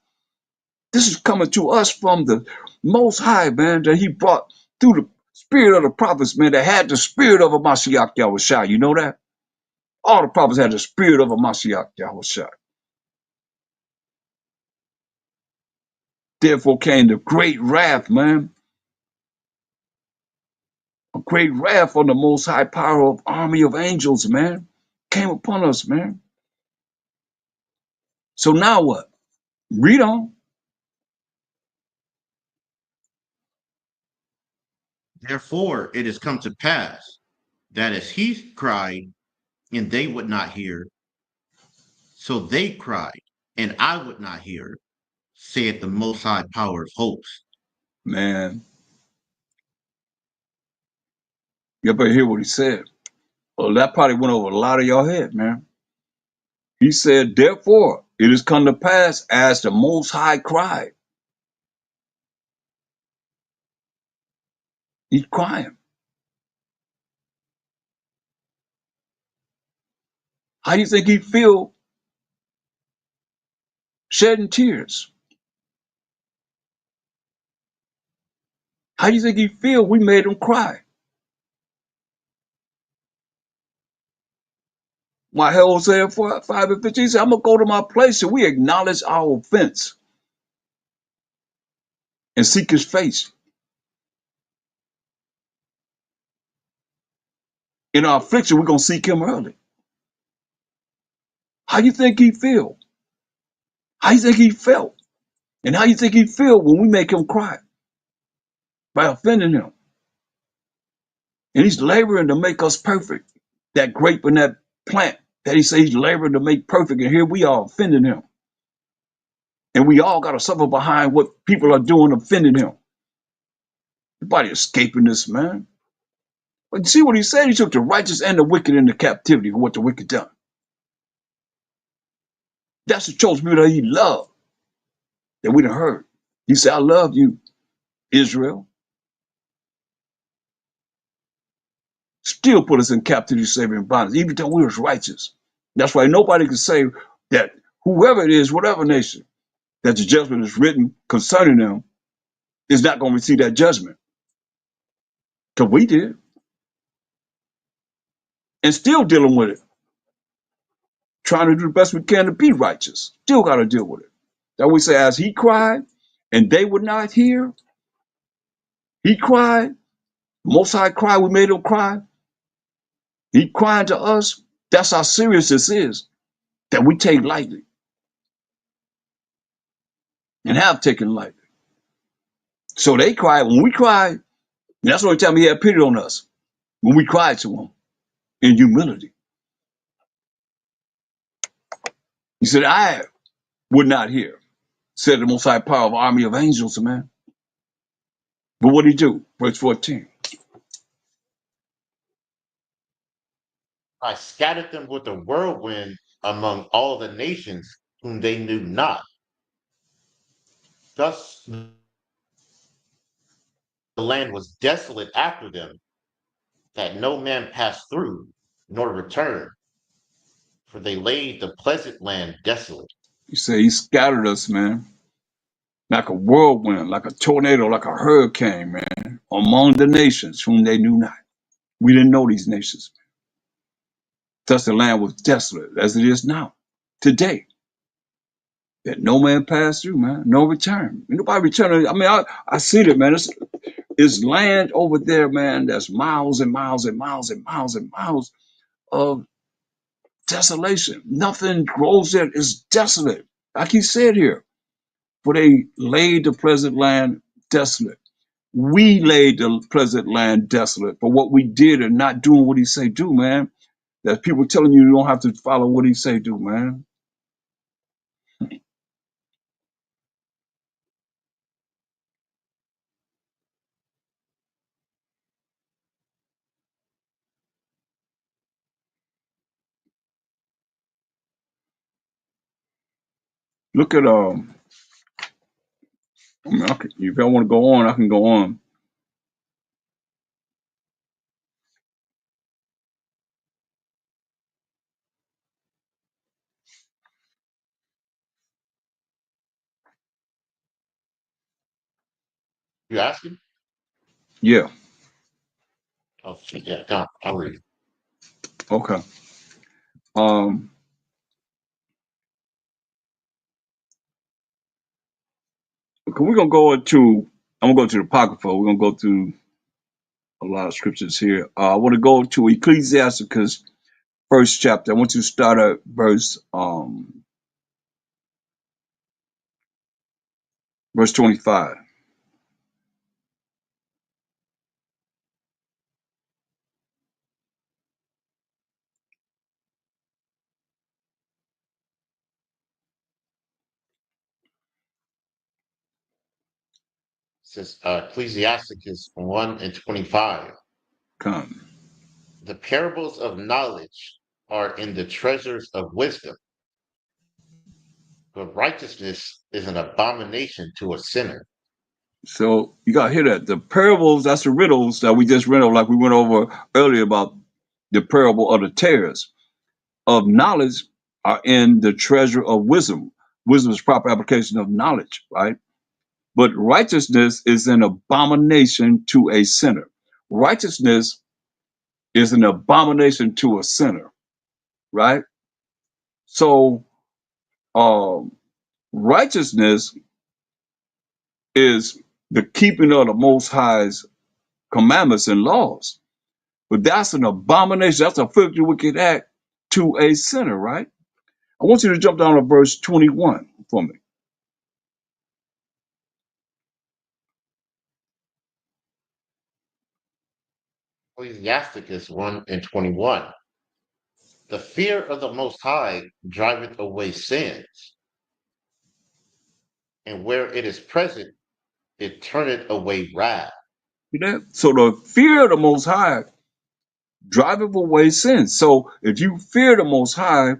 This is coming to us from the Most High, man, that he brought through the spirit of the prophets, man, that had the spirit of a Mashiach Yahushua. You know that? All the prophets had the spirit of a Mashiach Yahushua. Therefore came the great wrath, man. A great wrath on the Most High power of army of angels, man. Came upon us, man. So now what? Read on. Therefore it has come to pass that as he cried, and they would not hear, so they cried, and I would not hear, saith the Most High Power of hosts. Man, You better hear what he said. Well, that probably went over a lot of your head, man. He said, therefore, it has come to pass as the Most High cried. He's crying. How do you think he feel shedding tears? How do you think he feel we made him cry? My Hosea 5 and 15 he said, I'm going to go to my place and we acknowledge our offense and seek his face. In our affliction, we're going to seek him early. How do you think he feel? How do you think he felt? And how do you think he feel when we make him cry? By offending him. And he's laboring to make us perfect. That grape and that plant that he says he's laboring to make perfect. And here we are offending him. And we all got to suffer behind what people are doing, offending him. Nobody escaping this, man. But you see what he said? He took the righteous and the wicked into captivity for what the wicked done. That's the chosen people that he loved, that we done heard. He said, I love you, Israel. Still put us in captivity, slavery, and bondage, even though we was righteous. That's why nobody can say that whoever it is, whatever nation, that the judgment is written concerning them is not going to receive that judgment. Because we did. And still dealing with it. Trying to do the best we can to be righteous. Still got to deal with it. That we say, as he cried, and they would not hear, he cried, Most High cried, we made him cry. He crying to us. That's how serious this is, that we take lightly and have taken lightly. So they cried. When we cried, that's the only time he had pity on us, when we cried to him in humility. He said, I would not hear, said the Most High power of army of angels, man. But what did he do? Verse 14. I scattered them with a whirlwind among all the nations whom they knew not. Thus the land was desolate after them, that no man passed through, nor returned, for they laid the pleasant land desolate. He said he scattered us, man, like a whirlwind, like a tornado, like a hurricane, man, among the nations whom they knew not. We didn't know these nations. Thus the land was desolate as it is now, today. That no man passed through, man. No return. Nobody returning. I mean, I see it, man. It's land over there, man. That's miles and miles and miles and miles and miles of desolation. Nothing grows there. It's desolate. Like he said here, for they laid the pleasant land desolate. We laid the pleasant land desolate for what we did and not doing what he say do, man. That people telling you don't have to follow what he say do, man. Look at I mean, if I want to go on, I can go on. You asking? Yeah. Oh, yeah, no, I'll read it. Okay. Um, we're gonna go into. I'm gonna go to the Apocrypha. We're gonna go through a lot of scriptures here. I want to go to Ecclesiasticus first chapter. I want to start at verse 25. It says Ecclesiasticus 1 and 25. Come. The parables of knowledge are in the treasures of wisdom, but righteousness is an abomination to a sinner. So you got to hear that. The parables, that's the riddles that we just read over, like we went over earlier about the parable of the tares. Of knowledge are in the treasure of wisdom. Wisdom is proper application of knowledge, right? But righteousness is an abomination to a sinner. Righteousness is an abomination to a sinner, right? So righteousness is the keeping of the Most High's commandments and laws. But that's an abomination, that's a filthy, wicked act to a sinner, right? I want you to jump down to verse 21 for me. Ecclesiasticus 1 and 21. The fear of the Most High driveth away sins, and where it is present, it turneth away wrath. See that? So the fear of the Most High driveth away sin. So if you fear the Most High,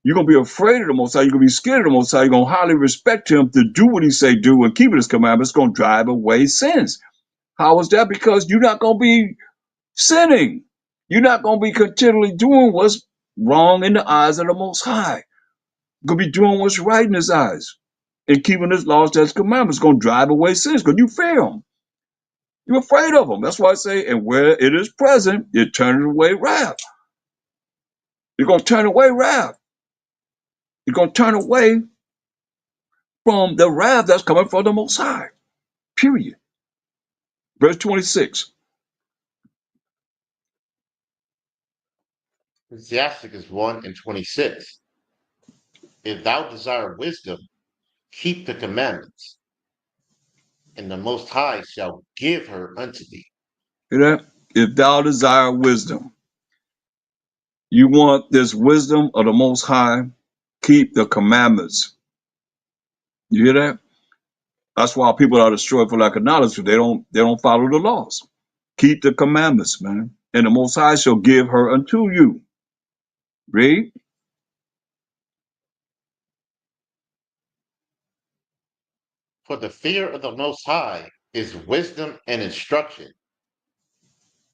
you're going to be afraid of the Most High. You're going to be scared of the Most High. You're going to highly respect Him to do what He say do and keep His commandments. It's going to drive away sins. How is that? Because you're not going to be sinning. You're not going to be continually doing what's wrong in the eyes of the Most High. You're going to be doing what's right in His eyes and keeping His laws, His commandments. It's going to drive away sins because you fear Him. You're afraid of Him. That's why I say, and where it is present, it turns away wrath. You're going to turn away wrath. You're going to turn away from the wrath that's coming from the Most High. Period. Verse 26. Ecclesiasticus 1 and 26. If thou desire wisdom, keep the commandments, and the Most High shall give her unto thee. Hear that? If thou desire wisdom, you want this wisdom of the Most High, keep the commandments. You hear that? That's why people are destroyed for lack of knowledge, because they don't follow the laws. Keep the commandments, man. And the Most High shall give her unto you. Read. For the fear of the Most High is wisdom and instruction,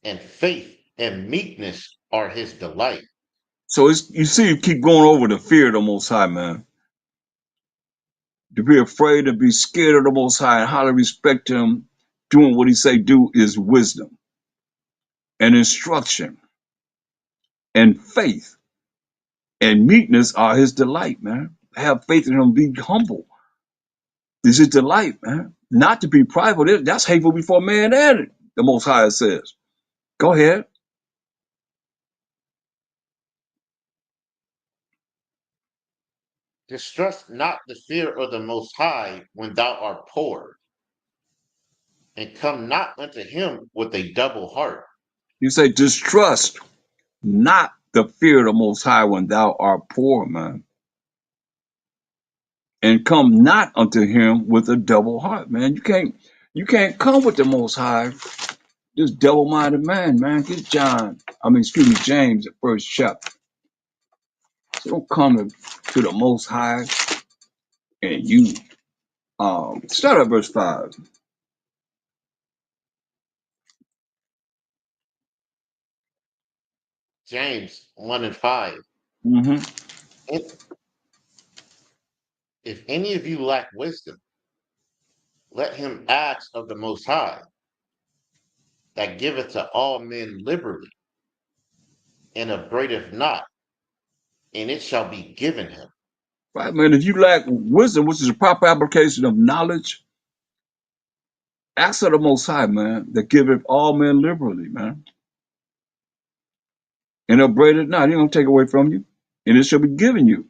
and faith and meekness are his delight. So it's, you see, you keep going over the fear of the Most High, man. To be afraid, to be scared of the Most High and highly respect Him, doing what He say do is wisdom and instruction and faith and meekness are His delight, man. Have faith in Him, be humble. This is delight, man. Not to be prideful. That's hateful before man and the Most High says. Go ahead. Distrust not the fear of the Most High when thou art poor, and come not unto him with a double heart. You say, distrust not the fear of the Most High when thou art poor, man. And come not unto Him with a double heart, man. You can't come with the Most High, this double-minded man, man. Get James, the first chapter. So don't come to the Most High and you start at verse 5. James 1 and 5. Mm-hmm. If any of you lack wisdom, let him ask of the Most High, that giveth to all men liberally, and upbraideth not, and it shall be given him. Right, man. If you lack wisdom, which is a proper application of knowledge, ask of the Most High, man, that giveth all men liberally, man. And upbraid it not. He don't take away from you. And it shall be given you.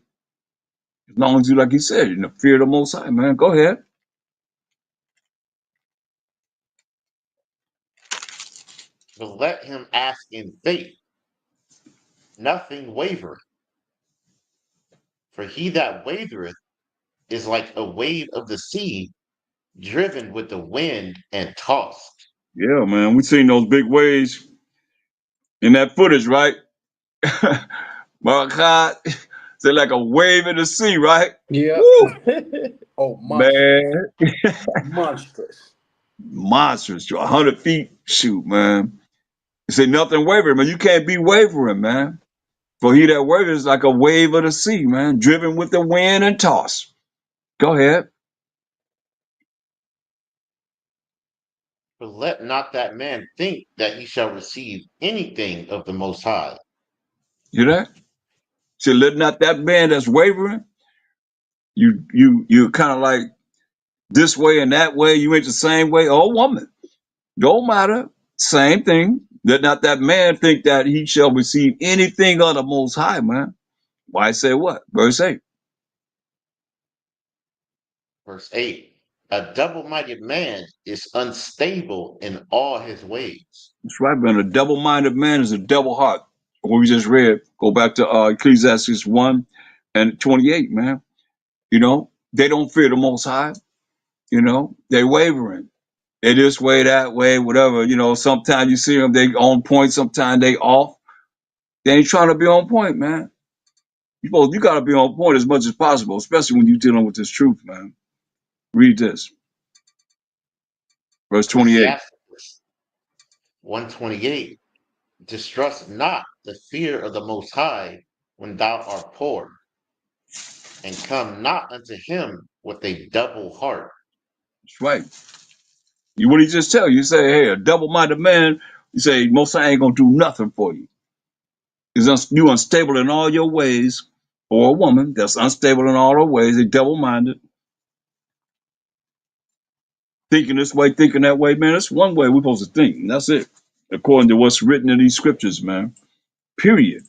As long as you, like he said, in the fear of the Most High, man. Go ahead. But let him ask in faith, nothing wavering. For he that wavereth is like a wave of the sea, driven with the wind and tossed. Yeah, man. We seen those big waves in that footage, right? Malachi said like a wave in the sea, right? Yep. Woo! Oh, monstrous. Man, Monstrous. monstrous, 100 feet. Shoot, man. He said nothing wavering, man. You can't be wavering, man. For he that wavers is like a wave of the sea, man, driven with the wind and tossed. Go ahead. But let not that man think that he shall receive anything of the Most High. You that? Said let not that man that's wavering, you kind of like this way and that way, you ain't the same way, or woman. Don't matter. Same thing. Let not that man think that he shall receive anything of the Most High, man. Why say what? Verse 8. Verse 8. A double-minded man is unstable in all his ways. That's right, man. A double-minded man is a double heart. What we just read, go back to Ecclesiastes 1 and 28, man. You know, they don't fear the Most High. You know, they wavering. They this way, that way, whatever. You know, sometimes you see them, they on point, sometimes they off. They ain't trying to be on point, man. You got to be on point as much as possible, especially when you're dealing with this truth, man. Read this, verse 28. Ecclesiastes 128. Distrust not the fear of the Most High when thou art poor, and come not unto him with a double heart. That's right. You what he just tell you? You say, hey, a double-minded man. You say, Most High ain't gonna do nothing for you. You unstable in all your ways, or a woman that's unstable in all her ways. They double-minded, thinking this way, thinking that way. Man, that's one way we're supposed to think. And that's it, according to what's written in these scriptures, man. Period.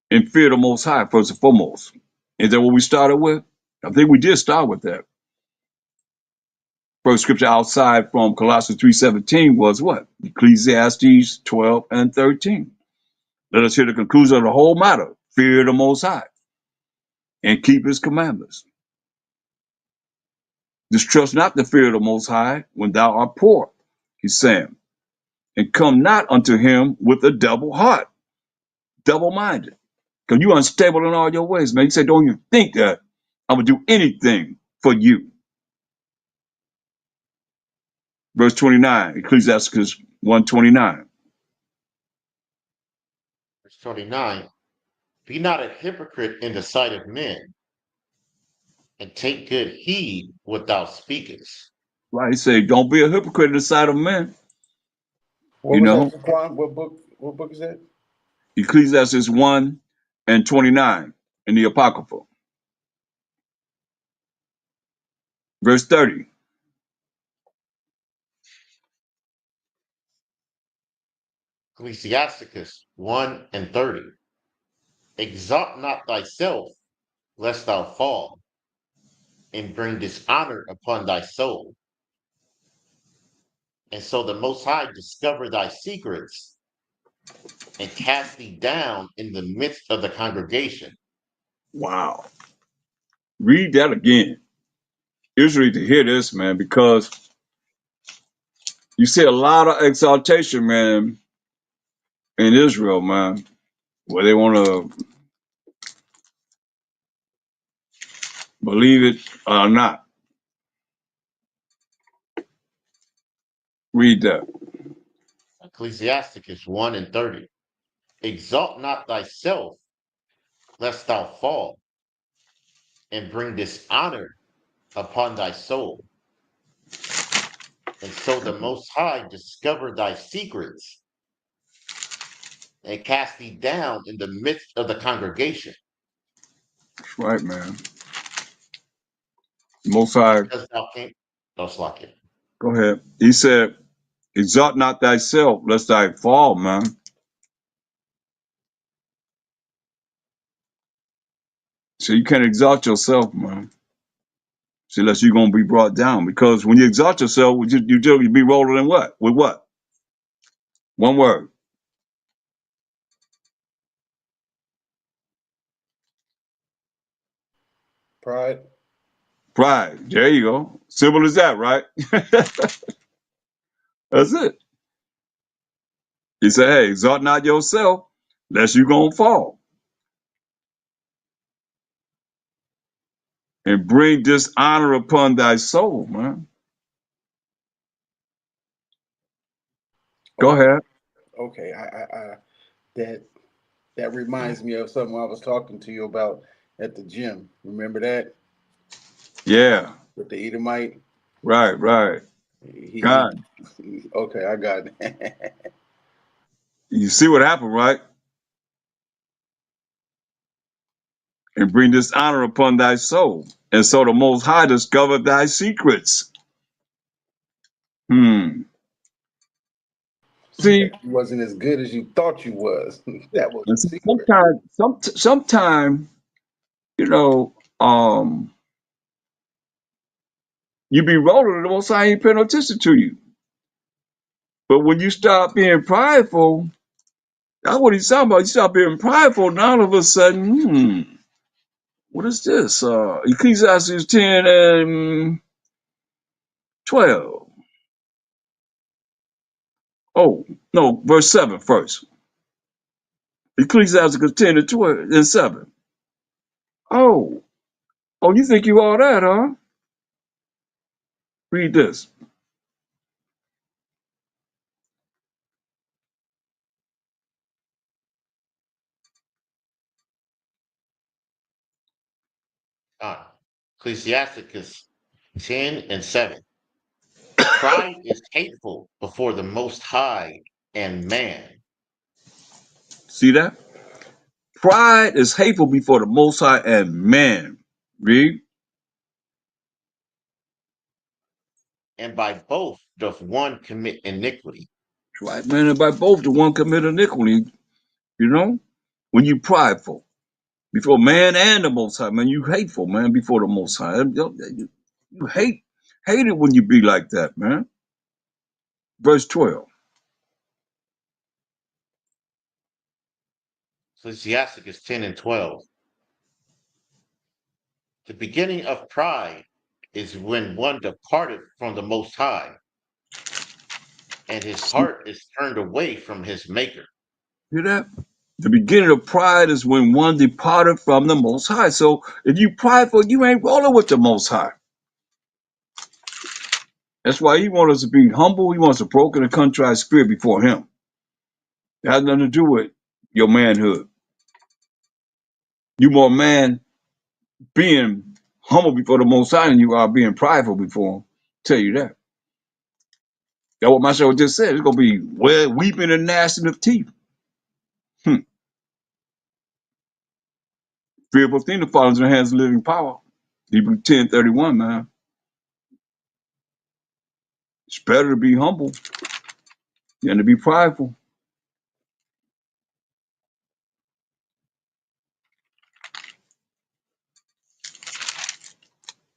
And fear the Most High first and foremost. Is that what we started with? I think we did start with that. First scripture outside from Colossians 3:17 was what? Ecclesiastes 12 and 13. Let us hear the conclusion of the whole matter. Fear the Most High and keep his commandments. Distrust not the fear of the Most High when thou art poor, he's saying, and come not unto him with a double heart, double-minded. Because you unstable in all your ways, man. He said, don't even think that I'm going to do anything for you. Verse 29, Ecclesiastes 1:29. Verse 29. Be not a hypocrite in the sight of men, and take good heed what thou speakest. Right? He said, don't be a hypocrite in the sight of men. What You was know, that, Jaquan? What book is that? Ecclesiastes 1 and 29 in the Apocrypha. Verse 30. Ecclesiasticus 1 and 30. Exalt not thyself, lest thou fall, and bring dishonor upon thy soul. And so the Most High discover thy secrets and cast thee down in the midst of the congregation. Wow. Read that again. Israel to hear this, man, because you see a lot of exaltation, man, in Israel, man, where they want to believe it or not. Read that. Ecclesiasticus 1 and 30. Exalt not thyself, lest thou fall, and bring dishonor upon thy soul. And so the Most High discover thy secrets and cast thee down in the midst of the congregation. That's right, man. Most High, Because thou can't, don't like it. go ahead. He said, exalt not thyself, lest thy fall, man. So you can't exalt yourself, man. So unless you're going to be brought down. Because when you exalt yourself, you be rolling in what? With what? One word. Pride. Pride. There you go. Simple as that, right? That's it. He said, hey, exalt not yourself, lest you gonna fall. And bring dishonor upon thy soul, man. Go Okay, ahead. okay. That that reminds me of something I was talking to you about at the gym. Remember that Yeah, with the Edomite? right. He, God, okay, I got it. you see what happened, right? And bring dishonor upon thy soul. And so the Most High discovered thy secrets. See, That you wasn't as good as you thought you was. That was and the so secret. sometime, you know, you be rolling, and the Most High ain't paying no attention to you. But when you stop being prideful, that's what he's talking about. You stop being prideful, and all of a sudden, what is this? Ecclesiastes 10 and 12. Oh, no, verse 7 first. Ecclesiastes 10 and 12 and 7. Oh, you think you all that, huh? Read this. Ecclesiasticus 10 and 7. Pride is hateful before the Most High and man, See that? Pride is hateful before the Most High and man. Read. and by both doth one commit iniquity. Right, man, and by both the one commit iniquity, you know? When you prideful. Before man and the Most High, man, you hateful, man, before the Most High. You hate it when you be like that, man. Verse 12. Ecclesiasticus 10 and 12. The beginning of pride is when one departed from the Most High, and his heart is turned away from his Maker. Hear that? The beginning of pride is when one departed from the Most High. So if you prideful, you ain't rolling with the Most High. That's why he wants us to be humble. He wants a broken and contrite spirit before him. It has nothing to do with your manhood. You more man being humble before the Most High than you are being prideful before him. Tell you that. That's what my show just said. It's gonna be well weeping and gnashing of teeth. Fearful thing that falls in the hands of living power. Hebrews 10:31, man. It's better to be humble than to be prideful.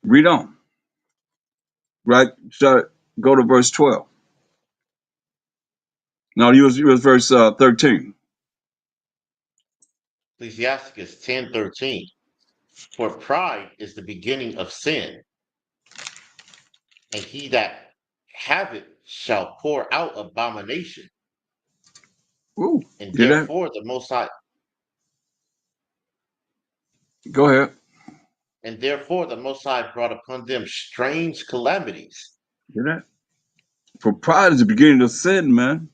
Read on. Right? Go to verse 12. No, you was verse 13. Ecclesiasticus 10:13. For pride is the beginning of sin, and he that have it shall pour out abomination. Ooh, And hear that? therefore the Most High, Go ahead. brought upon them strange calamities. Hear that? For pride is the beginning of sin, man.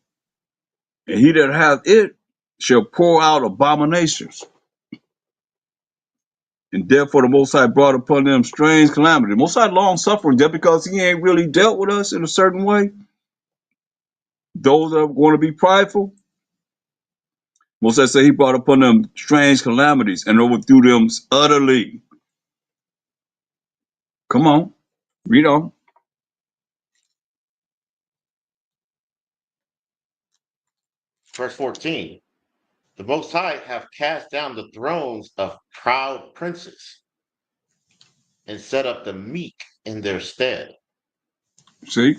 And he that hath it shall pour out abominations. And therefore the Most High brought upon them strange calamity. The Most High long suffering just because he ain't really dealt with us in a certain way. Those that want to be prideful, Most High say he brought upon them strange calamities and overthrew them utterly. Come on, read on. Verse 14. The Most High hath cast down the thrones of proud princes and set up the meek in their stead. See,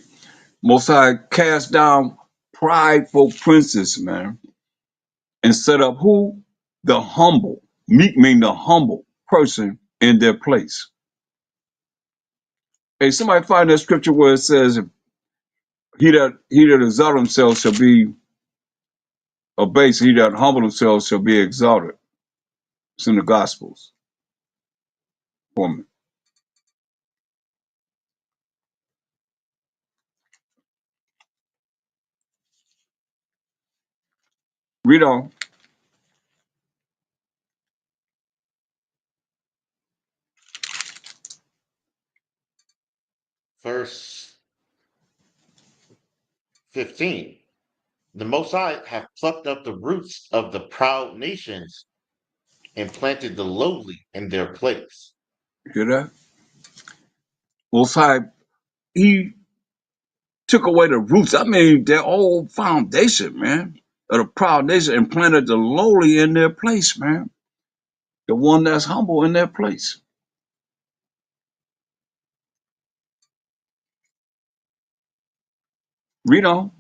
Most High cast down prideful princes, man, and set up who? The humble. Meek mean the humble person in their place. Hey, somebody find that scripture where it says, he that exalt himself shall be abase, he that humble himself shall be exalted. It's in the Gospels for me. Read on. Verse 15. The Most High hath plucked up the roots of the proud nations and planted the lowly in their place. Hear that? Most High, he took away the roots. I mean, their old foundation, man, of the proud nation and planted the lowly in their place, man. The one that's humble in their place. Read on.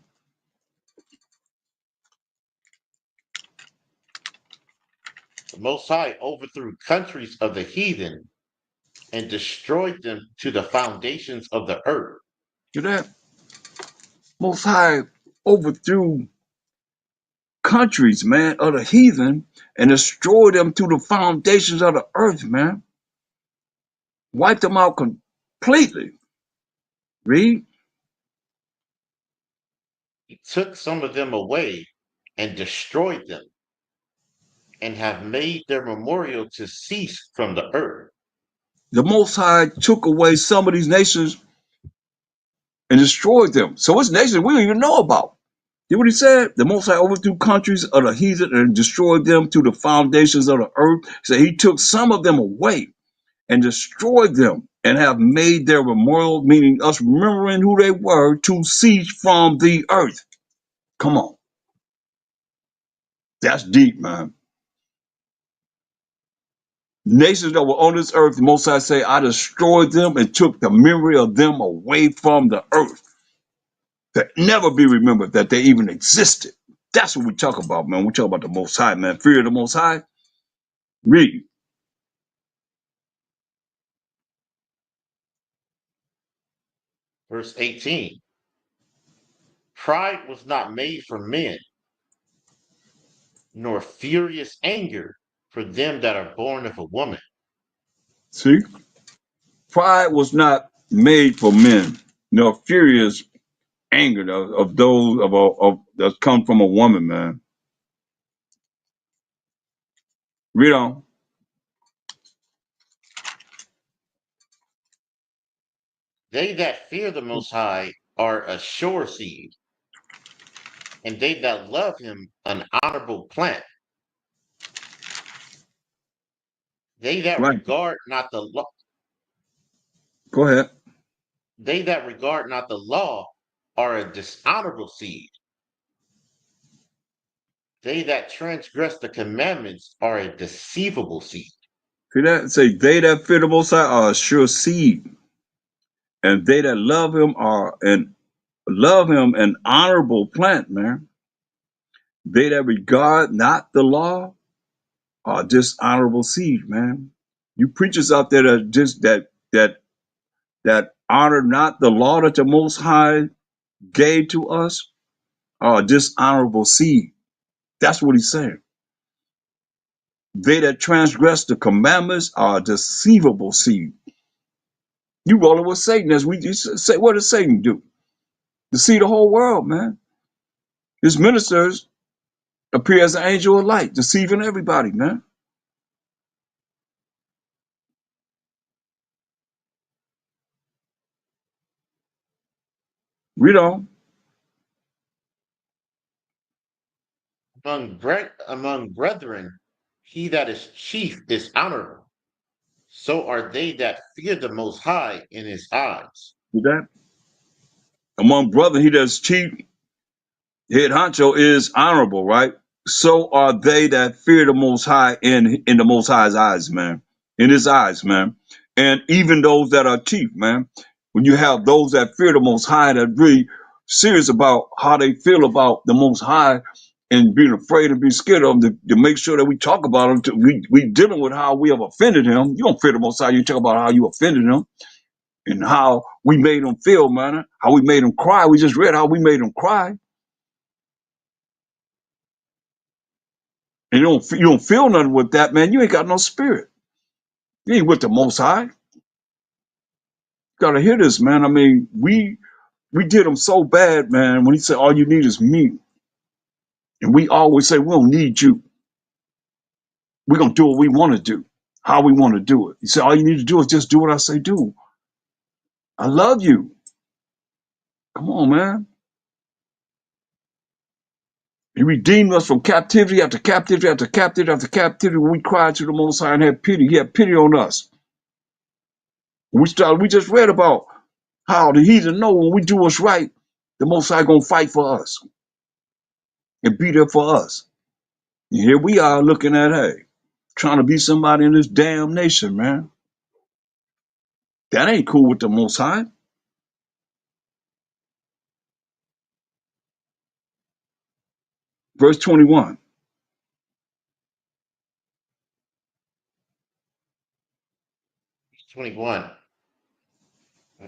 The Most High overthrew countries of the heathen and destroyed them to the foundations of the earth. Hear that? Most High overthrew countries, man, of the heathen and destroyed them to the foundations of the earth, man. Wiped them out completely. Read. He took some of them away and destroyed them, and have made their memorial to cease from the earth. The Most High took away some of these nations and destroyed them. So it's nations we don't even know about. You know what he said? The Most High overthrew countries of the heathen and destroyed them to the foundations of the earth. So he took some of them away and destroyed them and have made their memorial, meaning us remembering who they were, to cease from the earth. Come on. That's deep, man. Nations that were on this earth, the Most High say, I destroyed them and took the memory of them away from the earth. To never be remembered that they even existed. That's what we talk about, man. We talk about the Most High, man. Fear of the Most High. Read. Verse 18. Pride was not made for men, nor furious anger for them that are born of a woman. See? Pride was not made for men, nor furious anger of those of that come from a woman, man. Read on. They that fear the Most High are a sure seed, and they that love him an honorable plant. They that Right. regard not the law, Go ahead. they that regard not the law are a dishonorable seed. They that transgress the commandments are a deceivable seed. See that? Say they that fear the Most High are a sure seed, and they that love him an honorable plant, man. They that regard not the law are dishonorable seed, man. You preachers out there that just that honor not the law that the Most High gave to us are dishonorable seed. That's what he's saying. They that transgress the commandments are deceivable seed. You rolling with Satan as we just say. What does Satan do? Deceive the whole world, man. His ministers appear as an angel of light, deceiving everybody, man. Read on. Among brethren, he that is chief is honorable. So are they that fear the Most High in his eyes. See that? Among brethren, he that's chief, head honcho is honorable, right? So are they that fear the Most High in the Most High's eyes, man. In his eyes, man. And even those that are chief, man. When you have those that fear the Most High that really serious about how they feel about the Most High and being afraid and being scared of him to make sure that we talk about him. We dealing with how we have offended him. You don't fear the Most High. You talk about how you offended him and how we made him feel, man. How we made him cry. We just read how we made him cry. And you don't feel nothing with that, man, you ain't got no spirit. You ain't with the Most High. You gotta hear this, man. I mean, we did him so bad, man, when he said all you need is me. And we always say we don't need you. We're gonna do what we want to do, how we want to do it. He said all you need to do is just do what I say do. I love you. Come on, man. He redeemed us from captivity after captivity after captivity after captivity. When we cried to the Most High and had pity, he had pity on us. We just read about how the heathen know when we do what's right, the Most High gonna fight for us and be there for us. And here we are looking at, hey, trying to be somebody in this damn nation, man. That ain't cool with the Most High. Verse 21. 21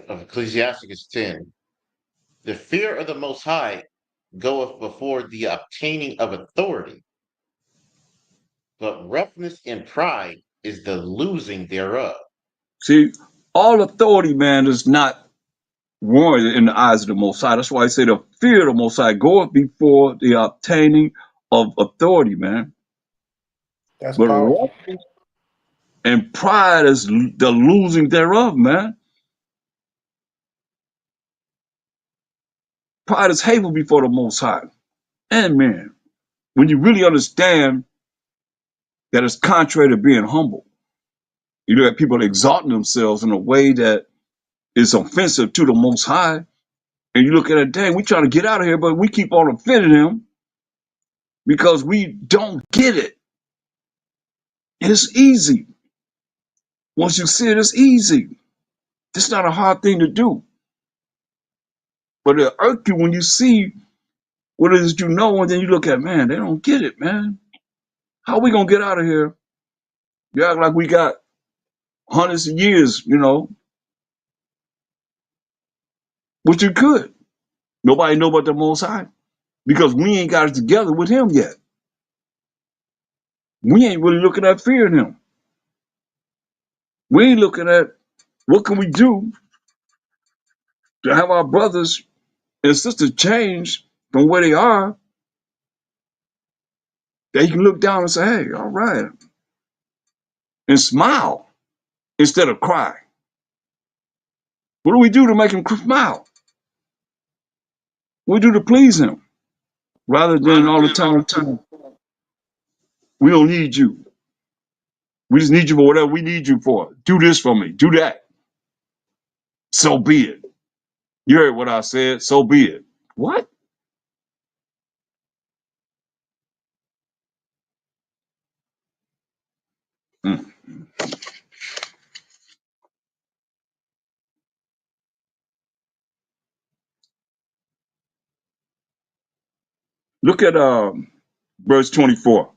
of Ecclesiasticus 10. The fear of the Most High goeth before the obtaining of authority, but roughness and pride is the losing thereof. See, all authority, man, is not warranted in the eyes of the Most High. That's why I say the fear of the Most High goeth before the obtaining of authority, man. That's But powerful. roughness and pride is the losing thereof, man. Pride is hateful before the Most High. And man, when you really understand that it's contrary to being humble, you look at people exalting themselves in a way that is offensive to the Most High, and you look at it, dang, we trying to get out of here, but we keep on offending him because we don't get it. It's easy. Once you see it, it's easy. It's not a hard thing to do. But it'll irk you when you see what it is you know, and then you look at, man, they don't get it, man. How are we going to get out of here? You act like we got hundreds of years, which you could. Nobody know about the Most High because we ain't got it together with him yet. We ain't really looking at fearing him. We ain't looking at what can we do to have our brothers and sisters change from where they are, that you can look down and say, hey, all right, and smile instead of cry. What do we do to make him smile? What do we do to please him? Rather than all the time, we don't need you. We just need you for whatever we need you for. Do this for me. Do that. So be it. You heard what I said. So be it. What? Mm. Look at verse 24.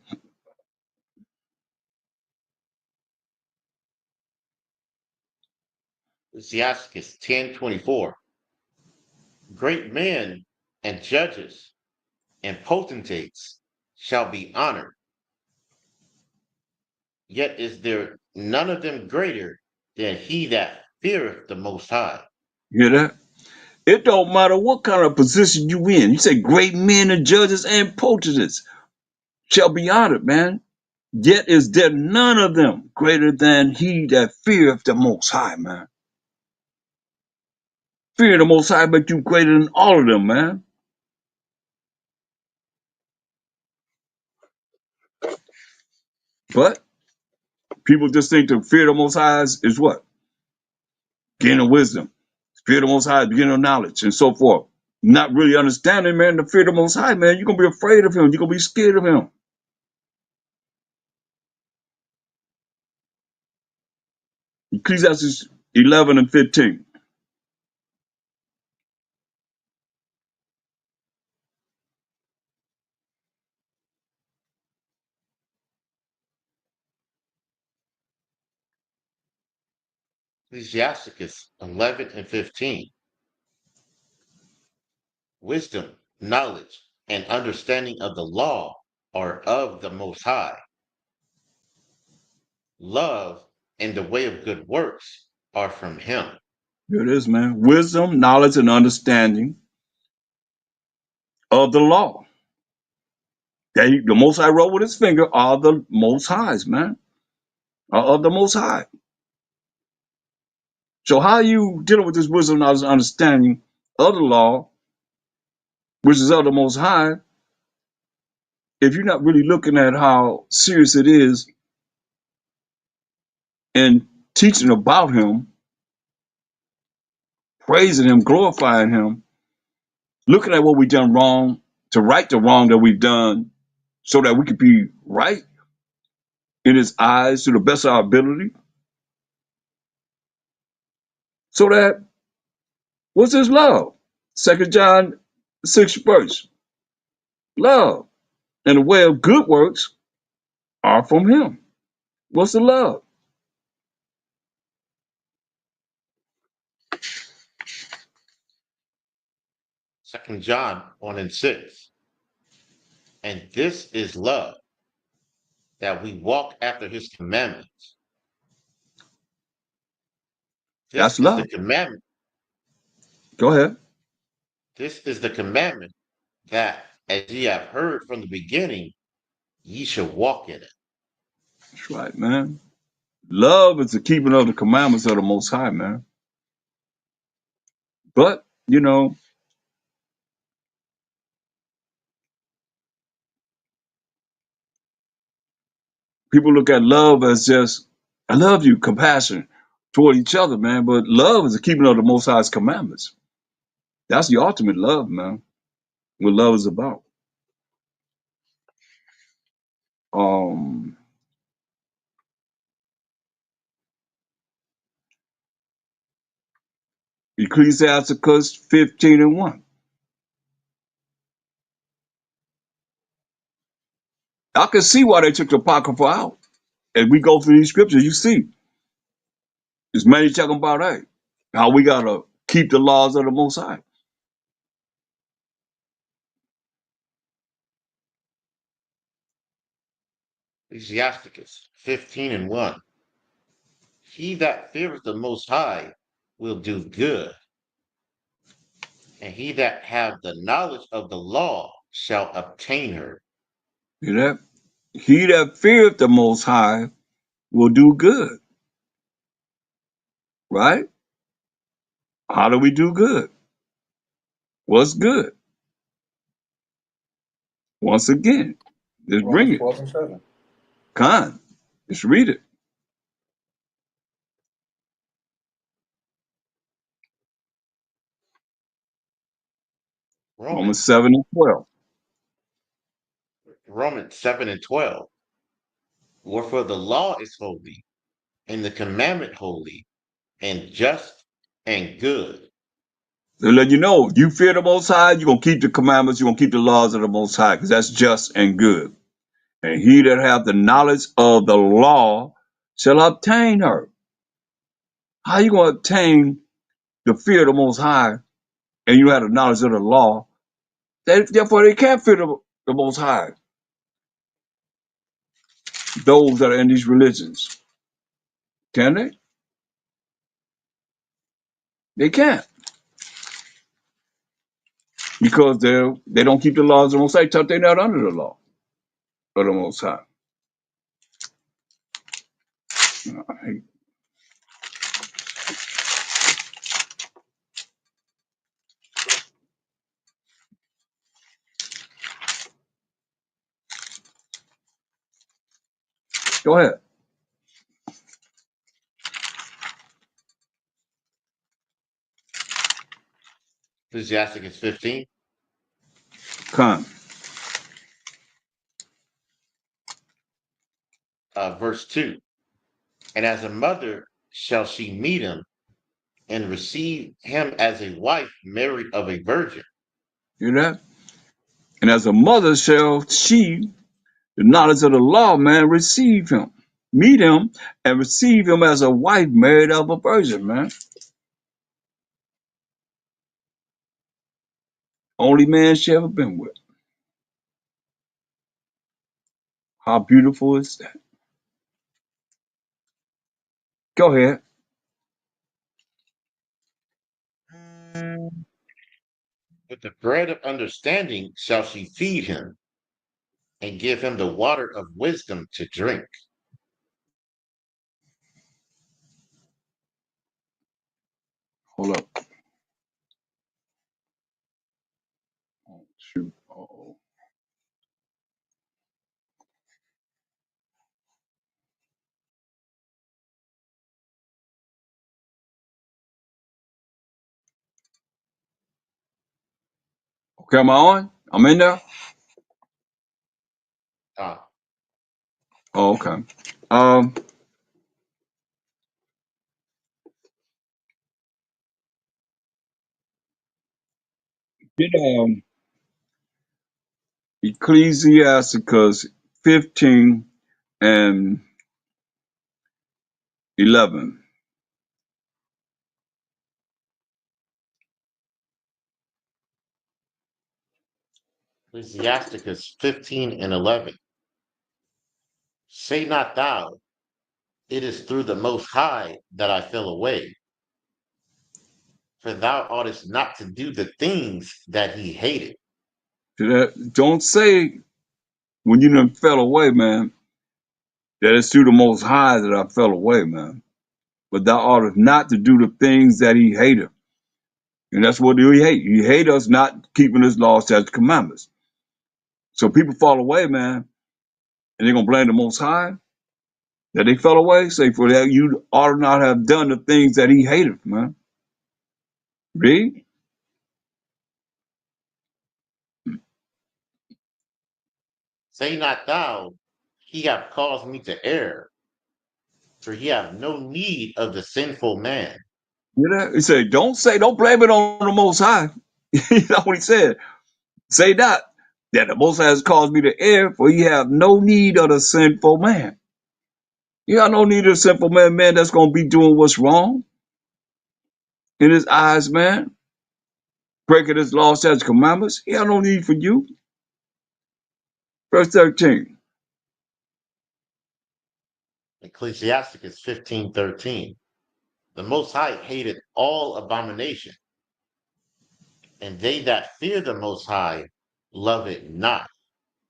Ecclesiasticus 10:24. Great men and judges and potentates shall be honored, yet is there none of them greater than he that feareth the Most High. You hear that? It don't matter what kind of position you in. You say great men and judges and potentates shall be honored, man. Yet is there none of them greater than he that feareth the Most High, man. Fear the Most High make you greater than all of them, man. But people just think to fear the Most High is what? Gaining wisdom. Fear the Most High, beginning of knowledge, and so forth. Not really understanding, man, the fear the Most High, man. You're going to be afraid of him. You're going to be scared of him. Ecclesiastes 11 and 15. Ecclesiasticus 11:15. Wisdom, knowledge, and understanding of the law are of the Most High. Love and the way of good works are from him. Here it is, man. Wisdom, knowledge, and understanding of the law. The Most High wrote with his finger are the Most Highs, man. Are of the Most High. So how are you dealing with this wisdom, knowledge, and understanding of the law, which is of the Most High, if you're not really looking at how serious it is in teaching about him, praising him, glorifying him, looking at what we've done wrong to right the wrong that we've done so that we could be right in his eyes to the best of our ability? So that, what's his love? 2 John 6 verse. Love and the way of good works are from him. What's the love? Second John 1 and 6. And this is love, that we walk after his commandments. This That's is the love. commandment. Go ahead. This is the commandment that, as ye have heard from the beginning, ye shall walk in it. That's right, man. Love is the keeping of the commandments of the Most High, man. But, people look at love as just, I love you, compassion toward each other, man. But love is the keeping of the Most High's commandments. That's the ultimate love, man. What love is about. Um, Ecclesiasticus 15 and 1. I can see why they took the Apocrypha out. As we go through these scriptures, you see, there's many talking about that. How we gotta keep the laws of the Most High. Ecclesiasticus 15 and 1. He that feareth the Most High will do good, and he that have the knowledge of the law shall obtain her. Hear that? He that feareth the Most High will do good, right? How do we do good? What's good? Once again, let's Romans bring it. 12 and 7. Con, let's read it. Romans Romans 7 and 12. Romans 7 and 12. Wherefore the law is holy, and the commandment holy, and just and good. They let you know, you fear the Most High, you're going to keep the commandments, you're going to keep the laws of the Most High, because that's just and good. And he that hath the knowledge of the law shall obtain her. How you going to obtain the fear of the Most High and you have the knowledge of the law? Therefore, they can't fear the Most High, those that are in these religions. Can they? They can't. Because they don't keep the laws of the Most High, except they're not under the law of the Most High. Go ahead. Ecclesiasticus 15. Come. Verse 2. And as a mother shall she meet him, and receive him as a wife married of a virgin. Hear that? And as a mother shall she, the knowledge of the law, man, receive him. Meet him and receive him as a wife married of a virgin, man. Only man she ever been with. How beautiful is that? Go ahead. With the bread of understanding shall she feed him, and give him the water of wisdom to drink. Hold up. Oh, shoot. Uh-oh. Okay, am I on? I'm in there? Ah, Oh, okay. Um, get Ecclesiasticus 15 and 11. Ecclesiasticus 15 and 11. Say not thou, it is through the Most High that I fell away, for thou oughtest not to do the things that he hated. Don't say when you done fell away, man, that it's through the Most High that I fell away, man. But thou oughtest not to do the things that he hated. And that's what he hate. He hate us not keeping his laws, statutes, commandments. So people fall away, man, and they're going to blame the Most High that they fell away. Say, for that you ought not have done the things that he hated, man. Read. Say not thou, he hath caused me to err, for he hath no need of the sinful man. You know, he said, don't blame it on the Most High. You know what he said? Say not that the Most High has caused me to err, for ye have no need of the sinful man. You got no need of the sinful man that's going to be doing what's wrong in his eyes, man. Breaking his law, statutes, commandments. He got no need for you. Verse 13. Ecclesiasticus 15:13. The Most High hated all abomination, and they that fear the Most High love it not.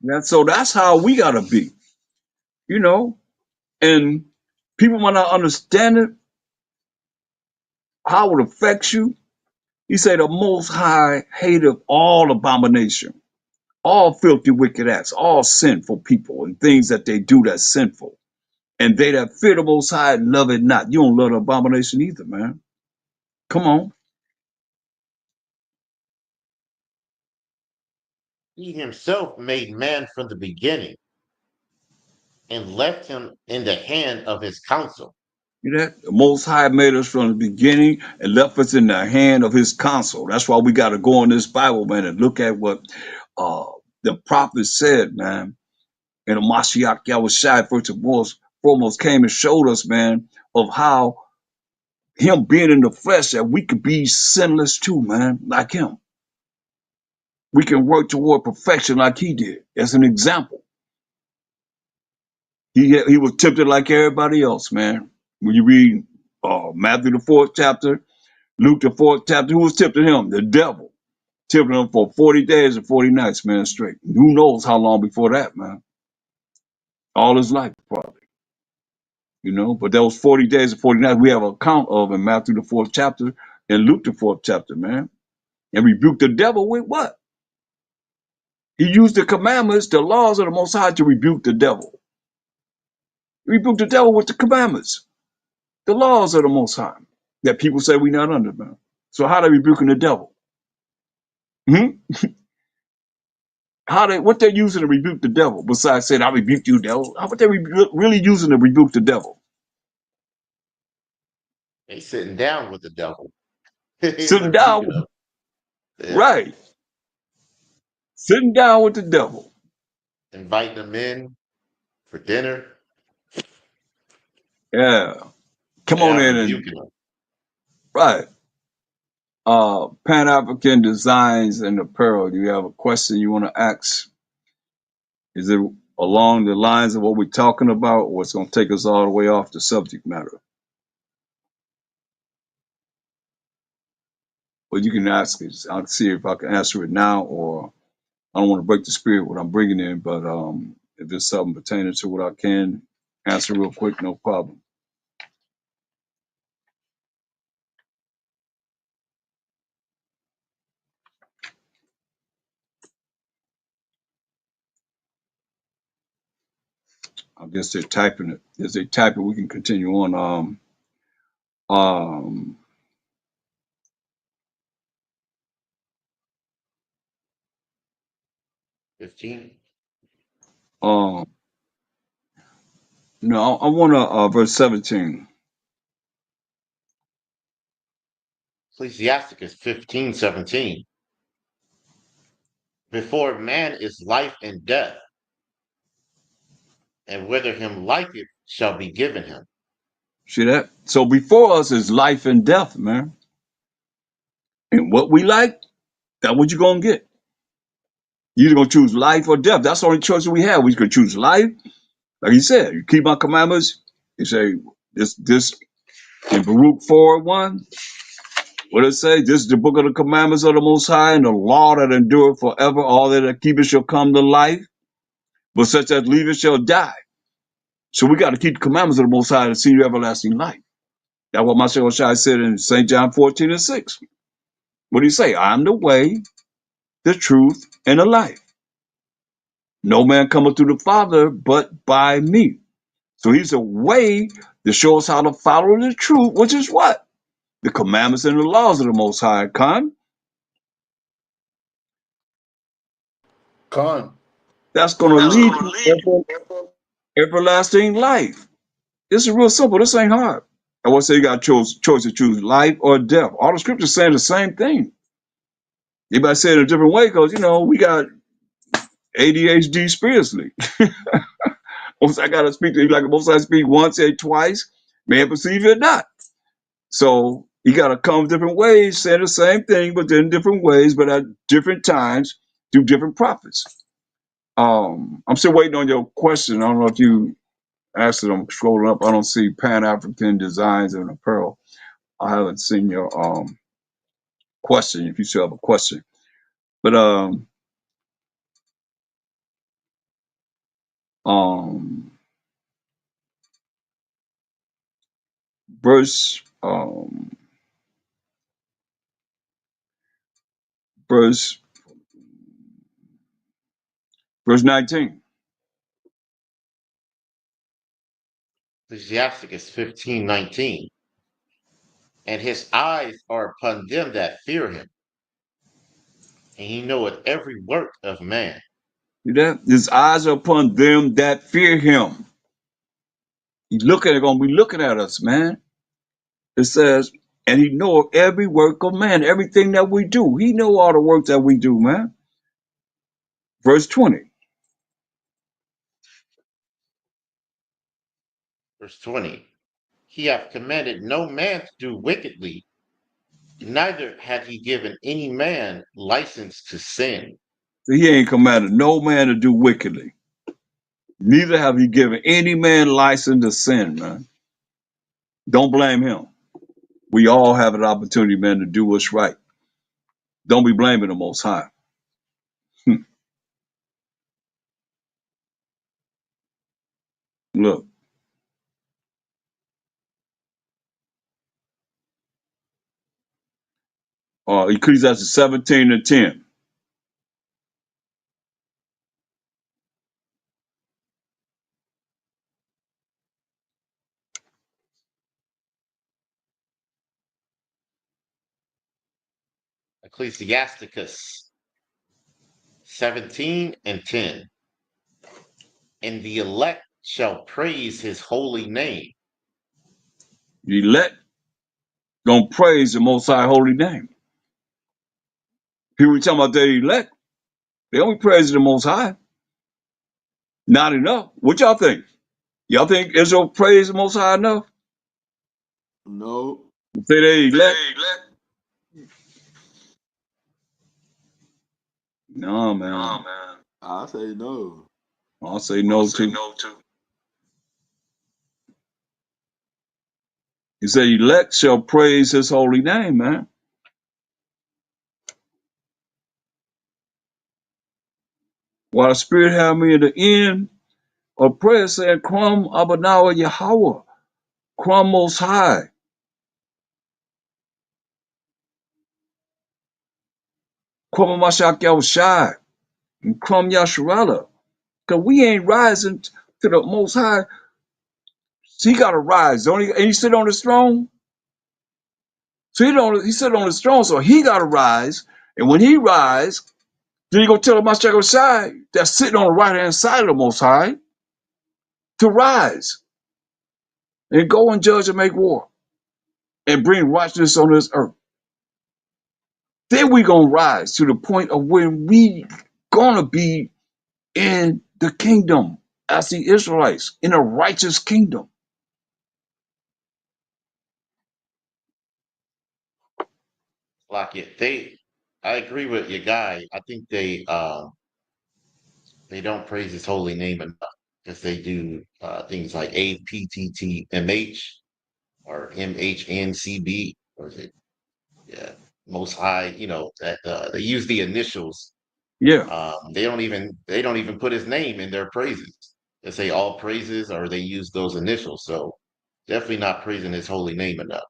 And so that's how we got to be, you know. And people might not understand it, how it affects you. He said the Most High hated all abomination, all filthy, wicked acts, all sinful people and things that they do that's sinful. And they that fear the Most High love it not. You don't love the abomination either, man. Come on. He himself made man from the beginning, and left him in the hand of his counsel. You know that? The Most High made us from the beginning and left us in the hand of his counsel. That's why we got to go in this Bible, man, and look at what the prophet said, man. And the Mashiach Yahushua first and foremost came and showed us, man, of how him being in the flesh that we could be sinless too, man, like him. We can work toward perfection like he did. As an example, he was tempted like everybody else, man. When you read Matthew the 4th chapter, Luke the 4th chapter, who was tempting him? The devil. Tempting him for 40 days and 40 nights, man, straight. Who knows how long before that, man? All his life, probably. You know, but those 40 days and 40 nights we have a account of in Matthew the 4th chapter and Luke the 4th chapter, man. And rebuke the devil with what? He used the commandments, the laws of the Most High to rebuke the devil. Rebuke the devil with the commandments, the laws of the Most High that people say we're not under, man. So how they rebuking the devil? What they're using to rebuke the devil besides saying, I rebuke you, devil? What they really using to rebuke the devil? They sitting down with the devil. They Sitting rebuking down, him. Yeah. right. Sitting down with the devil. Inviting them in for dinner. Yeah. Come on Yeah, in and, rebuking them. right. Pan-African Designs and Apparel. Do you have a question you want to ask? Is it along the lines of what we're talking about, or it's going to take us all the way off the subject matter. But you can ask it. I'll see if I can answer it now, or I don't want to break the spirit what I'm bringing in, but if there's something pertaining to what I can answer real quick, no problem. I guess they're typing it. As they type it, we can continue on. Um, 15. um, no, I want to verse 17. Ecclesiasticus 15:17. Before man is life and death, and whether him liketh shall be given him. See that? So before us is life and death, man. And what we like, that's what you're gonna get. You're either gonna choose life or death. That's the only choice we have. We could choose life, like you said. You keep my commandments. You say this in Baruch 4:1. What does it say? This is the book of the commandments of the Most High, and the law that endureth forever. All that keep it shall come to life, but such as leave it shall die. So we got to keep the commandments of the Most High to see everlasting life. That's what Mashiach Shai said in St. John 14:6. What do you say? I'm the way, the truth, and the life. No man cometh to the Father but by me. So he's a way to show us how to follow the truth, which is what? The commandments and the laws of the Most High. Con. That's going to lead to everlasting life. This is real simple. This ain't hard. I would say you got choice to choose life or death. All the scriptures saying the same thing. Everybody say it a different way because, we got ADHD spiritually. Most I got to speak to you like most I speak once, say twice, man perceive it not. So you got to come different ways, saying the same thing, but in different ways, but at different times through different prophets. I'm still waiting on your question. I don't know if you asked it. I'm scrolling up. I don't see Pan-African designs and apparel. I haven't seen your question. If you still have a question, but verse verse verse 19. Ecclesiasticus 15:19. And his eyes are upon them that fear him, and he knoweth every work of man. See that? His eyes are upon them that fear him. He's gonna be looking at us, man. It says, and he know every work of man, everything that we do. He know all the work that we do, man. Verse 20. Verse 20. He hath commanded no man to do wickedly, neither hath he given any man license to sin. He ain't commanded no man to do wickedly. Neither have he given any man license to sin, man. Don't blame him. We all have an opportunity, man, to do what's right. Don't be blaming the Most High. Look, Ecclesiastes 17:10. Ecclesiasticus 17:10. And the elect shall praise his holy name. The elect gonna praise the Most High holy name. People talking about the elect, they only praise the Most High. Not enough. What y'all think? Y'all think Israel praise the Most High enough? No. Say they elect? No, man. I say no. I'll say no too. He said, elect shall praise his holy name, man. While the Spirit had me at the end of prayer saying, Krum Abanawa Yahweh, Krum Most High, Krum Mashak Yahushai, and Krum Yasharala. Because we ain't rising to the Most High. So he got to rise. Don't he? And he sit on his throne. So he sit on his throne, so he got to rise. And when he rise, then he go tell the Mashak Yahushai that's sitting on the right-hand side of the Most High to rise and go and judge and make war and bring righteousness on this earth. Then we gonna rise to the point of when we gonna be in the kingdom as the Israelites in a righteous kingdom. Like it, I agree with your guy. I think they don't praise his holy name enough because they do things like APTTMH or MHNCB, or is it, yeah, Most High, that they use the initials. Yeah, They don't even put his name in their praises. They say all praises, or they use those initials. So definitely not praising his holy name enough.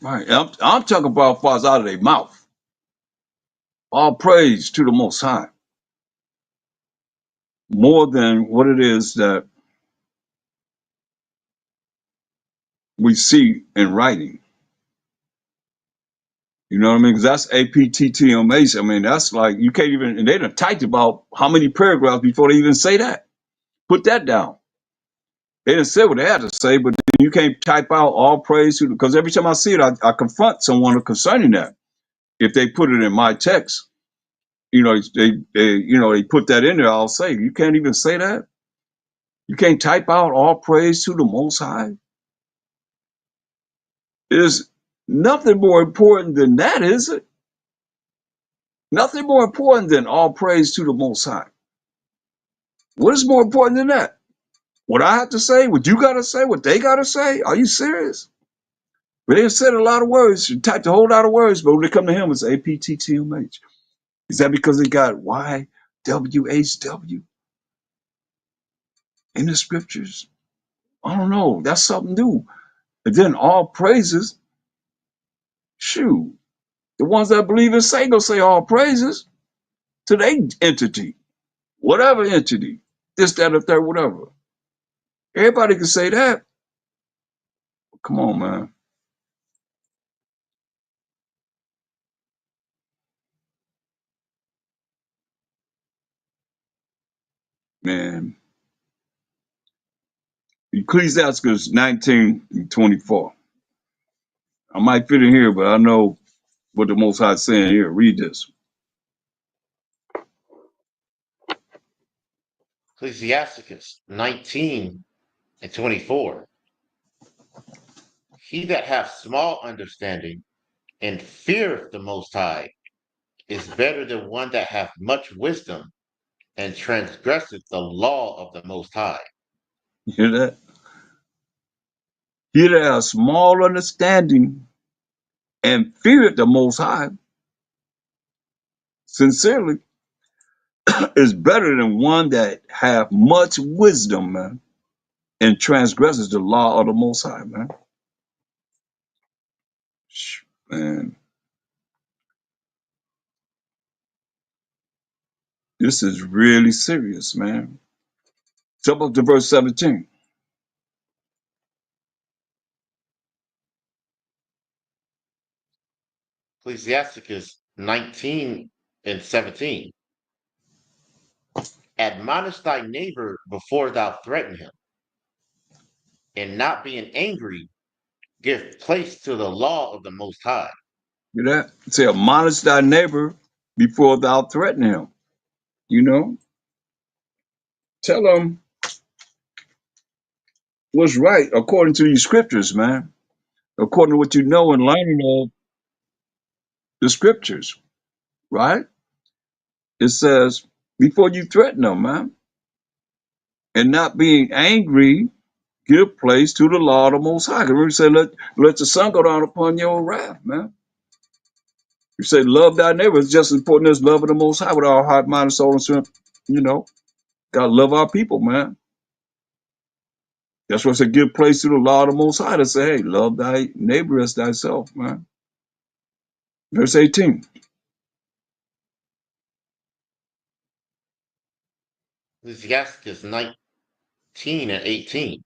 right. I'm talking about far as out of their mouth. All praise to the Most High, more than what it is that we see in writing. You know what I mean? Because that's APTTMH. I mean, that's like you can't even. And they done typed about how many paragraphs before they even say that. Put that down. They didn't say what they had to say, but you can't type out all praise to, because every time I see it, I confront someone concerning that. If they put it in my text, they put that in there, I'll say, you can't even say that. You can't type out all praise to the Most High. There's nothing more important than that, is it? Nothing more important than all praise to the Most High. What is more important than that? What I have to say, what you got to say, what they got to say? Are you serious? But they said a lot of words, you typed a whole lot of words, but when they come to him, it's APTTMH. Is that because they got YWHW in the scriptures? I don't know. That's something new. And then all praises, shoot, the ones that believe in say go say all praises to their entity, whatever entity, this, that, or third, whatever. Everybody can say that. Come on, man. Man. Ecclesiastes 19:24. I might fit in here, but I know what the Most High is saying here. Read this. Ecclesiasticus 19:24. He that hath small understanding and feareth the Most High is better than one that hath much wisdom and transgresseth the law of the Most High. You hear that? He that has small understanding and feareth the Most High, sincerely, is better than one that have much wisdom, man, and transgresses the law of the Most High, man. Man, this is really serious, man. Jump up to verse 17. Ecclesiasticus 19:17. Admonish thy neighbor before thou threaten him, and not being angry, give place to the law of the Most High. Hear that? Say, admonish thy neighbor before thou threaten him. You know? Tell him what's right according to these scriptures, man. According to what you know and learning of the scriptures, right? It says, before you threaten them, man. and not being angry, give place to the law of the Most High. Remember, he said, let the sun go down upon your wrath, man. You say, love thy neighbor. It's just as important as loving the Most High with our heart, mind, and soul and strength. You know, gotta love our people, man. That's why I said, give place to the law of the Most High to say, hey, love thy neighbor as thyself, man. Verse 18. Ecclesiastes 19 and 18.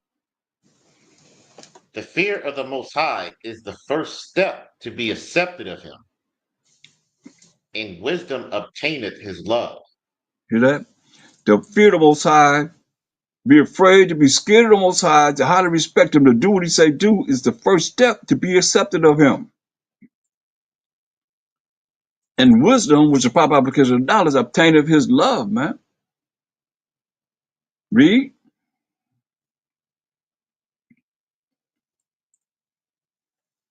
The fear of the Most High is the first step to be accepted of him, and wisdom obtaineth his love. Hear that? To fear the Most High, be afraid, to be scared of the Most High, to highly respect him, to do what he say do is the first step to be accepted of him. And wisdom, which is a proper application of knowledge, obtaineth his love, man. Read.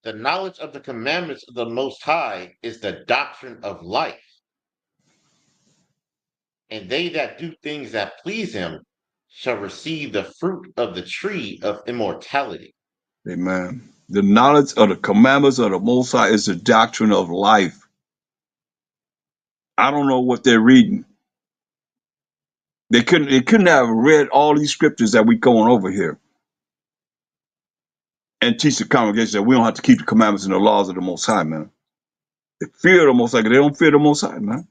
The knowledge of the commandments of the Most High is the doctrine of life, and they that do things that please him shall receive the fruit of the tree of immortality. Amen. The knowledge of the commandments of the Most High is the doctrine of life. I don't know what they're reading. They couldn't have read all these scriptures that we going over here and teach the congregation that we don't have to keep the commandments and the laws of the Most High, man. They fear the Most High, 'cause they don't fear the Most High, man.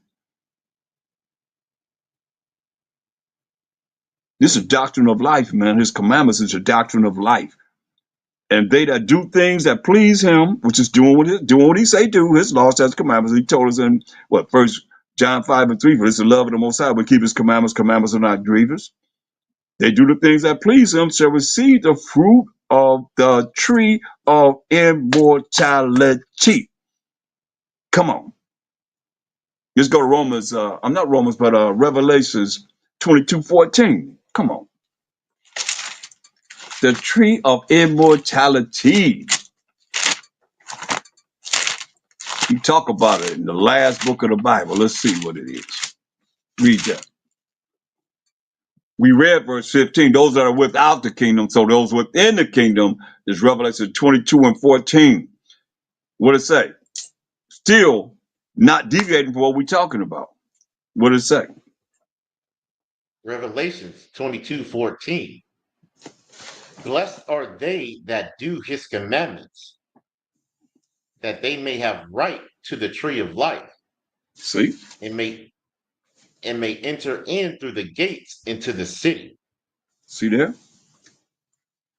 This is doctrine of life, man. His commandments is a doctrine of life. And they that do things that please him, which is doing what he say do, his law, statutes, commandments. He told us in First John 5 and 3, for this is the love of the Most High, we keep his commandments. Commandments are not grievous. They do the things that please him, shall receive the fruit of the tree of immortality. Come on. Let's go to Romans, I'm not Romans, but Revelations 22:14. Come on. The tree of immortality. You talk about it in the last book of the Bible. Let's see what it is. Read that. We read verse 15. Those that are without the kingdom, so those within the kingdom is Revelation 22 and 14. What it say? Still not deviating from what we're talking about. What did it say? Revelations 22:14. Blessed are they that do his commandments, that they may have right to the tree of life. See? And may enter in through the gates into the city. See there?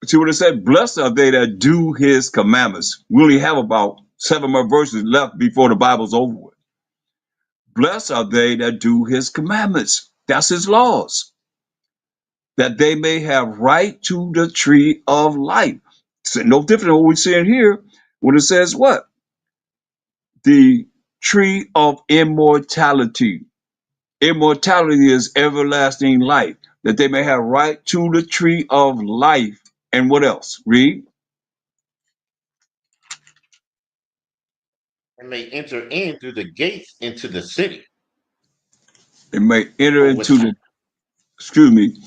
See what it said? Blessed are they that do his commandments. We only have about 7 more verses left before the Bible's over with. Blessed are they that do his commandments. That's his laws. That they may have right to the tree of life. It's no different than what we're seeing here when it says what? The tree of immortality. Immortality is everlasting life. That they may have right to the tree of life. And what else? Read. And may enter in through the gates into the city. It may enter into the, excuse me,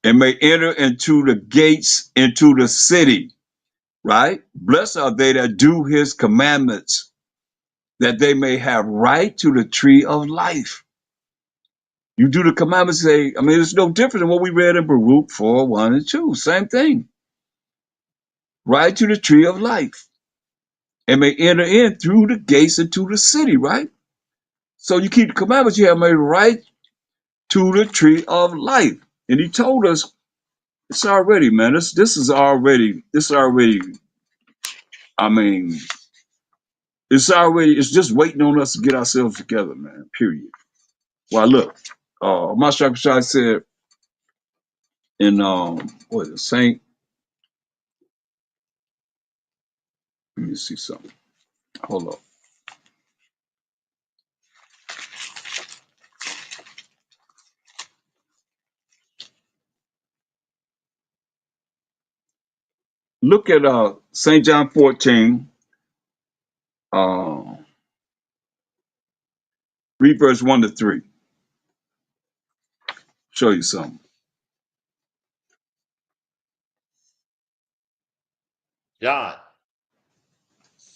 it may enter into the gates into the city, right? Blessed are they that do his commandments, that they may have right to the tree of life. You do the commandments, say, I mean, it's no different than what we read in Baruch 4, 1 and 2. Same thing. Right to the tree of life. And may enter in through the gates into the city, right? So you keep the commandments, you have made right to the tree of life. And he told us, it's already, man, this is already, I mean, it's just waiting on us to get ourselves together, man, period. Well, look, Mashiach Bashai said in, what is it, Saint, let me see something. Hold up. Look at St. John 14, read verse 1 to 3. Show you something. John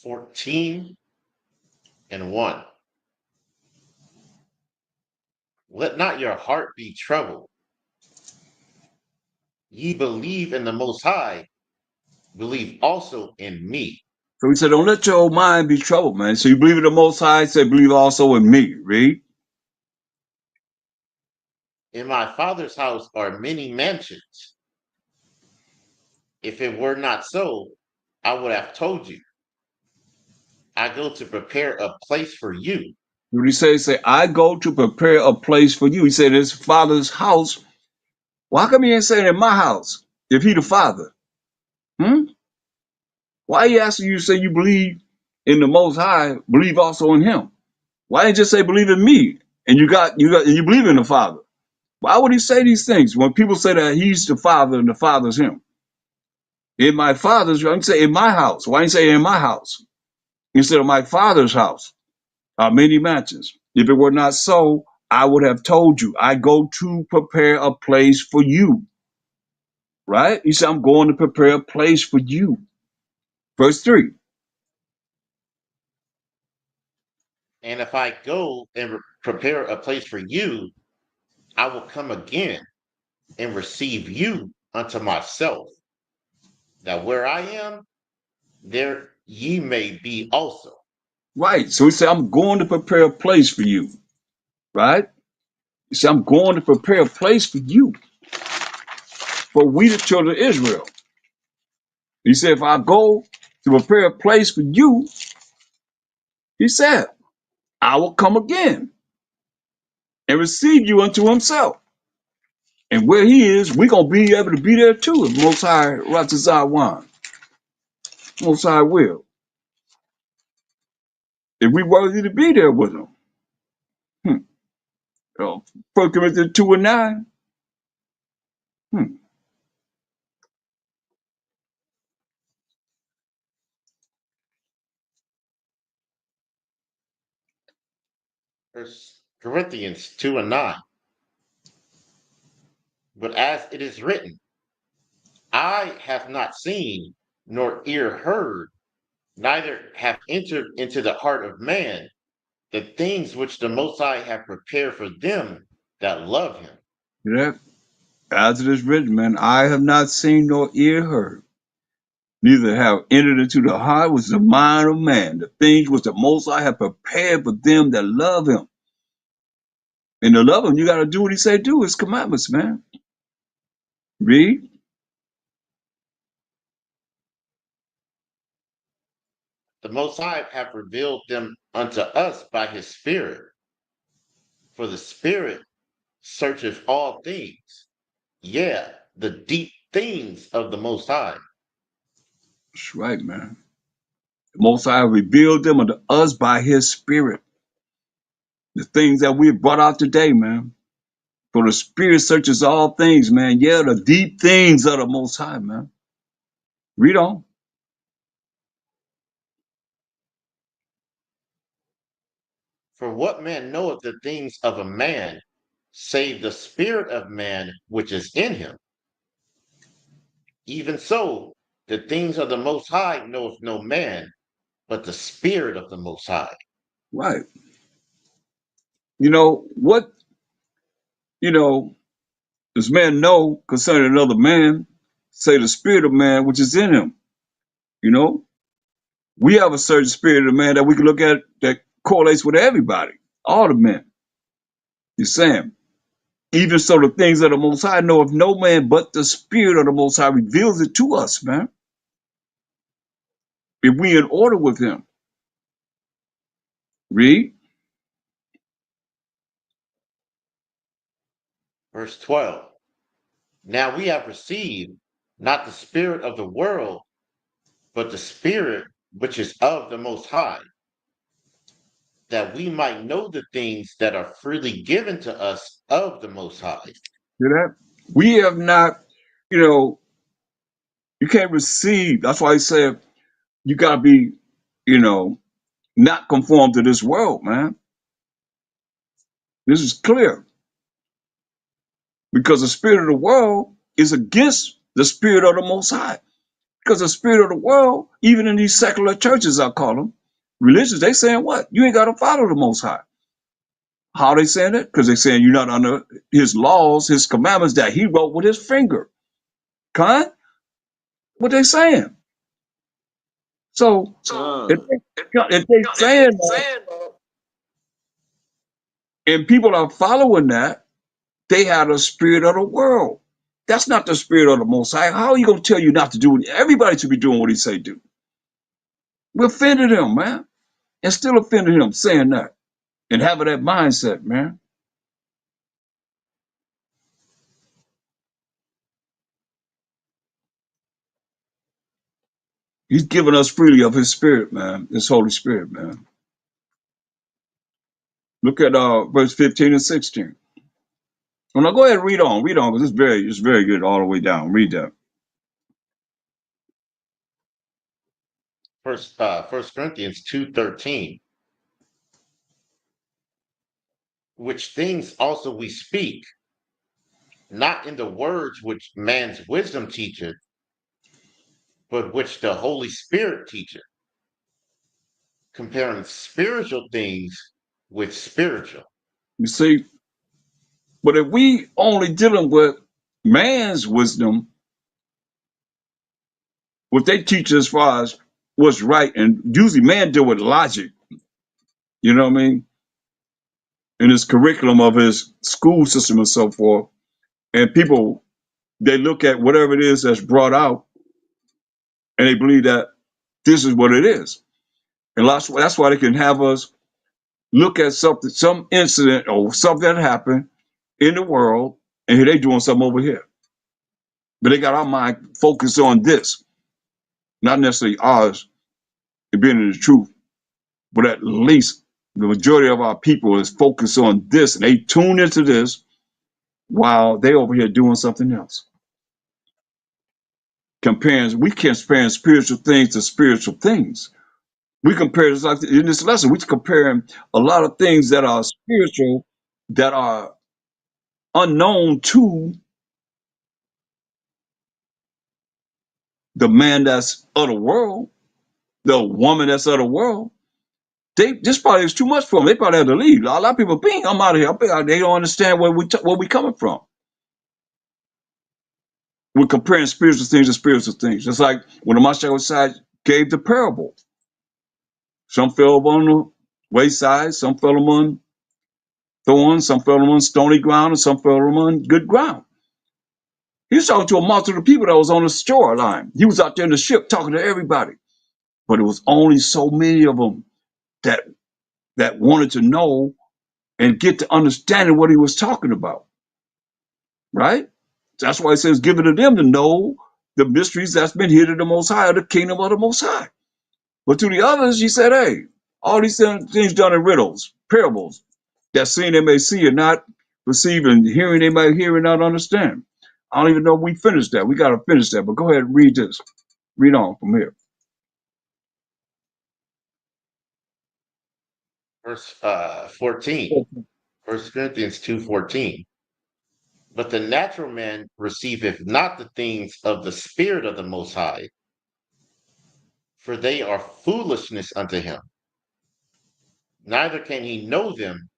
14 and 1. Let not your heart be troubled. Ye believe in the Most High, believe also in me. So he said, don't let your mind be troubled, man. So you believe in the Most High, he said, believe also in me. Read. In my Father's house are many mansions. If it were not so, I would have told you. I go to prepare a place for you. What did he say? He said, I go to prepare a place for you. He said, his Father's house. Why come he ain't saying in my house if he the Father? Hmm? Why he asking you to say you believe in the Most High, believe also in him? Why didn't you just say believe in me and you believe in the Father? Why would he say these things when people say that he's the Father and the Father's him? In my Father's, I can say in my house. Why didn't he say in my house instead of my Father's house? Are many mansions. If it were not so, I would have told you. I go to prepare a place for you. Right? He said, I'm going to prepare a place for you. Verse 3. And if I go and prepare a place for you, I will come again and receive you unto myself, that where I am, there ye may be also. Right. So he said, I'm going to prepare a place for you. Right? He said, I'm going to prepare a place for you. For we, the children of Israel. He said, if I go to prepare a place for you, he said, I will come again and receive you unto himself. And where he is, we're going to be able to be there too. If Most High Ratzazawan, Most High will. If we worthy to be there with him. Hmm. 1 Corinthians 2 and 9. Hmm. First Corinthians 2 and 9. But as it is written, eye have not seen, nor ear heard, neither have entered into the heart of man the things which the Most High have prepared for them that love him. Yeah. As it is written, man, I have not seen nor ear heard, neither have entered into the heart with the mind of man, the things which the Most High have prepared for them that love him. And to love him, you got to do what he say do, his commandments, man. Read. The Most High have revealed them unto us by his Spirit. For the Spirit searcheth all things, yeah, the deep things of the Most High. That's right, man. The Most High revealed them unto us by his Spirit. The things that we brought out today, man. For the Spirit searches all things, man. Yeah, the deep things of the Most High, man. Read on. For what man knoweth the things of a man, save the spirit of man which is in him? Even so, the things of the Most High knoweth no man, but the Spirit of the Most High. Right. You know, what, you know, does man know concerning another man? Say the spirit of man which is in him. You know, we have a certain spirit of man that we can look at that correlates with everybody, all the men. You're saying, even so, the things of the Most High know of no man, but the Spirit of the Most High reveals it to us, man. If we in order with Him, read. Verse 12. Now we have received not the spirit of the world, but the Spirit which is of the Most High, that we might know the things that are freely given to us of the Most High. See that? We have not, you know, you can't receive. That's why He said you gotta be, you know, not conform to this world, man. This is clear because the spirit of the world is against the spirit of the Most High. Because the spirit of the world, even in these secular churches, I call them, religions, they saying what? You ain't got to follow the Most High. How they saying it? Because they saying you're not under his laws, his commandments that he wrote with his finger. Con? What they saying? So if Con. they saying that and people are following that, they have the spirit of the world. That's not the spirit of the Most High. How are you going to tell you not to do it? Everybody should be doing what he say do. We offended him, man. And still offended him saying that and having that mindset, man. He's given us freely of his spirit, man, his Holy Spirit, man. Look at verse 15 and 16. Well, now go ahead and read on, because it's very good all the way down. Read that. First Corinthians 2:13, which things also we speak, not in the words which man's wisdom teacheth, but which the Holy Spirit teacheth, comparing spiritual things with spiritual. You see, but if we only dealing with man's wisdom, what they teach as far as what's right, and usually man deal with logic, you know what I mean, in his curriculum of his school system and so forth, and people, they look at whatever it is that's brought out, and they believe that this is what it is. And that's why they can have us look at something, some incident or something that happened in the world, and here they doing something over here. But they got our mind focused on this, not necessarily ours and being in the truth, but at least the majority of our people is focused on this, and they tune into this while they over here doing something else. We can't compare spiritual things to spiritual things. We compare this, like in this lesson, we're comparing a lot of things that are spiritual that are unknown to the man that's of the world, the woman that's of the world. This probably is too much for them. They probably have to leave. A lot of people, I'm out of here. They don't understand where we coming from. We're comparing spiritual things to spiritual things. Just like when the Mashiach gave the parable. Some fell on the wayside, some fell among thorns, some fell among stony ground, and some fell among good ground. He was talking to a multitude of people that was on the shoreline. He was out there in the ship talking to everybody. But it was only so many of them that wanted to know and get to understanding what he was talking about. Right? That's why it says, give it to them to know the mysteries that's been hid in the Most High, the kingdom of the Most High. But to the others, he said, hey, all these things done in riddles, parables, that seeing they may see and not perceive, and hearing they might hear and not understand. I don't even know if we finished that. We got to finish that, but go ahead and read this. Read on from here. Verse 14, 1 Corinthians 2:14. But the natural man receiveth not the things of the Spirit of the Most High, for they are foolishness unto him. Neither can he know them,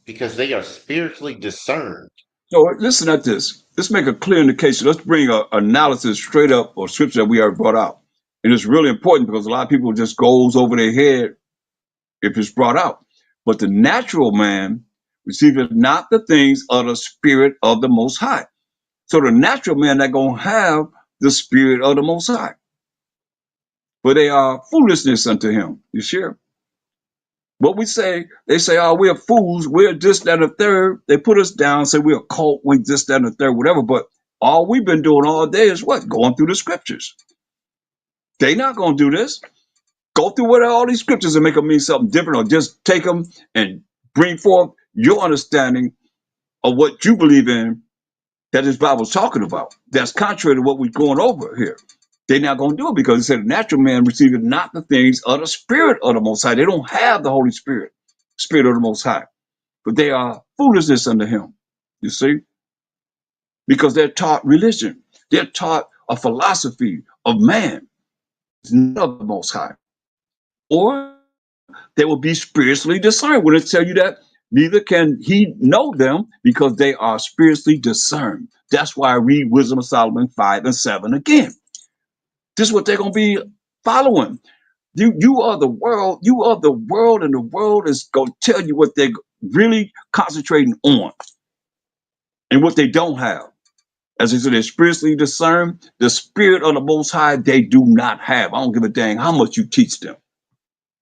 because they are spiritually discerned. So listen at this. Let's make a clear indication. Let's bring an analysis straight up of scripture that we already brought out. And it's really important because a lot of people just goes over their head if it's brought out. But the natural man receiveth not the things of the Spirit of the Most High. So the natural man not going to have the Spirit of the Most High. For they are foolishness unto him. You sure? What we say, they say, oh, we're fools, we're this, that, and the third. They put us down, say we're a cult, we this, that, and the third, whatever. But all we've been doing all day is what? Going through the scriptures. They not going to do this. Go through what all these scriptures and make them mean something different, or just take them and bring forth your understanding of what you believe in that this Bible's talking about. That's contrary to what we're going over here. They're not going to do it because it said the natural man receiveth not the things of the Spirit of the Most High. They don't have the Holy Spirit, Spirit of the Most High. But they are foolishness unto him, you see? Because they're taught religion. They're taught a philosophy of man. It's not of the Most High. Or they will be spiritually discerned. When it tell you that, neither can he know them because they are spiritually discerned. That's why I read Wisdom of Solomon 5 and 7 again. This is what they're going to be following. You are the world. You are the world, and the world is going to tell you what they're really concentrating on and what they don't have. As I said, they're spiritually discerned. The spirit of the Most High, they do not have. I don't give a dang how much you teach them.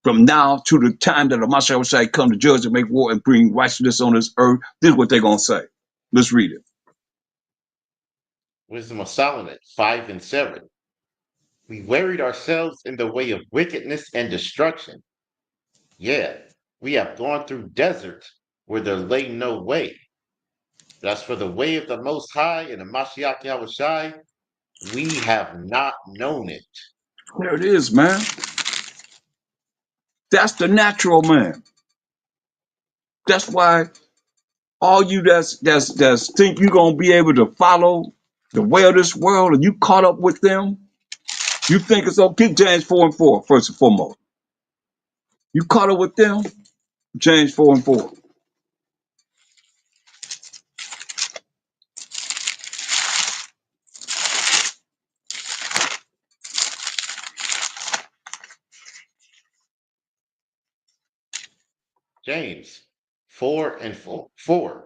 From now to the time that the Mashiach shall come to judge and make war and bring righteousness on this earth, this is what they're going to say. Let's read it. Wisdom of Solomon 5 and 7. We wearied ourselves in the way of wickedness and destruction. Yeah, we have gone through deserts where there lay no way. But as for the way of the Most High and the Mashiach Yahushai, we have not known it. There it is, man. That's the natural man. That's why all you that's think you're gonna be able to follow the way of this world and you caught up with them, you think it's okay. James 4 and 4, first and foremost. You caught up with them, James 4 and 4. James 4 and 4.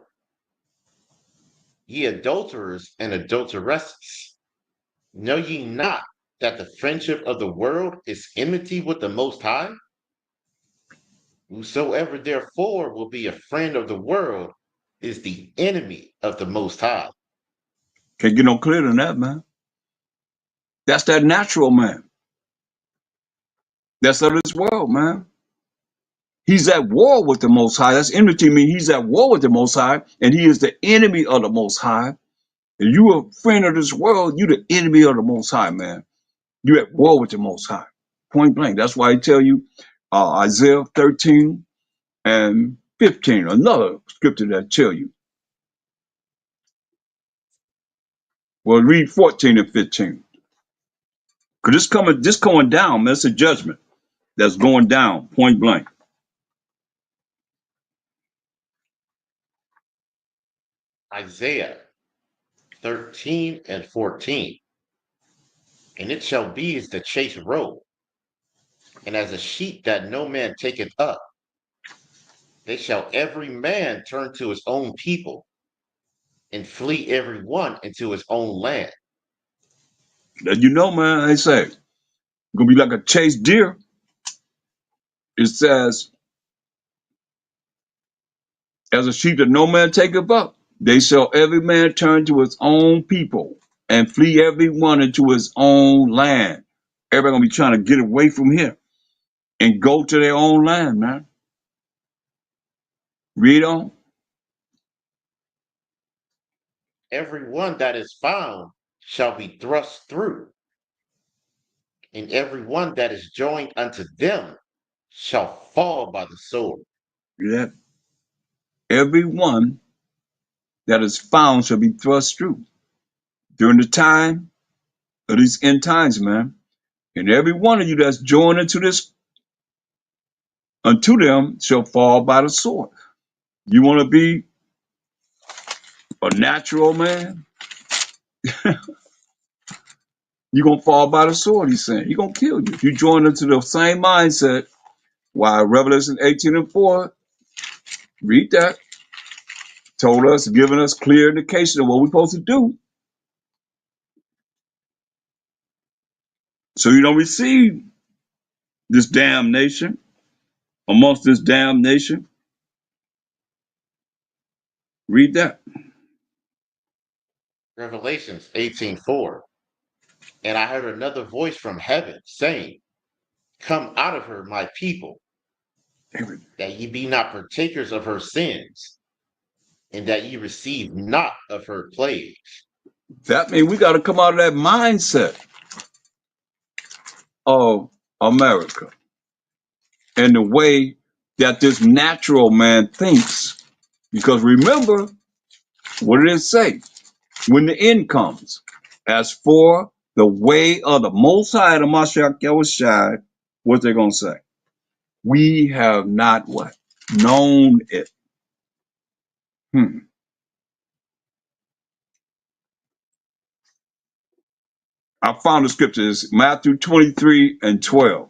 Ye adulterers and adulteresses, know ye not that the friendship of the world is enmity with the Most High? Whosoever therefore will be a friend of the world is the enemy of the Most High. Can't get no clearer than that, man. That's that natural man. That's of this world, man. He's at war with the Most High. That's enmity mean he's at war with the Most High, and he is the enemy of the Most High. And you a friend of this world, you the enemy of the Most High, man. You at war with the Most High. Point blank. That's why I tell you Isaiah 13 and 15, another scripture that tell you. Well, read 14 and 15. Because this going down, man. It's a judgment that's going down, point blank. Isaiah 13 and 14. And it shall be as the chase roe, and as a sheep that no man taketh up. They shall every man turn to his own people, and flee every one into his own land. You know, man, they say, it's going to be like a chased deer. It says, as a sheep that no man taketh up, they shall every man turn to his own people and flee every one into his own land. Everybody going to be trying to get away from here and go to their own land, man. Read on. Every one that is found shall be thrust through, and every one that is joined unto them shall fall by the sword. Yeah. Every one that is found shall be thrust through during the time of these end times, man. And every one of you that's joined into this, unto them shall fall by the sword. You want to be a natural man? You're going to fall by the sword, he's saying. He's going to kill you. If you join into the same mindset, why Revelation 18 and 4, read that, told us, giving us clear indication of what we're supposed to do. So you don't receive this damnation amongst this damnation. Read that. Revelations 18:4. And I heard another voice from heaven saying, come out of her, my people, that ye be not partakers of her sins, and that ye receive not of her plagues. That means we got to come out of that mindset of America and the way that this natural man thinks. Because remember, what did it say? When the end comes, as for the way of the Most High, the Mashiach Yahushua, what they're going to say? We have not what? Known it. I found the scriptures, Matthew 23 and 12.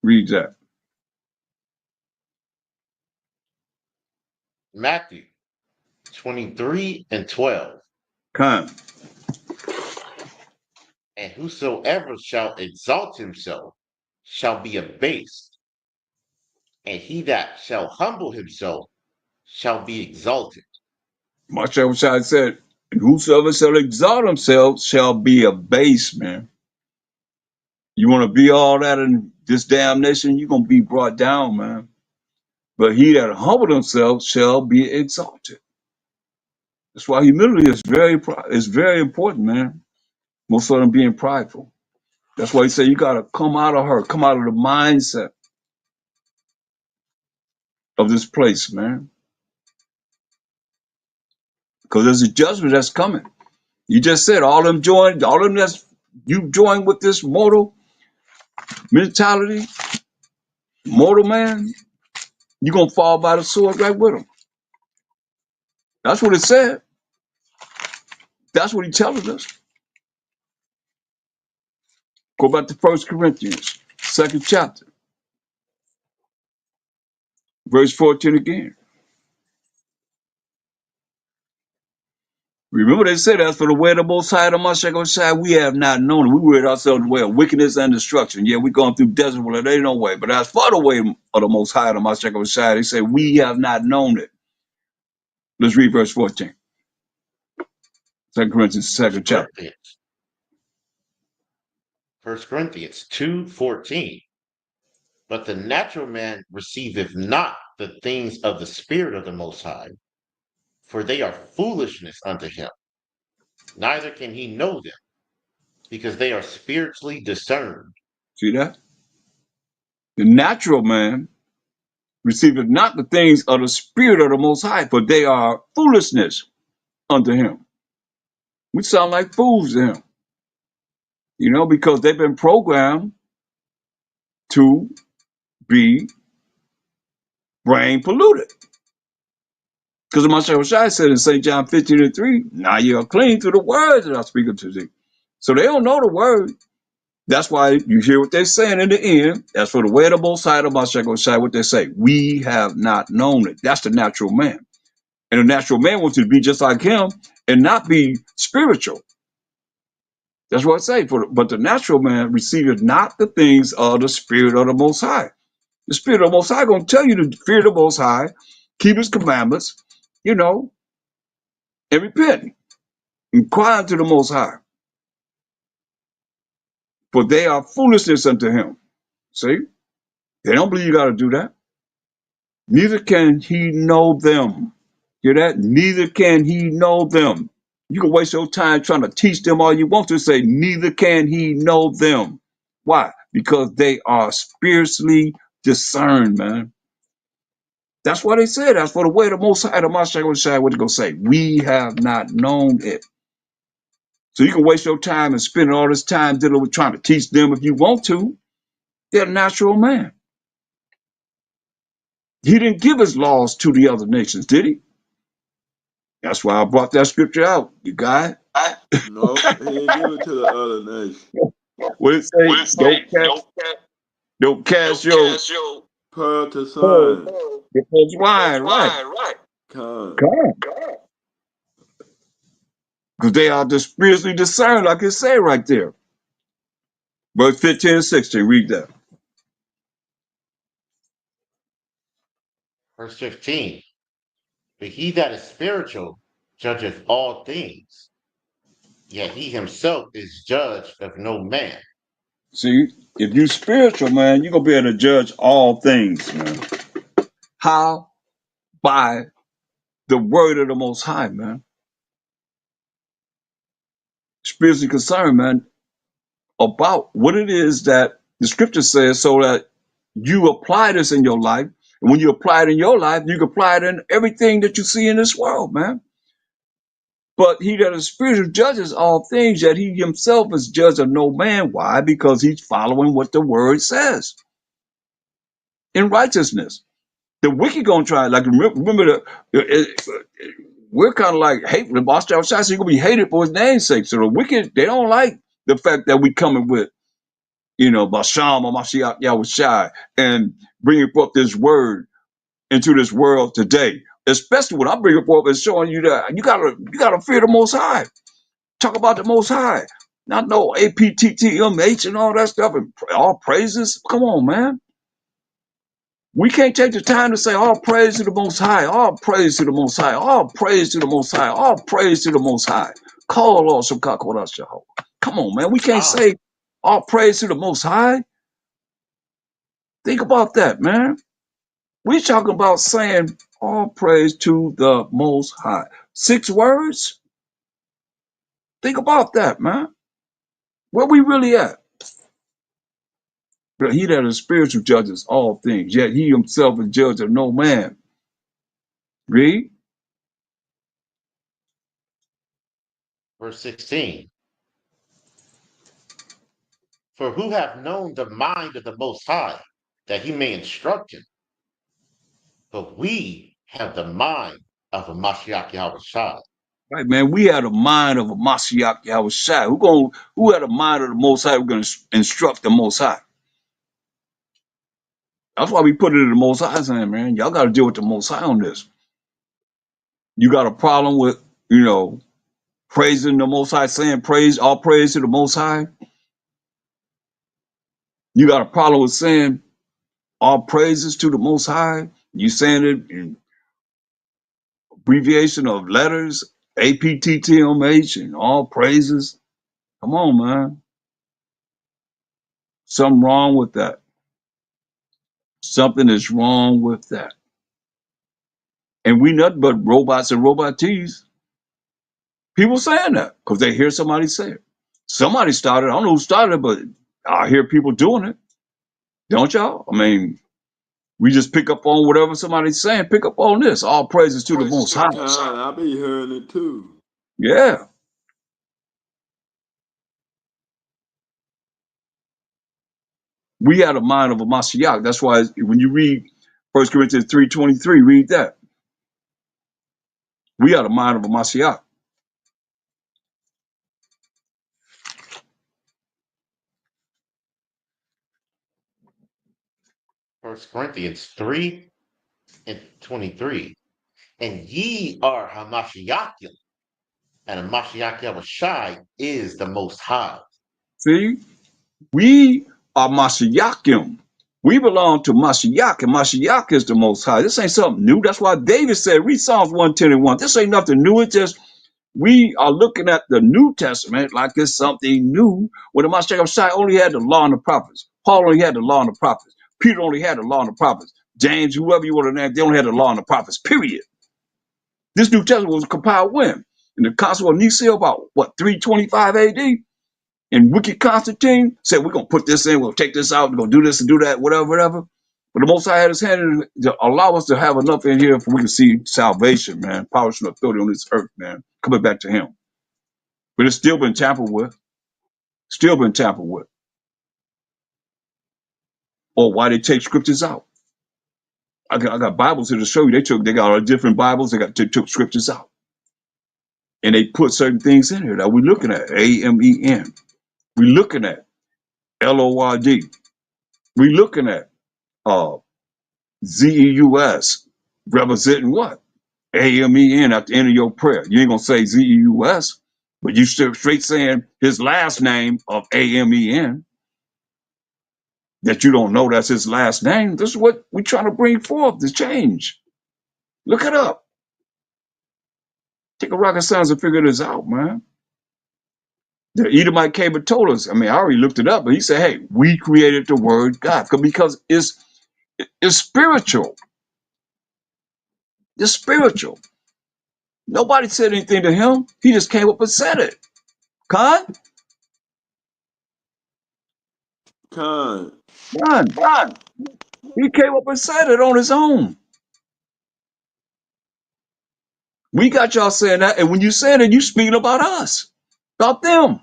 Read that. Matthew 23 and 12. Come. And whosoever shall exalt himself shall be abased, and he that shall humble himself shall be exalted. Mashiach Yahushua said, and whosoever shall exalt himself shall be abased, man. You want to be all that in this damnation, you're going to be brought down, man. But he that humbled himself shall be exalted. That's why humility is very important, man. Most of them being prideful. That's why he said you got to come out of her, come out of the mindset of this place, man. Because there's a judgment that's coming. You just said all them that's you join with this mortal mentality, mortal man, you're going to fall by the sword right with them. That's what it said. That's what he's telling us. Go back to 1 Corinthians, 2nd chapter, verse 14 again. Remember they said, as for the way of the Most High, the Mashiach, we have not known it. We were ourselves the way of wickedness and destruction. Yeah, we're going through desert where there ain't no way. But as for the way of the Most High, the Mashiach, they say, we have not known it. Let's read verse 14. 2 Corinthians, 2nd chapter. 1 Corinthians 2:14. But the natural man receiveth not the things of the Spirit of the Most High, for they are foolishness unto him. Neither can he know them, because they are spiritually discerned. See that? The natural man receiveth not the things of the Spirit of the Most High, for they are foolishness unto him. We sound like fools to him, because they've been programmed to be brain polluted. Because the Mashiach said in St. John 15:3, now you are clean through the words that I speak unto thee. So they don't know the word. That's why you hear what they're saying in the end. That's for the way of the Most High of Mashiach, what they say. We have not known it. That's the natural man. And the natural man wants you to be just like him and not be spiritual. That's what I say. But the natural man receiveth not the things of the Spirit of the Most High. The Spirit of the Most High going to tell you to fear the Most High, keep his commandments, and repent and cry unto the Most High. For they are foolishness unto him. See? They don't believe you got to do that. Neither can he know them. Hear that? Neither can he know them. You can waste your time trying to teach them all you want to say, neither can he know them. Why? Because they are spiritually discerned, man. That's what they said. That's for the way of the Most High, the Mashiach, what they going to say? We have not known it. So you can waste your time and spend all this time dealing with trying to teach them if you want to. They're a natural man. He didn't give his laws to the other nations, did he? That's why I brought that scripture out, you guys. No, he didn't give it to the other nation. What it say? Don't cast your Pearl to swine. before swine, right? Con. Because they are just spiritually discerned, like it say right there. Verse 15 and 16, read that. Verse 15. But he that is spiritual judgeth all things, yet he himself is judged of no man. See, if you spiritual, man, you're going to be able to judge all things, man. How? By the word of the Most High, man. Spiritually concerned, man, about what it is that the scripture says so that you apply this in your life And when you apply it in your life, you can apply it in everything that you see in this world, man. But he that is spiritual judges all things, yet he himself is judge of no man. Why? Because he's following what the word says in righteousness. The wicked gonna try. Like remember we're kind of like hate the boss outside, so you're gonna be hated for his name's sake. So the wicked, they don't like the fact that we coming with, Basham or Mashiach Yahushai and bringing forth this word into this world today. Especially when I'm bringing forth and showing you that you gotta fear the Most High. Talk about the Most High, not no APTTMH and all that stuff and all praises. Come on, man. We can't take the time to say all praise to the Most High, all praise to the Most High, all praise to the Most High, all praise to the Most High. Call Lord Shakakodas Jehovah. Come on, man. We can't Psalm, say all praise to the Most High. Think about that, man. We talking about saying all praise to the Most High. 6 words? Think about that, man. Where we really at? But he that is spiritual judges all things, yet he himself is judge of no man. Read. verse 16. For who have known the mind of the Most High, that he may instruct him? But we have the mind of a Mashiach Yahushua. Right, man. We had a mind of a Mashiach Yahushai. Who had a mind of the Most High? We're going to instruct the Most High. That's why we put it in the Most High's hand, man. Y'all got to deal with the Most High on this. You got a problem with, praising the Most High, saying all praise to the Most High. You got a problem with saying all praises to the Most High. You saying it in abbreviation of letters, APTTMH, and all praises. Come on, man. Something wrong with that. Something is wrong with that. And we nothing but robots and robotees. People saying that because they hear somebody say it. Somebody started. I don't know who started it, but I hear people doing it. Don't y'all? I mean, we just pick up on whatever somebody's saying. Pick up on this. All praises to the Most High. I be hearing it too. Yeah. We had a mind of a Mashiach. That's why when you read 1 Corinthians 3:23, read that. We had a mind of a Mashiach. 1 Corinthians 3:23. And ye are Hamashiachim, and Hamashiach Yahushai is the Most High. See? We are Mashiachim. We belong to Mashiach, and Mashiach is the Most High. This ain't something new. That's why David said, read Psalms 110:1. This ain't nothing new. It's just we are looking at the New Testament like it's something new. When the Mashiach only had the law and the prophets. Paul only had the law and the prophets. Peter only had the law and the prophets. James, whoever you want to name, they only had the law and the prophets, period. This New Testament was compiled when? In the Council of Nicaea about, 325 AD? And wicked Constantine said, we're going to put this in, we'll take this out, we're going to do this and do that, whatever. But the Most High had his hand in to allow us to have enough in here for we can see salvation, man, power and authority on this earth, man, coming back to him. But it's still been tampered with. Still been tampered with. Or why they take scriptures out. I got Bibles here to show you. They got all different Bibles, they took scriptures out. And they put certain things in here that we're looking at. AMEN. We're looking at LORD. We're looking at ZEUS, representing what? AMEN at the end of your prayer. You ain't gonna say ZEUS, but you straight saying his last name of AMEN, that you don't know that's his last name. This is what we're trying to bring forth, the change. Look it up. Take a rocket science and figure this out, man. The Edomite came and told us. I mean, I already looked it up, but he said, hey, we created the word God because it's spiritual. It's spiritual. Nobody said anything to him. He just came up and said it. Khan? Con. Khan. He came up and said it on his own. We got y'all saying that, and when you said it, you speaking about us, about them.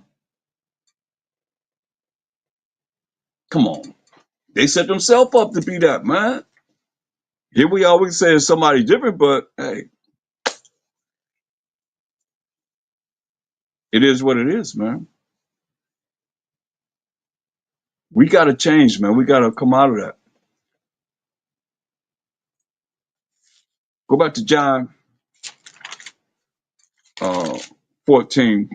Come on. They set themselves up to be that, man. Here we always say it's somebody different, but hey, it is what it is, man. We got to change, man. We got to come out of that. Go back to John 14:2.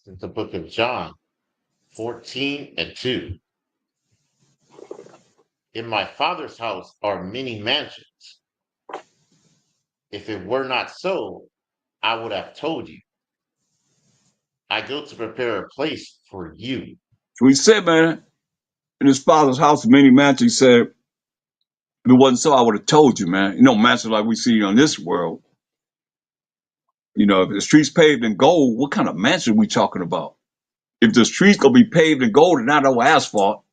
In the book of John 14:2. In my Father's house are many mansions. If it were not so, I would have told you. I go to prepare a place for you. So he said, man, in his father's house, many mansions. He said, if it wasn't so, I would have told you, man. You know, mansions like we see on this world. You know, if the streets paved in gold, what kind of mansion we talking about? If the streets gonna be paved in gold and not over asphalt,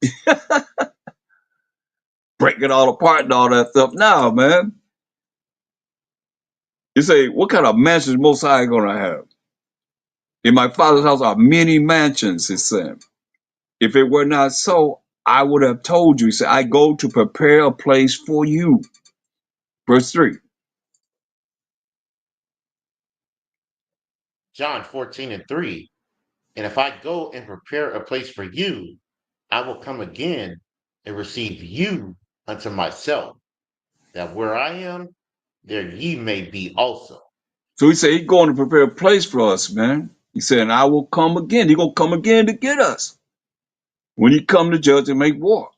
break it all apart and all that stuff. Now, man, you say, what kind of mansions Most High gonna have? In my father's house are many mansions, he said. If it were not so, I would have told you. He said, I go to prepare a place for you. Verse 3. John 14:3. And if I go and prepare a place for you, I will come again and receive you unto myself, that where I am, there ye may be also. So he said he's going to prepare a place for us, man. He said, and I will come again. He's going to come again to get us. When he come to judge and make war.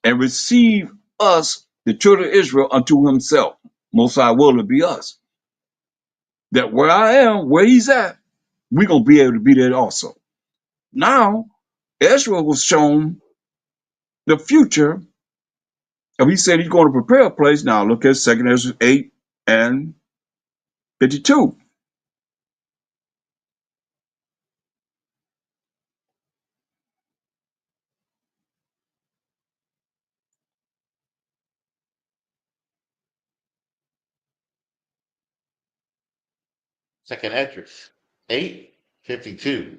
And receive us, the children of Israel, unto himself. Most High will it be us. That where I am, where he's at, we're going to be able to be there also. Now, Ezra was shown the future. And he said he's going to prepare a place. Now look at 2 Ezra 8 and 52. Second Esdras 8:52.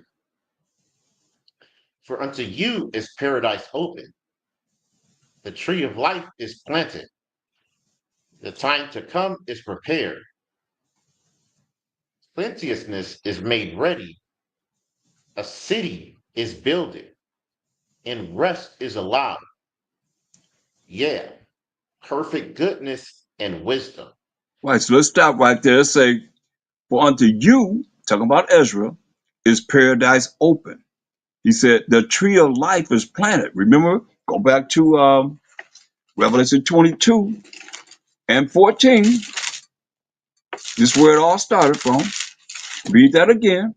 For unto you is paradise open. The tree of life is planted. The time to come is prepared. Plenteousness is made ready. A city is builded, and rest is allowed. Yeah, perfect goodness and wisdom. Right, so let's stop right there. Let's say, for unto you, talking about Ezra, is paradise open. He said, the tree of life is planted. Remember, go back to Revelation 22 and 14. This is where it all started from. Read that again.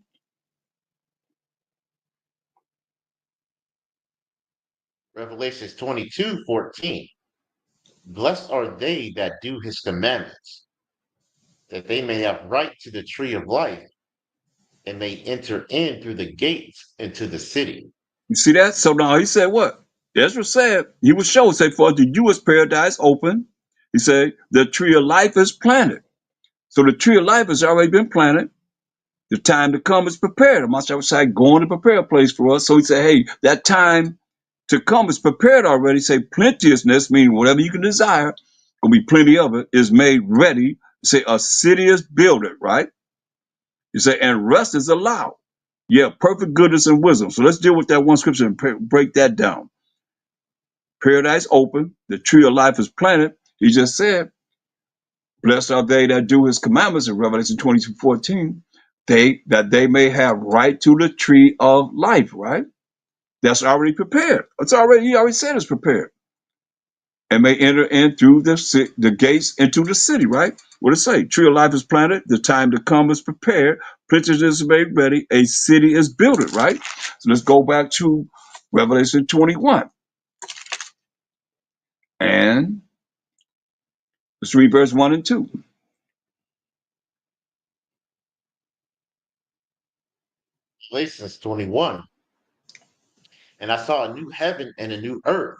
Revelations 22:14. Blessed are they that do his commandments, that they may have right to the tree of life and may enter in through the gates into the city. You see that? So now he said what? Ezra said, he was shown, say, for unto you is paradise open. He said, the tree of life is planted. So the tree of life has already been planted. The time to come is prepared. Masha said, going to prepare a place for us. So he said, hey, that time to come is prepared already. Say plenteousness, meaning whatever you can desire, gonna be plenty of it, is made ready. Say a city is builded, right? You say, and rest is allowed. Yeah, perfect goodness and wisdom. So let's deal with that one scripture and break that down. Paradise open, the tree of life is planted. He just said, blessed are they that do his commandments in Revelation 22:14. That they may have right to the tree of life, right? That's already prepared. He already said it's prepared. And may enter in through the gates into the city, right? What does it say? Tree of life is planted, the time to come is prepared, plenteousness is made ready, a city is built, right? So let's go back to Revelation 21. And let's read verse 1 and 2. Galatians 21. And I saw a new heaven and a new earth,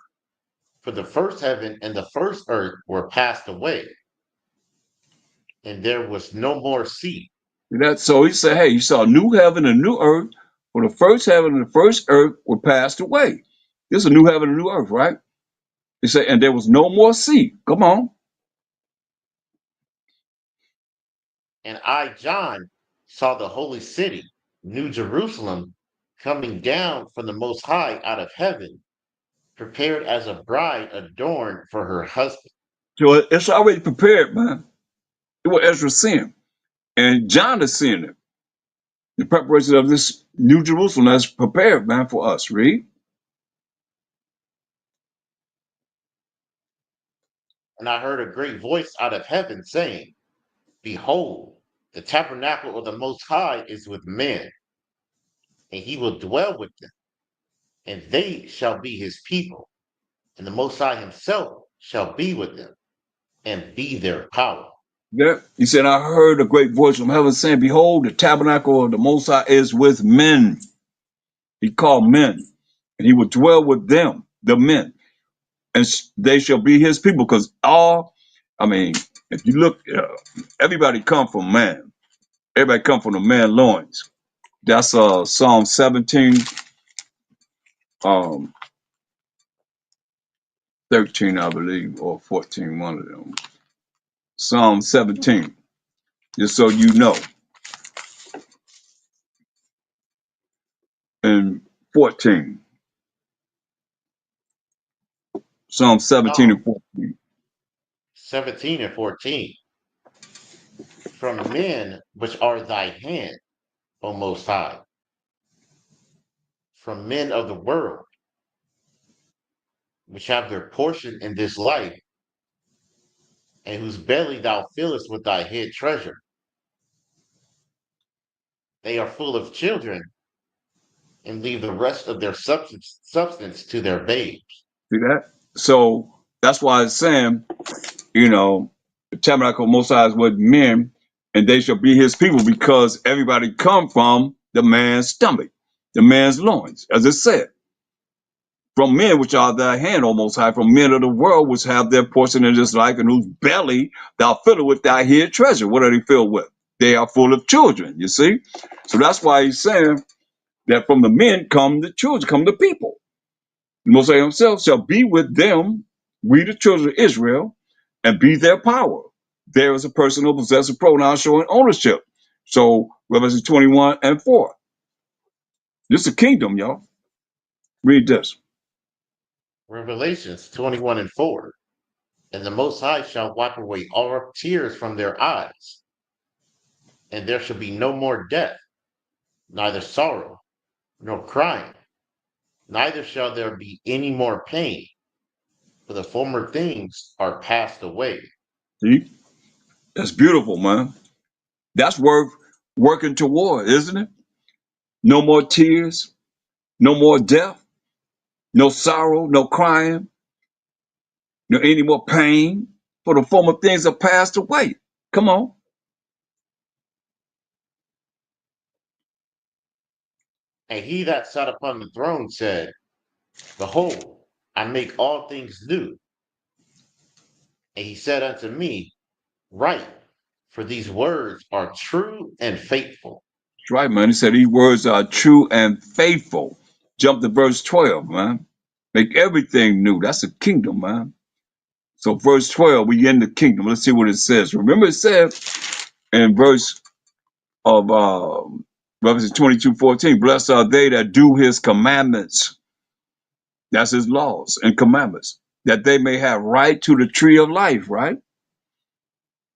for the first heaven and the first earth were passed away, and there was no more sea. So he said, hey, you saw a new heaven and a new earth, for the first heaven and the first earth were passed away. This is a new heaven and a new earth, right? He said, and there was no more sea. Come on. And I, John, saw the holy city, New Jerusalem, coming down from the Most High out of heaven, prepared as a bride adorned for her husband. So it's already prepared, man. It was Ezra seeing. And John is seeing it. The preparation of this New Jerusalem that's prepared, man, for us. Read. And I heard a great voice out of heaven saying, Behold, the tabernacle of the Most High is with men, and he will dwell with them, and they shall be his people, and the Most High himself shall be with them, and be their power. Yeah. He said, I heard a great voice from heaven saying, Behold, the tabernacle of the Most High is with men. He called men, and he will dwell with them, the men, and they shall be his people. Because if you look, everybody come from man. Everybody come from the man loins. That's Psalm 17, 13, I believe, or 14, one of them. Psalm 17, just so you know. And 14. Psalm 17 Psalm and 14. 17 and 14. From men which are thy hand, O Most High, from men of the world, which have their portion in this life, and whose belly thou fillest with thy hid treasure. They are full of children, and leave the rest of their substance to their babes. See that? So that's why it's saying, the tabernacle of Most High is with men, and they shall be his people, because everybody come from the man's stomach, the man's loins, as it said. From men which are thy hand, O Most High, from men of the world which have their portion in this life, and whose belly thou fillest with thy hid treasure. What are they filled with? They are full of children, you see? So that's why he's saying that from the men come the children, come the people. The Most High himself shall be with them, we the children of Israel, and be their power. There is a personal possessive pronoun showing ownership. So Revelation 21 and 4. This is a kingdom, y'all. Read this. Revelations 21 and 4. And the Most High shall wipe away all tears from their eyes, and there shall be no more death, neither sorrow, nor crying, neither shall there be any more pain, for the former things are passed away. See? That's beautiful, man. That's worth working toward, isn't it? No more tears, no more death, no sorrow, no crying, no any more pain, for the former things are passed away. Come on. And he that sat upon the throne said, Behold, I make all things new. And he said unto me, Write, for these words are true and faithful. That's right, man. He said these words are true and faithful. Jump to verse 12, man. Make everything new. That's a kingdom, man. So verse 12, we in the kingdom. Let's see what it says. Remember it said in verse of Revelation 22:14, blessed are they that do his commandments. That's his laws and commandments, that they may have right to the tree of life, right?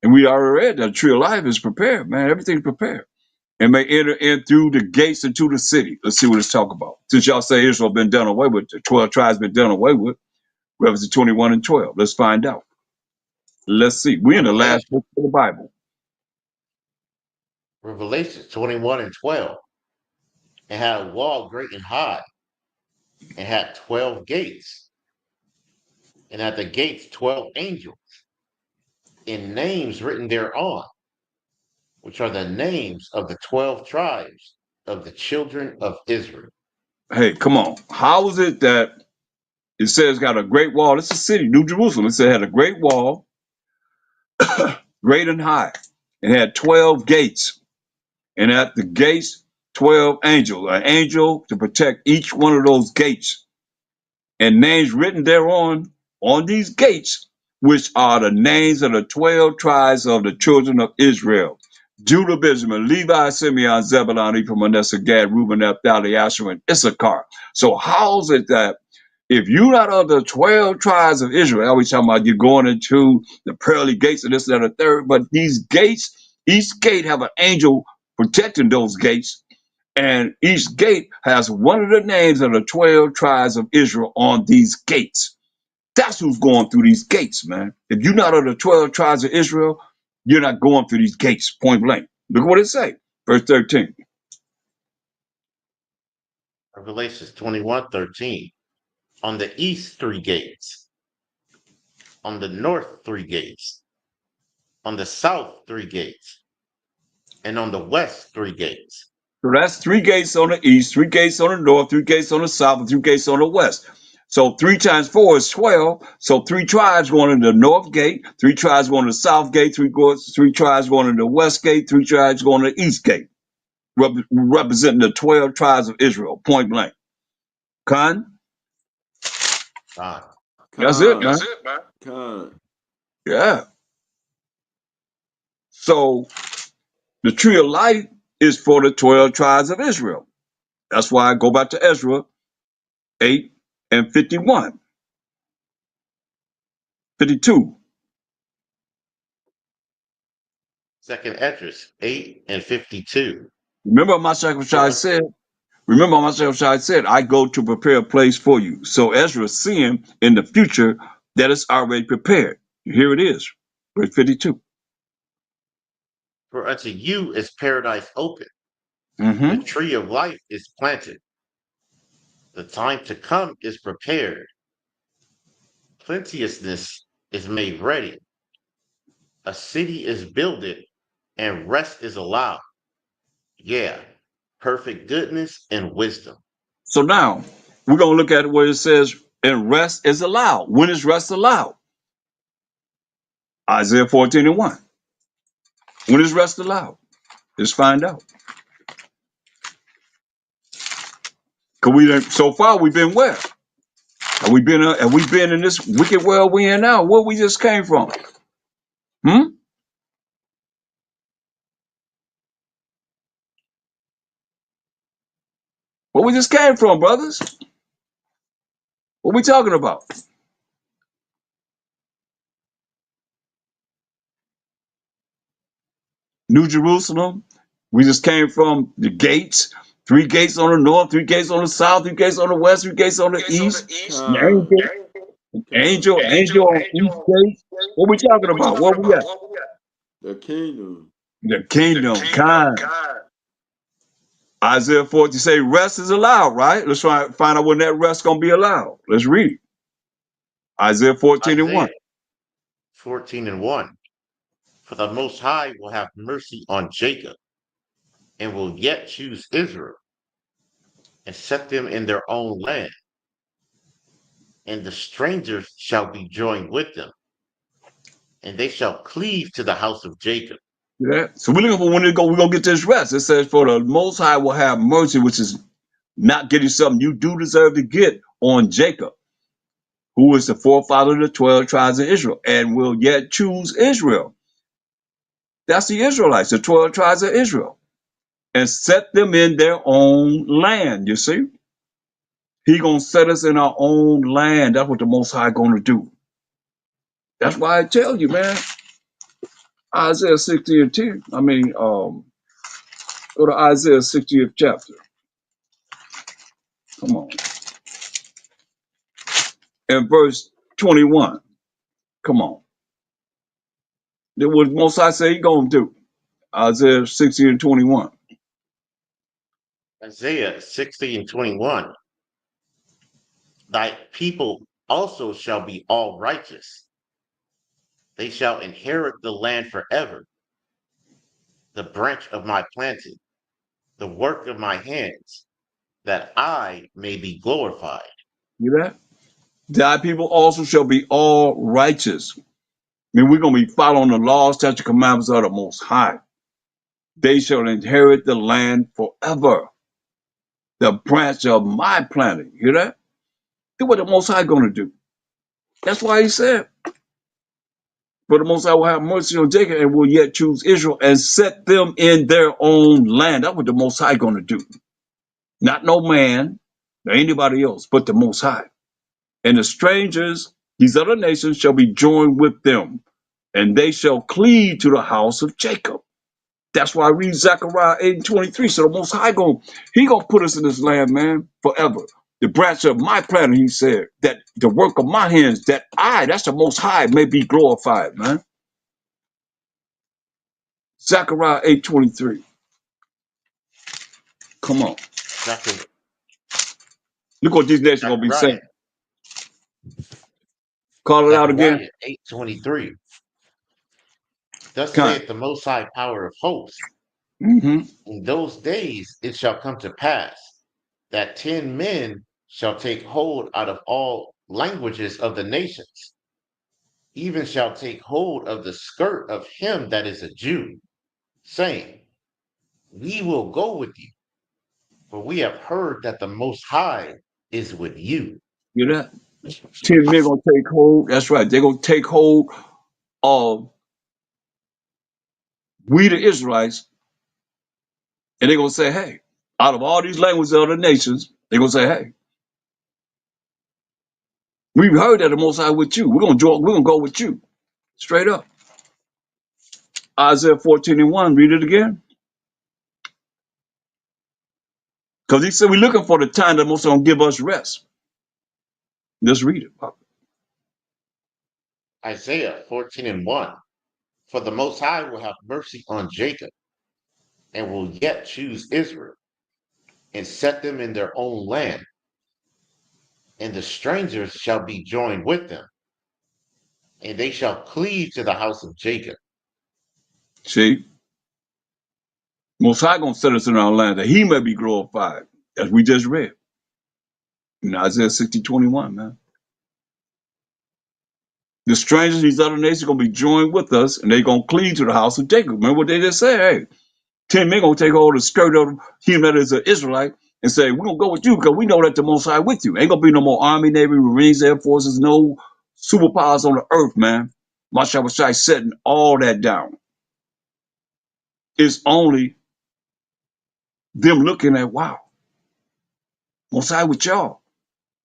And we already read that the tree of life is prepared, man. Everything's prepared. And may enter in through the gates into the city. Let's see what it's talking about. Since y'all say Israel been done away with, the 12 tribes been done away with, Revelation 21 and 12. Let's find out. Let's see. We're in the last Revelation, book of the Bible. Revelation 21 and 12. And had a wall great and high, and had 12 gates. and at the gates 12 angels, in names written thereon, which are the names of the 12 tribes of the children of Israel. Hey, come on. How is it that it says got a great wall? It's a city, New Jerusalem. It said it had a great wall, great and high. It had 12 gates. And at the gates, 12 angels, an angel to protect each one of those gates. And names written thereon on these gates, which are the names of the 12 tribes of the children of Israel. Judah, Benjamin, Levi, Simeon, Zebulun, Ephraim, Manasseh, Gad, Reuben, Naphtali, Asher, and Issachar. So how's it that if you're not of the 12 tribes of Israel, always talking about you going into the pearly gates and this, that, and the third, but these gates, each gate have an angel protecting those gates, and each gate has one of the names of the 12 tribes of Israel on these gates. That's who's going through these gates, man. If you're not of the 12 tribes of Israel, you're not going through these gates, point blank. Look what it say, verse 13. Revelations 21:13. On the east 3 gates, on the north 3 gates, on the south 3 gates, and on the west 3 gates. So that's 3 gates on the east, 3 gates on the north, 3 gates on the south, and 3 gates on the west. So 3 times 4 is 12. So 3 tribes going into the north gate, 3 tribes going to the south gate, 3 tribes going into the west gate, 3 tribes going to the east gate, representing the 12 tribes of Israel, point blank. Khan? That's it, man. Con. Yeah. So the tree of life is for the 12 tribes of Israel. That's why I go back to Ezra 8 and 51, 52. Second Esdras 8 and 52. Remember my sacrifice said, I go to prepare a place for you. So Ezra is seeing in the future that it's already prepared. Here it is, verse 52. For unto you is paradise open. Mm-hmm. The tree of life is planted. The time to come is prepared. Plenteousness is made ready. A city is builded, and rest is allowed. Yeah, perfect goodness and wisdom. So now we're going to look at where it says, and rest is allowed. When is rest allowed? Isaiah 14 and 1. When is rest allowed? Let's find out. So far we've been where? Have we been in this wicked world we in now? Where we just came from? Where we just came from, brothers? What we talking about? New Jerusalem. We just came from the gates. 3 gates on the north, 3 gates on the south, 3 gates on the west, 3 gates on the east. Con. Angel on each gate. What we talking about? Where we at? The kingdom. The kingdom. Kind. Isaiah 40 say rest is allowed, right? Let's try and find out when that rest gonna be allowed. Let's read. Isaiah 14 and 1. 14 and 1. For the Most High will have mercy on Jacob, and will yet choose Israel, and set them in their own land. And the strangers shall be joined with them, and they shall cleave to the house of Jacob. Yeah. So we're looking for when we're gonna get this rest. It says, for the Most High will have mercy, which is not getting something you do deserve to get, on Jacob, who is the forefather of the 12 tribes of Israel, and will yet choose Israel. That's the Israelites, the 12 tribes of Israel, and set them in their own land. You see, He gonna set us in our own land. That's what the Most High gonna do. That's why I tell you, man. Isaiah 60 and 10. Go to Isaiah 60th chapter. Come on. And verse 21. Come on. That what Most High say He gonna do. Isaiah 60 and 21. Isaiah 60 and 21. Thy people also shall be all righteous. They shall inherit the land forever, the branch of my planting, the work of my hands, that I may be glorified. You that? Thy people also shall be all righteous. I mean, we're going to be following the laws, statutes, commandments of the Most High. They shall inherit the land forever, the branch of my planting. Hear that? Do what the Most High going to do. That's why he said, for the Most High will have mercy on Jacob and will yet choose Israel and set them in their own land. That's what the Most High going to do. Not no man or anybody else, but the Most High. And the strangers, these other nations, shall be joined with them, and they shall cleave to the house of Jacob. That's why I read Zechariah 8:23. So the Most High He gonna put us in this land, man, forever. The branch of my planting, he said, that the work of my hands, that's the Most High, may be glorified, man. Zechariah 8:23. Come on. Zechariah, Look what these nations gonna be Zechariah, saying. Call it out again. Zechariah 8:23. Thus Kind. saith the Most High Power of hosts, Mm-hmm. in those days it shall come to pass that 10 men shall take hold out of all languages of the nations, even shall take hold of the skirt of him that is a Jew, saying, we will go with you, for we have heard that the Most High is with you. You know that? 10 men gonna take hold. That's right. They're gonna take hold of we the Israelites, and they're gonna say, hey, out of all these languages of the nations, they're gonna say, hey, we've heard that the Most High with you. We're gonna go with you. Straight up. Isaiah 14:1, read it again. Because he said we're looking for the time that Most High gonna give us rest. Let's read it, Papa. Isaiah 14:1. For the Most High will have mercy on Jacob, and will yet choose Israel, and set them in their own land, and the strangers shall be joined with them, and they shall cleave to the house of Jacob. See, Most High gonna set us in our land that he may be glorified, as we just read in Isaiah 60:21, man. The strangers, these other nations, are gonna be joined with us, and they're gonna cleave to the house of Jacob. Remember what they just said? Hey, 10 men gonna take hold of the skirt of him that is an Israelite and say, we're gonna go with you because we know that the Most High with you. Ain't gonna be no more Army, Navy, Marines, Air Forces, no superpowers on the earth, man. Masha Shai setting all that down. It's only them looking at, wow, Most High with y'all.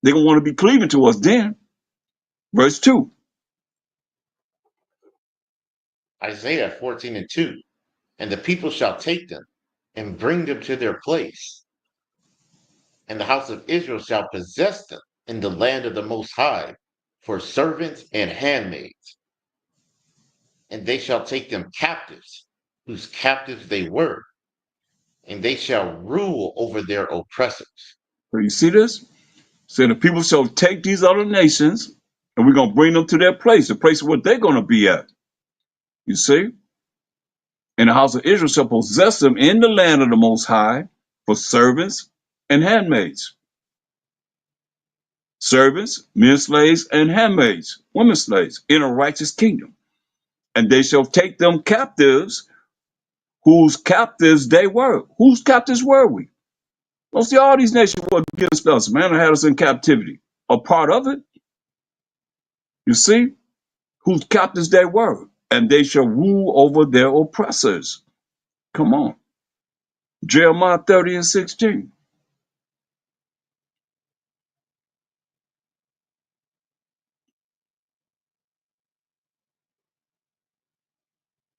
They're gonna want to be cleaving to us then. Verse 2. Isaiah 14:2. And the people shall take them, and bring them to their place, and the house of Israel shall possess them in the land of the Most High, for servants and handmaids. And they shall take them captives, whose captives they were, and they shall rule over their oppressors. So you see this? So the people shall take these other nations, and we're gonna bring them to their place, the place where they're gonna be at. You see? And the house of Israel shall possess them in the land of the Most High for servants and handmaids. Servants, men slaves, and handmaids, women slaves, in a righteous kingdom. And they shall take them captives, whose captives they were. Whose captives were we? Don't see all these nations were against us, man, and had us in captivity. A part of it, you see, whose captives they were. And they shall rule over their oppressors. Come on. Jeremiah 30:16.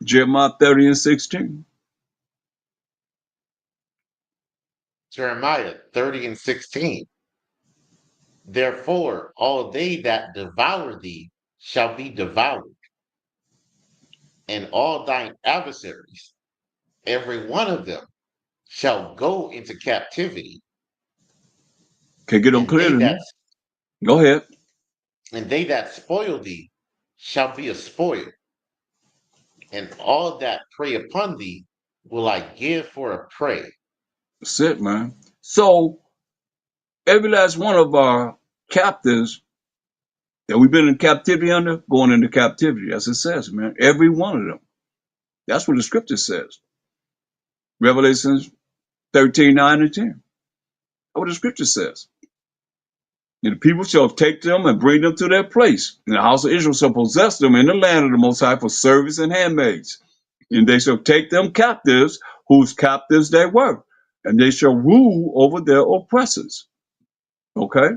Jeremiah 30:16. Jeremiah 30:16. Therefore, all they that devour thee shall be devoured, and all thine adversaries, every one of them, shall go into captivity, Can't get them and they clearly, that man. Go ahead. And they that spoil thee shall be a spoil, and all that prey upon thee will I give for a prey. That's it, man. So every last one of our captives that we've been in captivity under, going into captivity, as it says, man. Every one of them. That's what the scripture says. Revelations 13, 9, and 10. That's what the scripture says. And the people shall take them and bring them to their place. And the house of Israel shall possess them in the land of the Most High for servants and handmaids. And they shall take them captives, whose captives they were. And they shall rule over their oppressors. Okay?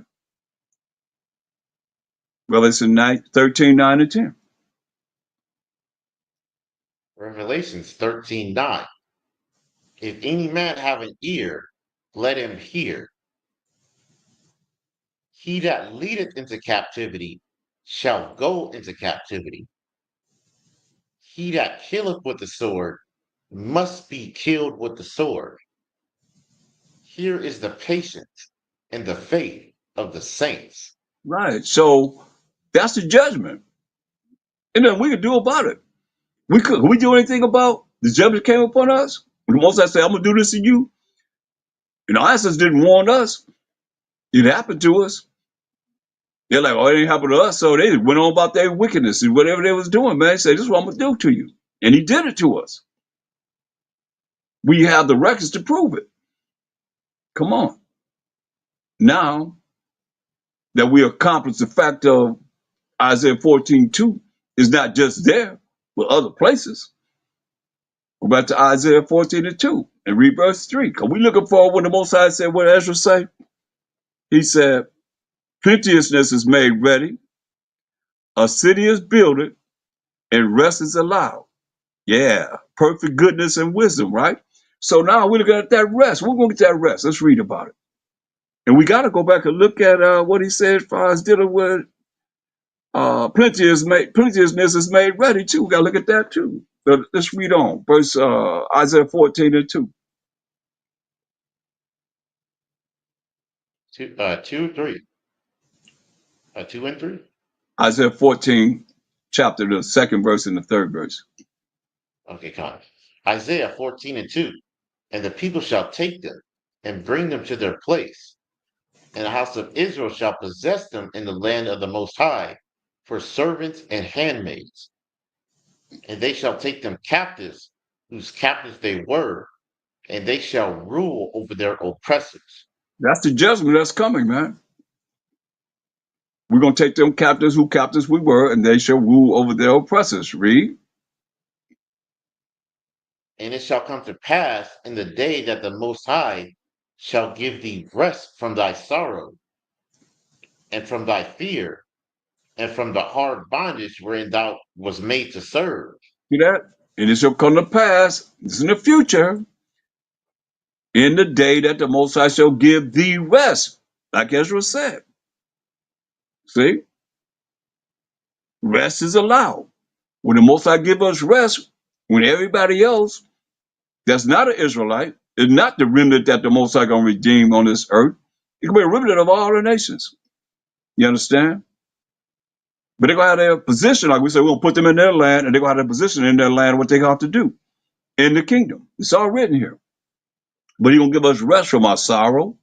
Revelation 13, 9, and 10. Revelations 13:9. If any man have an ear, let him hear. He that leadeth into captivity shall go into captivity. He that killeth with the sword must be killed with the sword. Here is the patience and the faith of the saints. Right. So that's the judgment. And then we could do about it. Could we do anything about the judgment came upon us? When the Most High said, I'm gonna do this to you. And our ancestors didn't warn us. It happened to us. They're like, oh, it ain't happened to us. So they went on about their wickedness and whatever they was doing, man. They said, this is what I'm gonna do to you. And he did it to us. We have the records to prove it. Come on. Now that we accomplished the fact of Isaiah 14:2 is not just there, but other places. Go back to Isaiah 14:2 and read verse 3. Because we looking for when the Most High said, what Ezra say? He said, plenteousness is made ready, a city is builded, and rest is allowed. Yeah, perfect goodness and wisdom, right? So now we're looking at that rest. We're going to get that rest. Let's read about it. And we got to go back and look at what he said as far as dealing with plenteousness is made ready too. We got to look at that too. But let's read on. Verse Isaiah 14:2. 2 and 3. Isaiah 14, chapter, the second verse and the third verse. Okay, come on. Isaiah 14:2. And the people shall take them and bring them to their place, and the house of Israel shall possess them in the land of the Most High for servants and handmaids. And they shall take them captives, whose captives they were, and they shall rule over their oppressors. That's the judgment that's coming, man. We're going to take them captives who captives we were, and they shall rule over their oppressors. Read. And it shall come to pass in the day that the Most High shall give thee rest from thy sorrow, and from thy fear, and from the hard bondage wherein thou was made to serve. See that? And it shall come to pass, this is in the future, in the day that the Most High shall give thee rest, like Ezra said. See? Rest is allowed. When the Most High give us rest, when everybody else that's not an Israelite is not the remnant that the Most High going to redeem on this earth, it can be a remnant of all the nations. You understand? But they're going to have their position, like we said, we're going to put them in their land, and they're going to have their position in their land, what they have to do in the kingdom. It's all written here. But he's going to give us rest from our sorrow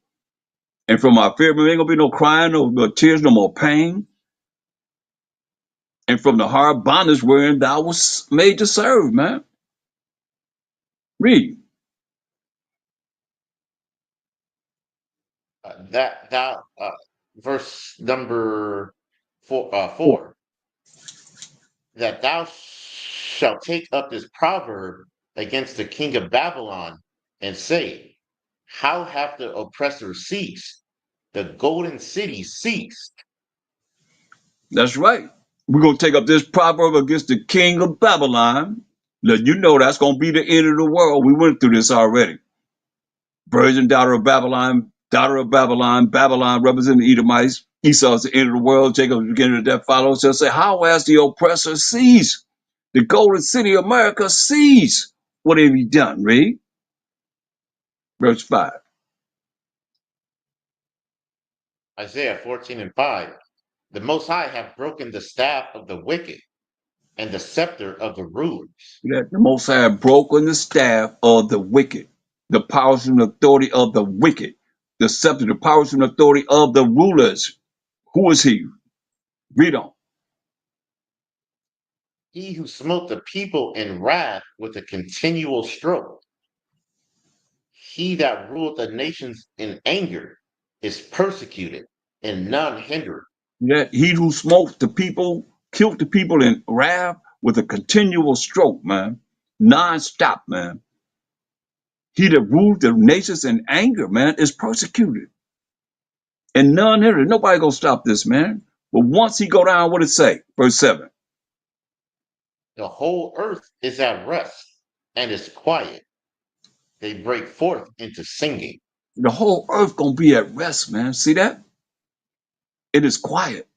and from our fear. There ain't going to be no crying, no tears, no more pain. And from the hard bondage wherein thou was made to serve, man. Read. Verse number 4. That thou shalt take up this proverb against the king of Babylon and say, how hath the oppressor ceased? The golden city ceased. That's right. We're going to take up this proverb against the king of Babylon. Let you know that's going to be the end of the world. We went through this already. Virgin daughter of Babylon, Babylon representing the Edomites. Esau is the end of the world. Jacob is the beginning of that follows. Shall say, how has the oppressor ceased? The golden city of America ceased. What have you done? Read. Verse 5. Isaiah 14:5. The Most High have broken the staff of the wicked and the scepter of the rulers. That the Most High have broken the staff of the wicked, the powers and authority of the wicked, the scepter, the powers and authority of the rulers. Who is he? Read on. He who smote the people in wrath with a continual stroke. He that ruled the nations in anger is persecuted, and none hindered. That he who smote the people, killed the people in wrath with a continual stroke, man, non-stop, man. He that ruled the nations in anger, man, is persecuted, and none hindered. Nobody gonna stop this, man. But once he go down, what it say? Verse 7. The whole earth is at rest and is quiet. They break forth into singing. The whole earth gonna be at rest, man. See that? It is quiet.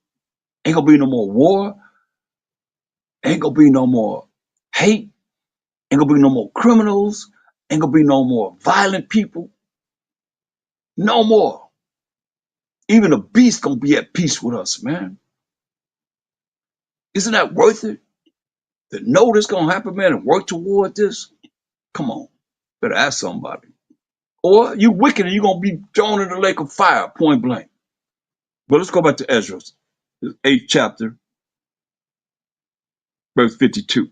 Ain't gonna be no more war. Ain't gonna be no more hate. Ain't gonna be no more criminals. Ain't gonna be no more violent people. No more. Even the beast gonna be at peace with us, man. Isn't that worth it? To know this gonna happen, man, and work toward this? Come on. Better ask somebody. Or you wicked and you're gonna be thrown in the lake of fire, point blank. But let's go back to Ezra, the 8th chapter, verse 52.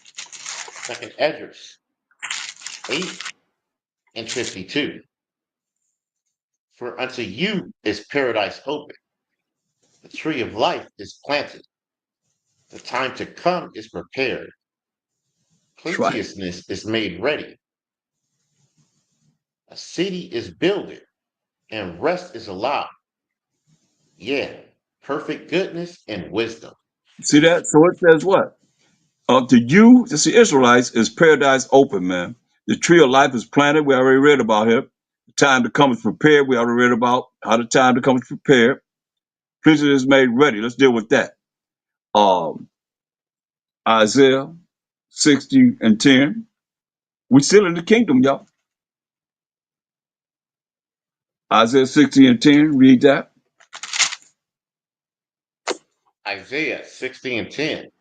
Second Esdras 8 and 52. For unto you is paradise open. The tree of life is planted. The time to come is prepared. That's right. Plenteousness is made ready. A city is builded, and rest is allowed. Yeah, perfect goodness and wisdom. See that? So it says what? To you, that's the Israelites, is paradise open, man. The tree of life is planted. We already read about it. The time to come is prepared. We already read about how the time to come is prepared. Plenty is made ready. Let's deal with that. Isaiah 60 and 10. We still in the kingdom, y'all. Isaiah 60 and 10. Read that. Isaiah 60 and 10.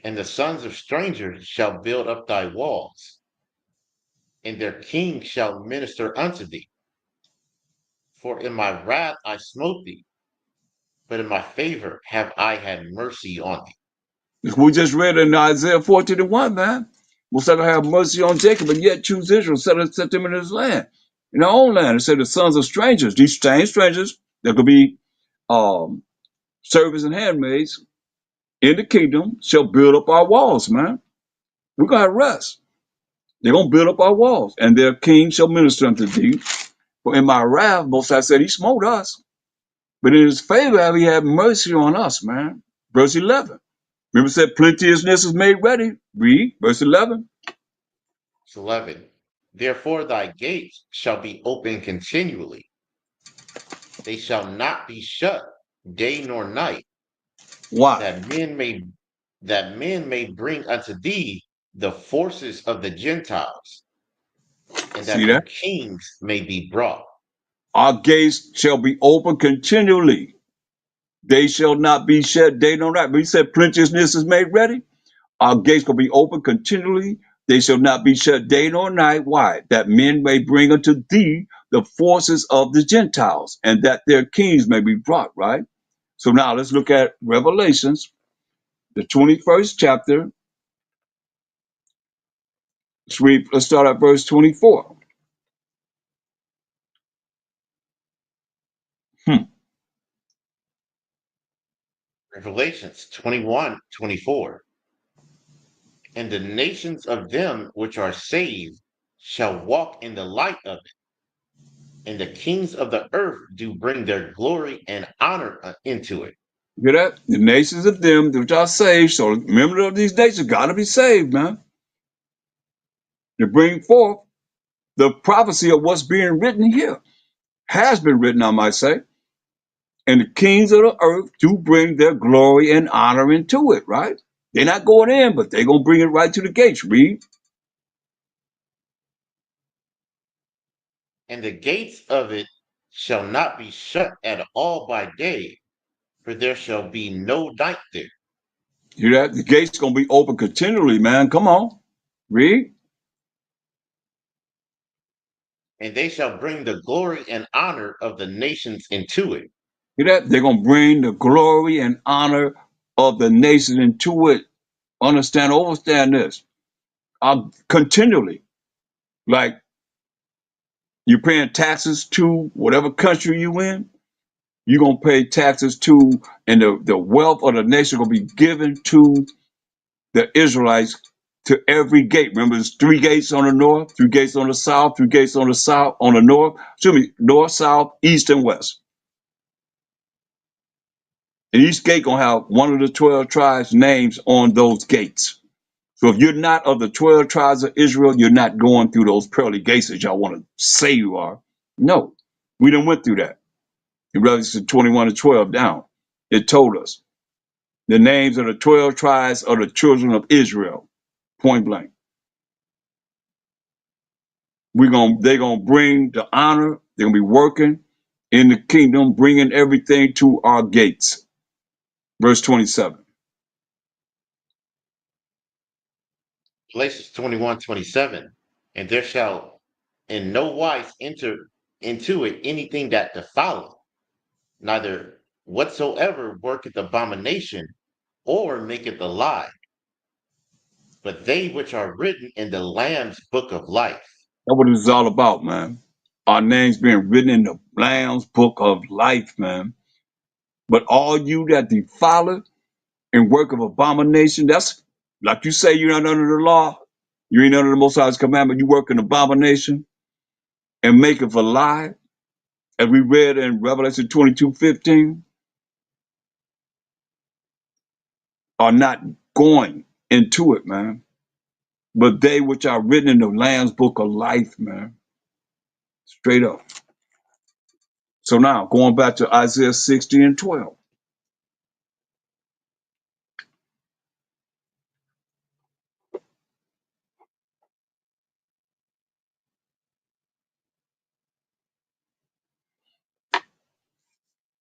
And the sons of strangers shall build up thy walls, and their king shall minister unto thee. For in my wrath I smote thee, but in my favor have I had mercy on thee. We just read in Isaiah 14 and 1, man. Most I have mercy on Jacob and yet choose Israel, set them in his land, in our own land. It said the sons of strangers, these same strangers, there could be servants and handmaids in the kingdom, shall build up our walls, man. We're going to have rest. They're going to build up our walls, and their king shall minister unto thee. For in my wrath, Most I said, he smote us, but in his favor have he had mercy on us, man. Verse 11. Remember it said plenteousness is made ready. Read verse 11. Verse 11. Therefore thy gates shall be open continually. They shall not be shut day nor night. Why? That men may bring unto thee the forces of the Gentiles, and that See their that? kings may be brought. Our gates shall be open continually. They shall not be shut day nor night. But he said plenteousness is made ready. Our gates will be open continually. They shall not be shut day nor night. Why? That men may bring unto thee the forces of the Gentiles, and that their kings may be brought, right? So now let's look at Revelations, the 21st chapter. Let's start at verse 24. Revelations 21:24. And the nations of them which are saved shall walk in the light of it, and the kings of the earth do bring their glory and honor into it. Hear that? The nations of them which are saved. So remember of these nations got to be saved, man. To bring forth the prophecy of what's being written here. Has been written, I might say. And the kings of the earth do bring their glory and honor into it, right? They're not going in, but they're going to bring it right to the gates. Read. And the gates of it shall not be shut at all by day, for there shall be no night there. Hear that? The gate's gonna be open continually, man. Come on. Read. And they shall bring the glory and honor of the nations into it. Hear that? They're gonna bring the glory and honor of the nation into it. Understand this. Continually. Like you're paying taxes to whatever country you in, you're gonna pay taxes to, and the wealth of the nation gonna be given to the Israelites to every gate. Remember, there's 3 gates on the north, 3 gates on the south, 3 gates on the south, on the north, excuse me, north, south, east, and west. And each gate gonna have one of the 12 tribes' names on those gates. So if you're not of the 12 tribes of Israel, you're not going through those pearly gates that y'all want to say you are. No, we done went through that. In Revelation 21:12 down, it told us the names of the 12 tribes of the children of Israel, point blank. They're gonna bring the honor. They're gonna be working in the kingdom, bringing everything to our gates. Verse 27. Galatians 21:27. And there shall in no wise enter into it anything that defileth, neither whatsoever worketh abomination or maketh a lie, but they which are written in the Lamb's book of life. That's what it's all about, man. Our names being written in the Lamb's book of life, man. But all you that defile it and work of abomination, that's like you say, you're not under the law. You ain't under the Most High's commandment. You work in abomination and make it a lie. As we read in Revelation 22:15, are not going into it, man. But they which are written in the Lamb's book of life, man. Straight up. So now, going back to Isaiah 60:12.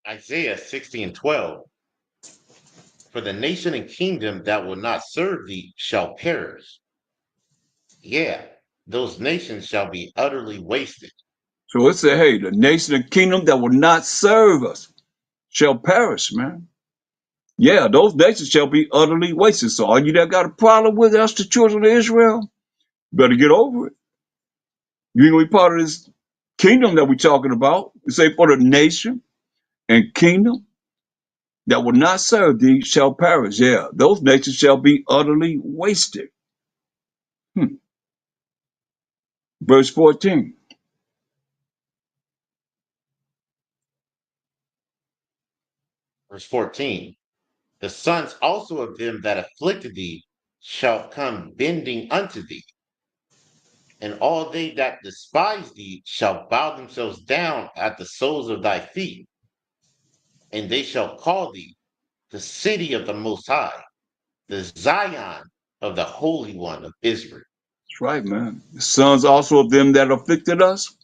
Isaiah 60:12. For the nation and kingdom that will not serve thee shall perish. Yeah, those nations shall be utterly wasted. So it said, hey, the nation and kingdom that will not serve us shall perish, man. Yeah, those nations shall be utterly wasted. So all you that got a problem with us, the children of Israel, better get over it. You ain't gonna be part of this kingdom that we're talking about. It say for the nation and kingdom that will not serve thee shall perish. Yeah, those nations shall be utterly wasted. Verse 14. Verse 14. The sons also of them that afflicted thee shall come bending unto thee, and all they that despise thee shall bow themselves down at the soles of thy feet, and they shall call thee the city of the Most High, the Zion of the Holy One of Israel. That's right, man. The sons also of them that afflicted us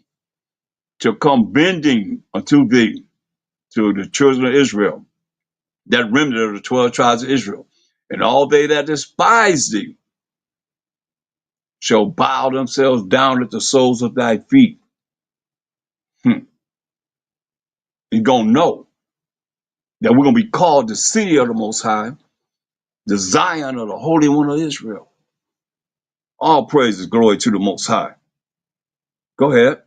shall come bending unto thee, to the children of Israel, that remnant of the 12 tribes of Israel. And all they that despise thee shall bow themselves down at the soles of thy feet. You're going to know that we're going to be called the city of the Most High, the Zion of the Holy One of Israel. All praises, glory to the Most High. Go ahead.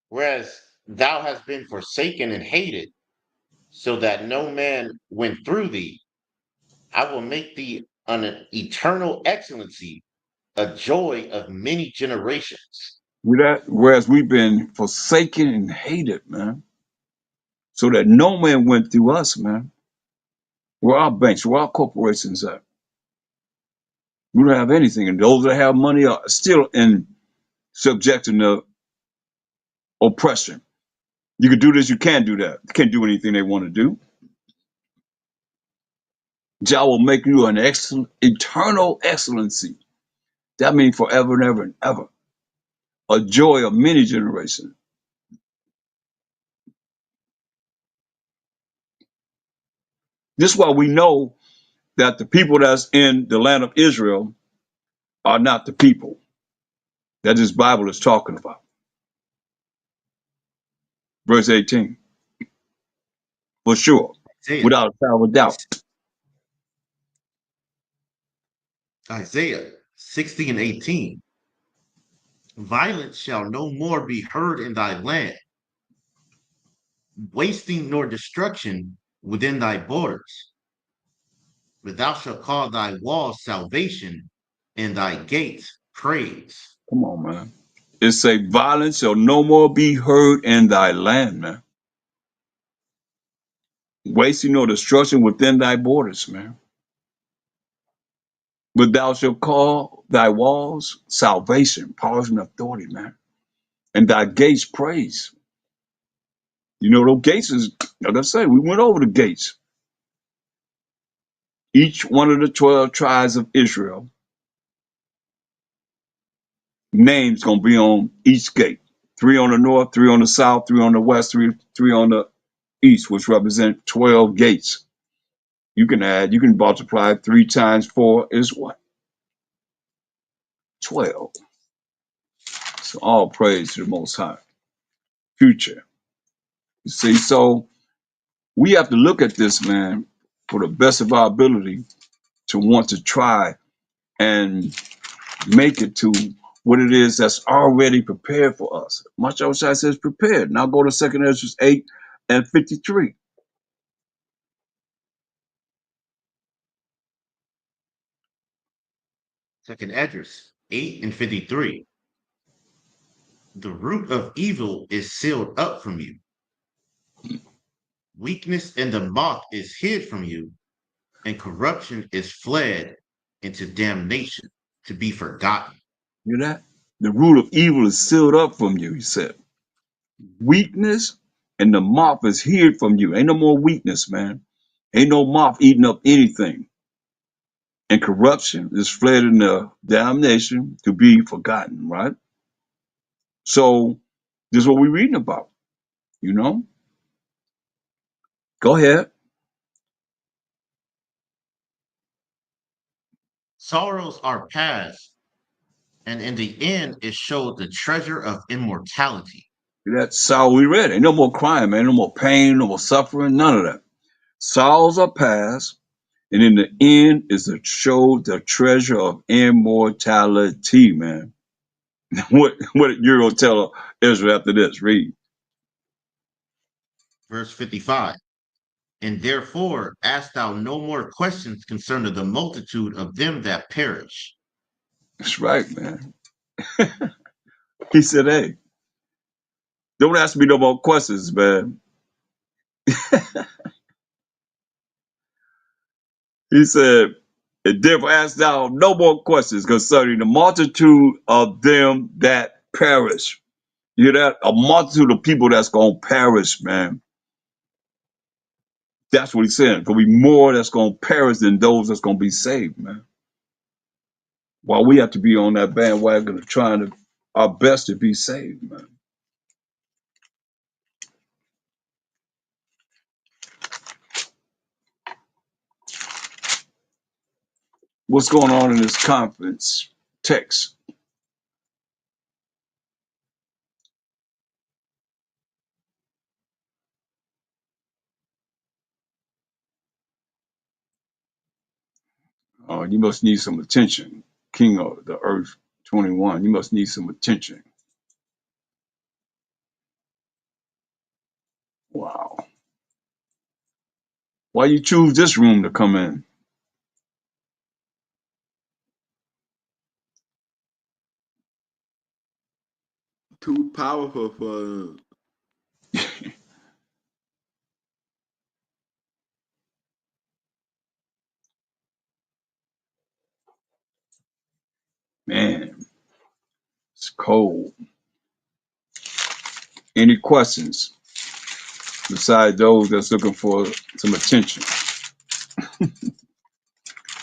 Whereas thou hast been forsaken and hated, so that no man went through thee, I will make thee an eternal excellency, a joy of many generations. Whereas we've been forsaken and hated, man, so that no man went through us, man. Where our banks, where our corporations at? We don't have anything, and those that have money are still in subjecting to oppression. You can do this, you can't do that. You can't do anything they want to do. Jah will make you an excellent, eternal excellency. That means forever and ever and ever. a joy of many generations. This is why we know that the people that's in the land of Israel are not the people that this Bible is talking about. Verse 18, for sure, Isaiah, without a shadow of doubt. Isaiah 60 and 18. Violence shall no more be heard in thy land, wasting nor destruction within thy borders. But thou shalt call thy walls salvation and thy gates praise. Come on, man. It say, violence shall no more be heard in thy land, man. Wasting or destruction within thy borders, man. But thou shalt call thy walls salvation, power and authority, man. And thy gates praise. You know, those gates is, like I say, we went over the gates. Each one of the 12 tribes of Israel, names gonna be on each gate. 3 on the north, 3 on the south, 3 on the west, three on the east, which represent 12 gates. You can multiply 3 times 4 is what? 12. So all praise to the Most High. Future. You see, so we have to look at this, man, for the best of our ability to want to try and make it to what it is that's already prepared for us. Much outside says prepared. Now go to 2nd Ezra 8 and 53. Second Esdras 8 and 53. The root of evil is sealed up from you. Weakness and the moth is hid from you, and corruption is fled into damnation to be forgotten. You hear that? The root of evil is sealed up from you, he said. Weakness and the moth is hid from you. Ain't no more weakness, man. Ain't no moth eating up anything. And corruption is fled into damnation to be forgotten, right? So this is what we're reading about, you know? Go ahead. Sorrows are past, and in the end it showed the treasure of immortality. That's all we read. Ain't no more crying, man. No more pain, no more suffering, none of that. Sorrows are past, and in the end is to show the treasure of immortality, man. What you're gonna tell Israel after this? Read. Verse 55. And therefore ask thou no more questions concerning the multitude of them that perish. That's right, man. He said, hey, don't ask me no more questions, man. He said, and therefore ask thou no more questions concerning the multitude of them that perish. You hear that? A multitude of people that's gonna perish, man. That's what he's saying. There'll be more that's gonna perish than those that's gonna be saved, man. While we have to be on that bandwagon of trying to our best to be saved, man. What's going on in this conference text? You must need some attention. King of the Earth 21. You must need some attention. Wow. Why you choose this room to come in? Too powerful for Man, it's cold. Any questions besides those that's looking for some attention?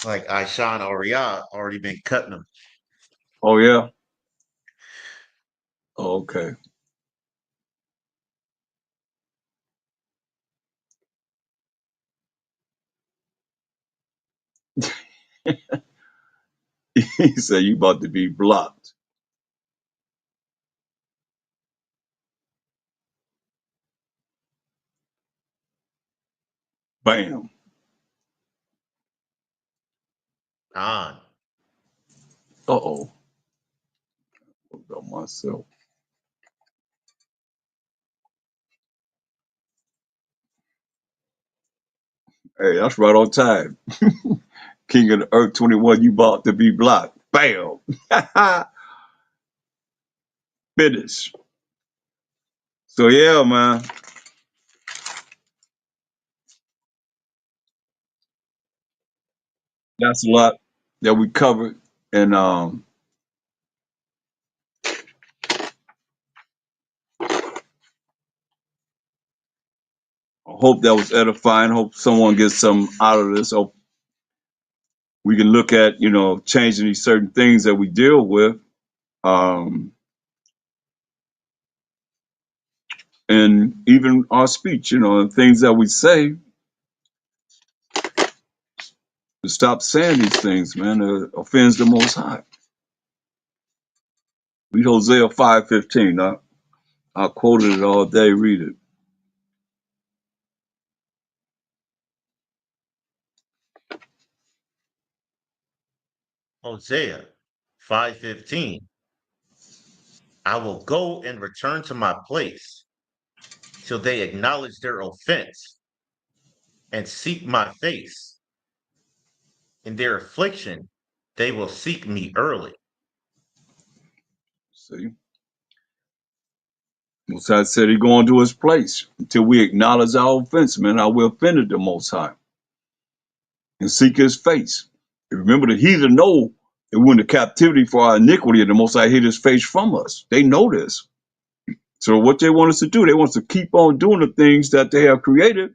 Like Aishan Oriah already been cutting them. Oh yeah. Okay. He said you about to be blocked. Bam. On. Uh-oh. What about myself? Hey, that's right on time. King of the Earth 21, you about to be blocked. Bam. Business. So yeah, man. That's a lot that we covered. And I hope that was edifying. Hope someone gets some out of this. Hope we can look at, changing these certain things that we deal with. Um, and even our speech, and things that we say, to stop saying these things, man, offends the Most High. Read Hosea 5:15. I quoted it all day. Read it. Hosea 5:15. I will go and return to my place till they acknowledge their offense and seek my face. In their affliction, they will seek me early. See, Most High said He going to His place until we acknowledge our offense, man. How we offended the Most High, and seek His face. And remember, the heathen know that we're in the captivity for our iniquity, and the Most High hid His face from us. They know this. So what they want us to do, they want us to keep on doing the things that they have created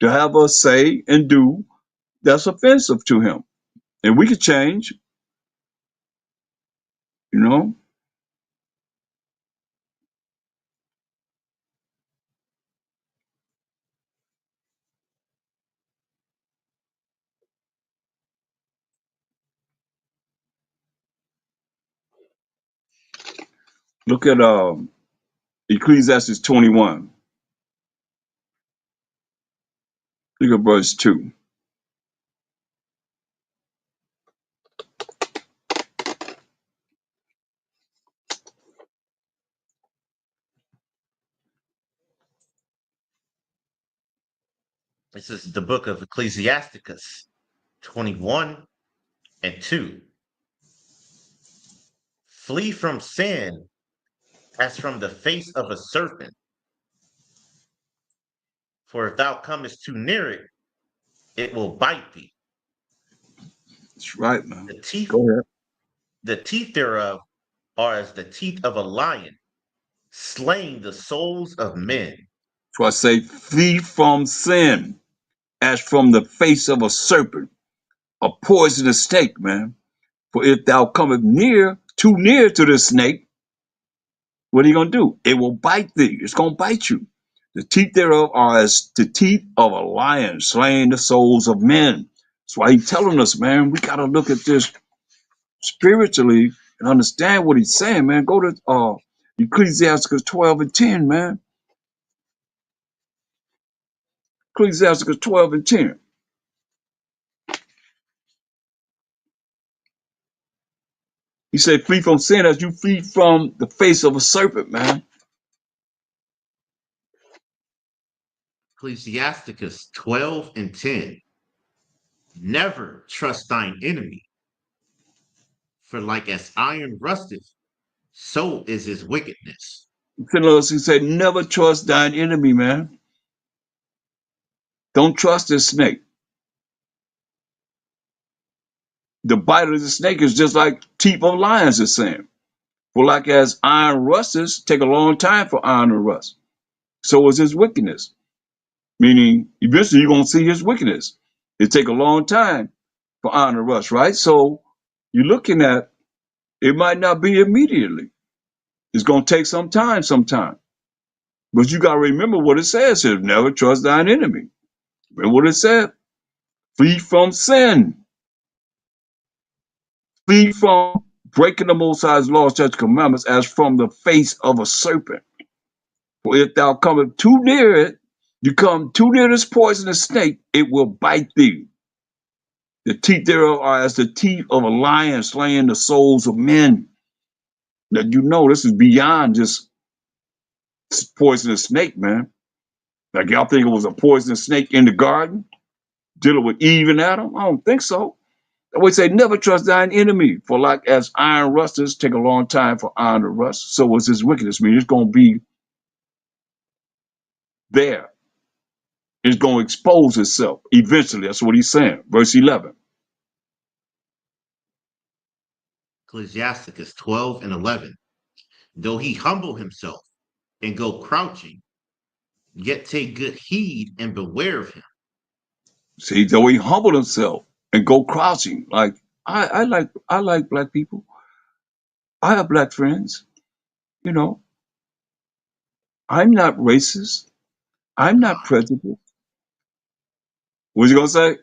to have us say and do that's offensive to Him. And we could change, you know. Look at Ecclesiastes 21. Look at verse 2. This is the book of Ecclesiasticus 21:2. Flee from sin as from the face of a serpent. For if thou comest too near it, it will bite thee. That's right, man. The teeth, Go ahead. the teeth thereof are as the teeth of a lion, slaying the souls of men. So I say, flee from sin as from the face of a serpent, a poisonous snake, man. For if thou comest too near to the snake, what are you going to do? It will bite thee. It's going to bite you. The teeth thereof are as the teeth of a lion, slaying the souls of men. That's why he's telling us, man, we got to look at this spiritually and understand what he's saying, man. Go to Ecclesiastes 12:10, man. Ecclesiastes 12:10. He said, flee from sin as you flee from the face of a serpent, man. Ecclesiasticus 12:10. Never trust thine enemy, for like as iron rusteth, so is his wickedness. He said, never trust thine enemy, man. Don't trust this snake. The bite of the snake is just like teeth of lions, is saying. For like as iron rusts, take a long time for iron to rust. So is his wickedness. Meaning, eventually you're going to see his wickedness. It take a long time for iron to rust, right? So you're looking at, it might not be immediately. It's going to take some time sometime. But you got to remember what it says here. Never trust thine enemy. Remember what it said? Flee from sin. Flee from breaking the Most High's laws, statutes, commandments as from the face of a serpent. For if thou comest too near it, you come too near this poisonous snake, it will bite thee. The teeth thereof are as the teeth of a lion slaying the souls of men. Now you know this is beyond just poisonous snake, man. Like y'all think it was a poisonous snake in the garden dealing with Eve and Adam? I don't think so. I would say never trust thine enemy, for like as iron rusters take a long time for iron to rust, so is his wickedness. I mean, it's going to be there. It's going to expose itself eventually. That's what he's saying. Verse 11. Ecclesiasticus 12 and 11. Though he humble himself and go crouching, yet take good heed and beware of him. See, though he humbled himself and go crouching, like I like black people. I have black friends. You know, I'm not racist. I'm not prejudiced. What you gonna say?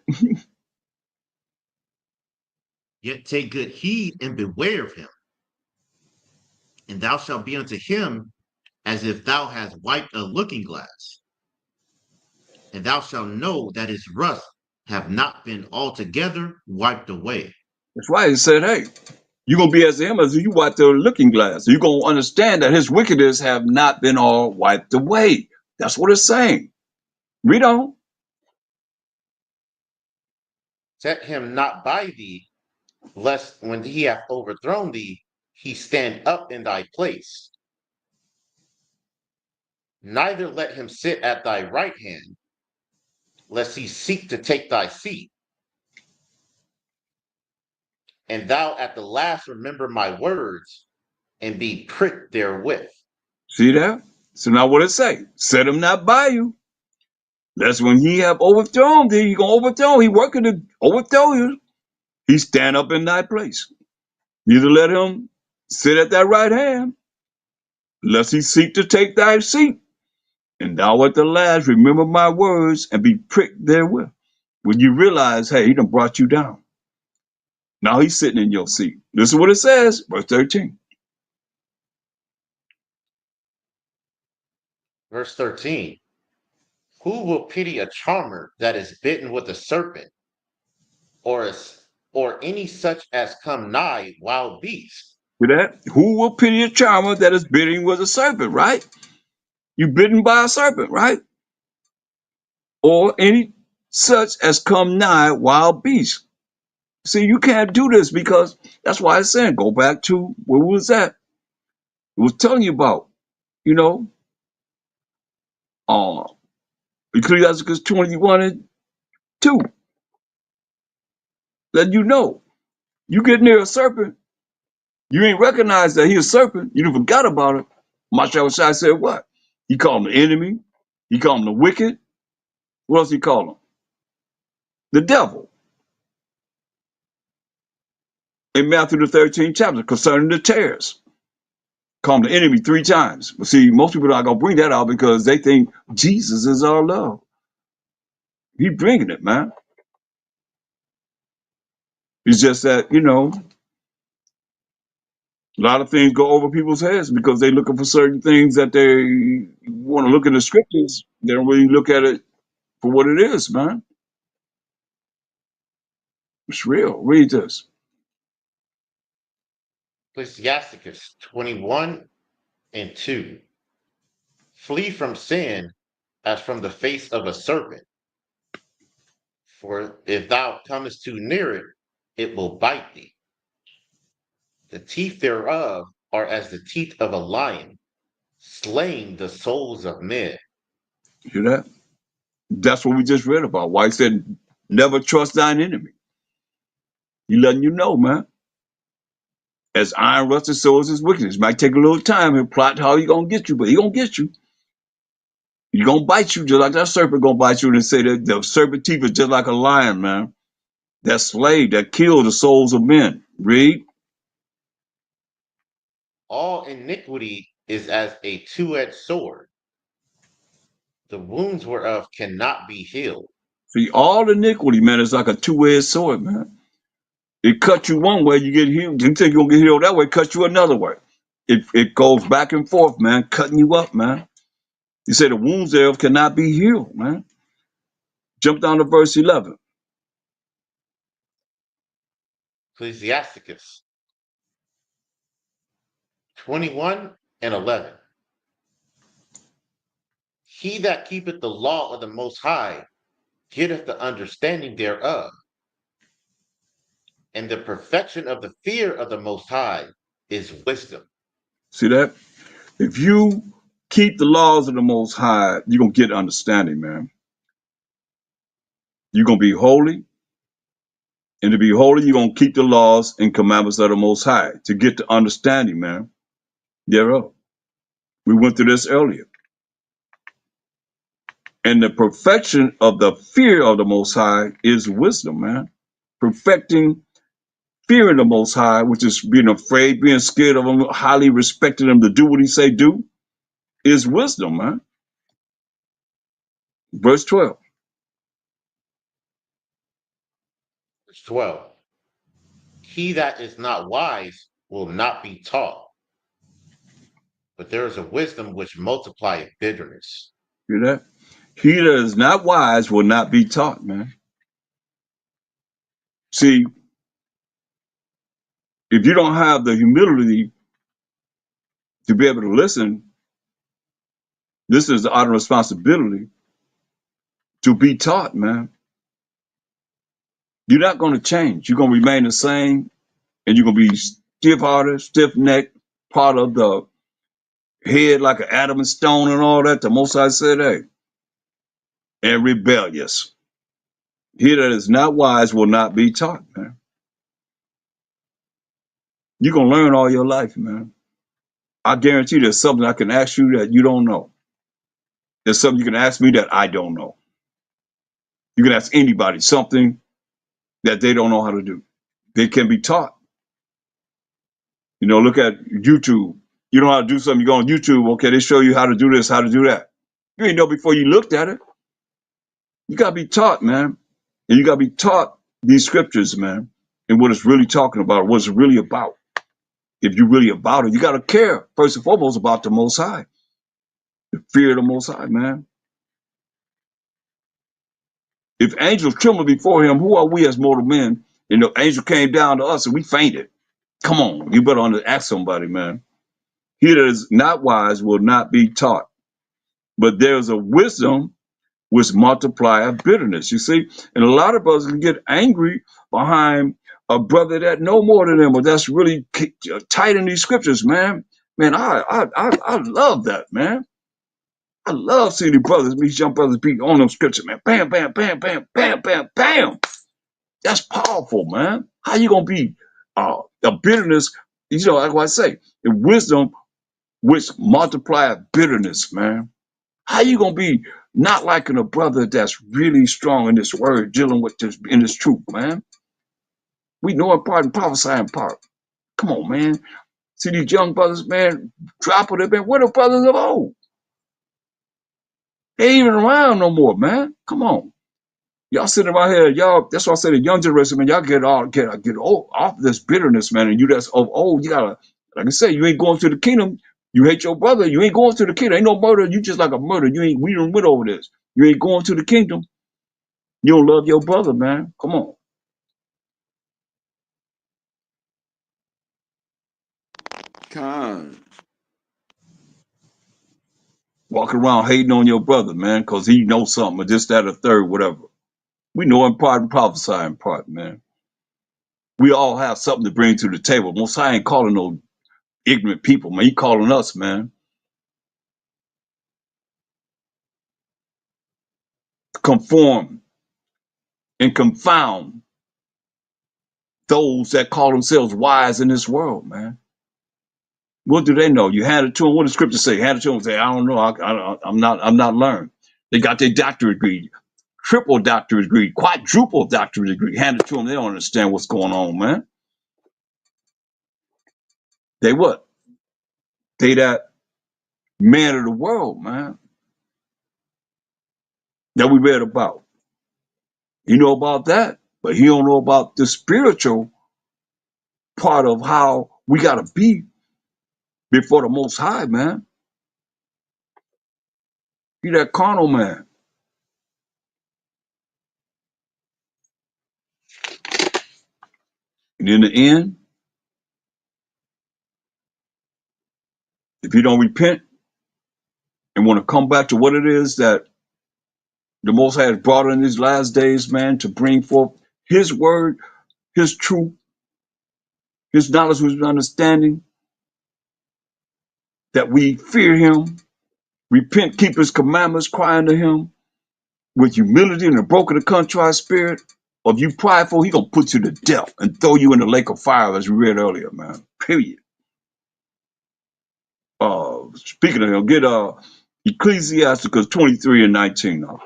Yet take good heed and beware of him. And thou shalt be unto him as if thou hast wiped a looking glass. And thou shalt know that his rust have not been altogether wiped away. That's right. He said, hey, you're gonna be as him as you wipe the looking glass. You're gonna understand that his wickedness have not been all wiped away. That's what it's saying. Read on. Set him not by thee, lest when he hath overthrown thee, he stand up in thy place. Neither let him sit at thy right hand, lest he seek to take thy seat. And thou at the last remember my words, and be pricked therewith. See that? So now what it say? Set him not by you. That's when he have overthrown thee. He gonna overthrow. He working to overthrow you. He stand up in thy place. Neither let him sit at thy right hand, lest he seek to take thy seat. And thou at the last remember my words and be pricked therewith. When you realize, hey, he done brought you down. Now he's sitting in your seat. This is what it says, verse 13. Verse 13. Who will pity a charmer that is bitten with a serpent, or any such as come nigh wild beasts? See that? Who will pity a charmer that is bitten with a serpent, right? You bitten by a serpent, right? Or any such as come nigh wild beasts. See, you can't do this because that's why it's saying, go back to where we was at. It was telling you about, you know, Ecclesiasticus 21 and 2. That you know, you get near a serpent, you ain't recognize that he's a serpent, you done forgot about it. Mashal Shai said what? He called him the enemy, he called him the wicked. What else he called him? The devil. In Matthew the 13th chapter concerning the tares. Call him the enemy 3 times. But see, most people are not gonna bring that out because they think Jesus is our love. He bringing it, man. It's just that, you know, a lot of things go over people's heads because they're looking for certain things that they want to look in the scriptures. They don't really look at it for what it is, man. It's real. Read this. Ecclesiasticus 21 and 2. Flee from sin as from the face of a serpent. For if thou comest too near it, it will bite thee. The teeth thereof are as the teeth of a lion, slaying the souls of men. You hear that? That's what we just read about. Why he said, never trust thine enemy. He letting you know, man. As iron rusted, so is his wickedness. Might take a little time and plot how he gonna get you, but he gonna get you. He gonna bite you just like that serpent gonna bite you. And say that the serpent teeth is just like a lion, man. That slave that killed the souls of men. Read. All iniquity is as a two-edged sword. The wounds whereof cannot be healed. See, all iniquity, man, is like a two-edged sword, man. It cuts you one way, you get healed. You think you're gonna get healed that way, it cuts you another way. It goes back and forth, man, cutting you up, man. You say the wounds thereof cannot be healed, man. Jump down to verse 11. Ecclesiasticus 21:11. He that keepeth the law of the Most High getteth the understanding thereof, and the perfection of the fear of the Most High is wisdom. See that? If you keep the laws of the Most High, you're gonna get understanding, man. You're gonna be holy, and to be holy, you're gonna keep the laws and commandments of the Most High to get the understanding, man. Thereof. We went through this earlier. And the perfection of the fear of the Most High is wisdom, man. Perfecting fearing the Most High, which is being afraid, being scared of him, highly respecting him to do what he say do, is wisdom, man. Verse 12. Verse 12. He that is not wise will not be taught, but there is a wisdom which multiplieth bitterness. Hear that? He that is not wise will not be taught, man. See, if you don't have the humility to be able to listen, this is our responsibility to be taught, man. You're not going to change. You're going to remain the same, and you're going to be stiff-hearted, stiff-necked, part of the head like an adamant stone and all that. The Most High said, hey, and rebellious. He that is not wise will not be taught, man. You're going to learn all your life, man. I guarantee there's something I can ask you that you don't know. There's something you can ask me that I don't know. You can ask anybody something that they don't know how to do. They can be taught. You know, look at YouTube. You know how to do something, you go on YouTube, okay, they show you how to do this, how to do that. You ain't know before you looked at it. You got to be taught, man. And you got to be taught these scriptures, man, and what it's really talking about, what it's really about. If you're really about it, you got to care, first and foremost, about the Most High. The fear of the Most High, man. If angels tremble before him, who are we as mortal men? And the angel came down to us and we fainted. Come on, you better ask somebody, man. He that is not wise will not be taught. But there's a wisdom which multiplieth bitterness, you see? And a lot of us can get angry behind a brother that know more than them, or that's really tight in these scriptures, man. Man, I love that, man. I love seeing the brothers, these young brothers be on them scriptures, man. Bam, bam, bam, bam, bam, bam, bam. That's powerful, man. How you gonna be a bitterness? You know, like what I say, the wisdom which multiplieth bitterness, man. How you gonna be not liking a brother that's really strong in this word, dealing with this in this truth, man? We know in part and prophesy in part. Come on, man. See these young brothers, man, drop it, man. Where the brothers of old? They ain't even around no more, man. Come on. Y'all sitting around here, y'all, that's why I say the young generation, man, y'all get old, off this bitterness, man. And you that's of old, you gotta, like I say, you ain't going to the kingdom. You hate your brother, you ain't going to the kingdom. Ain't no murder, you just like a murder. We done went over this. You ain't going to the kingdom. You don't love your brother, man. Come on. Con. Walk around hating on your brother, man, because he knows something, or this, that, or third, whatever. We know in part and prophesy in part, man. We all have something to bring to the table. Most High ain't calling no ignorant people, man. He calling us, man. Conform and confound those that call themselves wise in this world, man. What do they know? You hand it to them. What does Scripture say? Hand it to them. Say, I don't know. I'm not learned. They got their doctorate degree, triple doctorate degree, quadruple doctorate degree. Hand it to them. They don't understand what's going on, man. They what? They that man of the world, man, that we read about. He know about that, but he don't know about the spiritual part of how we gotta be before the Most High, man. He that carnal man. And in the end, if you don't repent and want to come back to what it is that the Most High has brought in these last days, man, to bring forth His word, His truth, His knowledge, His understanding, that we fear Him, repent, keep His commandments, crying to Him with humility and a broken and contrite spirit. Or if you prideful, He gonna put you to death and throw you in the lake of fire, as we read earlier, man. Period. Speaking of Him, get Ecclesiasticus 23 and 19 now.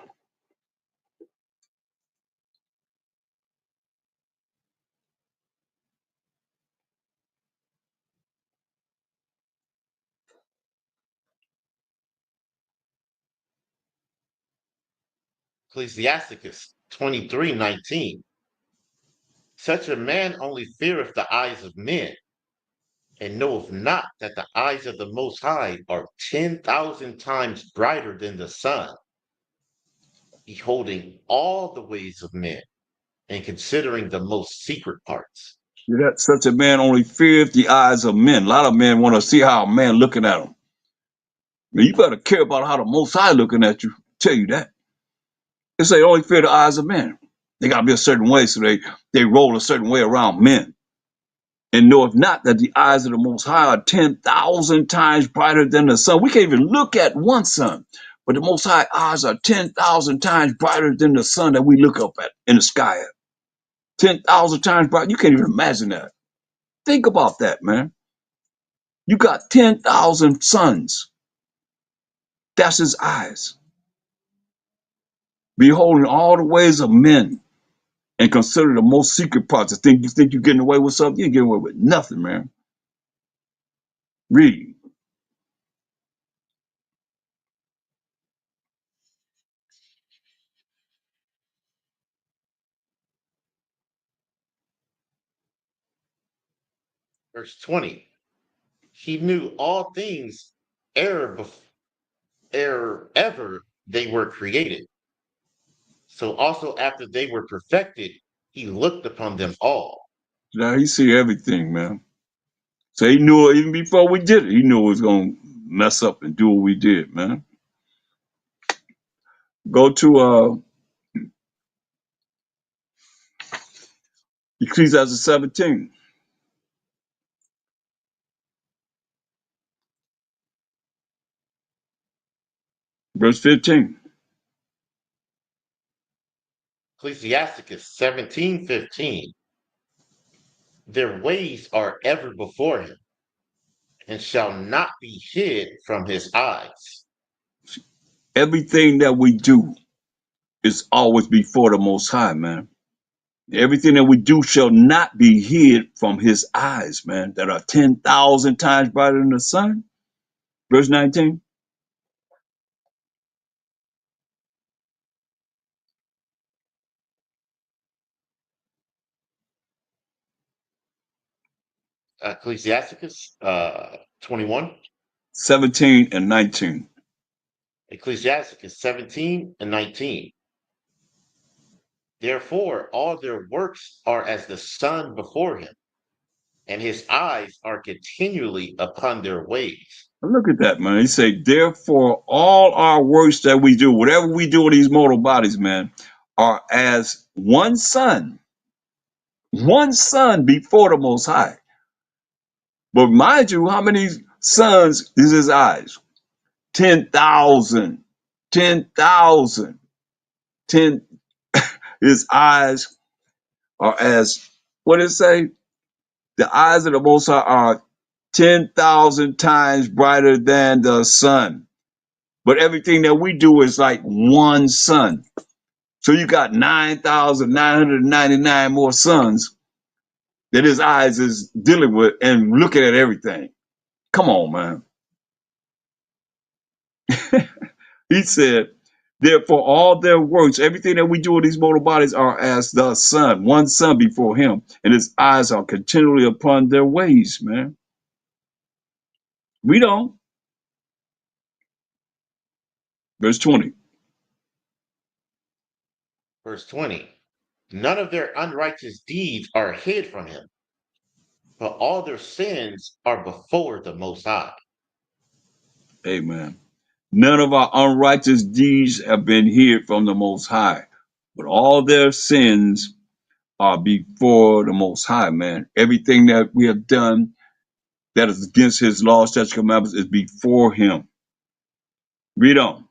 Ecclesiasticus 23:19. Such a man only feareth the eyes of men, and knoweth not that the eyes of the Most High are 10,000 times brighter than the sun, beholding all the ways of men, and considering the most secret parts. That such a man only feareth the eyes of men. A lot of men want to see how a man looking at them. Man, you better care about how the Most High looking at you. Tell you that. They say only fear the eyes of men. They gotta be a certain way, so they roll a certain way around men. And know if not that the eyes of the Most High are 10,000 times brighter than the sun. We can't even look at one sun, but the Most High eyes are 10,000 times brighter than the sun that we look up at in the sky at. 10,000 times brighter. You can't even imagine that. Think about that, man. You got 10,000 suns. That's His eyes. Beholding all the ways of men and consider the most secret parts. You think you're getting away with something? You ain't getting away with nothing, man. Read. Verse 20. He knew all things ere ever they were created. So also after they were perfected, he looked upon them all. Now He see everything, man. So He knew it even before we did it. He knew it was going to mess up and do what we did, man. Go to Ecclesiastes 17, verse 15. Ecclesiasticus 17:15. Their ways are ever before him, and shall not be hid from his eyes. Everything that we do is always before the Most High, man. Everything that we do shall not be hid from His eyes, man, that are 10,000 times brighter than the sun. Verse 19. Ecclesiasticus 21. 17 and 19. Ecclesiasticus 17:19. Therefore, all their works are as the sun before him, and his eyes are continually upon their ways. Look at that, man. He say, therefore, all our works that we do, whatever we do in these mortal bodies, man, are as one sun before the Most High. But mind you, how many suns is His eyes? 10,000. 10,000. 10. His eyes are as, what did it say? The eyes of the Most High are 10,000 times brighter than the sun. But everything that we do is like one sun. So you got 9,999 more suns that His eyes is dealing with and looking at everything. Come on, man. He said, therefore, all their works, everything that we do in these mortal bodies are as the sun, one sun before him, and his eyes are continually upon their ways, man. We don't. Verse 20. Verse 20. None of their unrighteous deeds are hid from him, but all their sins are before the Most High. Amen. None of our unrighteous deeds have been hid from the Most High, but all their sins are before the Most High, man. Everything that we have done that is against his law, statutes, commandments is before him. Read on.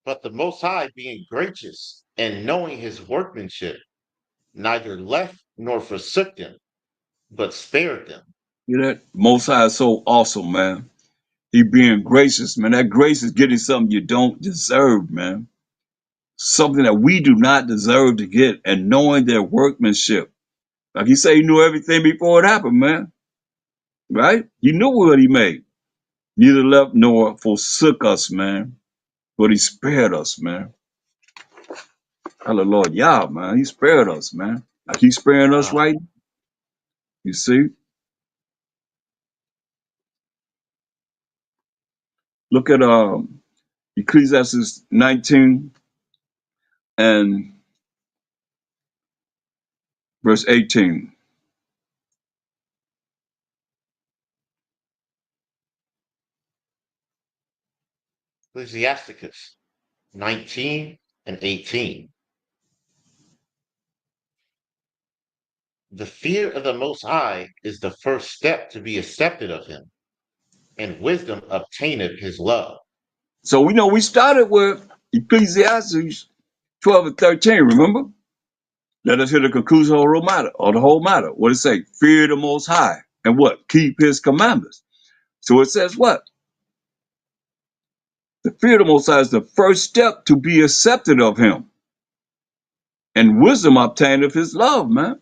But the Most High, being gracious and knowing his workmanship, neither left nor forsook them, but spared them. You know that? Most High is so awesome, man. He being gracious, man. That grace is getting something you don't deserve, man. Something that we do not deserve to get, and knowing their workmanship. Like he said, he knew everything before it happened, man. Right? He knew what he made. Neither left nor forsook us, man. But he spared us, man. Hallelujah, man. He spared us, man. Like he's sparing us right. You see? Look at Ecclesiastes 19 and verse 18. Ecclesiasticus 19 and 18. The fear of the Most High is the first step to be accepted of him, and wisdom obtaineth his love. So we know we started with Ecclesiastes 12 and 13, remember? Let us hear the conclusion of the whole matter. What it say? Fear the Most High. And what? Keep his commandments. So it says what? The fear of the Most High is the first step to be accepted of him. And wisdom obtained of his love, man.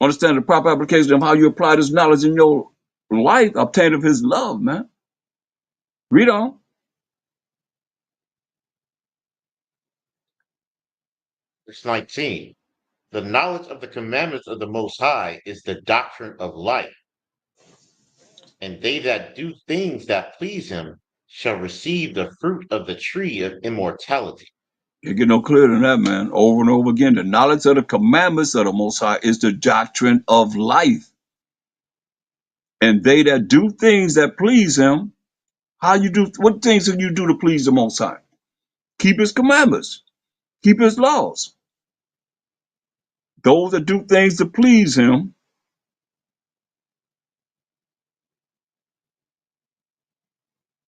Understand the proper application of how you apply this knowledge in your life, obtained of his love, man. Read on. Verse 19. The knowledge of the commandments of the Most High is the doctrine of life, and they that do things that please him shall receive the fruit of the tree of immortality. Can't get no clearer than that, man. Over and over again. The knowledge of the commandments of the Most High is the doctrine of life. And they that do things that please him, what things do you do to please the Most High? Keep his commandments, keep his laws. Those that do things to please him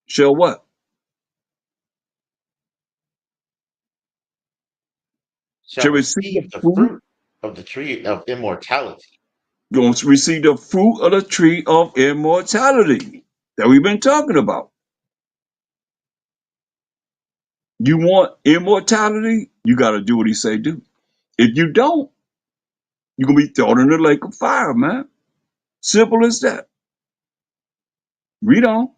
shall what? Shall receive the fruit of the tree of immortality. Going to receive the fruit of the tree of immortality that we've been talking about. You want immortality? You got to do what he say do. If you don't, you're going to be thrown in the lake of fire, man. Simple as that. Read on.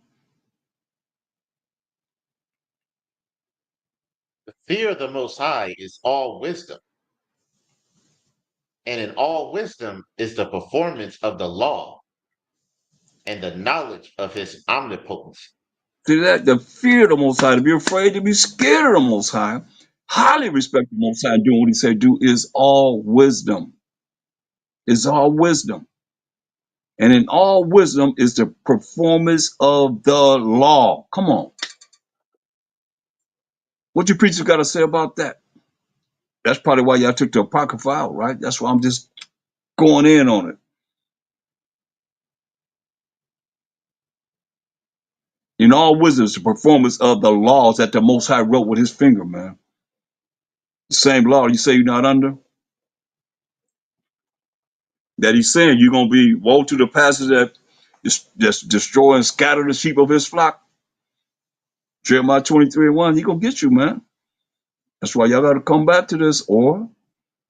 The fear of the Most High is all wisdom, and in all wisdom is the performance of the law and the knowledge of his omnipotence. See that? The fear of the Most High, to be afraid, to be scared of the Most High, highly respect the Most High, doing what he said do is all wisdom. It's all wisdom. And in all wisdom is the performance of the law. Come on. What you preachers got to say about that? That's probably why y'all took the Apocrypha out, right? That's why I'm just going in on it. In all wisdom is the performance of the laws that the Most High wrote with his finger, man. The same law you say you're not under? That he's saying you're going to be, woe to the pastors that just destroy and scatter the sheep of his flock. Jeremiah 23:1, he going to get you, man. That's why y'all got to come back to this, or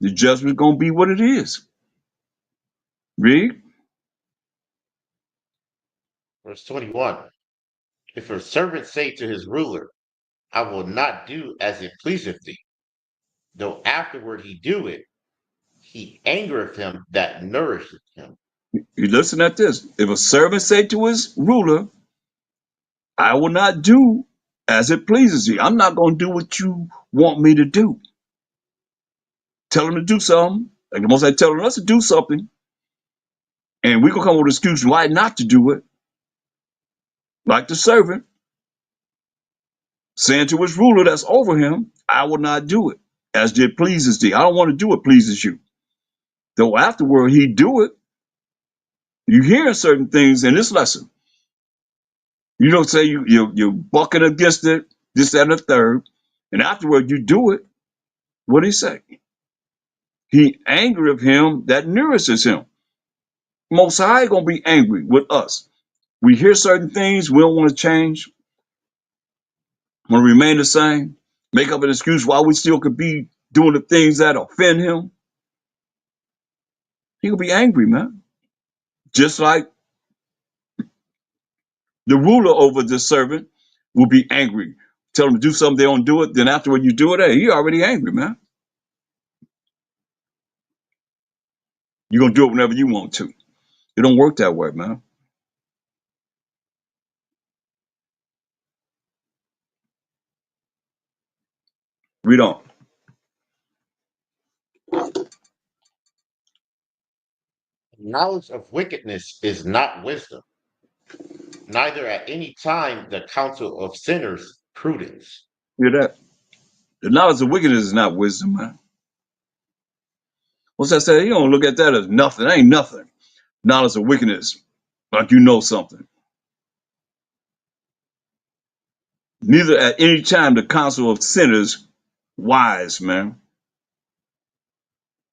the judgment's going to be what it is. Read. Verse 21. If a servant say to his ruler, I will not do as it pleaseth thee, though afterward he do it, he angereth him that nourisheth him. You listen at this. If a servant say to his ruler, I will not do as it pleases thee. I'm not going to do what you want me to do. Tell him to do something. Like the Most High telling us to do something. And we going to come up with an excuse why not to do it. Like the servant saying to his ruler that's over him, I will not do it as it pleases thee. I don't want to do what pleases you. Though afterward he do it. You hear certain things in this lesson. You don't say you're bucking against it, this, that, and the third. And afterward you do it. What did he say? He angry of him that nourishes him. Most High gonna be angry with us. We hear certain things, we don't want to change, want to remain the same, make up an excuse why we still could be doing the things that offend him. He gonna be angry, man. Just like the ruler over this servant will be angry. Tell them to do something, they don't do it. Then afterward you do it, hey, he already angry, man. You're gonna do it whenever you want to. It don't work that way, man. We don't. Knowledge of wickedness is not wisdom, neither at any time the counsel of sinners prudence. Hear that? The knowledge of wickedness is not wisdom, man. What's that say? You don't look at that as nothing. That ain't nothing. Knowledge of wickedness, like you know something. Neither at any time the counsel of sinners wise, man.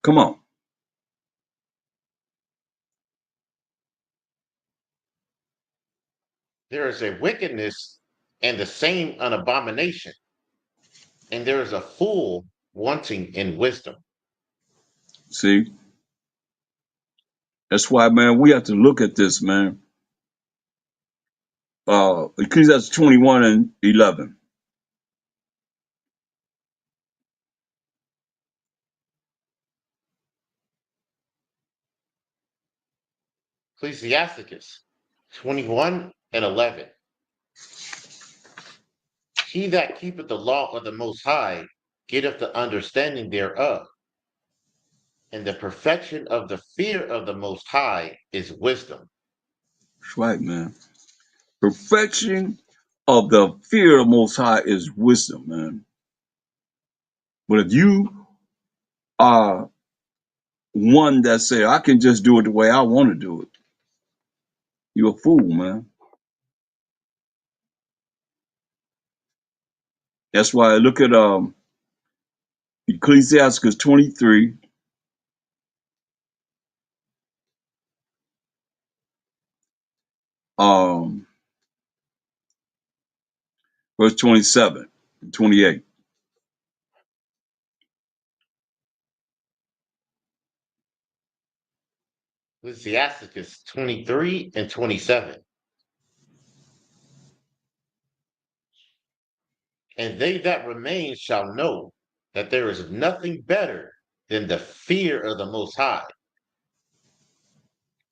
Come on. There is a wickedness and the same an abomination, and there is a fool wanting in wisdom. See? That's why, man, we have to look at this, man. Ecclesiastes 21 and 11. Ecclesiasticus 21 and 11. He that keepeth the law of the Most High getteth the understanding thereof, and the perfection of the fear of the Most High is wisdom. That's right, man. Perfection of the fear of the Most High is wisdom, man. But if you are one that say, I can just do it the way I want to do it, you're a fool, man. That's why I look at Ecclesiastes 23, verse 27 and 28. Ecclesiasticus 23 and 27. And they that remain shall know that there is nothing better than the fear of the Most High,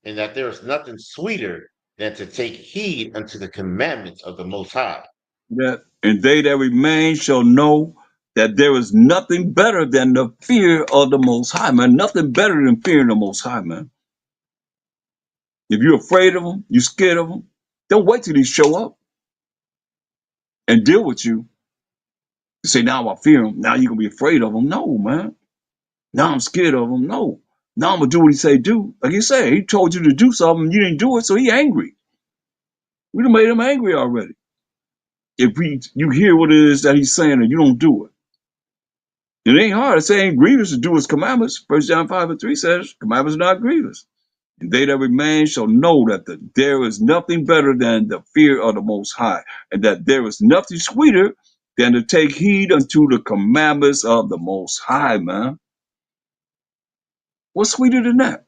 and that there is nothing sweeter than to take heed unto the commandments of the Most High. And they that remain shall know that there is nothing better than the fear of the Most High, man. Nothing better than fearing the Most High, man. If you're afraid of him, you're scared of him, don't wait till he show up and deal with you. You say, now I fear him. Now you're going to be afraid of him. No, man. Now I'm scared of him. No. Now I'm going to do what he say do. Like he said, he told you to do something, you didn't do it, so he angry. We done made him angry already. If you hear what it is that he's saying and you don't do it. It ain't hard. It ain't grievous to do his commandments. 1 John 5 and 3 says, commandments are not grievous. And they that remain shall know that there is nothing better than the fear of the Most High, and that there is nothing sweeter than to take heed unto the commandments of the Most High, man. What's sweeter than that?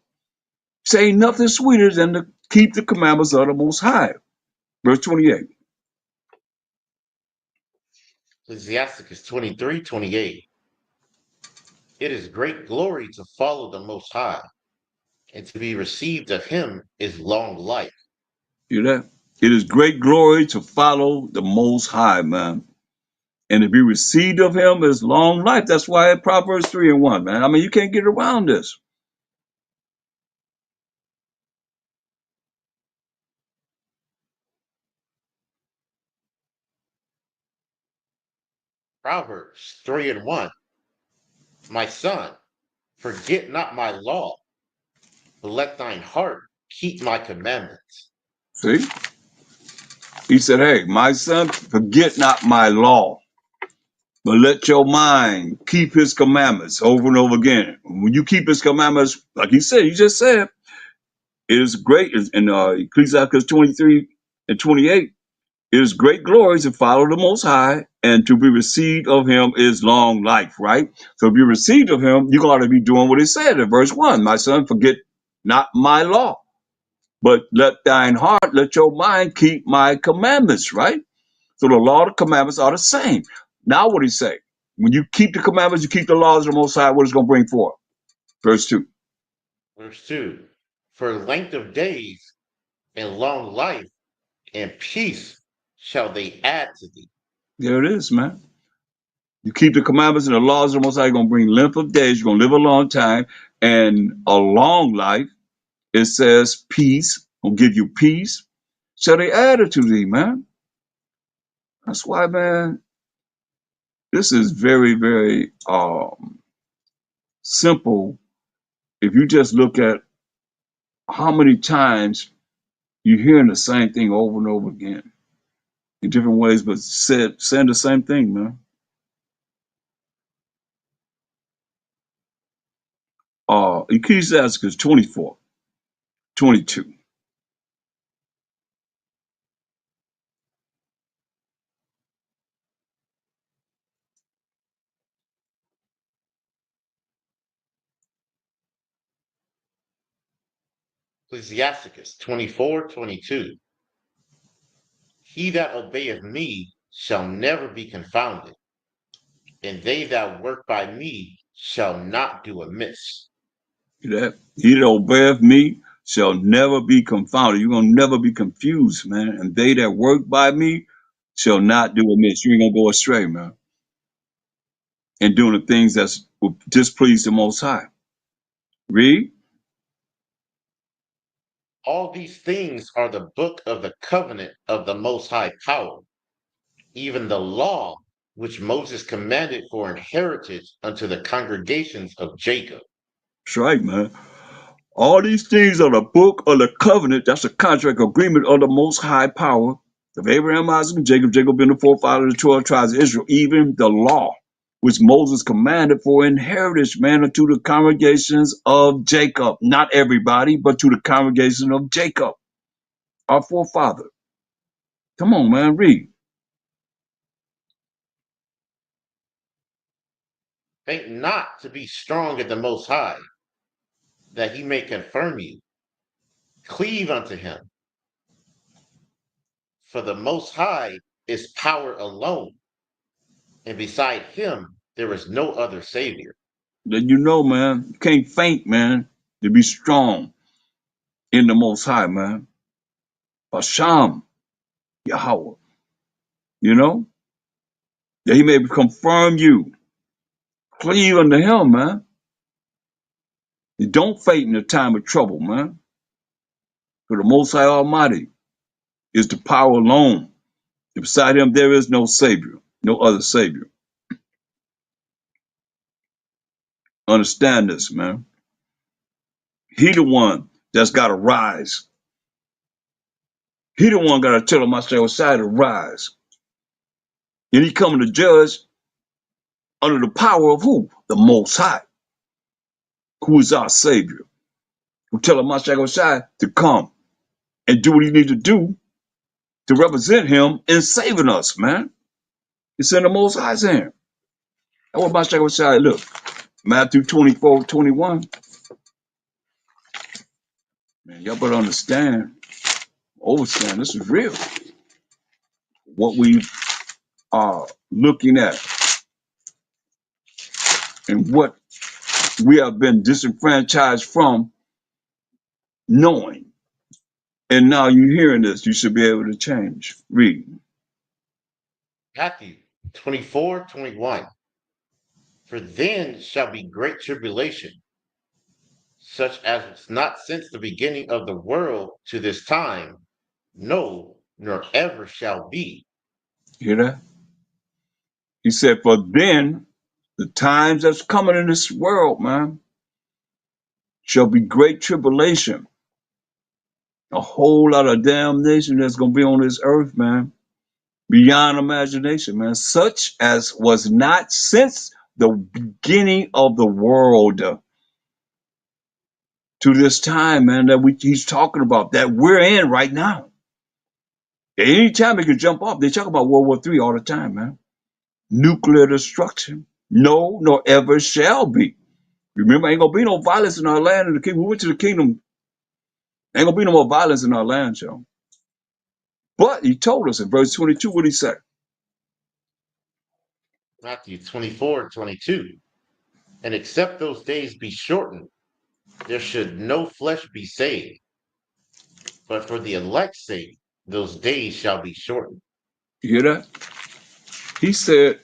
Say nothing sweeter than to keep the commandments of the Most High. Verse 28. Ecclesiasticus 23:28. It is great glory to follow the Most High, and to be received of him is long life. Hear that? It is great glory to follow the Most High, man. And to be received of him is long life. That's why in Proverbs 3:1, man. I mean, you can't get around this. Proverbs 3:1. My son, forget not my law, but let thine heart keep my commandments. See? He said, hey, my son, forget not my law, but let your mind keep his commandments over and over again. When you keep his commandments, like he said, you just said, it is great in Ecclesiastes 23:28. It is great glory to follow the Most High, and to be received of him is long life, right? So if you're received of him, you got to be doing what he said in verse 1. My son, forget not my law, but let thine heart, let your mind keep my commandments, right? So the law and the commandments are the same. Now what he say? When you keep the commandments, you keep the laws of the Most High, what is going to bring forth? Verse 2. Verse 2. For length of days and long life and peace shall they add to thee. There it is, man. You keep the commandments and the laws of the Most High, you're going to bring length of days, you're going to live a long time, and a long life. It says peace, will give you peace. So they added to thee, man. That's why, man, this is very, very simple. If you just look at how many times you're hearing the same thing over and over again in different ways, but saying the same thing, man. Ecclesiastes 24:22. Ecclesiasticus 24:22. He that obeyeth me shall never be confounded, and they that work by me shall not do amiss. That he that obeyeth me shall never be confounded. You're gonna never be confused, man. And they that work by me shall not do amiss. You ain't gonna go astray, man. And doing the things that's will displease the Most High. Read. All these things are the book of the covenant of the Most High power, even the law which Moses commanded for an heritage unto the congregations of Jacob. That's right, man. All these things are the book of the covenant. That's a contract agreement of the Most High power of Abraham, Isaac, and Jacob. Jacob being the forefather of the 12 tribes of Israel. Even the law which Moses commanded for inheritance, man, unto the congregations of Jacob. Not everybody, but to the congregation of Jacob, our forefather. Come on, man, read. Think not to be strong in the Most High, that he may confirm you. Cleave unto him. For the Most High is power alone, and beside him there is no other Savior. Then you know, man, you can't faint, man, to be strong in the Most High, man. Hashem, Yahweh, you know, that he may confirm you. Cleave unto him, man. You don't faint in the time of trouble, man. For the Most High Almighty is the power alone. And beside him there is no Savior, no other Savior. Understand this, man. He the one that's got to rise. He the one got to tell him, I say, to rise. And he coming to judge under the power of who? The Most High, who is our Savior. Who tell him, to come and do what he need to do to represent him in saving us, man. It's in the Most High's hand. And what Mashiach look, Matthew 24:21. Man, y'all better understand, overstand, this is real. What we are looking at and what we have been disenfranchised from knowing. And now you're hearing this, you should be able to change. Read. Matthew 24:21. For then shall be great tribulation, such as was not since the beginning of the world to this time, no, nor ever shall be. Hear that? He said, for then the times that's coming in this world, man, shall be great tribulation. A whole lot of damnation that's gonna be on this earth, man. Beyond imagination, man. Such as was not since the beginning of the world to this time, man, that he's talking about, that we're in right now. Anytime it could jump off, they talk about World War III all the time, man. Nuclear destruction. No, nor ever shall be. Remember, ain't gonna be no violence in our land. And the kingdom, we went to the kingdom. Ain't gonna be no more violence in our land, y'all. But he told us in verse 22 what he said. Matthew 24:22. And except those days be shortened, there should no flesh be saved. But for the elect's sake, those days shall be shortened. You hear that? He said,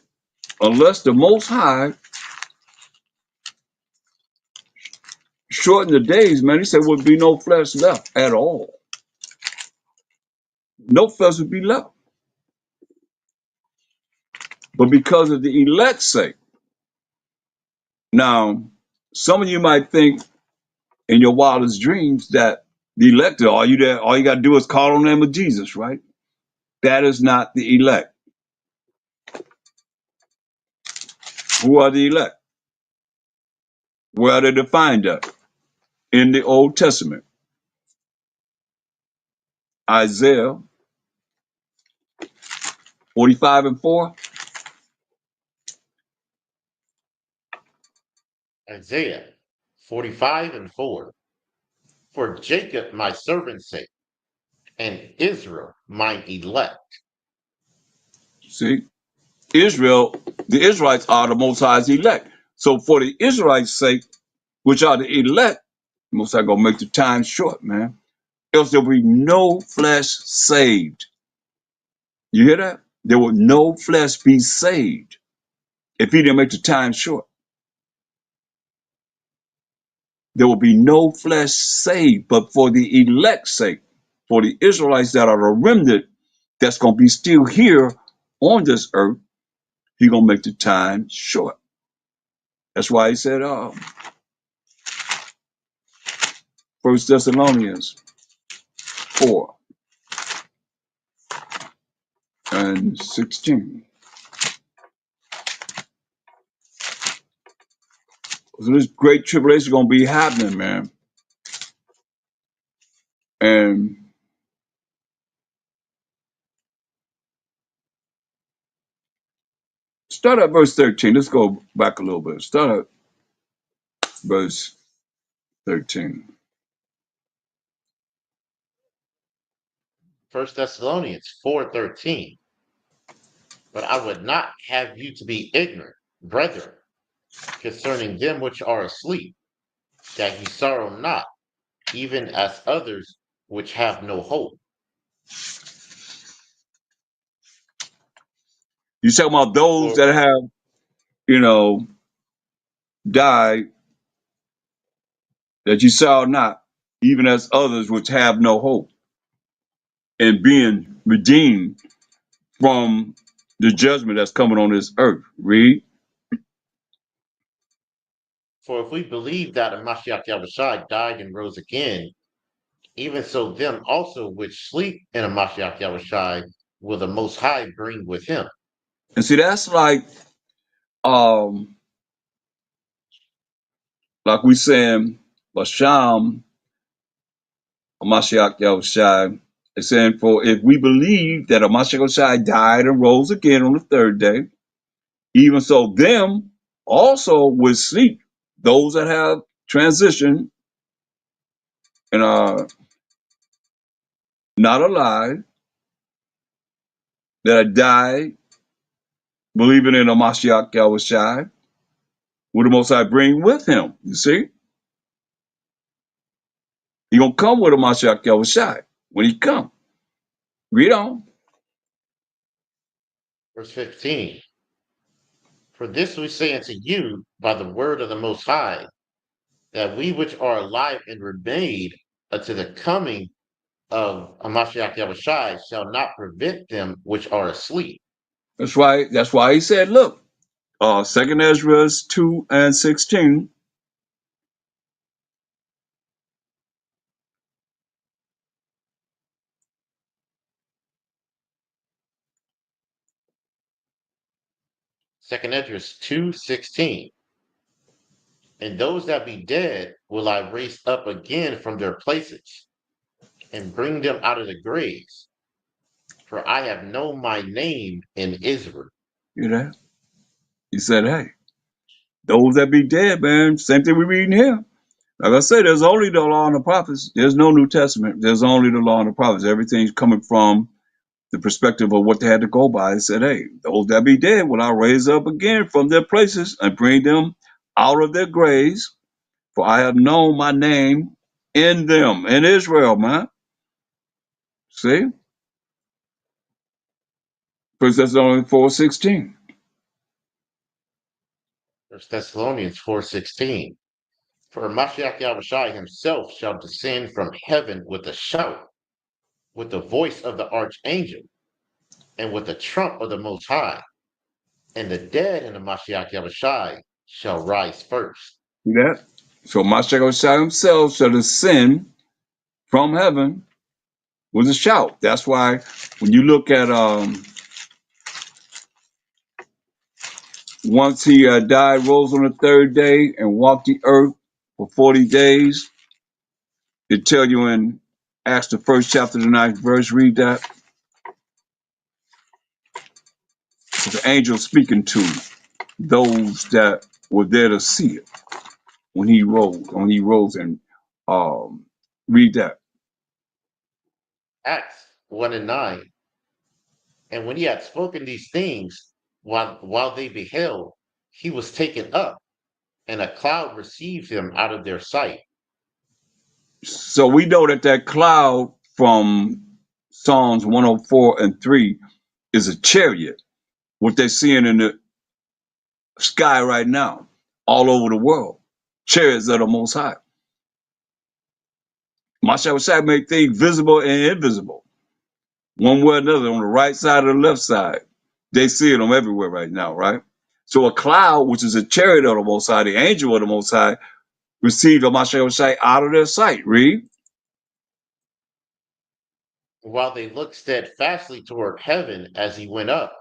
unless the Most High shorten the days, man, he said would be no flesh left at all. No flesh would be left. But because of the elect's sake. Now, some of you might think in your wildest dreams that the elect, all you got to do is call on the name of Jesus, right? That is not the elect. Who are the elect? Where are they defined at? In the Old Testament. Isaiah 45:4. Isaiah 45:4. For Jacob my servant's sake, and Israel mine elect. See, Israel, the Israelites are the Most High's elect. So for the Israelites' sake, which are the elect, Most High gonna make the time short, man. Else there'll be no flesh saved. You hear that? There will no flesh be saved if he didn't make the time short. There will be no flesh saved, but for the elect's sake, for the Israelites that are the remnant that's going to be still here on this earth, he's going to make the time short. That's why he said, 1 Thessalonians 4:16. So this great tribulation is going to be happening, man. And start at verse 13. Let's go back a little bit. Start at verse 13. 1 Thessalonians 4:13. But I would not have you to be ignorant, brethren, concerning them which are asleep, that ye sorrow not, even as others which have no hope. You talking about those that have, died, that you saw not, even as others which have no hope, and being redeemed from the judgment that's coming on this earth. Read. For if we believe that Mashiach Yahushua died and rose again, even so them also which sleep in a Mashiach Yahushua will the Most High bring with him. And see, that's like we saying, Basham, Mashiach Yahushua, it's saying, for if we believe that a Mashiach Yahushua died and rose again on the third day, even so them also will sleep, those that have transitioned and not alive, that died, believing in a Mashiach Yahushai, will the Most High bring with him. You see? He gonna come with a Mashiach Yahushai when he come. Read on. Verse 15. For this we say unto you by the word of the Most High, that we which are alive and remain unto the coming of Amashiach Yahushai shall not prevent them which are asleep. That's why he said, look, 2 Ezra 2 and 16. Second Esdras 2:16. And those that be dead will I raise up again from their places, and bring them out of the graves. For I have known my name in Israel. You know? He said, hey, those that be dead, man, same thing we reading here. Like I said, there's only the law and the prophets. There's no New Testament. There's only the law and the prophets. Everything's coming from the perspective of what they had to go by. He said, hey, those that be dead will I raise up again from their places and bring them out of their graves. For I have known my name in them, in Israel, man. See? First Thessalonians 4:16. First Thessalonians 4:16. For Mashiach Yahushai himself shall descend from heaven with a shout, with the voice of the archangel, and with the trump of the Most High, and the dead in the Mashiach Yahushai shall rise first. See that? So Mashiach himself shall descend from heaven with a shout. That's why when you look at once he died, rose on the third day, and walked the earth for 40 days, it tell you in Acts the first chapter, the ninth verse, read that. The angel speaking to those that were there to see it when he rose and read that. Acts 1:9. And when he had spoken these things, while they beheld, he was taken up, and a cloud received him out of their sight. So we know that that cloud from Psalms 104 and 3 is a chariot, what they're seeing in the sky right now, all over the world. Chariots of the Most High. Mashiach Shai make things visible and invisible, one way or another, on the right side or the left side. They see them everywhere right now, right? So a cloud, which is a chariot of the Most High, the angel of the Most High, received Mashiach Shai out of their sight. Read. While they looked steadfastly toward heaven as he went up,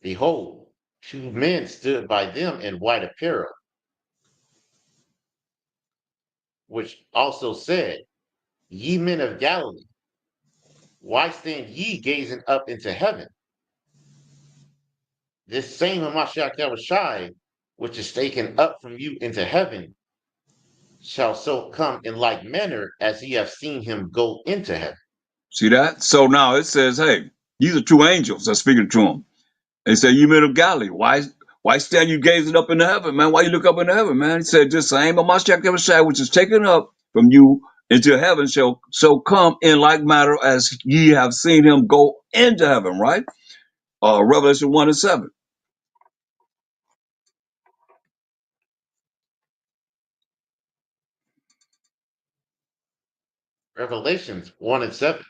behold, two men stood by them in white apparel, which also said, Ye men of Galilee, why stand ye gazing up into heaven? This same Hamashiach Yahushai, which is taken up from you into heaven, shall so come in like manner as ye have seen him go into heaven. See that? So now it says, hey, these are two angels that speaking to him. They say, you men of Galilee, why stand you gazing up into heaven, man? Why you look up into heaven, man? He said, this same Mashiach Yahushua, which is taken up from you into heaven, shall so come in like manner as ye have seen him go into heaven, right? Revelation 1 and 7. Revelations 1:7.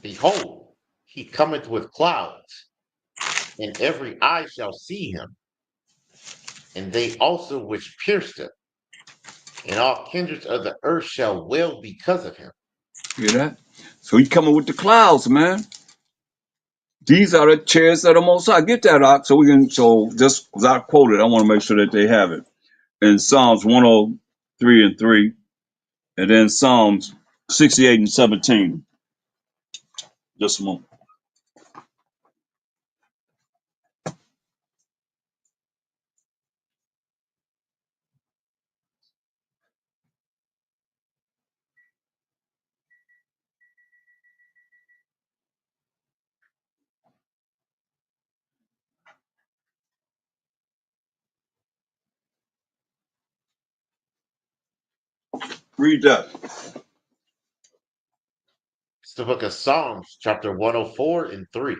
Behold, he cometh with clouds, and every eye shall see him, and they also which pierced him, and all kindreds of the earth shall wail because of him. Hear that? So he coming with the clouds, man. These are the chairs of the Most High. Get that out so we can, so just as I quoted, I want to make sure that they have it. In Psalms 103 and 3, and then Psalms 68 and 17. Just a moment. Read that. It's the book of Psalms, chapter 104 and 3.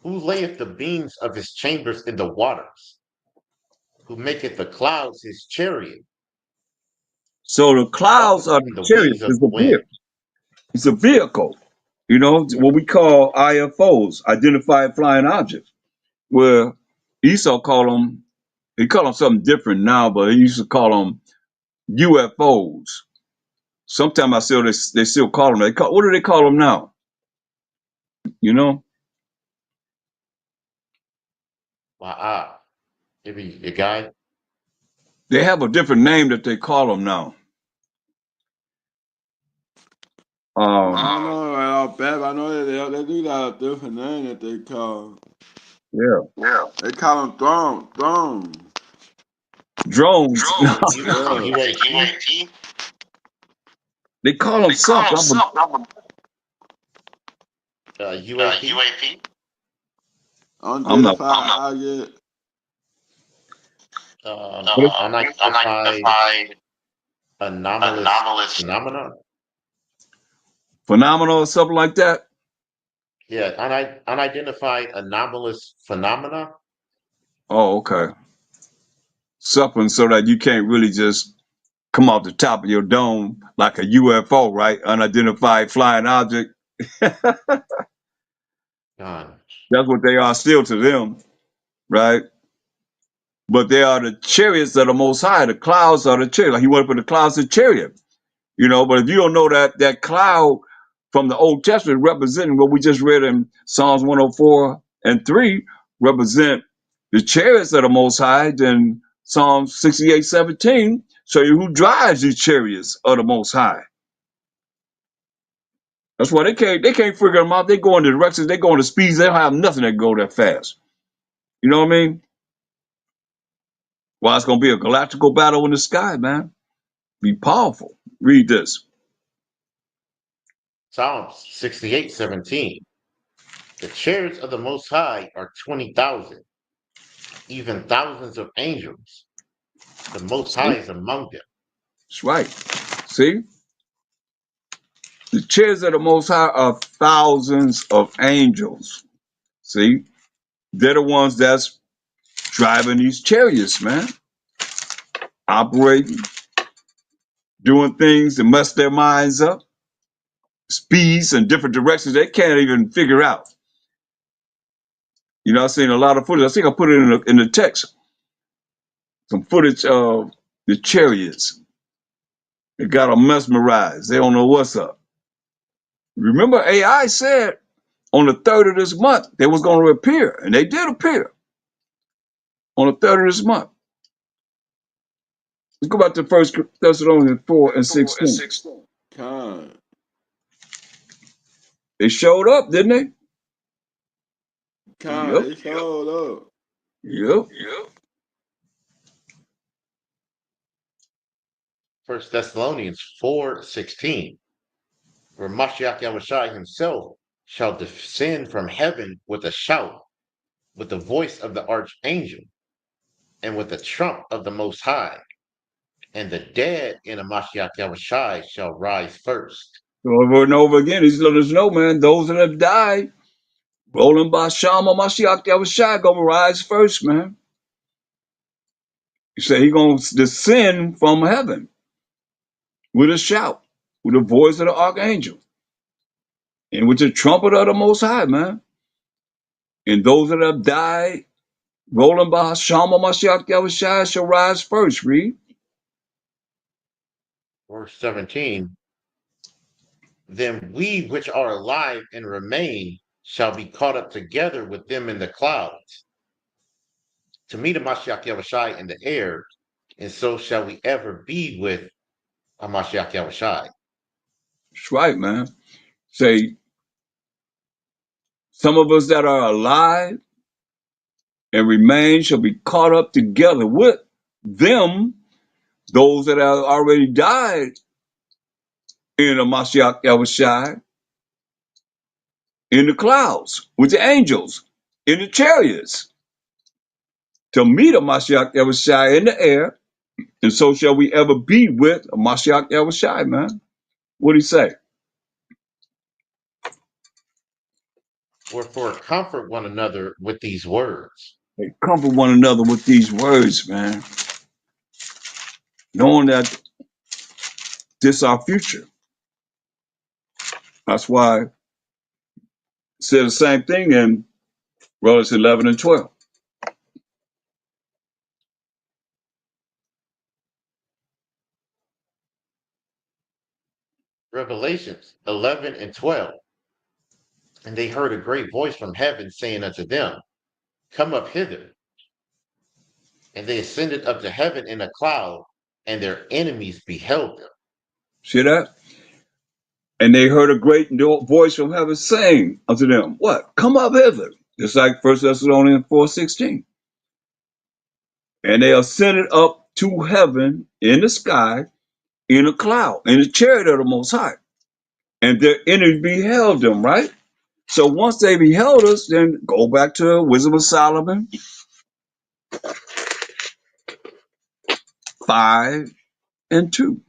Who layeth the beams of his chambers in the waters? Who maketh the clouds his chariot? So the Who clouds walketh are in the the chariot. wings of the wind? It's a vehicle. You know what we call IFOs, identified flying objects. Where Esau called them, he called them something different now, but he used to call them UFOs. Sometimes I still they still call them. What do they call them now? You know, Maybe a guy. they have a different name that they call them now. I don't know right off bat, but I know that they do got a different name that they call. Yeah, They call them drones. drones. UAP. They call them something. UAP. Unidentified object. Unidentified anomalous phenomena. Phenomenal or something like that. Yeah, unidentified anomalous phenomena. Oh, okay. Something so that you can't really just come off the top of your dome like a UFO, right? Unidentified flying object. That's what they are still to them, right? But they are the chariots of the Most High. The clouds are the chariot. Like he went up in the clouds of chariot, you know. But if you don't know that cloud from the Old Testament representing what we just read in Psalms 104 and 3 represent the chariots of the Most High, then Psalm 68:17 show you who drives these chariots of the Most High. That's why they can't figure them out. They go in the directions, they go in the speeds, they don't have nothing that go that fast. You know what I mean? Well, it's gonna be a galactical battle in the sky, man. Be powerful. Read this. Psalms 68:17. The chariots of the Most High are 20,000, even thousands of angels. The Most High is among them. That's right. See? The chariots of the Most High are thousands of angels. See? They're the ones that's driving these chariots, man. Operating, doing things to mess their minds up, speeds and different directions they can't even figure out. You know, I've seen a lot of footage. I think I put it in the text. Some footage of the chariots. They got them mesmerized. They don't know what's up. Remember, AI said on the 3rd of this month they was going to appear, and they did appear on the 3rd of this month. Let's go back to 1 Thessalonians 4 and 16. Con. They showed up, didn't they? Con, they showed up. Yep. 1 Thessalonians 4:16. Where Mashiach Yahushua himself shall descend from heaven with a shout, with the voice of the archangel, and with the trump of the Most High. And the dead in a Mashiach Yahushua shall rise first. Over and over again, he's letting us know, man, those that have died, rolling by Shama Mashiach Yahushua, gonna rise first, man. He said he gonna descend from heaven with a shout, with the voice of the archangel, and with the trumpet of the Most High, man. And those that have died, rolling by Shama Mashiach Yahushua shall rise first. Read. Verse 17. Then we which are alive and remain shall be caught up together with them in the clouds to meet a Mashiach Yahushua in the air, and so shall we ever be with a Mashiach Yahushua. That's right, man. Say, some of us that are alive and remain shall be caught up together with them, those that have already died in a Mashiach Yahushua, in the clouds, with the angels, in the chariots, to meet a Mashiach Yahushua in the air, And so shall we ever be with Mashiach Yahushai, man. What'd he say? Wherefore comfort one another with these words. They comfort one another with these words, man. Knowing that this is our future. That's why it said the same thing in Romans 11 and 12. Revelations 11 and 12. And they heard a great voice from heaven saying unto them, Come up hither. And they ascended up to heaven in a cloud, and their enemies beheld them. See that? And they heard a great voice from heaven saying unto them, what? Come up hither. Just like 1 Thessalonians 4:16. And they ascended up to heaven in the sky, in a cloud, in the chariot of the Most High. And their enemies beheld them, right? So once they beheld us, then go back to Wisdom of Solomon 5 and 2.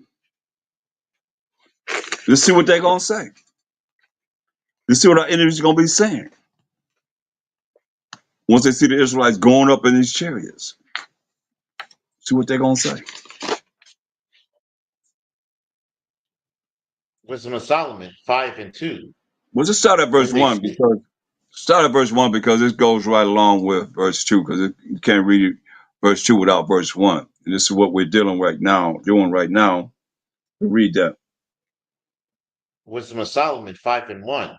Let's see what they're going to say. Let's see what our enemies are going to be saying once they see the Israelites going up in these chariots. See what they're going to say. Wisdom of Solomon 5 and 2. Well, just start at verse 1 because this goes right along with verse 2 because you can't read verse 2 without verse 1. And this is what we're doing right now. Read that. Wisdom of Solomon 5 and 1.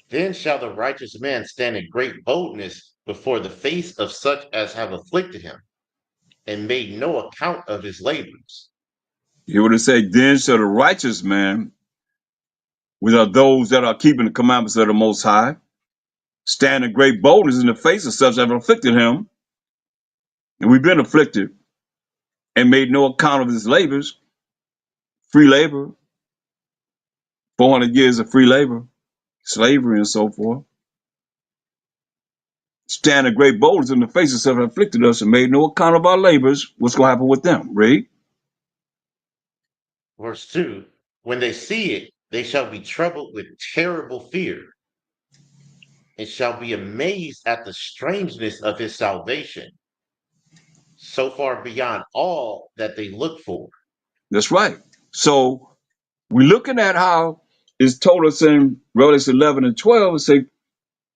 Then shall the righteous man stand in great boldness before the face of such as have afflicted him, and made no account of his labors. You would have said, then shall the righteous man, which are those that are keeping the commandments of the Most High, stand in great boldness in the face of such as have afflicted him. And we've been afflicted and made no account of his labors, free labor, 400 years of free labor, slavery and so forth. Stand in great boldness in the face of such as have afflicted us and made no account of our labors. What's going to happen with them? Read. Verse 2. When they see it, they shall be troubled with terrible fear, and shall be amazed at the strangeness of his salvation, so far beyond all that they look for. That's right. So we're looking at how it's told us in Revelation 11 and 12, and say,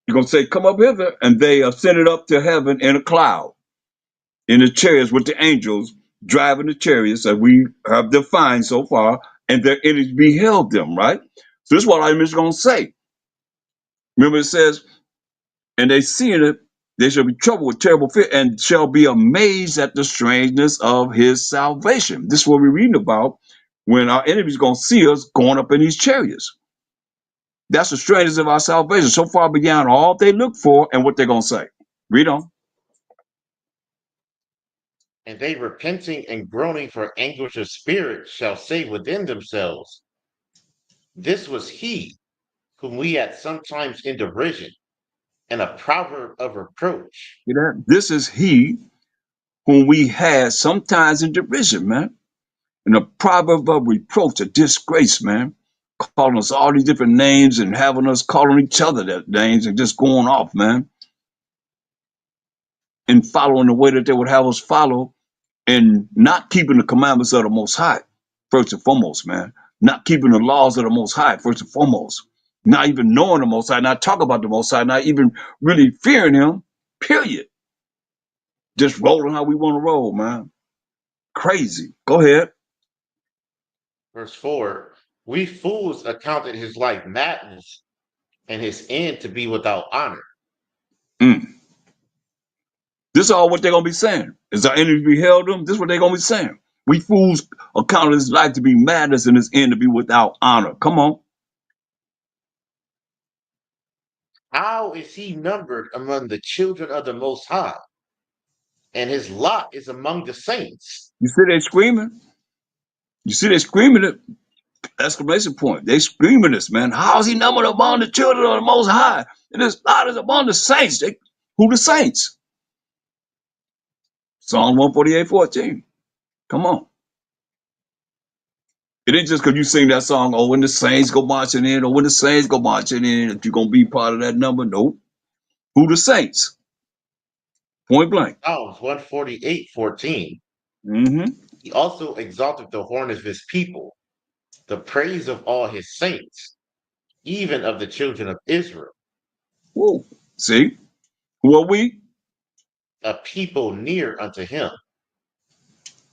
you're going to say, come up hither, and they ascended up to heaven in a cloud, in the chariots with the angels driving the chariots that we have defined so far, and their enemies beheld them, right? So this is what I'm just going to say. Remember it says, and they seeing it, they shall be troubled with terrible fear and shall be amazed at the strangeness of his salvation. This is what we're reading about when our enemies going to see us going up in these chariots. That's the strangeness of our salvation, so far beyond all they look for and what they're going to say. Read on. And they repenting and groaning for anguish of spirit shall say within themselves, This was he whom we had sometimes in derision, and a proverb of reproach. You know, this is he whom we had sometimes in derision, man. And a proverb of reproach, a disgrace, man. Calling us all these different names and having us calling each other that names and just going off, man. And following the way that they would have us follow and not keeping the commandments of the Most High, first and foremost, man. Not keeping the laws of the Most High, first and foremost. Not even knowing the Most High, not talking about the Most High, not even really fearing him, period. Just rolling how we want to roll, man. Crazy. Go ahead. Verse 4. We fools accounted his life madness, and his end to be without honor. This is all what they're going to be saying. As our enemies beheld him, this is what they're going to be saying. We fools accounted his life to be madness and his end to be without honor. Come on. How is he numbered among the children of the Most High? And his lot is among the saints. You see they screaming? You see they screaming it? Exclamation point. They screaming this, man. How is he numbered among the children of the Most High? And his lot is among the saints. Who the saints? Psalm 148:14. Come on. It ain't just because you sing that song, oh, when the Saints go marching in, or when the Saints go marching in, if you're going to be part of that number. Nope. Who the Saints? Point blank. Psalms 148:14. Mm-hmm. He also exalted the horn of his people, the praise of all his saints, even of the children of Israel, Whoa. See? Who are we? a people near unto him.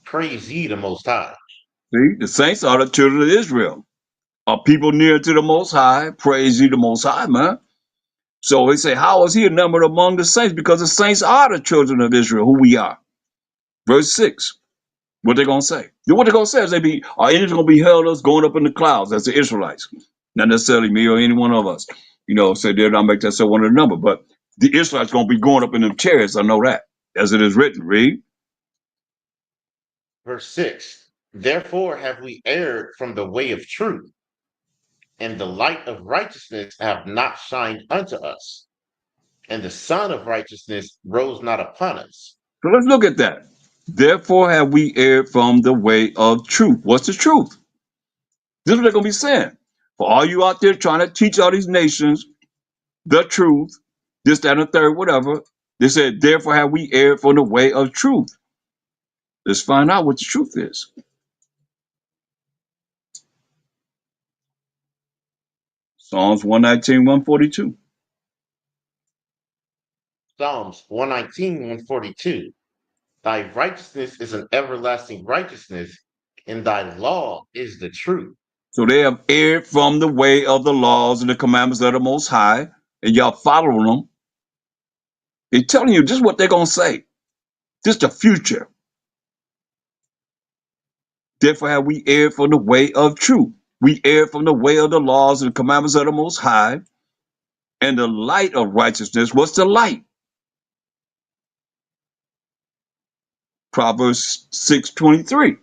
Praise ye the Most High. See? The Saints are the children of Israel. Are people near to the Most High? Praise ye the Most High, man. So they say, how is he numbered among the saints? Because the saints are the children of Israel, who we are. Verse 6. What they gonna say? What they gonna say is our angels gonna be held us going up in the clouds. That's the Israelites, not necessarily me or any one of us. So they're not make that so one of the number, but the Israelites gonna be going up in them chariots. I know that, as it is written. Read. Verse 6. Therefore have we erred from the way of truth, and the light of righteousness have not shined unto us, and the sun of righteousness rose not upon us. So let's look at that. Therefore have we erred from the way of truth. What's the truth? This is what they're gonna be saying. For all you out there trying to teach all these nations the truth, this, that, and the third, whatever. They said, therefore have we erred from the way of truth. Let's find out what the truth is. Psalms 119, 142. Psalms 119:142. Thy righteousness is an everlasting righteousness, and thy law is the truth. So they have erred from the way of the laws and the commandments of the Most High, and y'all following them. They're telling you just what they're going to say. Just the future. Therefore have we erred from the way of truth. We erred from the way of the laws and the commandments of the Most High, and the light of righteousness. What's the light? Proverbs 6:23.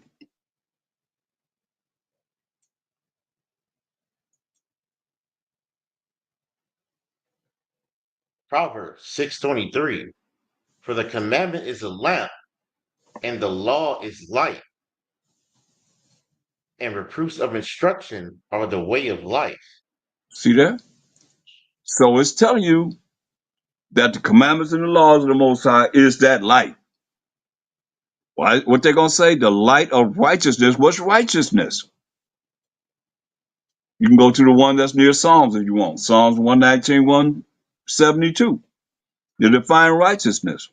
Proverbs 6:23. For the commandment is a lamp, and the law is light, and reproofs of instruction are the way of life. See that? So it's telling you that the commandments and the laws of the Most High is that light. Why? What they're going to say? The light of righteousness. What's righteousness? You can go to the one that's near Psalms if you want. Psalms 119, 172. They define righteousness.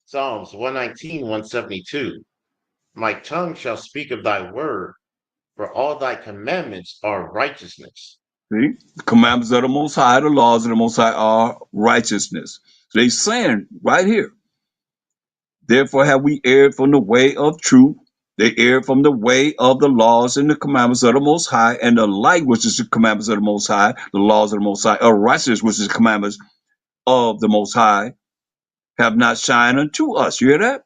Psalms 119:172. My tongue shall speak of thy word, for all thy commandments are righteousness. See? The commandments of the Most High, the laws of the Most High are righteousness. So they're saying right here, therefore have we erred from the way of truth. They erred from the way of the laws and the commandments of the Most High, and the light, which is the commandments of the Most High, the laws of the Most High, are righteousness, which is the commandments of the Most High, have not shined unto us. You hear that?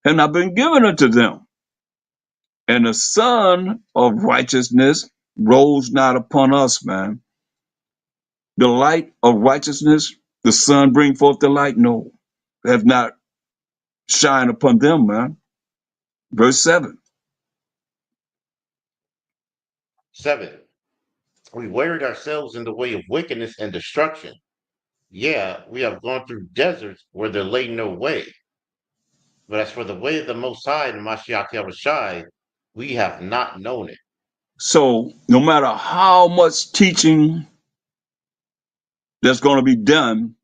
Have not been given unto them. And the sun of righteousness rose not upon us, man. The light of righteousness, the sun bring forth the light? No, have not shined upon them, man. Verse 7. 7. We wearied ourselves in the way of wickedness and destruction. Yeah, we have gone through deserts where there lay no way. But as for the way of the Most High and Mashiach Yahushai, we have not known it. So no matter how much teaching that's going to be done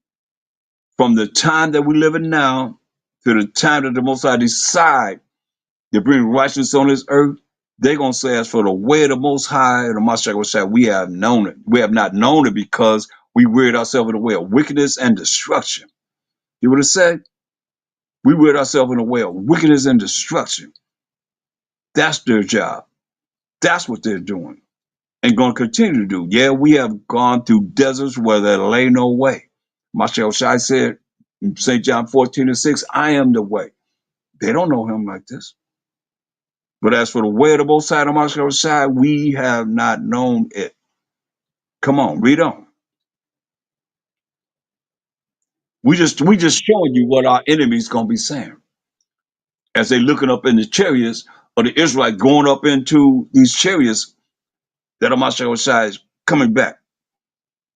from the time that we live in now to the time that the Most High decide to bring righteousness on this earth, they're going to say, as for the way of the Most High and the Mashiach, we have known it. We have not known it because we wearied ourselves in the way of wickedness and destruction. You would have said, we wearied ourselves in the way of wickedness and destruction. That's their job. That's what they're doing and going to continue to do. Yeah, we have gone through deserts where there lay no way. Mashiach Shai said in St. John 14:6, I am the way. They don't know him like this. But as for the way of the Most High of Mashiach Shai, we have not known it. Come on, read on. We just showing you what our enemy's gonna be saying as they looking up in the chariots of the Israelites going up into these chariots that Amashah is coming back.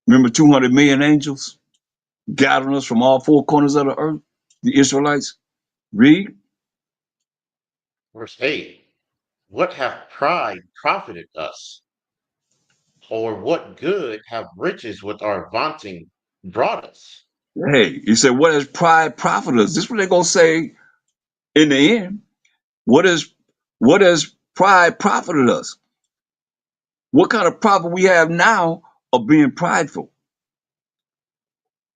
Remember 200 million angels gathering us from all four corners of the earth, the Israelites? Read. Verse 8. What hath pride profited us? Or what good have riches with our vaunting brought us? Hey, he said, what has pride profited us? This is what they're gonna say in the end. What has pride profited us? What kind of profit we have now of being prideful?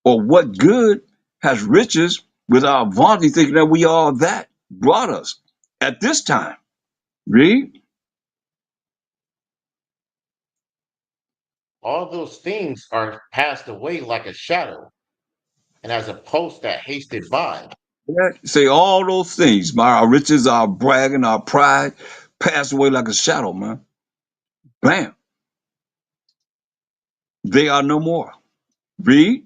Or what good has riches with our vaunting, thinking that we are that, brought us at this time? Read. All those things are passed away like a shadow, and as a post that hasted by. Say all those things, our riches, our bragging, our pride, pass away like a shadow, man. Bam. They are no more. Read.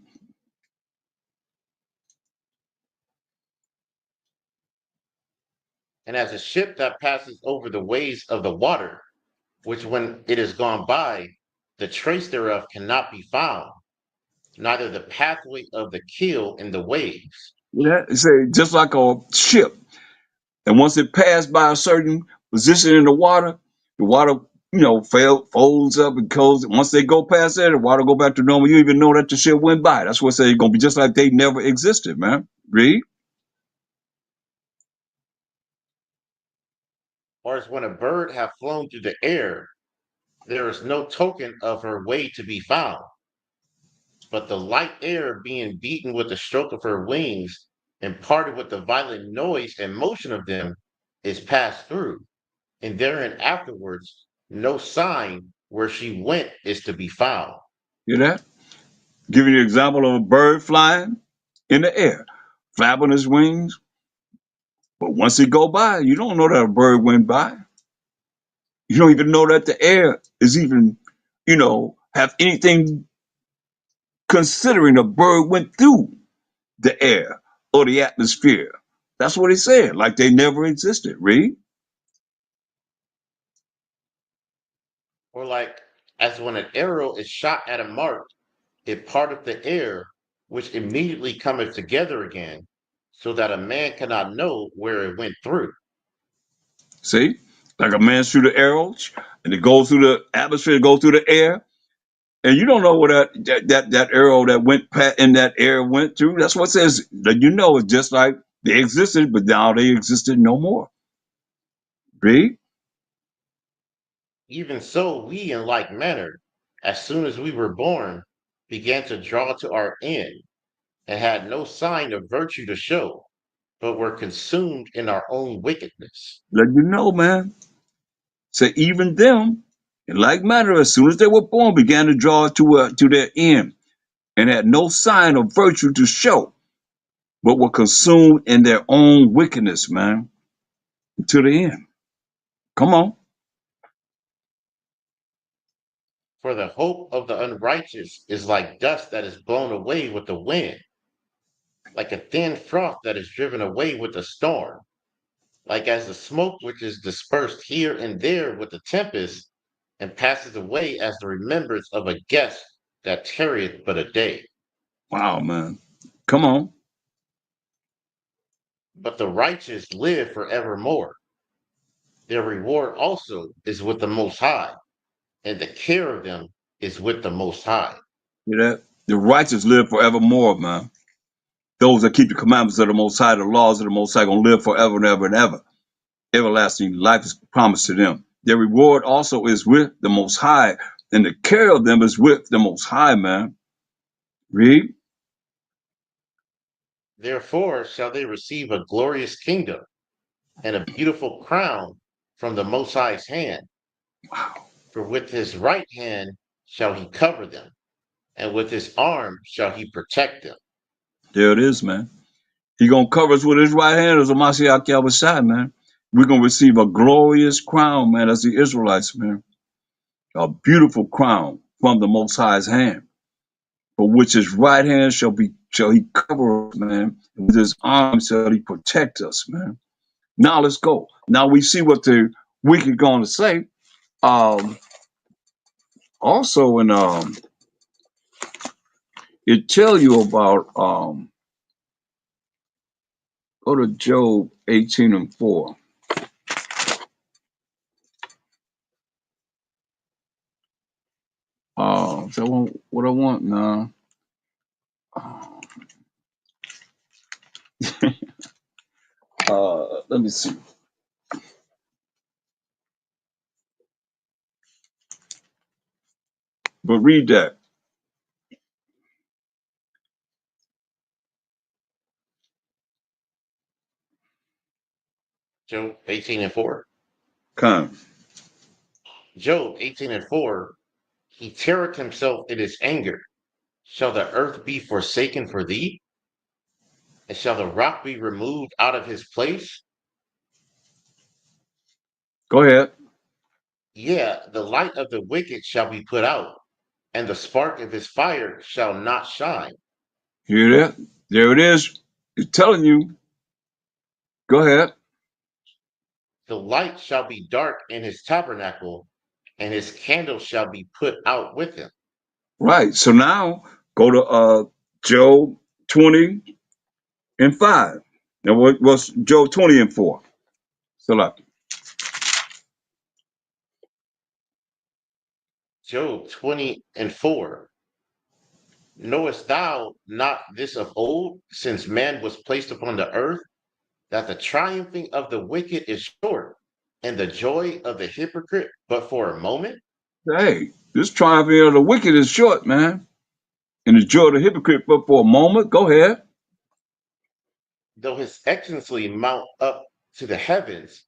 And as a ship that passes over the waves of the water, which when it is gone by, the trace thereof cannot be found, neither the pathway of the keel in the waves. Yeah, it say just like a ship. And once it passed by a certain position in the water, folds up and goes. Once they go past that, the water go back to normal. You even know that the ship went by. That's what it say it's gonna be just like they never existed, man. Read. Or as when a bird hath flown through the air, there is no token of her way to be found. But the light air being beaten with the stroke of her wings, and parted with the violent noise and motion of them, is passed through, and therein afterwards no sign where she went is to be found. Hear that? Give you an example of a bird flying in the air, flapping his wings. But once it go by, you don't know that a bird went by. You don't even know that the air is even, have anything considering a bird went through the air or the atmosphere. That's what he said, like they never existed. Read. Or like as when an arrow is shot at a mark, it parteth the air, which immediately cometh together again, so that a man cannot know where it went through. See, like a man shoot an arrow, and it goes through the atmosphere, it goes through the air, and you don't know where that arrow that went in that air went through. That's what it says. That it's just like they existed, but now they existed no more. Read. Even so, we in like manner, as soon as we were born, began to draw to our end, and had no sign of virtue to show, but were consumed in our own wickedness. Let you know, man. Say even them, in like manner, as soon as they were born, began to draw to their end, and had no sign of virtue to show, but were consumed in their own wickedness, man, to the end. Come on. For the hope of the unrighteous is like dust that is blown away with the wind, like a thin froth that is driven away with a storm, like as the smoke which is dispersed here and there with the tempest, and passes away as the remembrance of a guest that tarrieth but a day. Wow, man. Come on. But the righteous live forevermore. Their reward also is with the Most High, and the care of them is with the Most High. You know, the righteous live forevermore, man. Those that keep the commandments of the Most High, the laws of the Most High, gonna live forever and ever and ever. Everlasting life is promised to them. Their reward also is with the Most High, and the care of them is with the Most High, man. Read. Therefore shall they receive a glorious kingdom and a beautiful crown from the Most High's hand. For with his right hand shall he cover them, and with his arm shall he protect them. There it is, man. He gonna cover us with his right hand as a Mashiach Yahushua, man. We're gonna receive a glorious crown, man, as the Israelites, man. A beautiful crown from the Most High's hand, for which his right hand shall he cover us, man. With his arms shall he protect us, man. Now let's go. Now we see what the wicked going to say. Also in it tell you about go to Job 18:4. Is that what I want now? Let me see. But read that. Job 18:4. Come. Job 18:4. He teareth himself in his anger. Shall the earth be forsaken for thee? And shall the rock be removed out of his place? Go ahead. Yeah, the light of the wicked shall be put out, and the spark of his fire shall not shine. Hear that? There it is. It's telling you. Go ahead. The light shall be dark in his tabernacle, and his candle shall be put out with him. Right. So now go to Job 20:5. Now what's Job 20:4? Select. Job 20:4. Knowest thou not this of old, since man was placed upon the earth, that the triumphing of the wicked is short, and the joy of the hypocrite but for a moment? Hey, this triumphing of the wicked is short, man. And the joy of the hypocrite, but for a moment. Go ahead. Though his excellency mount up to the heavens,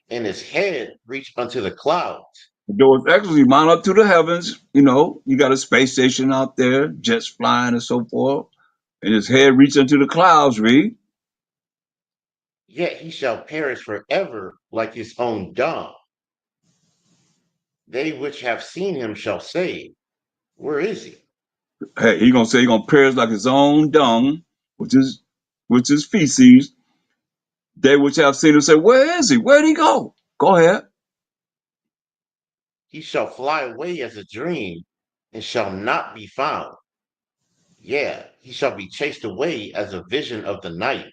and his head reach unto the clouds. Though it's actually mount up to the heavens, you got a space station out there, jets flying and so forth, and his head reach into the clouds, read. Yet he shall perish forever like his own dung. They which have seen him shall say, where is he? Hey, he gonna say he gonna perish like his own dung, which is feces. They which have seen him say, where is he? Where'd he go? Go ahead. He shall fly away as a dream, and shall not be found. Yeah, he shall be chased away as a vision of the night.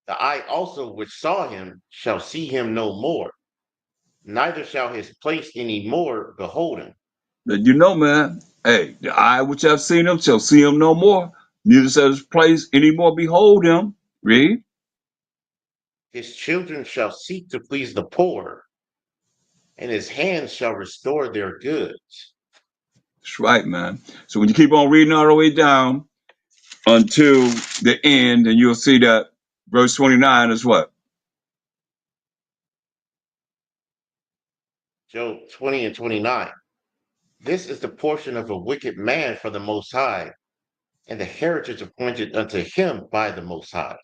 The eye also which saw him shall see him no more, neither shall his place any more behold him. Then man, hey, the eye which have seen him shall see him no more, neither shall his place any more behold him. Read. His children shall seek to please the poor, and his hands shall restore their goods. That's right, man. So when you keep on reading all the way down until the end, and you'll see that verse 29 is what? Job 20:29. This is the portion of a wicked man for the Most High, and the heritage appointed unto him by the Most High.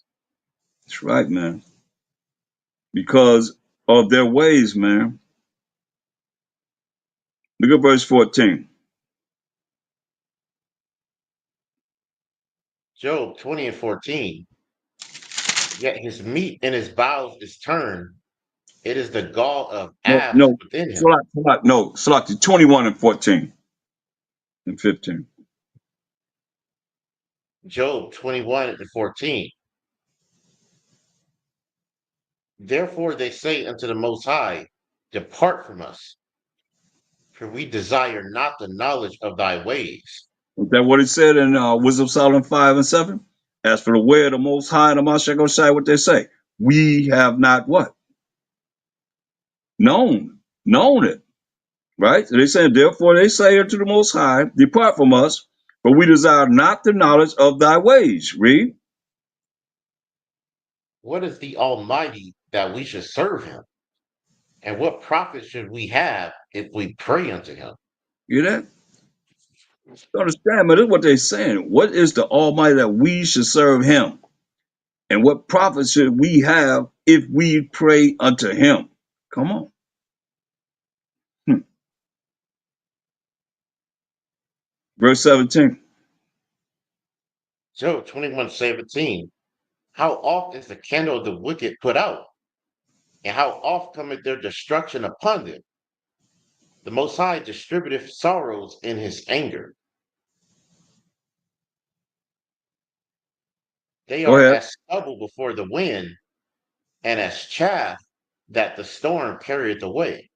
That's right, man. Because of their ways, man. Look at verse 14. Job 20:14. Yet his meat in his bowels is turned. It is the gall of asps No, within him. Select 21 and 14 and 15. Job 21:14. Therefore they say unto the Most High, depart from us, for we desire not the knowledge of thy ways. Is that what it said in Wisdom of Solomon 5 and 7? As for the way of the Most High and the Mashiach Shai, what they say? We have not what? Known it. Right? So they say, therefore they say unto the Most High, depart from us, for we desire not the knowledge of thy ways. Read. What is the Almighty that we should serve him? And what profit should we have if we pray unto him? You hear that? You understand, man, this is what they're saying. What is the Almighty that we should serve him? And what profit should we have if we pray unto him? Come on. Verse 17. Job 21:17. How oft is the candle of the wicked put out? And how oft cometh their destruction upon them? The Most High distributeth sorrows in his anger. They Go are ahead. as stubble before the wind, and as chaff that the storm carrieth away.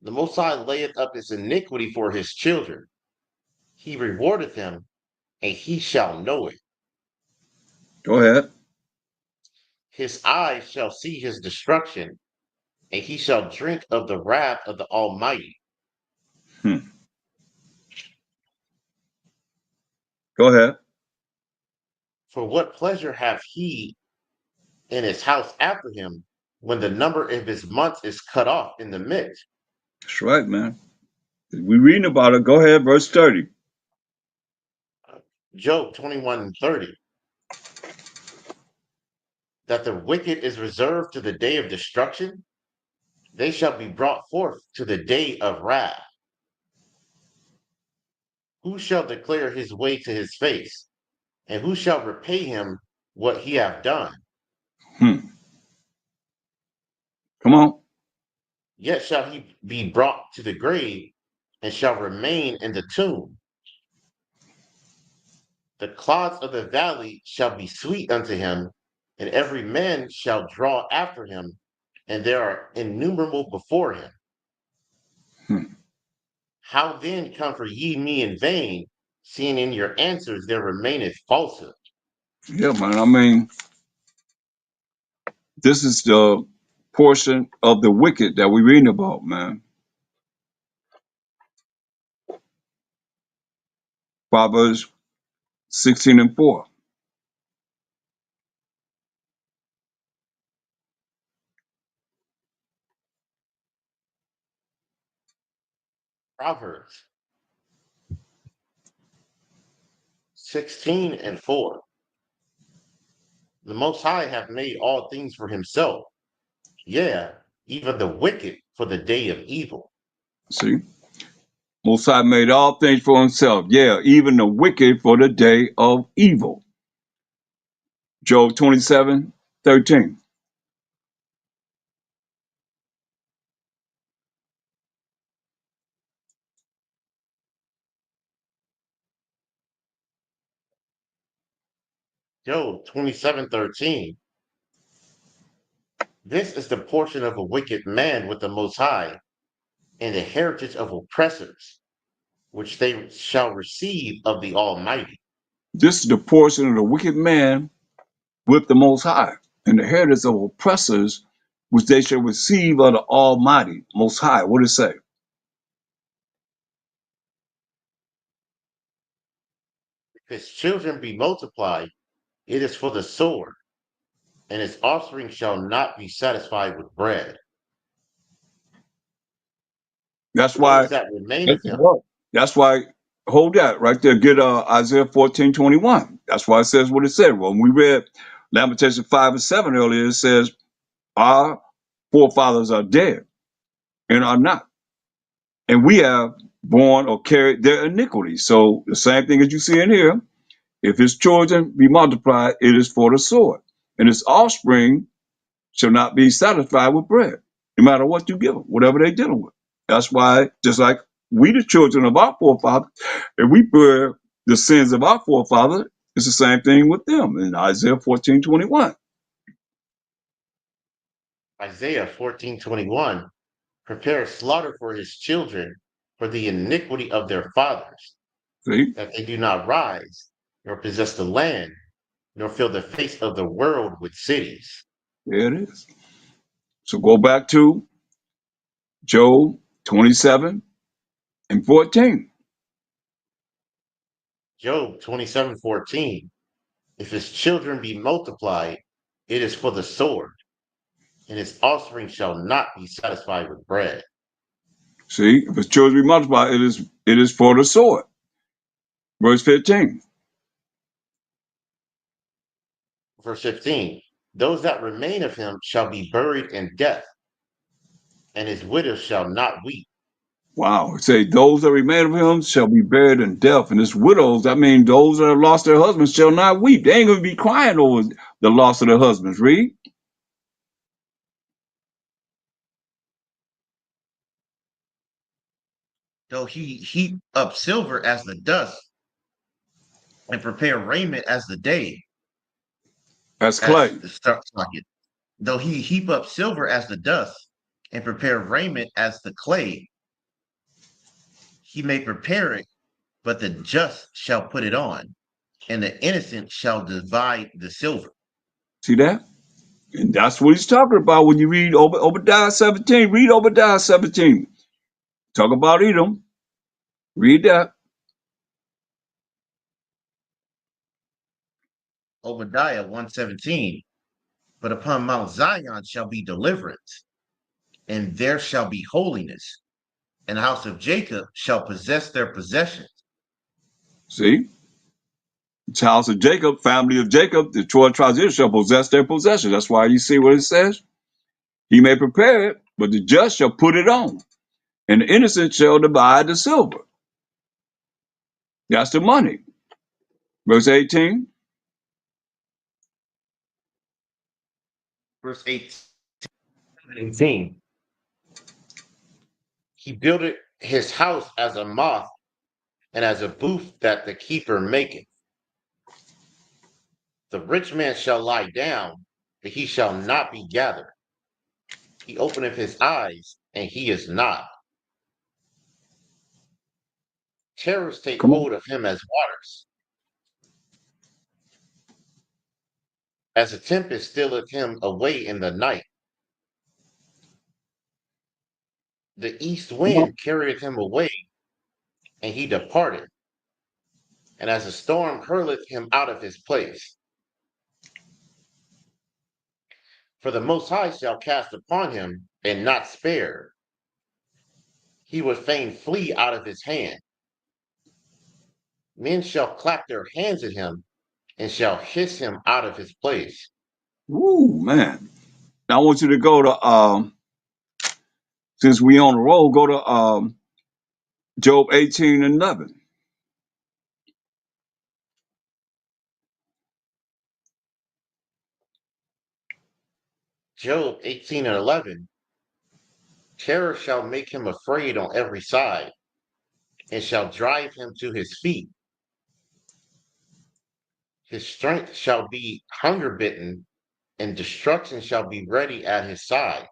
The Most High layeth up his iniquity for his children. He rewardeth him, and he shall know it. Go ahead. His eyes shall see his destruction, and he shall drink of the wrath of the Almighty. Hmm. Go ahead. For what pleasure hath he in his house after him, when the number of his months is cut off in the midst? That's right, man. We reading about it. Go ahead. Verse 30. Job 21:30. That the wicked is reserved to the day of destruction, they shall be brought forth to the day of wrath. Who shall declare his way to his face? And who shall repay him what he hath done? Hmm. Come on. Yet shall he be brought to the grave, and shall remain in the tomb. The clods of the valley shall be sweet unto him, and every man shall draw after him, and there are innumerable before him. Hmm. How then comfort ye me in vain, seeing in your answers there remaineth falsehood? Yeah, man. I mean, this is the portion of the wicked that we're reading about, man. Proverbs 16 and 4. Proverbs 16:4. The Most High hath made all things for himself, yea, even the wicked for the day of evil. See? Most High made all things for himself. Yeah, even the wicked for the day of evil. Job 27:13. Job 27:13. This is the portion of a wicked man with the Most High, and the heritage of oppressors, which they shall receive of the Almighty. This is the portion of the wicked man with the Most High, and the heritage of oppressors, which they shall receive of the Almighty, Most High. What does it say? If his children be multiplied, it is for the sword, and his offspring shall not be satisfied with bread. That's why. Those that remain of him, That's why. Hold that right there. Get Isaiah 14:21. That's why it says what it said. When we read Lamentation 5 and 7 earlier, it says, "Our forefathers are dead and are not, and we have borne or carried their iniquity." So the same thing as you see in here. If his children be multiplied, it is for the sword, and his offspring shall not be satisfied with bread, no matter what you give them, whatever they're dealing with. That's why, just like we, the children of our forefathers, if we bear the sins of our forefathers, it's the same thing with them in Isaiah 14:21. Isaiah 14:21, prepare slaughter for his children for the iniquity of their fathers, See, that they do not rise, nor possess the land, nor fill the face of the world with cities. there it is. So go back to Job 27 and 14. Job 27:14, if his children be multiplied, it is for the sword, and his offspring shall not be satisfied with bread. See, if his children be multiplied, it is for the sword. Verse 15. Verse 15, those that remain of him shall be buried in death, and his widows shall not weep. Wow. It say those that remain of him shall be buried in death. And his widows, I mean, those that have lost their husbands shall not weep. They ain't going to be crying over the loss of their husbands. Read. Though he heap up silver as the dust and prepare raiment as the day, That's as clay. the socket. Though he heap up silver as the dust and prepare raiment as the clay, he may prepare it, but the just shall put it on, and the innocent shall divide the silver. See that? And that's what he's talking about when you read Obadiah 17. Read Obadiah 17. Talk about Edom. Read that. Obadiah 1:17. But upon Mount Zion shall be deliverance, and there shall be holiness, and the house of Jacob shall possess their possessions. See? The house of Jacob, family of Jacob, the 12 tribes of Israel shall possess their possession. That's why you see what it says. He may prepare it, but the just shall put it on, and the innocent shall divide the silver. That's the money. Verse 18. Verse 18. He builded his house as a moth and as a booth that the keeper maketh. The rich man shall lie down, but he shall not be gathered. He openeth his eyes, and he is not. Terrors take Come on. hold of him as waters. As a tempest stealeth him away in the night. The east Come on. wind carrieth him away, and he departed. And as a storm hurleth him out of his place. For the Most High shall cast upon him, and not spare. He would fain flee out of his hand. Men shall clap their hands at him, and shall hiss him out of his place. Woo, man. Now I want you to go to, since we on the roll, go to Job 18:11. Job 18:11. Terror shall make him afraid on every side, and shall drive him to his feet. His strength shall be hunger bitten, and destruction shall be ready at his side.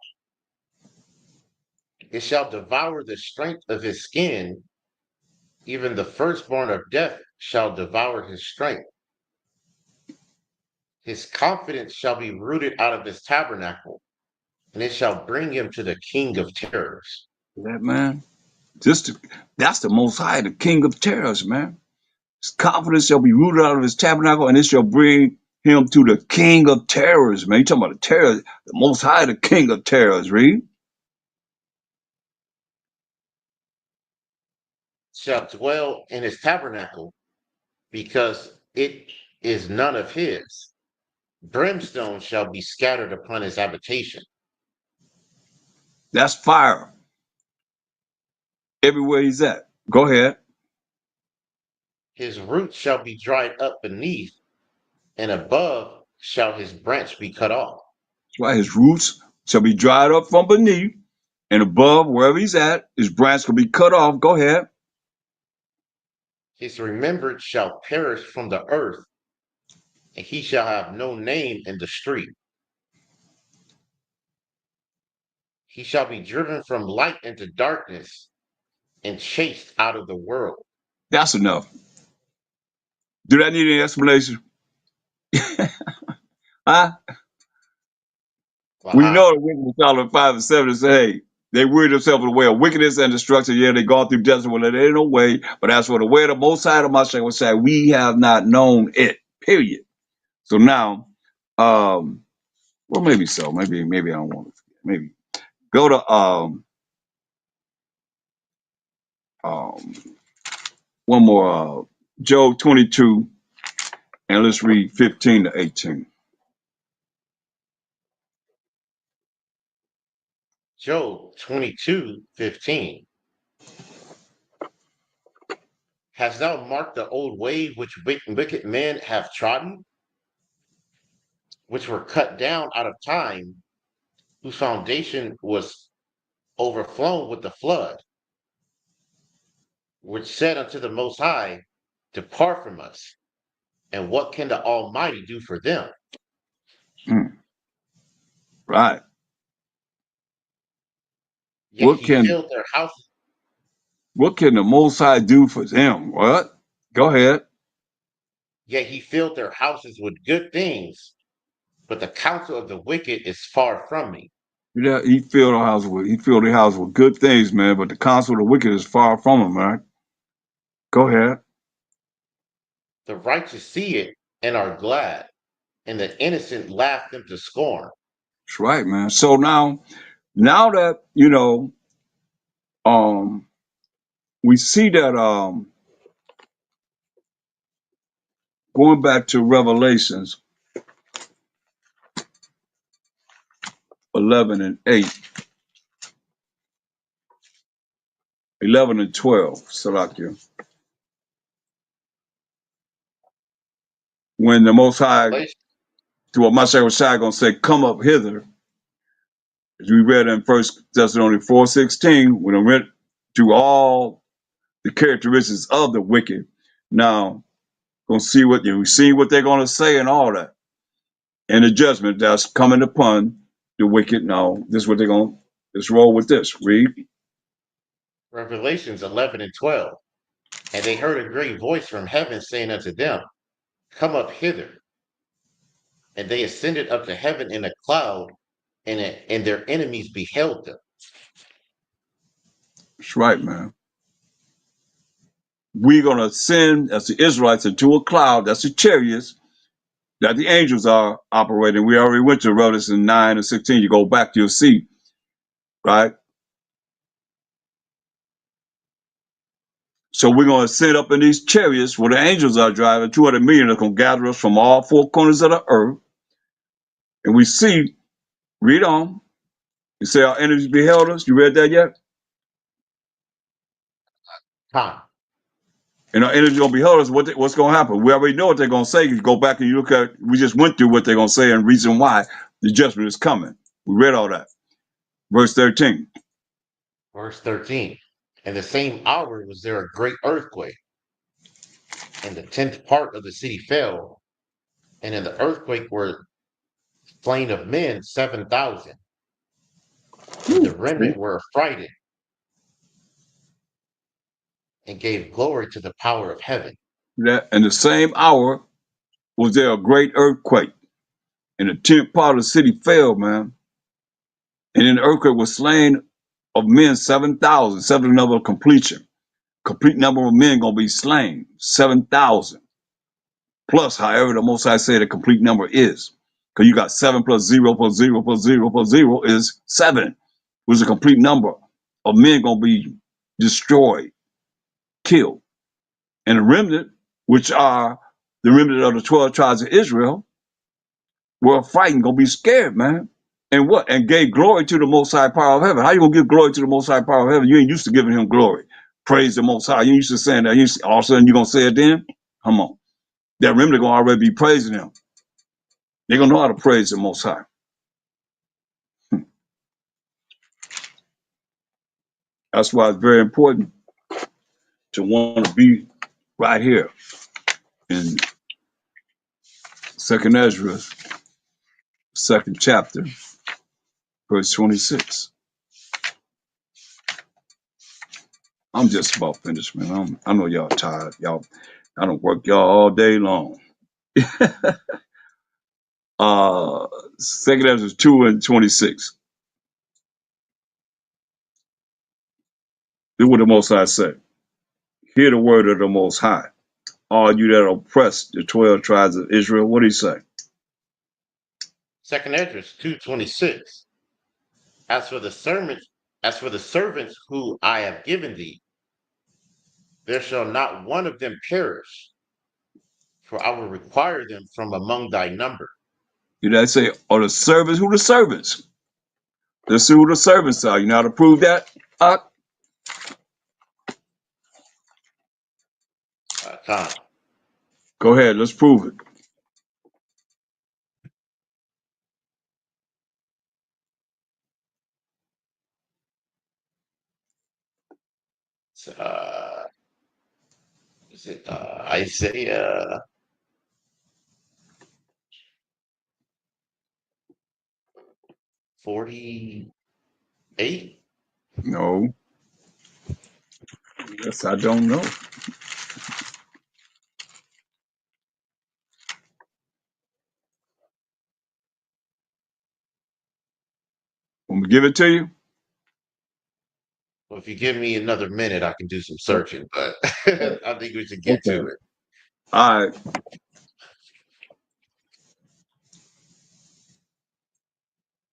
It shall devour the strength of his skin, even the firstborn of death shall devour his strength. His confidence shall be rooted out of his tabernacle, and it shall bring him to the king of terrors. That man. That's the Most High, the King of terrors, man. His confidence shall be rooted out of his tabernacle, and it shall bring him to the King of terrors, man. You talking about the terror, the Most High, the King of terrors, read. Shall dwell in his tabernacle, because it is none of his. Brimstone shall be scattered upon his habitation. That's fire everywhere he's at. Go ahead. His roots shall be dried up beneath, and above shall his branch be cut off. That's why his roots shall be dried up from beneath, and above, wherever he's at, his branch will be cut off. Go ahead. His remembrance shall perish from the earth, and he shall have no name in the street. He shall be driven from light into darkness, and chased out of the world. That's enough. Do that need any explanation? Huh? We know Wow. the wicked Psalm 5 and 7 say, hey, they weary themselves in the way of wickedness and destruction. Yeah, they gone through death, well, there ain't no way. But as for the way of the Most High, the Mashiach will say, we have not known it. Period. So now, well, maybe so. Maybe I don't want to forget. Maybe go to um, one more Job 22, and let's read 15 to 18. Job 22:15. Hast thou marked the old way which wicked men have trodden, which were cut down out of time, whose foundation was overflown with the flood, which said unto the Most High, depart from us. And what can the Almighty do for them? Mm, right. Yet What he can filled their houses. what can the Most High do for them? What? Go ahead. Yet he filled their houses with good things, but the counsel of the wicked is far from me. Yeah, he filled the house with good things, man. But the counsel of the wicked is far from him, man. Go ahead. The righteous see it and are glad, and the innocent laugh them to scorn. That's right, man. So now that we see that going back to Revelations 11 and 8, 11 and 12, Salakia. When the Most High, Revelation, to what Mashiach was gonna say, come up hither, as we read in 1 Thessalonians 4:16, when I went through all the characteristics of the wicked. Now, gonna see we see what they're gonna say and all that. And the judgment that's coming upon the wicked. Now, this is what they're gonna let's roll with this. Read. Revelations 11 and 12. And they heard a great voice from heaven saying unto them, come up hither. And they ascended up to heaven in a cloud, and their enemies beheld them. That's right, man. We're gonna send as the Israelites into a cloud, that's the chariots that the angels are operating. We already went to Revelation 9 and 16. You go back, you'll see, right? So we're going to sit up in these chariots where the angels are driving, 200 million are going to gather us from all four corners of the earth. And we see, read on. You say our enemies beheld us. You read that yet? Huh. And our enemies going to behold us. What's going to happen? We already know what they're going to say. You go back and you look at, we just went through what they're going to say and reason why the judgment is coming. We read all that. Verse 13. Verse 13. In the same hour was there a great earthquake, and the 10th part of the city fell, and in the earthquake were slain of men 7,000, and the remnant were affrighted, and gave glory to the power of heaven. That in the same hour was there a great earthquake, and the 10th part of the city fell, man. And in the earthquake was slain of men 7,000, seven number of completion. Complete number of men gonna be slain, 7,000. Plus, however, the Most High say the complete number is. Because you got 7 plus 0 plus 0 plus 0 plus 0 is 7, which is a complete number of men gonna be destroyed, killed. And the remnant, which are the remnant of the 12 tribes of Israel, were fighting, gonna be scared, man. And what? And gave glory to the Most High power of heaven. How you gonna give glory to the Most High power of heaven? You ain't used to giving him glory. Praise the Most High. You ain't used to saying that. All of a sudden you gonna say it then? Come on. That remnant gonna already be praising him. They're gonna know how to praise the Most High. That's why it's very important to want to be right here in 2nd Ezra, 2nd chapter, verse 26. I'm just about finished, man. I know y'all tired. I don't work y'all all day long. 2nd Ezra 2 and 26. This is what the Most High say. Hear the word of the Most High. All you that oppress the 12 tribes of Israel. What do he say? 2nd Ezra 2:26. As for the servants who I have given thee, there shall not one of them perish, for I will require them from among thy number. You know, they say, are the servants? Who the servants? Let's see who the servants are. You know how to prove that? Con. Go ahead, let's prove it. Uh, is it Isaiah 48? No, yes, I don't know. Want me to give it to you? Well, if you give me another minute, I can do some searching, but I think we should get Okay. to it. All right.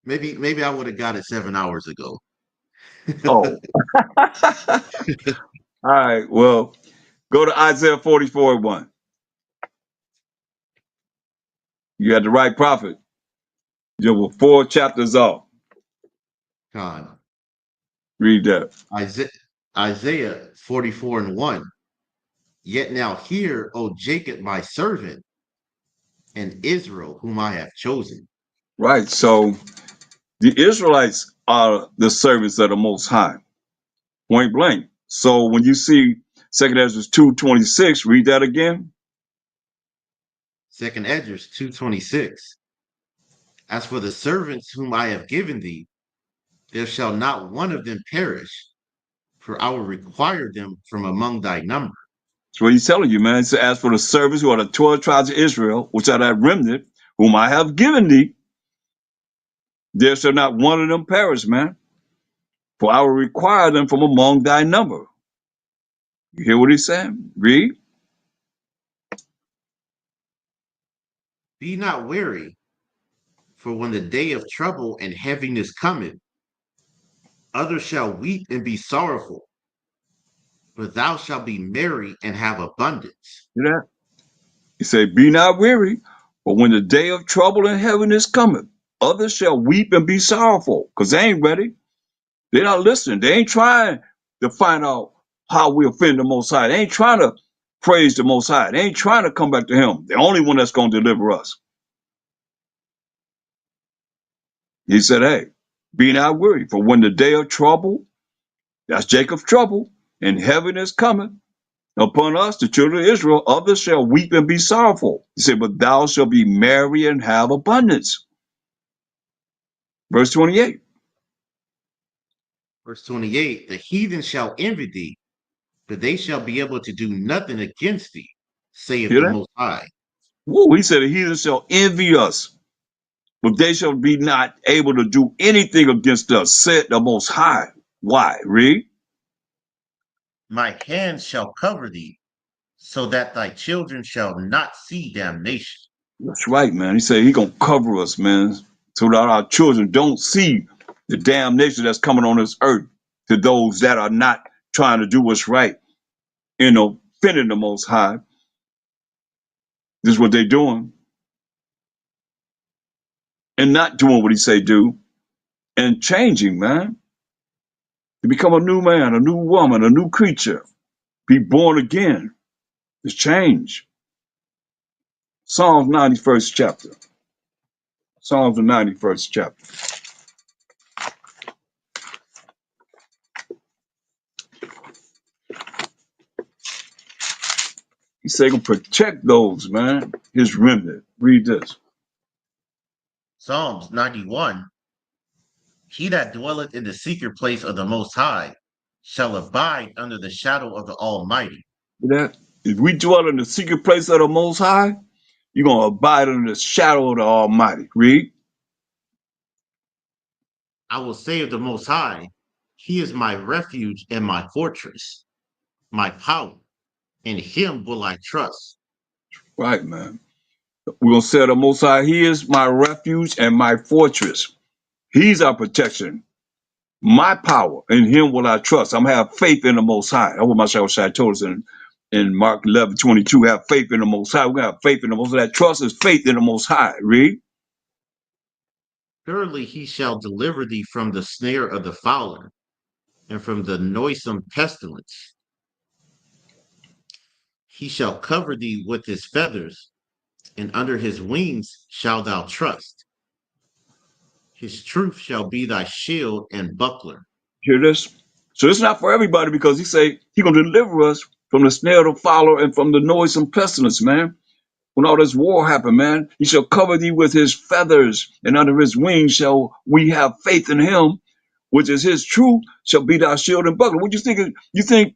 Maybe I would have got it 7 hours ago. Oh. All right. Well, go to Isaiah 44:1. You had the right prophet. You were 4 chapters off. Con. Read that. Isaiah 44:1. Yet now hear, O Jacob, my servant, and Israel, whom I have chosen. Right. So the Israelites are the servants of the Most High. Point blank. So when you see 2 Ezra 2:26, read that again. 2 Esdras 2:26. As for the servants whom I have given thee, there shall not one of them perish, for I will require them from among thy number. That's what he's telling you, man. So as for the servants who are the 12 tribes of Israel, which are that remnant, whom I have given thee, there shall not one of them perish, man. For I will require them from among thy number. You hear what he's saying? Read. Be not weary, for when the day of trouble and heaviness cometh, others shall weep and be sorrowful, but thou shalt be merry and have abundance. See that? He said, be not weary, for when the day of trouble and heaviness cometh, others shall weep and be sorrowful, because they ain't ready. They're not listening. They ain't trying to find out how we offend the Most High. They ain't trying to praise the Most High. They ain't trying to come back to Him. The only one that's going to deliver us. He said, hey, be not weary, for when the day of trouble, that's Jacob's trouble, and heaviness cometh upon us, the children of Israel, others shall weep and be sorrowful. He said, but thou shalt be merry and have abundance. Verse 28. Verse 28. The heathen shall envy thee, but they shall be able to do nothing against thee, saith Hear the that? Most High. Woo, he said, the heathen shall envy us, but they shall be not able to do anything against us, said the Most High. Why? Read. My hand shall cover thee, so that thy children shall not see damnation. That's right, man. He said he gonna cover us, man, so that our children don't see the damnation that's coming on this earth to those that are not trying to do what's right, offending the Most High. This is what they're doing, and not doing what he say do, and changing, man, to become a new man, a new woman, a new creature, be born again. It's change. Psalms 91st chapter. Psalms the 91st chapter. He said, gonna protect those, man, his remnant. Read this. Psalms 91. He that dwelleth in the secret place of the Most High shall abide under the shadow of the Almighty. That if we dwell in the secret place of the Most High, you're gonna abide under the shadow of the Almighty. Read. I will say of the Most High, He is my refuge and my fortress, my power. In Him will I trust. Right, man. We're gonna say of the Most High, He is my refuge and my fortress. He's our protection, my power. In Him will I trust. I'm gonna have faith in the Most High. That's what my Shai told us in Mark 11:22. Have faith in the Most High. We're gonna have faith in the Most High. That trust is faith in the Most High. Read. Surely He shall deliver thee from the snare of the fowler and from the noisome pestilence. He shall cover thee with his feathers, and under his wings shalt thou trust. His truth shall be thy shield and buckler. Hear this? So it's not for everybody because he say he gonna deliver us from the snare of the fowler and from the noisome pestilence, man. When all this war happened, man, he shall cover thee with his feathers, and under his wings shall we have faith in him, which is his truth, shall be thy shield and buckler. What you think? You think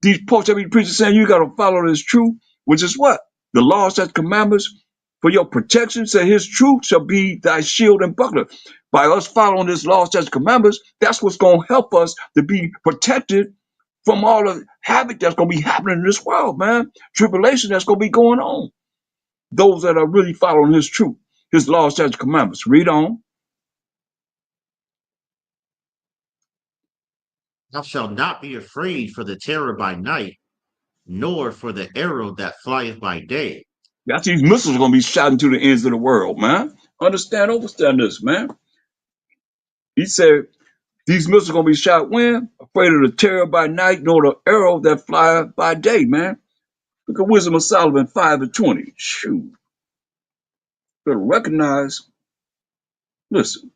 these folks that be preaching saying you gotta follow this truth, which is what? The law, statutes, commandments for your protection, say his truth shall be thy shield and buckler. By us following this law, statutes, commandments, that's what's gonna help us to be protected from all the havoc that's gonna be happening in this world, man. Tribulation that's gonna be going on. Those that are really following his truth, his law, statutes, commandments. Read on. Thou shalt not be afraid for the terror by night, nor for the arrow that flieth by day. That's these missiles are gonna be shot into the ends of the world, man. Understand this, man. He said these missiles are gonna be shot when? Afraid of the terror by night, nor the arrow that flieth by day, man. Look at Wisdom of Solomon 5:20. Shoot. Better recognize. Listen.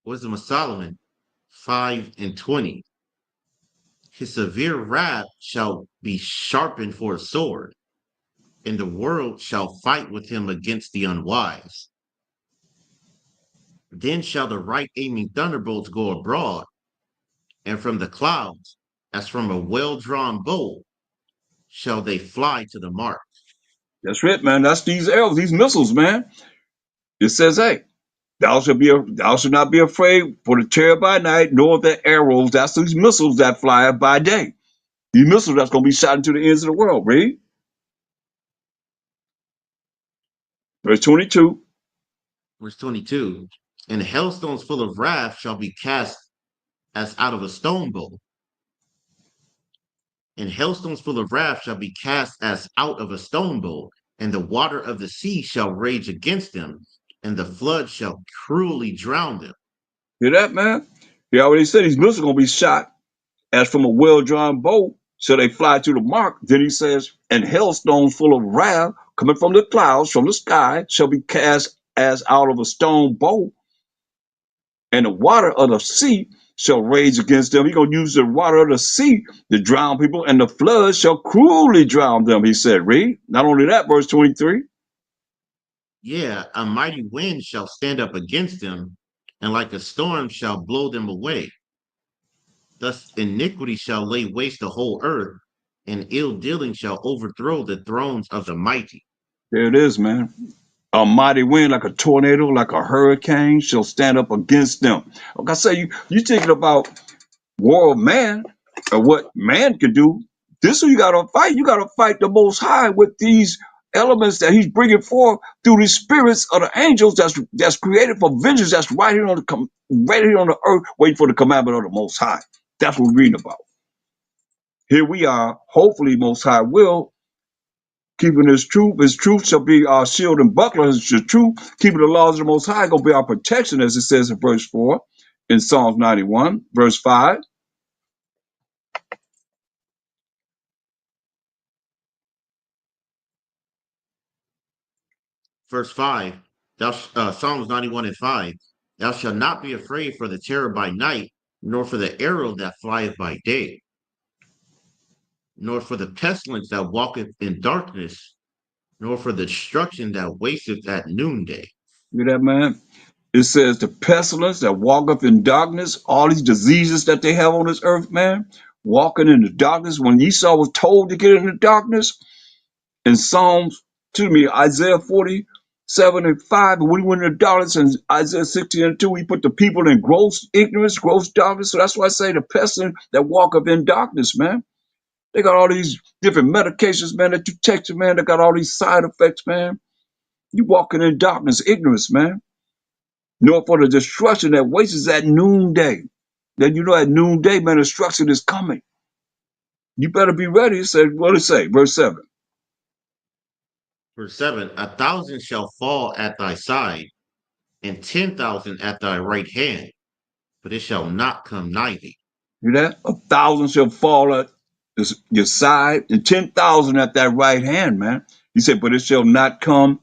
Wisdom of Solomon 5:20. His severe wrath shall be sharpened for a sword, and the world shall fight with him against the unwise. Then shall the right aiming thunderbolts go abroad, and from the clouds, as from a well-drawn bow, shall they fly to the mark. That's it, man. That's these arrows, these missiles, man. It says, hey, thou shalt not be afraid for the terror by night, nor the arrows. That's these missiles that fly by day. These missiles that's gonna be shot into the ends of the world. Read. Verse 22. Verse 22. And hailstones full of wrath shall be cast as out of a stone bow. And hailstones full of wrath shall be cast as out of a stone bow, and the water of the sea shall rage against them, and the flood shall cruelly drown them. Hear that, man? He already said these missiles are gonna be shot as from a well-drawn bow, so they fly to the mark. Then he says, and hailstones full of wrath coming from the clouds, from the sky, shall be cast as out of a stone bow, and the water of the sea shall rage against them. He's gonna use the water of the sea to drown people, and the flood shall cruelly drown them, he said. Read. Not only that, verse 23. Yeah, a mighty wind shall stand up against them, and like a storm shall blow them away. Thus iniquity shall lay waste the whole earth, and ill dealing shall overthrow the thrones of the mighty. There it is, man. A mighty wind, like a tornado, like a hurricane, shall stand up against them. Like I say, you thinking about war of man, or what man can do. This is who you gotta fight. You gotta fight the Most High with these elements that He's bringing forth through the spirits of the angels. That's created for vengeance. That's right here on the earth, waiting for the commandment of the Most High. That's what we're reading about. Here we are. Hopefully, Most High will keeping His truth. His truth shall be our shield and buckler. His truth, keeping the laws of the Most High, gonna be our protection, as it says in verse 4 in Psalms 91, verse 5. Verse 5, Psalms 91:5, thou shalt not be afraid for the terror by night, nor for the arrow that flieth by day, nor for the pestilence that walketh in darkness, nor for the destruction that wasteth at noonday. You hear that, man? It says the pestilence that walketh in darkness, all these diseases that they have on this earth, man, walking in the darkness. When Esau was told to get in the darkness, in Isaiah 47:5, when he went in the darkness, and Isaiah 60:2, he put the people in gross ignorance, gross darkness. So that's why I say the pestilence that walketh in darkness, man. They got all these different medications, man, that you take, man. They got all these side effects, man. You walking in darkness, ignorance, man. Nor for the destruction that wastes at noonday. Then you know at noonday, man, destruction is coming. You better be ready. It said, what did it say? Verse 7. Verse 7, 1,000 shall fall at thy side, and 10,000 at thy right hand, but it shall not come nigh thee. Hear that? 1,000 shall fall at your side, and 10,000 at that right hand, man. He said, but it shall not come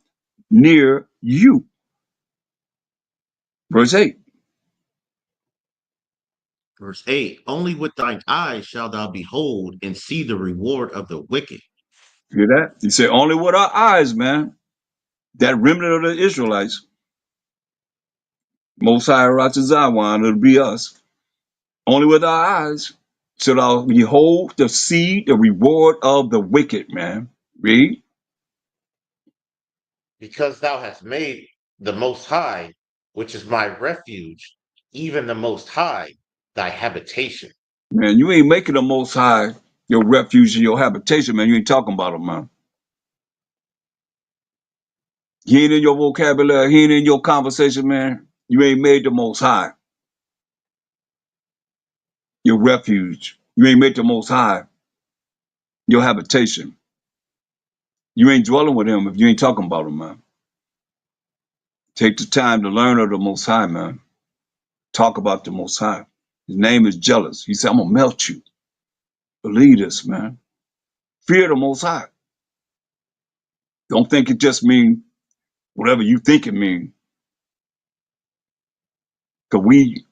near you. Verse 8. Verse 8, only with thine eyes shalt thou behold and see the reward of the wicked. Hear that? He said, only with our eyes, man. That remnant of the Israelites. Most High Ratha Zion, it'll be us. Only with our eyes shall thou behold to see the reward of the wicked, man. Read. Because thou hast made the Most High, which is my refuge, even the Most High, thy habitation. Man, you ain't making the Most High your refuge and your habitation, man. You ain't talking about him, man. He ain't in your vocabulary. He ain't in your conversation, man. You ain't made the Most High your refuge. You ain't made the Most High your habitation. You ain't dwelling with him if you ain't talking about him, man. Take the time to learn of the Most High, man. Talk about the Most High. His name is jealous. He said, I'm going to melt you. Believe this, man. Fear the Most High. Don't think it just means whatever you think it means. Because we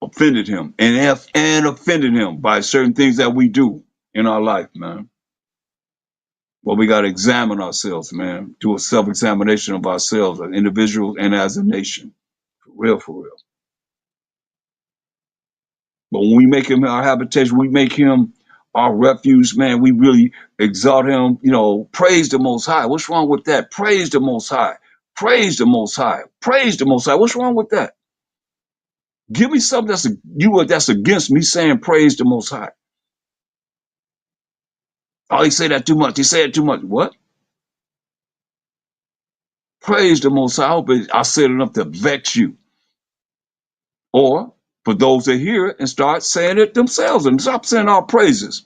offended him and offended him by certain things that we do in our life, man. Well, we got to examine ourselves, man. Do a self-examination of ourselves as individuals and as a nation. For real, for real. But when we make him our habitation, we make him our refuge, man. We really exalt him, praise the Most High. What's wrong with that? Praise the Most High. Praise the Most High. Praise the Most High. What's wrong with that? Give me something that's against me saying praise the Most High. Oh, he said that too much. He said too much. What? Praise the Most High. I hope I said enough to vex you. Or for those that hear it and start saying it themselves and stop saying all praises.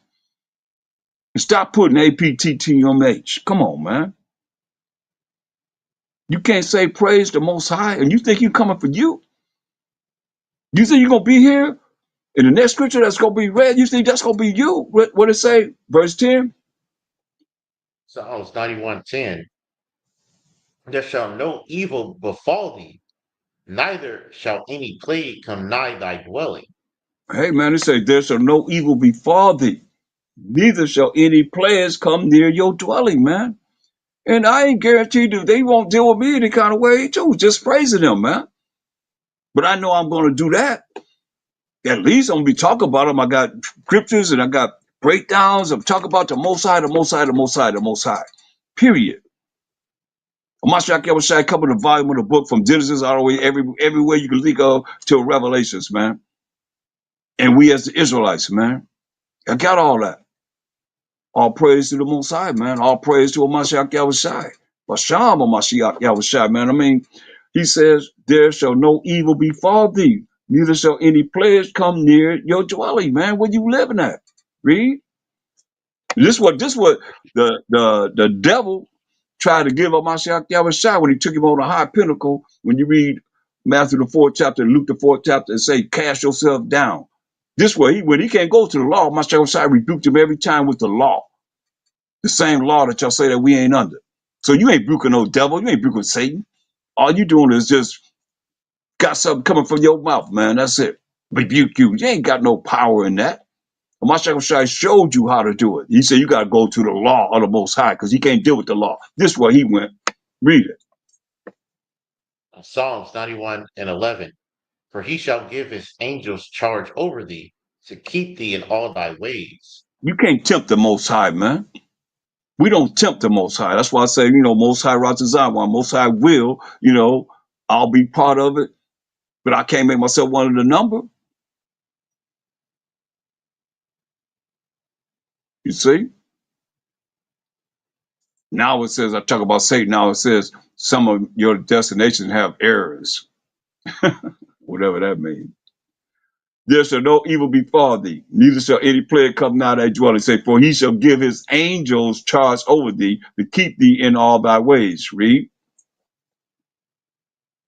And stop putting APTTMH. Come on, man. You can't say praise the Most High and you think he's coming for you? You think you're going to be here in the next scripture that's going to be read? You think that's going to be you? What it say? Verse 10? Psalms 91:10. There shall no evil befall thee, neither shall any plague come nigh thy dwelling. Hey, man, it says, there shall no evil befall thee, neither shall any plagues come near your dwelling, man. And I ain't guaranteed that they won't deal with me any kind of way, too. Just praising them, man. But I know I'm going to do that. At least I'm going to be talking about them. I got scriptures and I got breakdowns. I'm talking about the Most High, the Most High, the Most High, the Most High. Period. Mashiach Yahushua covered the volume of the book from Genesis all the way everywhere you can think of till Revelations, man. And we as the Israelites, man. I got all that. All praise to the Most High, man. All praise to Mashiach Yahushua. Basham Mashiach Yahushua, man. I mean, he says, there shall no evil befall thee, neither shall any plague come near your dwelling, man. Where you living at? Read. This what the devil tried to give up Mashiach Yahushua when he took him on a high pinnacle. When you read Matthew the 4th chapter and Luke the 4th chapter and say, cast yourself down. This way, when he can't go to the law, Mashiach Yahushua rebuked him every time with the law. The same law that y'all say that we ain't under. So you ain't rebuking no devil. You ain't rebuking Satan. All you doing is just got something coming from your mouth, man. That's it. Rebuke you. You ain't got no power in that. Mashiach Shai showed you how to do it. He said you got to go to the law of the Most High because he can't deal with the law. This way he went. Read it. Psalms 91:11. For he shall give his angels charge over thee to keep thee in all thy ways. You can't tempt the Most High, man. We don't tempt the Most High. That's why I say, Most High Ratha Zion, Most High will, I'll be part of it, but I can't make myself one of the number. You see? Now it says, I talk about Satan, now it says some of your destinations have errors. Whatever that means. There shall no evil befall thee, neither shall any plague come nigh thy dwelling. Say, for he shall give his angels charge over thee to keep thee in all thy ways. Read.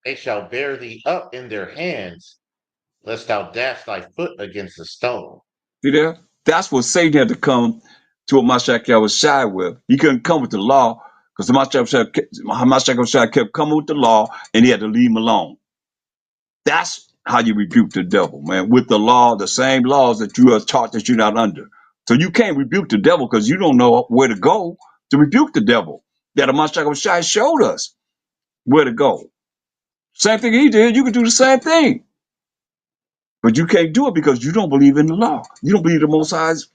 They shall bear thee up in their hands, lest thou dash thy foot against a stone. See there? That's what Satan had to come to what Mashiach was shy with. He couldn't come with the law because the Mashiach kept coming with the law and he had to leave him alone. That's how you rebuke the devil, man, with the law, the same laws that you are taught that you're not under. So you can't rebuke the devil because you don't know where to go to rebuke the devil. That the Mashiach showed us where to go. Same thing he did, you can do the same thing. But you can't do it because you don't believe in the law. You don't believe the Most High's.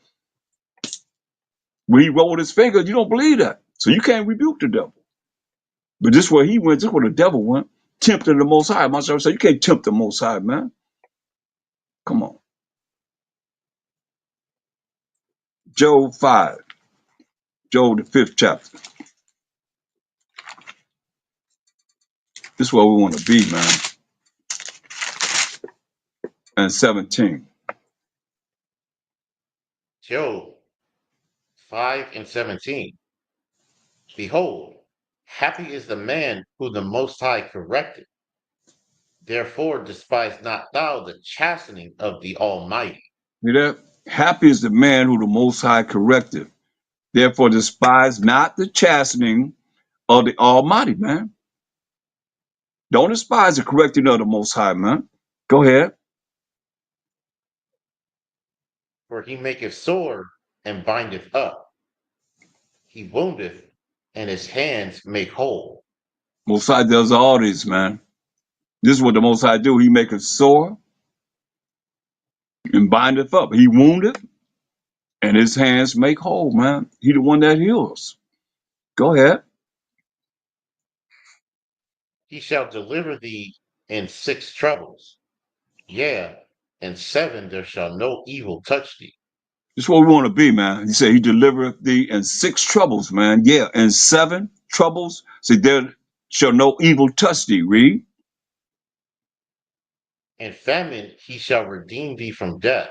When he rolled his finger, you don't believe that. So you can't rebuke the devil. But this is where he went, this is where the devil went, tempting the Most High. Mashiach said, you can't tempt the Most High, man. Come on. Job 5. Job, the 5th chapter. This is where we want to be, man. And 17. Job 5:17. Behold, happy is the man who the Most High corrected. Therefore despise not thou the chastening of the Almighty. See that? Happy is the man who the Most High corrected. Therefore despise not the chastening of the Almighty, man. Don't despise the correcting of the Most High, man. Go ahead. For he maketh sore and bindeth up. He woundeth, and his hands make whole. Most High does all this, man. This is what the Most High do. He maketh sore and bindeth up. He wounded, and his hands make whole, man. He the one that heals. Go ahead. He shall deliver thee in 6 troubles. Yea, in 7 there shall no evil touch thee. This is what we want to be, man. He said he delivereth thee in 6 troubles, man. Yeah, in 7 troubles. See, there shall no evil touch thee. Read. In famine he shall redeem thee from death,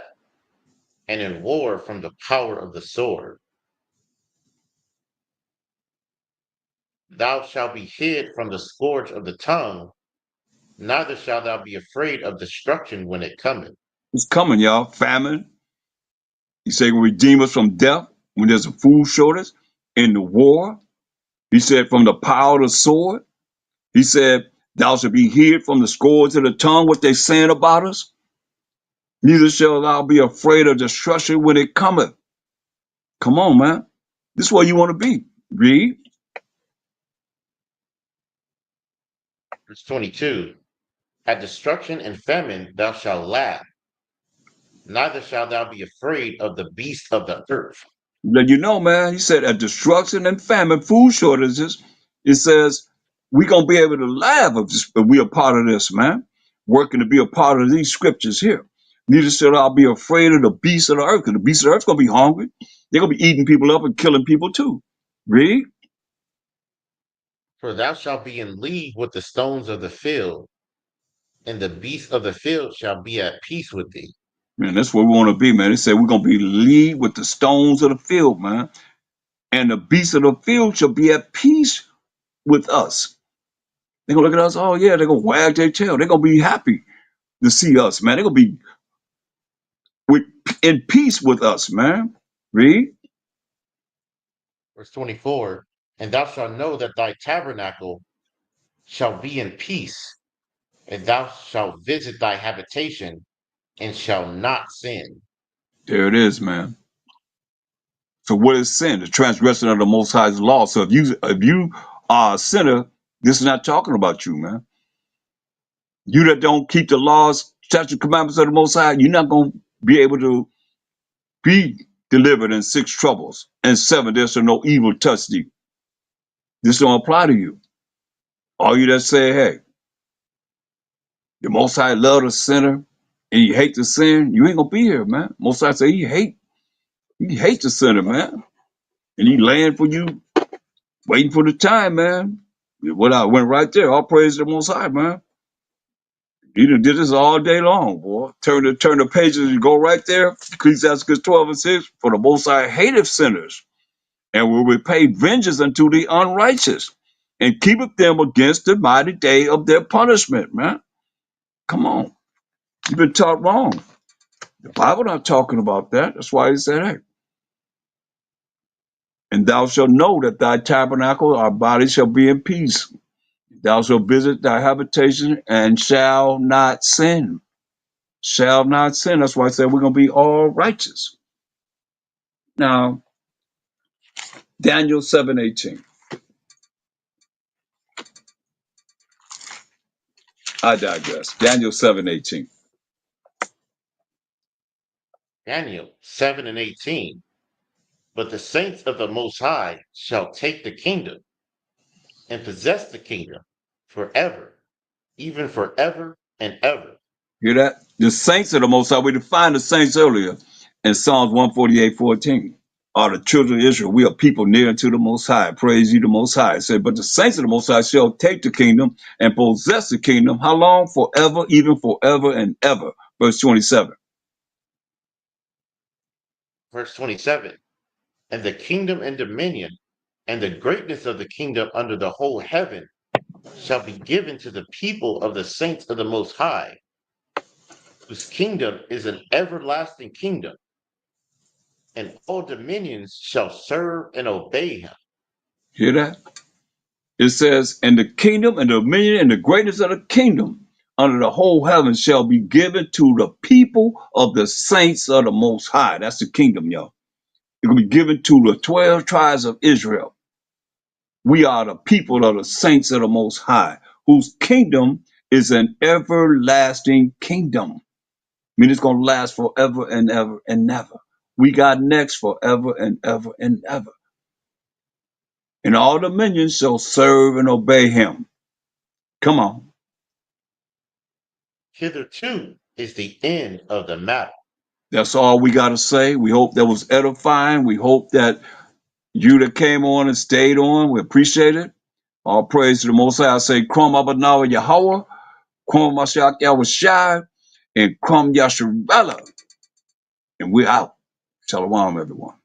and in war from the power of the sword. Thou shalt be hid from the scourge of the tongue, neither shalt thou be afraid of destruction when it cometh. It's coming, y'all. Famine. He said, will redeem us from death when there's a food shortage. In the war, he said, from the power of the sword. He said, thou shalt be hid from the scourge of the tongue, what they saying about us. Neither shall thou be afraid of destruction when it cometh. Come on, man. This is where you want to be. Read. Verse 22. At destruction and famine thou shalt laugh, neither shalt thou be afraid of the beasts of the earth. Let you know, man. He said, at destruction and famine, food shortages, it says, we're going to be able to laugh if we are part of this, man. Working to be a part of these scriptures here. Neither shall I be afraid of the beasts of the earth, because the beasts of the earth going to be hungry. They're going to be eating people up and killing people too. Read. For thou shalt be in league with the stones of the field, and the beasts of the field shall be at peace with thee. Man, that's where we want to be, man. They said we're going to be lead with the stones of the field, man. And the beasts of the field shall be at peace with us. They're going to look at us, oh yeah, they're going to wag their tail. They're going to be happy to see us, man. They're going to be in peace with us, man. Read. Verse 24. And thou shalt know that thy tabernacle shall be in peace, and thou shalt visit thy habitation, and shall not sin. There it is, man. So what is sin? The transgression of the Most High's law. So if you are a sinner, this is not talking about you, man. You that don't keep the laws, statute, commandments of the Most High, you're not going to be able to be delivered in 6 troubles. And 7, there shall no evil touch thee. This don't apply to you. All you that say, hey, the Most High love the sinner and you hate the sin, you ain't gonna be here, man. Most High say he hate the sinner, man. And he laying for you, waiting for the time, man. What I went right there. All praise to the Most High, man. He done did this all day long, boy. Turn the pages and go right there. Ecclesiastes 12:6. For the Most High hateth sinners, and will repay vengeance unto the unrighteous, and keepeth them against the mighty day of their punishment, man. Come on. You've been taught wrong. The Bible not talking about that. That's why he said, hey, and thou shalt know that thy tabernacle, our body shall be in peace. Thou shalt visit thy habitation and shall not sin. Shall not sin. That's why I said we're going to be all righteous. Now, Daniel 7:18. I digress. Daniel 7:18. Daniel 7 and 18. But the saints of the Most High shall take the kingdom and possess the kingdom forever, even forever and ever. Hear that? The saints of the Most High. We defined the saints earlier in Psalms 148:14. Are the children of Israel. We are people near to the Most High. Praise you, the Most High. It said, but the saints of the Most High shall take the kingdom and possess the kingdom. How long? Forever, even forever and ever. Verse 27. Verse 27. And the kingdom and dominion and the greatness of the kingdom under the whole heaven shall be given to the people of the saints of the Most High, whose kingdom is an everlasting kingdom, and all dominions shall serve and obey him. Hear that? It says, and the kingdom and the dominion and the greatness of the kingdom under the whole heaven shall be given to the people of the saints of the Most High. That's the kingdom, y'all. It will be given to the 12 tribes of Israel. We are the people of the saints of the Most High, whose kingdom is an everlasting kingdom. I mean, it's going to last forever and ever and never. We got next forever and ever and ever. And all dominions shall serve and obey him. Come on. Hitherto is the end of the matter. That's all we got to say. We hope that was edifying. We hope that you that came on and stayed on, we appreciate it. All praise to the Most High. I say, Krum Abanawa Yahweh, Krum Mashiach Yahushai, and Krum Yasharala. And we're out. Shalom, everyone.